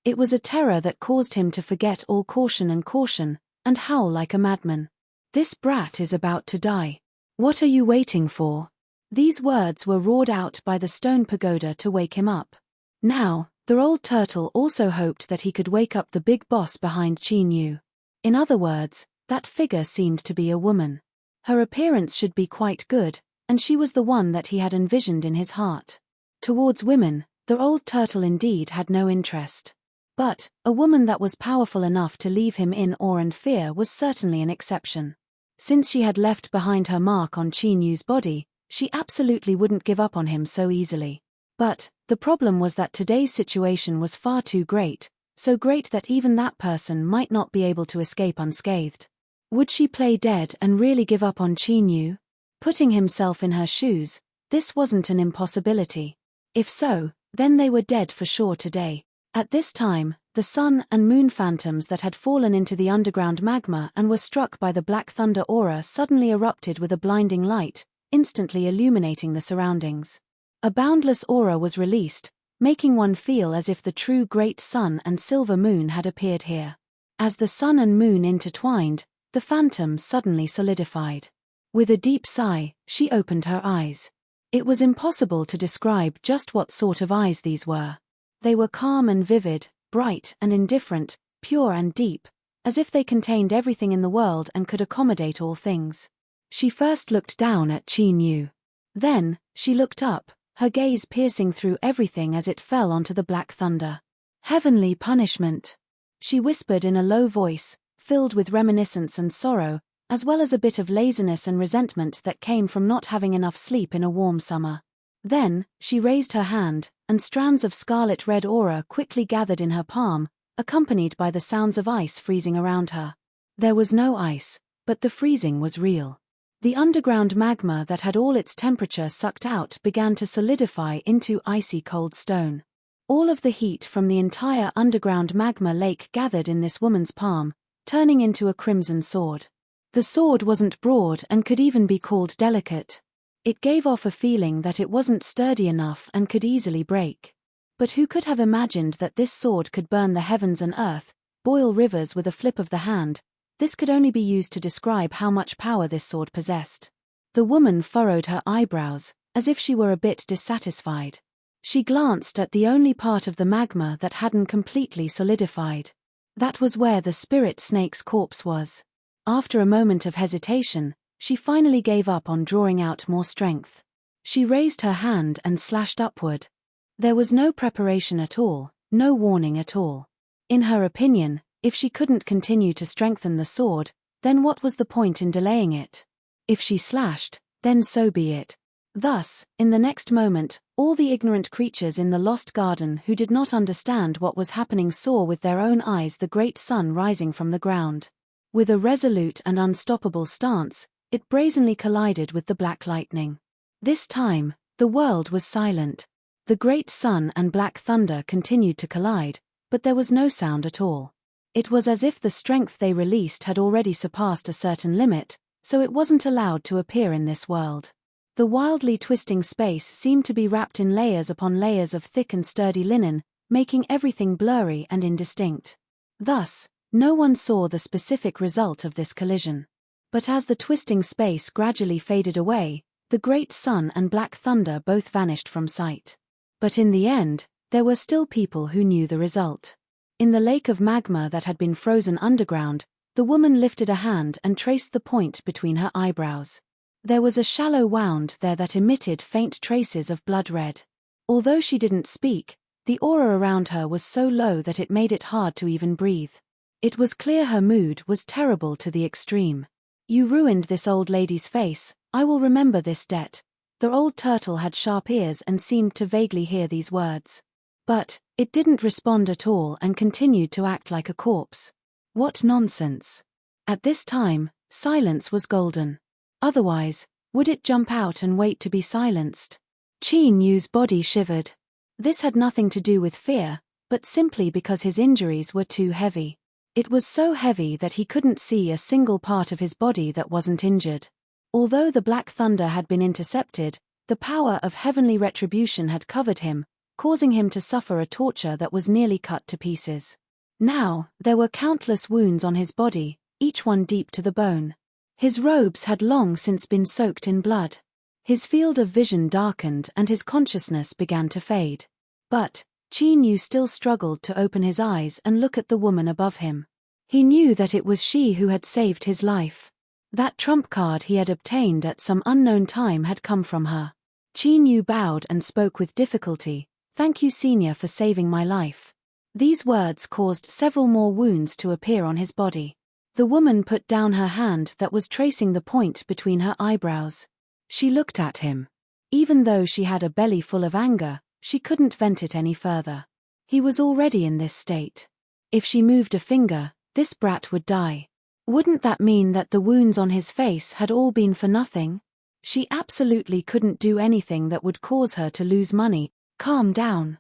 It was a terror that caused him to forget all caution and howl like a madman. "This brat is about to die. What are you waiting for?" These words were roared out by the stone pagoda to wake him up. Now, the old turtle also hoped that he could wake up the big boss behind Qin Yu. In other words, that figure seemed to be a woman. Her appearance should be quite good, and she was the one that he had envisioned in his heart. Towards women, the old turtle indeed had no interest. But, a woman that was powerful enough to leave him in awe and fear was certainly an exception. Since she had left behind her mark on Qin Yu's body, she absolutely wouldn't give up on him so easily. But, the problem was that today's situation was far too great, so great that even that person might not be able to escape unscathed. Would she play dead and really give up on Qin Yu? Putting himself in her shoes, this wasn't an impossibility. If so, then they were dead for sure today. At this time, the sun and moon phantoms that had fallen into the underground magma and were struck by the black thunder aura suddenly erupted with a blinding light, instantly illuminating the surroundings. A boundless aura was released, making one feel as if the true great sun and silver moon had appeared here. As the sun and moon intertwined, the phantom suddenly solidified. With a deep sigh, she opened her eyes. It was impossible to describe just what sort of eyes these were. They were calm and vivid, bright and indifferent, pure and deep, as if they contained everything in the world and could accommodate all things. She first looked down at Qin Yu. Then, she looked up, her gaze piercing through everything as it fell onto the black thunder. "Heavenly punishment," she whispered in a low voice, filled with reminiscence and sorrow, as well as a bit of laziness and resentment that came from not having enough sleep in a warm summer. Then, she raised her hand, and strands of scarlet-red aura quickly gathered in her palm, accompanied by the sounds of ice freezing around her. There was no ice, but the freezing was real. The underground magma that had all its temperature sucked out began to solidify into icy cold stone. All of the heat from the entire underground magma lake gathered in this woman's palm, turning into a crimson sword. The sword wasn't broad and could even be called delicate. It gave off a feeling that it wasn't sturdy enough and could easily break. But who could have imagined that this sword could burn the heavens and earth, boil rivers with a flip of the hand? This could only be used to describe how much power this sword possessed. The woman furrowed her eyebrows, as if she were a bit dissatisfied. She glanced at the only part of the magma that hadn't completely solidified. That was where the spirit snake's corpse was. After a moment of hesitation, she finally gave up on drawing out more strength. She raised her hand and slashed upward. There was no preparation at all, no warning at all. In her opinion, if she couldn't continue to strengthen the sword, then what was the point in delaying it? If she slashed, then so be it. Thus, in the next moment, all the ignorant creatures in the lost garden who did not understand what was happening saw with their own eyes the great sun rising from the ground. With a resolute and unstoppable stance, it brazenly collided with the black lightning. This time, the world was silent. The great sun and black thunder continued to collide, but there was no sound at all. It was as if the strength they released had already surpassed a certain limit, so it wasn't allowed to appear in this world. The wildly twisting space seemed to be wrapped in layers upon layers of thick and sturdy linen, making everything blurry and indistinct. Thus, no one saw the specific result of this collision. But as the twisting space gradually faded away, the great sun and black thunder both vanished from sight. But in the end, there were still people who knew the result. In the lake of magma that had been frozen underground, the woman lifted a hand and traced the point between her eyebrows. There was a shallow wound there that emitted faint traces of blood red. Although she didn't speak, the aura around her was so low that it made it hard to even breathe. It was clear her mood was terrible to the extreme. "You ruined this old lady's face, I will remember this debt." The old turtle had sharp ears and seemed to vaguely hear these words. But it didn't respond at all and continued to act like a corpse. What nonsense. At this time, silence was golden. Otherwise, would it jump out and wait to be silenced? Qin Yu's body shivered. This had nothing to do with fear, but simply because his injuries were too heavy. It was so heavy that he couldn't see a single part of his body that wasn't injured. Although the black thunder had been intercepted, the power of heavenly retribution had covered him, causing him to suffer a torture that was nearly cut to pieces. Now, there were countless wounds on his body, each one deep to the bone. His robes had long since been soaked in blood. His field of vision darkened and his consciousness began to fade. But Qin Yu still struggled to open his eyes and look at the woman above him. He knew that it was she who had saved his life. That trump card he had obtained at some unknown time had come from her. Qin Yu bowed and spoke with difficulty. "Thank you, Senior, for saving my life." These words caused several more wounds to appear on his body. The woman put down her hand that was tracing the point between her eyebrows. She looked at him. Even though she had a belly full of anger, she couldn't vent it any further. He was already in this state. If she moved a finger, this brat would die. Wouldn't that mean that the wounds on his face had all been for nothing? She absolutely couldn't do anything that would cause her to lose money. Calm down.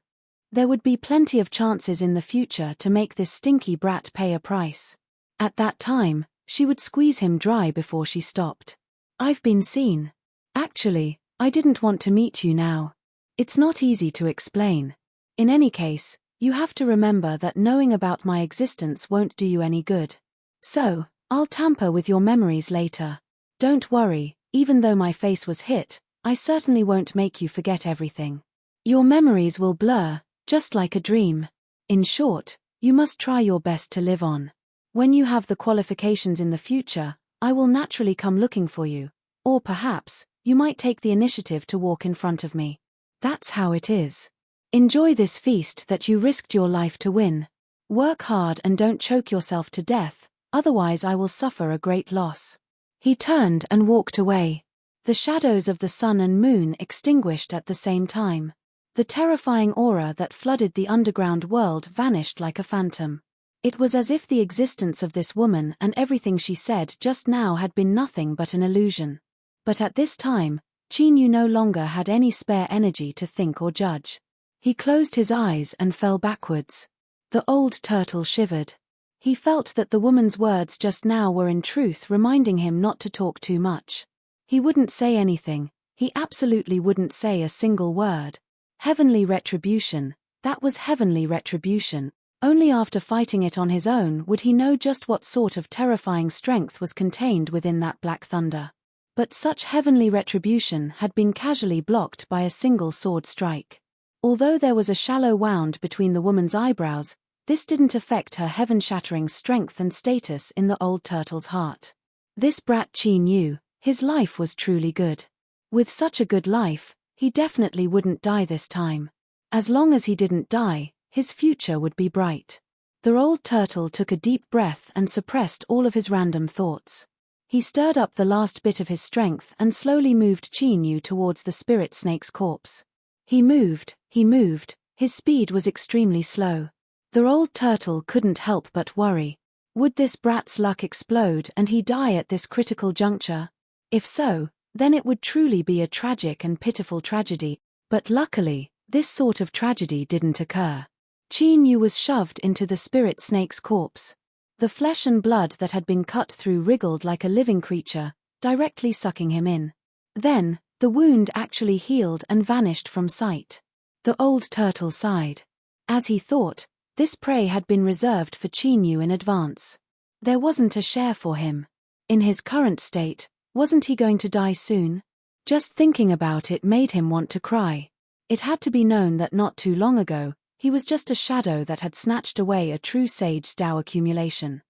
There would be plenty of chances in the future to make this stinky brat pay a price. At that time, she would squeeze him dry before she stopped. "I've been seen. Actually, I didn't want to meet you now. It's not easy to explain. In any case, you have to remember that knowing about my existence won't do you any good. So, I'll tamper with your memories later. Don't worry, even though my face was hit, I certainly won't make you forget everything. Your memories will blur, just like a dream. In short, you must try your best to live on. When you have the qualifications in the future, I will naturally come looking for you. Or perhaps, you might take the initiative to walk in front of me. That's how it is. Enjoy this feast that you risked your life to win. Work hard and don't choke yourself to death, otherwise I will suffer a great loss." He turned and walked away. The shadows of the sun and moon extinguished at the same time. The terrifying aura that flooded the underground world vanished like a phantom. It was as if the existence of this woman and everything she said just now had been nothing but an illusion. But at this time, Qin Yu no longer had any spare energy to think or judge. He closed his eyes and fell backwards. The old turtle shivered. He felt that the woman's words just now were in truth reminding him not to talk too much. He wouldn't say anything, he absolutely wouldn't say a single word. Heavenly retribution, that was heavenly retribution. Only after fighting it on his own would he know just what sort of terrifying strength was contained within that black thunder. But such heavenly retribution had been casually blocked by a single sword strike. Although there was a shallow wound between the woman's eyebrows, this didn't affect her heaven-shattering strength and status in the old turtle's heart. This brat Qin Yu, his life was truly good. With such a good life, he definitely wouldn't die this time. As long as he didn't die, his future would be bright. The old turtle took a deep breath and suppressed all of his random thoughts. He stirred up the last bit of his strength and slowly moved Qin Yu towards the spirit snake's corpse. He moved, his speed was extremely slow. The old turtle couldn't help but worry. Would this brat's luck explode and he die at this critical juncture? If so, then it would truly be a tragic and pitiful tragedy, but luckily, this sort of tragedy didn't occur. Qin Yu was shoved into the spirit snake's corpse. The flesh and blood that had been cut through wriggled like a living creature, directly sucking him in. Then, the wound actually healed and vanished from sight. The old turtle sighed. As he thought, this prey had been reserved for Qin Yu in advance. There wasn't a share for him. In his current state, wasn't he going to die soon? Just thinking about it made him want to cry. It had to be known that not too long ago, he was just a shadow that had snatched away a true sage's Tao accumulation.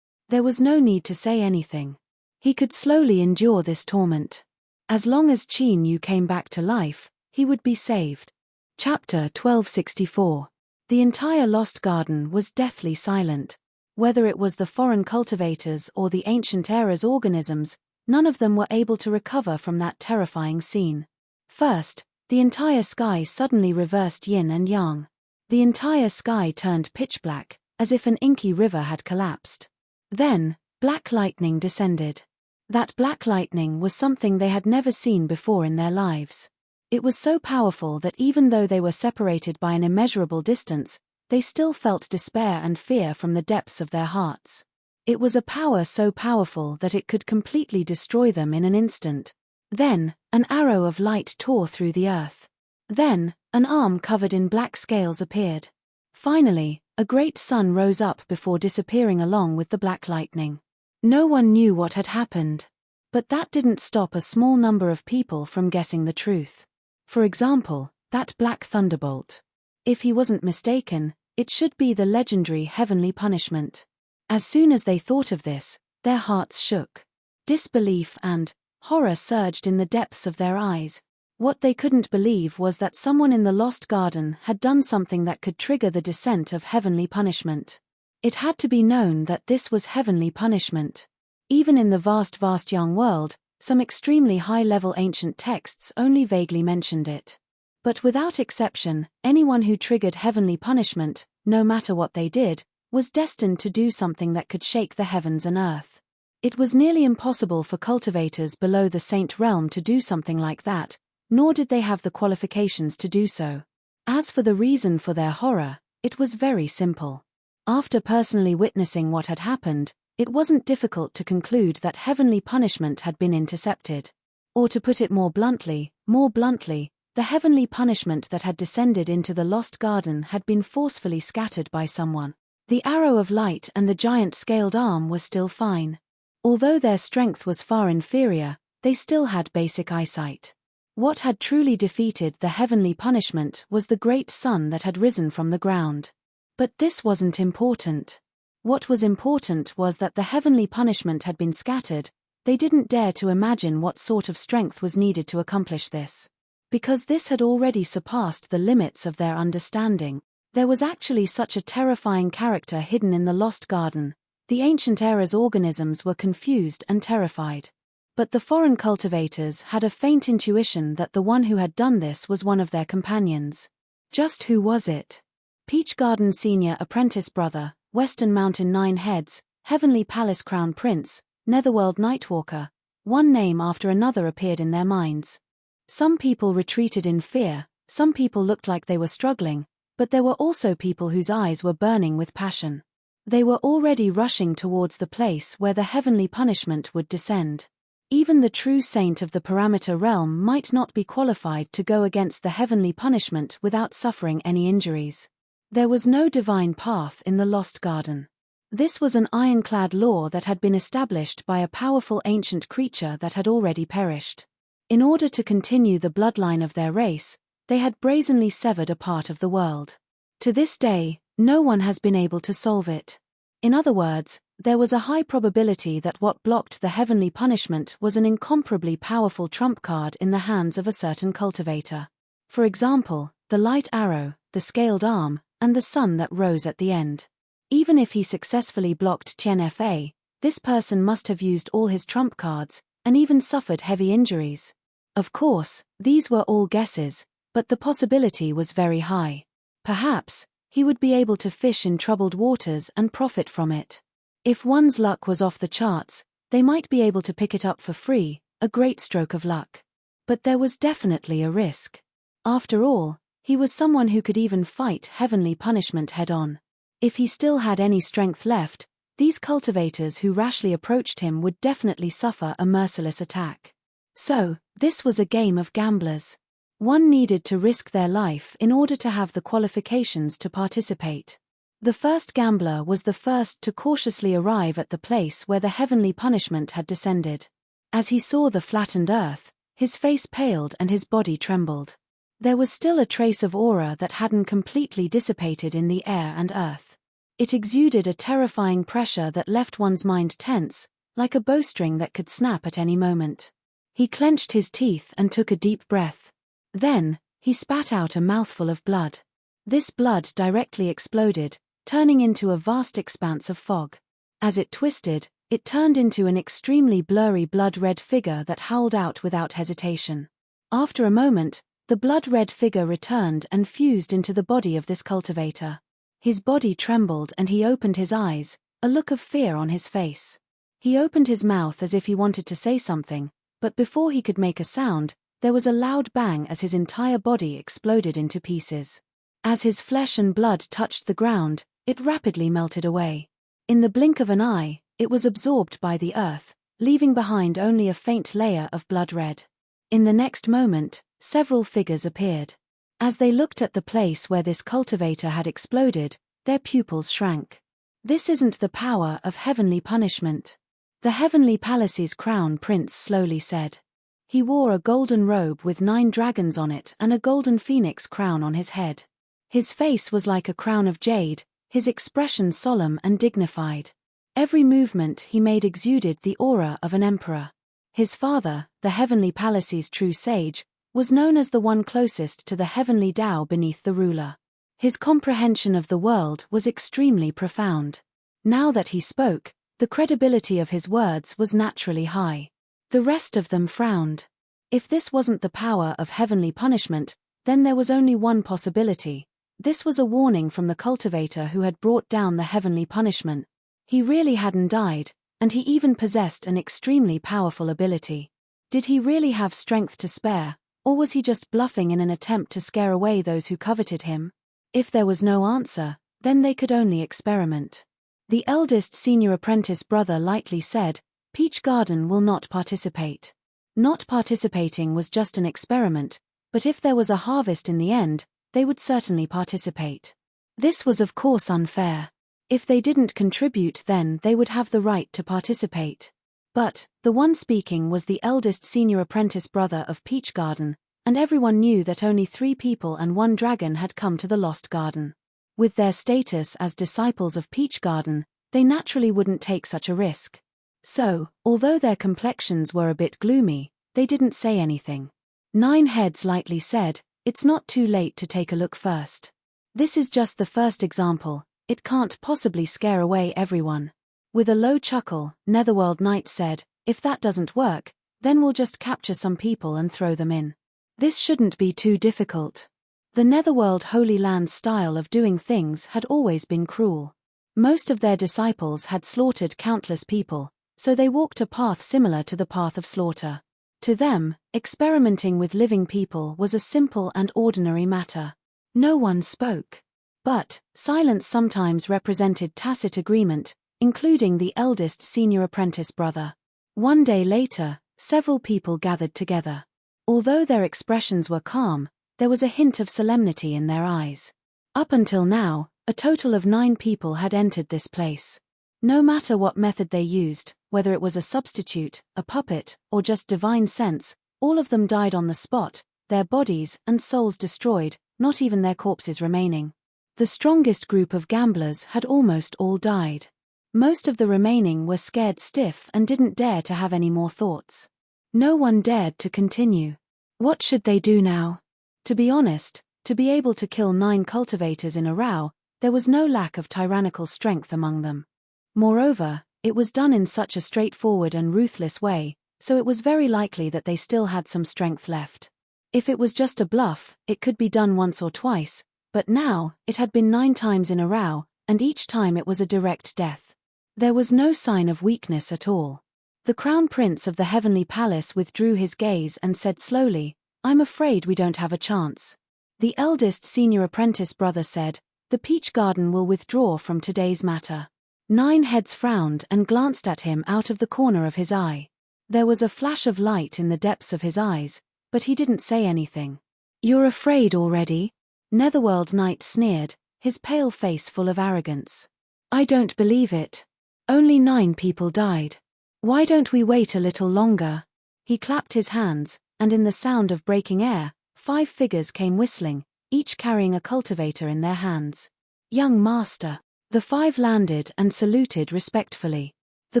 There was no need to say anything. He could slowly endure this torment. As long as Qin Yu came back to life, he would be saved. Chapter 1264. The entire Lost Garden was deathly silent. Whether it was the foreign cultivators or the ancient era's organisms, none of them were able to recover from that terrifying scene. First, the entire sky suddenly reversed yin and yang. The entire sky turned pitch black, as if an inky river had collapsed. Then, black lightning descended. That black lightning was something they had never seen before in their lives. It was so powerful that even though they were separated by an immeasurable distance, they still felt despair and fear from the depths of their hearts. It was a power so powerful that it could completely destroy them in an instant. Then, an arrow of light tore through the earth. Then, an arm covered in black scales appeared. Finally, a great sun rose up before disappearing along with the black lightning. No one knew what had happened. But that didn't stop a small number of people from guessing the truth. For example, that black thunderbolt. If he wasn't mistaken, it should be the legendary heavenly punishment. As soon as they thought of this, their hearts shook. Disbelief and horror surged in the depths of their eyes. What they couldn't believe was that someone in the Lost Garden had done something that could trigger the descent of heavenly punishment. It had to be known that this was heavenly punishment. Even in the vast young world, some extremely high-level ancient texts only vaguely mentioned it. But without exception, anyone who triggered heavenly punishment, no matter what they did, was destined to do something that could shake the heavens and earth. It was nearly impossible for cultivators below the saint realm to do something like that, nor did they have the qualifications to do so. As for the reason for their horror, it was very simple. After personally witnessing what had happened, it wasn't difficult to conclude that heavenly punishment had been intercepted. Or to put it more bluntly, the heavenly punishment that had descended into the Lost Garden had been forcefully scattered by someone. The arrow of light and the giant scaled arm were still fine. Although their strength was far inferior, they still had basic eyesight. What had truly defeated the heavenly punishment was the great sun that had risen from the ground. But this wasn't important. What was important was that the heavenly punishment had been scattered. They didn't dare to imagine what sort of strength was needed to accomplish this. Because this had already surpassed the limits of their understanding. There was actually such a terrifying character hidden in the Lost Garden. The ancient era's organisms were confused and terrified. But the foreign cultivators had a faint intuition that the one who had done this was one of their companions. Just who was it? Peach Garden Senior Apprentice Brother, Western Mountain Nine Heads, Heavenly Palace Crown Prince, Netherworld Nightwalker. One name after another appeared in their minds. Some people retreated in fear, some people looked like they were struggling, but there were also people whose eyes were burning with passion. They were already rushing towards the place where the heavenly punishment would descend. Even the true saint of the parameter realm might not be qualified to go against the heavenly punishment without suffering any injuries. There was no divine path in the Lost Garden. This was an ironclad law that had been established by a powerful ancient creature that had already perished. In order to continue the bloodline of their race, they had brazenly severed a part of the world. To this day, no one has been able to solve it. In other words, there was a high probability that what blocked the heavenly punishment was an incomparably powerful trump card in the hands of a certain cultivator. For example, the light arrow, the scaled arm, and the sun that rose at the end. Even if he successfully blocked Tianfa, this person must have used all his trump cards, and even suffered heavy injuries. Of course, these were all guesses, but the possibility was very high. Perhaps, he would be able to fish in troubled waters and profit from it. If one's luck was off the charts, they might be able to pick it up for free, a great stroke of luck. But there was definitely a risk. After all, he was someone who could even fight heavenly punishment head-on. If he still had any strength left, these cultivators who rashly approached him would definitely suffer a merciless attack. So, this was a game of gamblers. One needed to risk their life in order to have the qualifications to participate. The first gambler was the first to cautiously arrive at the place where the heavenly punishment had descended. As he saw the flattened earth, his face paled and his body trembled. There was still a trace of aura that hadn't completely dissipated in the air and earth. It exuded a terrifying pressure that left one's mind tense, like a bowstring that could snap at any moment. He clenched his teeth and took a deep breath. Then, he spat out a mouthful of blood. This blood directly exploded, turning into a vast expanse of fog. As it twisted, it turned into an extremely blurry blood-red figure that howled out without hesitation. After a moment, the blood-red figure returned and fused into the body of this cultivator. His body trembled and he opened his eyes, a look of fear on his face. He opened his mouth as if he wanted to say something, but before he could make a sound, there was a loud bang as his entire body exploded into pieces. As his flesh and blood touched the ground, it rapidly melted away. In the blink of an eye, it was absorbed by the earth, leaving behind only a faint layer of blood red. In the next moment, several figures appeared. As they looked at the place where this cultivator had exploded, their pupils shrank. This isn't the power of heavenly punishment. The heavenly palace's crown prince slowly said. He wore a golden robe with 9 dragons on it and a golden phoenix crown on his head. His face was like a crown of jade, his expression solemn and dignified. Every movement he made exuded the aura of an emperor. His father, the heavenly palace's true sage, was known as the one closest to the heavenly Tao beneath the ruler. His comprehension of the world was extremely profound. Now that he spoke, the credibility of his words was naturally high. The rest of them frowned. If this wasn't the power of heavenly punishment, then there was only one possibility. This was a warning from the cultivator who had brought down the heavenly punishment. He really hadn't died, and he even possessed an extremely powerful ability. Did he really have strength to spare, or was he just bluffing in an attempt to scare away those who coveted him? If there was no answer, then they could only experiment. The eldest senior apprentice brother lightly said, "Peach Garden will not participate." Not participating was just an experiment, but if there was a harvest in the end, they would certainly participate. This was of course unfair. If they didn't contribute, then they would have the right to participate. But, the one speaking was the eldest senior apprentice brother of Peach Garden, and everyone knew that only 3 people and 1 dragon had come to the Lost Garden. With their status as disciples of Peach Garden, they naturally wouldn't take such a risk. So, although their complexions were a bit gloomy, they didn't say anything. 9 heads lightly said, "It's not too late to take a look first. This is just the first example, it can't possibly scare away everyone." With a low chuckle, Netherworld Knight said, "If that doesn't work, then we'll just capture some people and throw them in. This shouldn't be too difficult." The Netherworld Holy Land style of doing things had always been cruel. Most of their disciples had slaughtered countless people, so they walked a path similar to the path of slaughter. To them, experimenting with living people was a simple and ordinary matter. No one spoke. But, silence sometimes represented tacit agreement, including the eldest senior apprentice brother. One day later, several people gathered together. Although their expressions were calm, there was a hint of solemnity in their eyes. Up until now, a total of 9 people had entered this place. No matter what method they used, whether it was a substitute, a puppet, or just divine sense, all of them died on the spot, their bodies and souls destroyed, not even their corpses remaining. The strongest group of gamblers had almost all died. Most of the remaining were scared stiff and didn't dare to have any more thoughts. No one dared to continue. What should they do now? To be honest, to be able to kill 9 cultivators in a row, there was no lack of tyrannical strength among them. Moreover, it was done in such a straightforward and ruthless way, so it was very likely that they still had some strength left. If it was just a bluff, it could be done once or twice, but now, it had been 9 times in a row, and each time it was a direct death. There was no sign of weakness at all. The Crown Prince of the Heavenly Palace withdrew his gaze and said slowly, "I'm afraid we don't have a chance." The eldest senior apprentice brother said, "The Peach Garden will withdraw from today's matter." 9 heads frowned and glanced at him out of the corner of his eye. There was a flash of light in the depths of his eyes, but he didn't say anything. "You're afraid already?" Netherworld Knight sneered, his pale face full of arrogance. "I don't believe it. Only 9 people died. Why don't we wait a little longer?" He clapped his hands, and in the sound of breaking air, 5 figures came whistling, each carrying a cultivator in their hands. "Young master." The 5 landed and saluted respectfully. The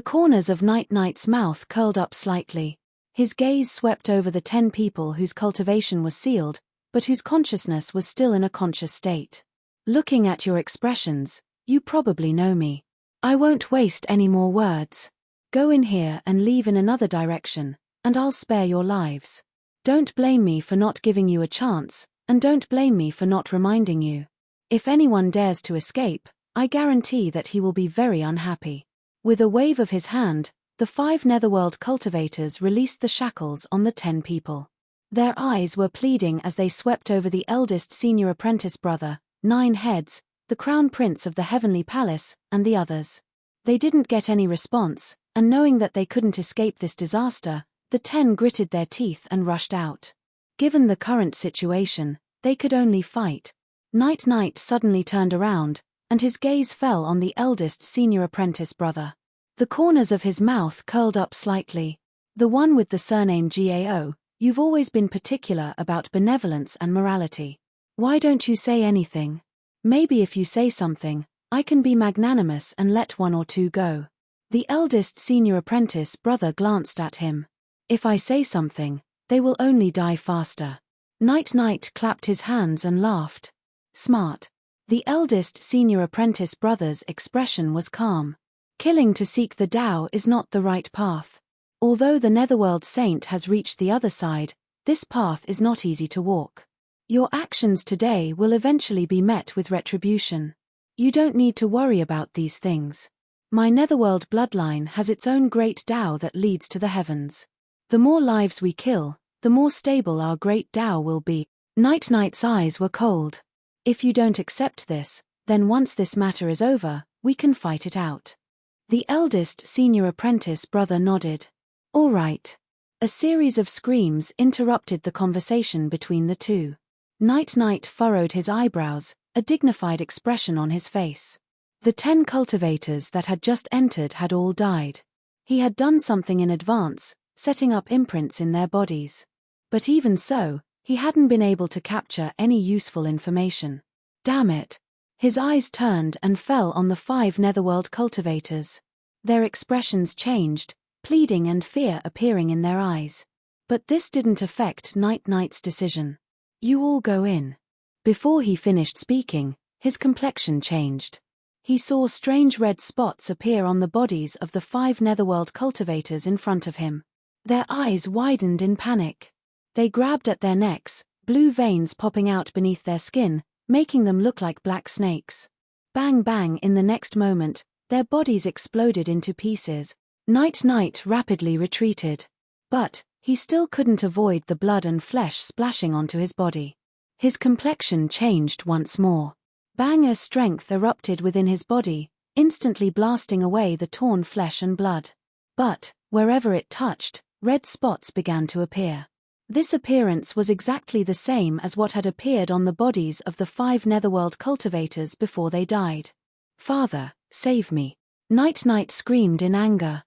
corners of Night Knight's mouth curled up slightly. His gaze swept over the 10 people whose cultivation was sealed, but whose consciousness was still in a conscious state. "Looking at your expressions, you probably know me. I won't waste any more words. Go in here and leave in another direction, and I'll spare your lives. Don't blame me for not giving you a chance, and don't blame me for not reminding you. If anyone dares to escape, I guarantee that he will be very unhappy." With a wave of his hand, the 5 Netherworld cultivators released the shackles on the 10 people. Their eyes were pleading as they swept over the eldest senior apprentice brother, 9 heads, the Crown Prince of the Heavenly Palace, and the others. They didn't get any response, and knowing that they couldn't escape this disaster, the 10 gritted their teeth and rushed out. Given the current situation, they could only fight. Night Knight suddenly turned around, and his gaze fell on the eldest senior apprentice brother. The corners of his mouth curled up slightly. "The one with the surname Gao, you've always been particular about benevolence and morality. Why don't you say anything? Maybe if you say something, I can be magnanimous and let 1 or 2 go." The eldest senior apprentice brother glanced at him. "If I say something, they will only die faster." Night Knight clapped his hands and laughed. "Smart." The eldest senior apprentice brother's expression was calm. Killing to seek the Tao is not the right path. Although the Netherworld Saint has reached the other side, this path is not easy to walk. Your actions today will eventually be met with retribution. You don't need to worry about these things. My Netherworld bloodline has its own great Tao that leads to the heavens. The more lives we kill, the more stable our great Tao will be. Night Knight's eyes were cold. "If you don't accept this, then once this matter is over, we can fight it out." The eldest senior apprentice brother nodded. "All right." A series of screams interrupted the conversation between the 2. Night Knight furrowed his eyebrows, a dignified expression on his face. The 10 cultivators that had just entered had all died. He had done something in advance, setting up imprints in their bodies. But even so, he hadn't been able to capture any useful information. Damn it! His eyes turned and fell on the 5 Netherworld cultivators. Their expressions changed, pleading and fear appearing in their eyes. But this didn't affect Night Knight's decision. "You all go in." Before he finished speaking, his complexion changed. He saw strange red spots appear on the bodies of the 5 Netherworld cultivators in front of him. Their eyes widened in panic. They grabbed at their necks, blue veins popping out beneath their skin, making them look like black snakes. Bang bang, in the next moment, their bodies exploded into pieces. Night Knight rapidly retreated. But he still couldn't avoid the blood and flesh splashing onto his body. His complexion changed once more. Banger strength erupted within his body, instantly blasting away the torn flesh and blood. But, wherever it touched, red spots began to appear. This appearance was exactly the same as what had appeared on the bodies of the 5 Netherworld cultivators before they died. "Father, save me." Night Knight screamed in anger.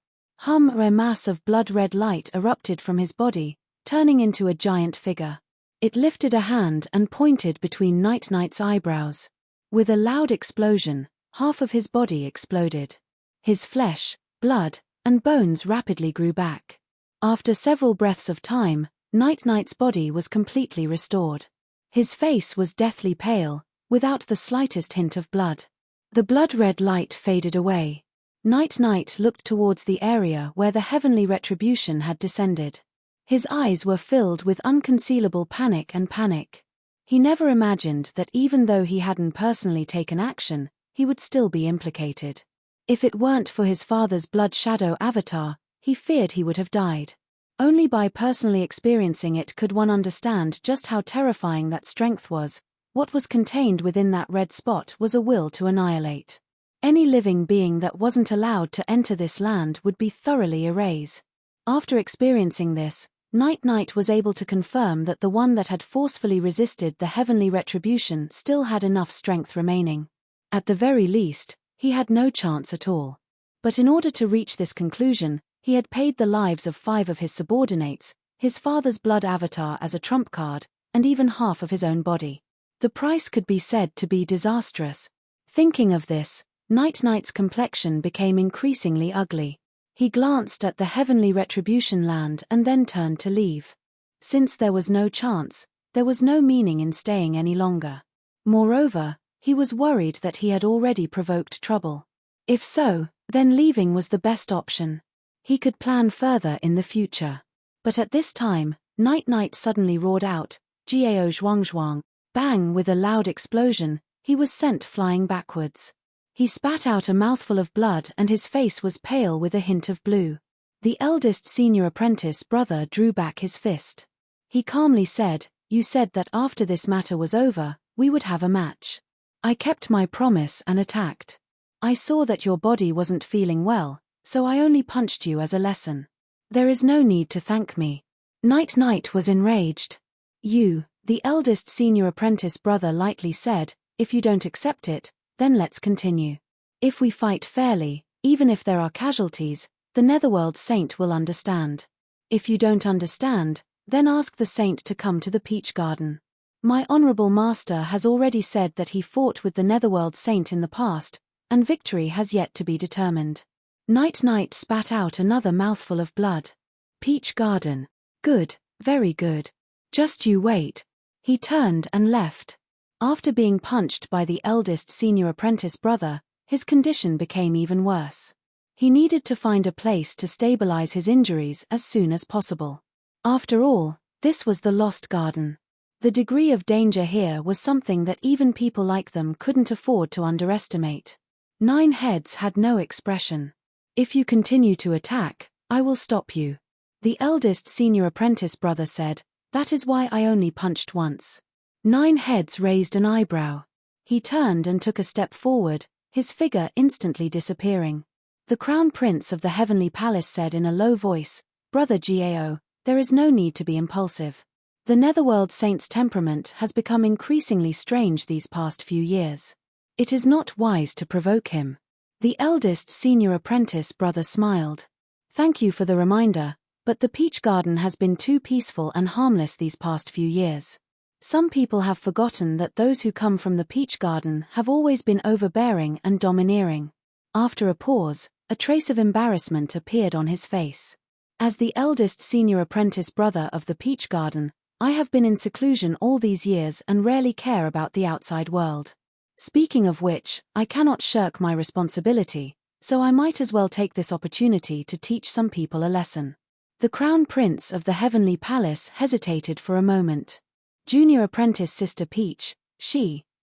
A mass of blood-red light erupted from his body, turning into a giant figure. It lifted a hand and pointed between Night Knight's eyebrows. With a loud explosion, half of his body exploded. His flesh, blood, and bones rapidly grew back. After several breaths of time, Night Knight's body was completely restored. His face was deathly pale, without the slightest hint of blood. The blood-red light faded away. Night Knight looked towards the area where the heavenly retribution had descended. His eyes were filled with unconcealable panic. He never imagined that even though he hadn't personally taken action, he would still be implicated. If it weren't for his father's blood shadow avatar, he feared he would have died. Only by personally experiencing it could one understand just how terrifying that strength was. What was contained within that red spot was a will to annihilate. Any living being that wasn't allowed to enter this land would be thoroughly erased. After experiencing this, Night was able to confirm that the one that had forcefully resisted the heavenly retribution still had enough strength remaining. At the very least, he had no chance at all. But in order to reach this conclusion, he had paid the lives of 5 of his subordinates, his father's blood avatar as a trump card, and even half of his own body. The price could be said to be disastrous. Thinking of this, Night's complexion became increasingly ugly. He glanced at the heavenly retribution land and then turned to leave. Since there was no chance, there was no meaning in staying any longer. Moreover, he was worried that he had already provoked trouble. If so, then leaving was the best option. He could plan further in the future. But at this time, Night suddenly roared out, "Gao zhuang zhuang." Bang! With a loud explosion, he was sent flying backwards. He spat out a mouthful of blood and his face was pale with a hint of blue. The eldest senior apprentice brother drew back his fist. He calmly said, "You said that after this matter was over, we would have a match. I kept my promise and attacked. I saw that your body wasn't feeling well, so I only punched you as a lesson. There is no need to thank me." Night was enraged. "You," the eldest senior apprentice brother lightly said, "if you don't accept it, then let's continue. If we fight fairly, even if there are casualties, the Netherworld Saint will understand. If you don't understand, then ask the Saint to come to the Peach Garden. My honorable master has already said that he fought with the Netherworld Saint in the past, and victory has yet to be determined." Night spat out another mouthful of blood. "Peach Garden. Good, very good. Just you wait." He turned and left. After being punched by the eldest senior apprentice brother, his condition became even worse. He needed to find a place to stabilize his injuries as soon as possible. After all, this was the Lost Garden. The degree of danger here was something that even people like them couldn't afford to underestimate. 9 heads had no expression. "If you continue to attack, I will stop you," the eldest senior apprentice brother said. "That is why I only punched once." 9 heads raised an eyebrow. He turned and took a step forward, his figure instantly disappearing. The Crown Prince of the Heavenly Palace said in a low voice, "Brother Gao, there is no need to be impulsive. The Netherworld Saint's temperament has become increasingly strange these past few years. It is not wise to provoke him." The eldest senior apprentice brother smiled. "Thank you for the reminder, but the Peach Garden has been too peaceful and harmless these past few years. Some people have forgotten that those who come from the Peach Garden have always been overbearing and domineering." After a pause, a trace of embarrassment appeared on his face. "As the eldest senior apprentice brother of the Peach Garden, I have been in seclusion all these years and rarely care about the outside world. Speaking of which, I cannot shirk my responsibility, so I might as well take this opportunity to teach some people a lesson." The Crown Prince of the Heavenly Palace hesitated for a moment. Junior apprentice Sister Peach,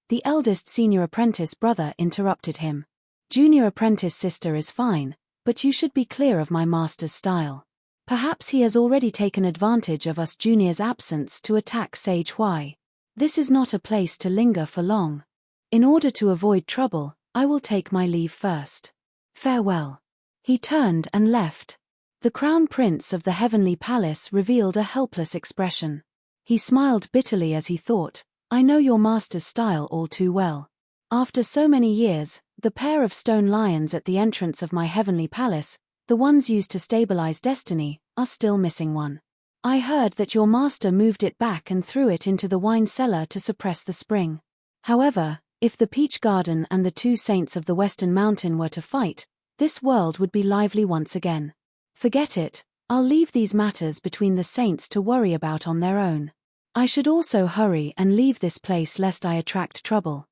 the eldest senior apprentice brother interrupted him. "Junior apprentice sister is fine, but you should be clear of my master's style. Perhaps he has already taken advantage of us juniors' absence to attack Sage Hui. This is not a place to linger for long. In order to avoid trouble, I will take my leave first. Farewell." He turned and left. The Crown Prince of the Heavenly Palace revealed a helpless expression. He smiled bitterly as he thought, "I know your master's style all too well. After so many years, the pair of stone lions at the entrance of my heavenly palace, the ones used to stabilize destiny, are still missing one. I heard that your master moved it back and threw it into the wine cellar to suppress the spring. However, if the Peach Garden and the 2 saints of the Western Mountain were to fight, this world would be lively once again. Forget it, I'll leave these matters between the saints to worry about on their own. I should also hurry and leave this place lest I attract trouble."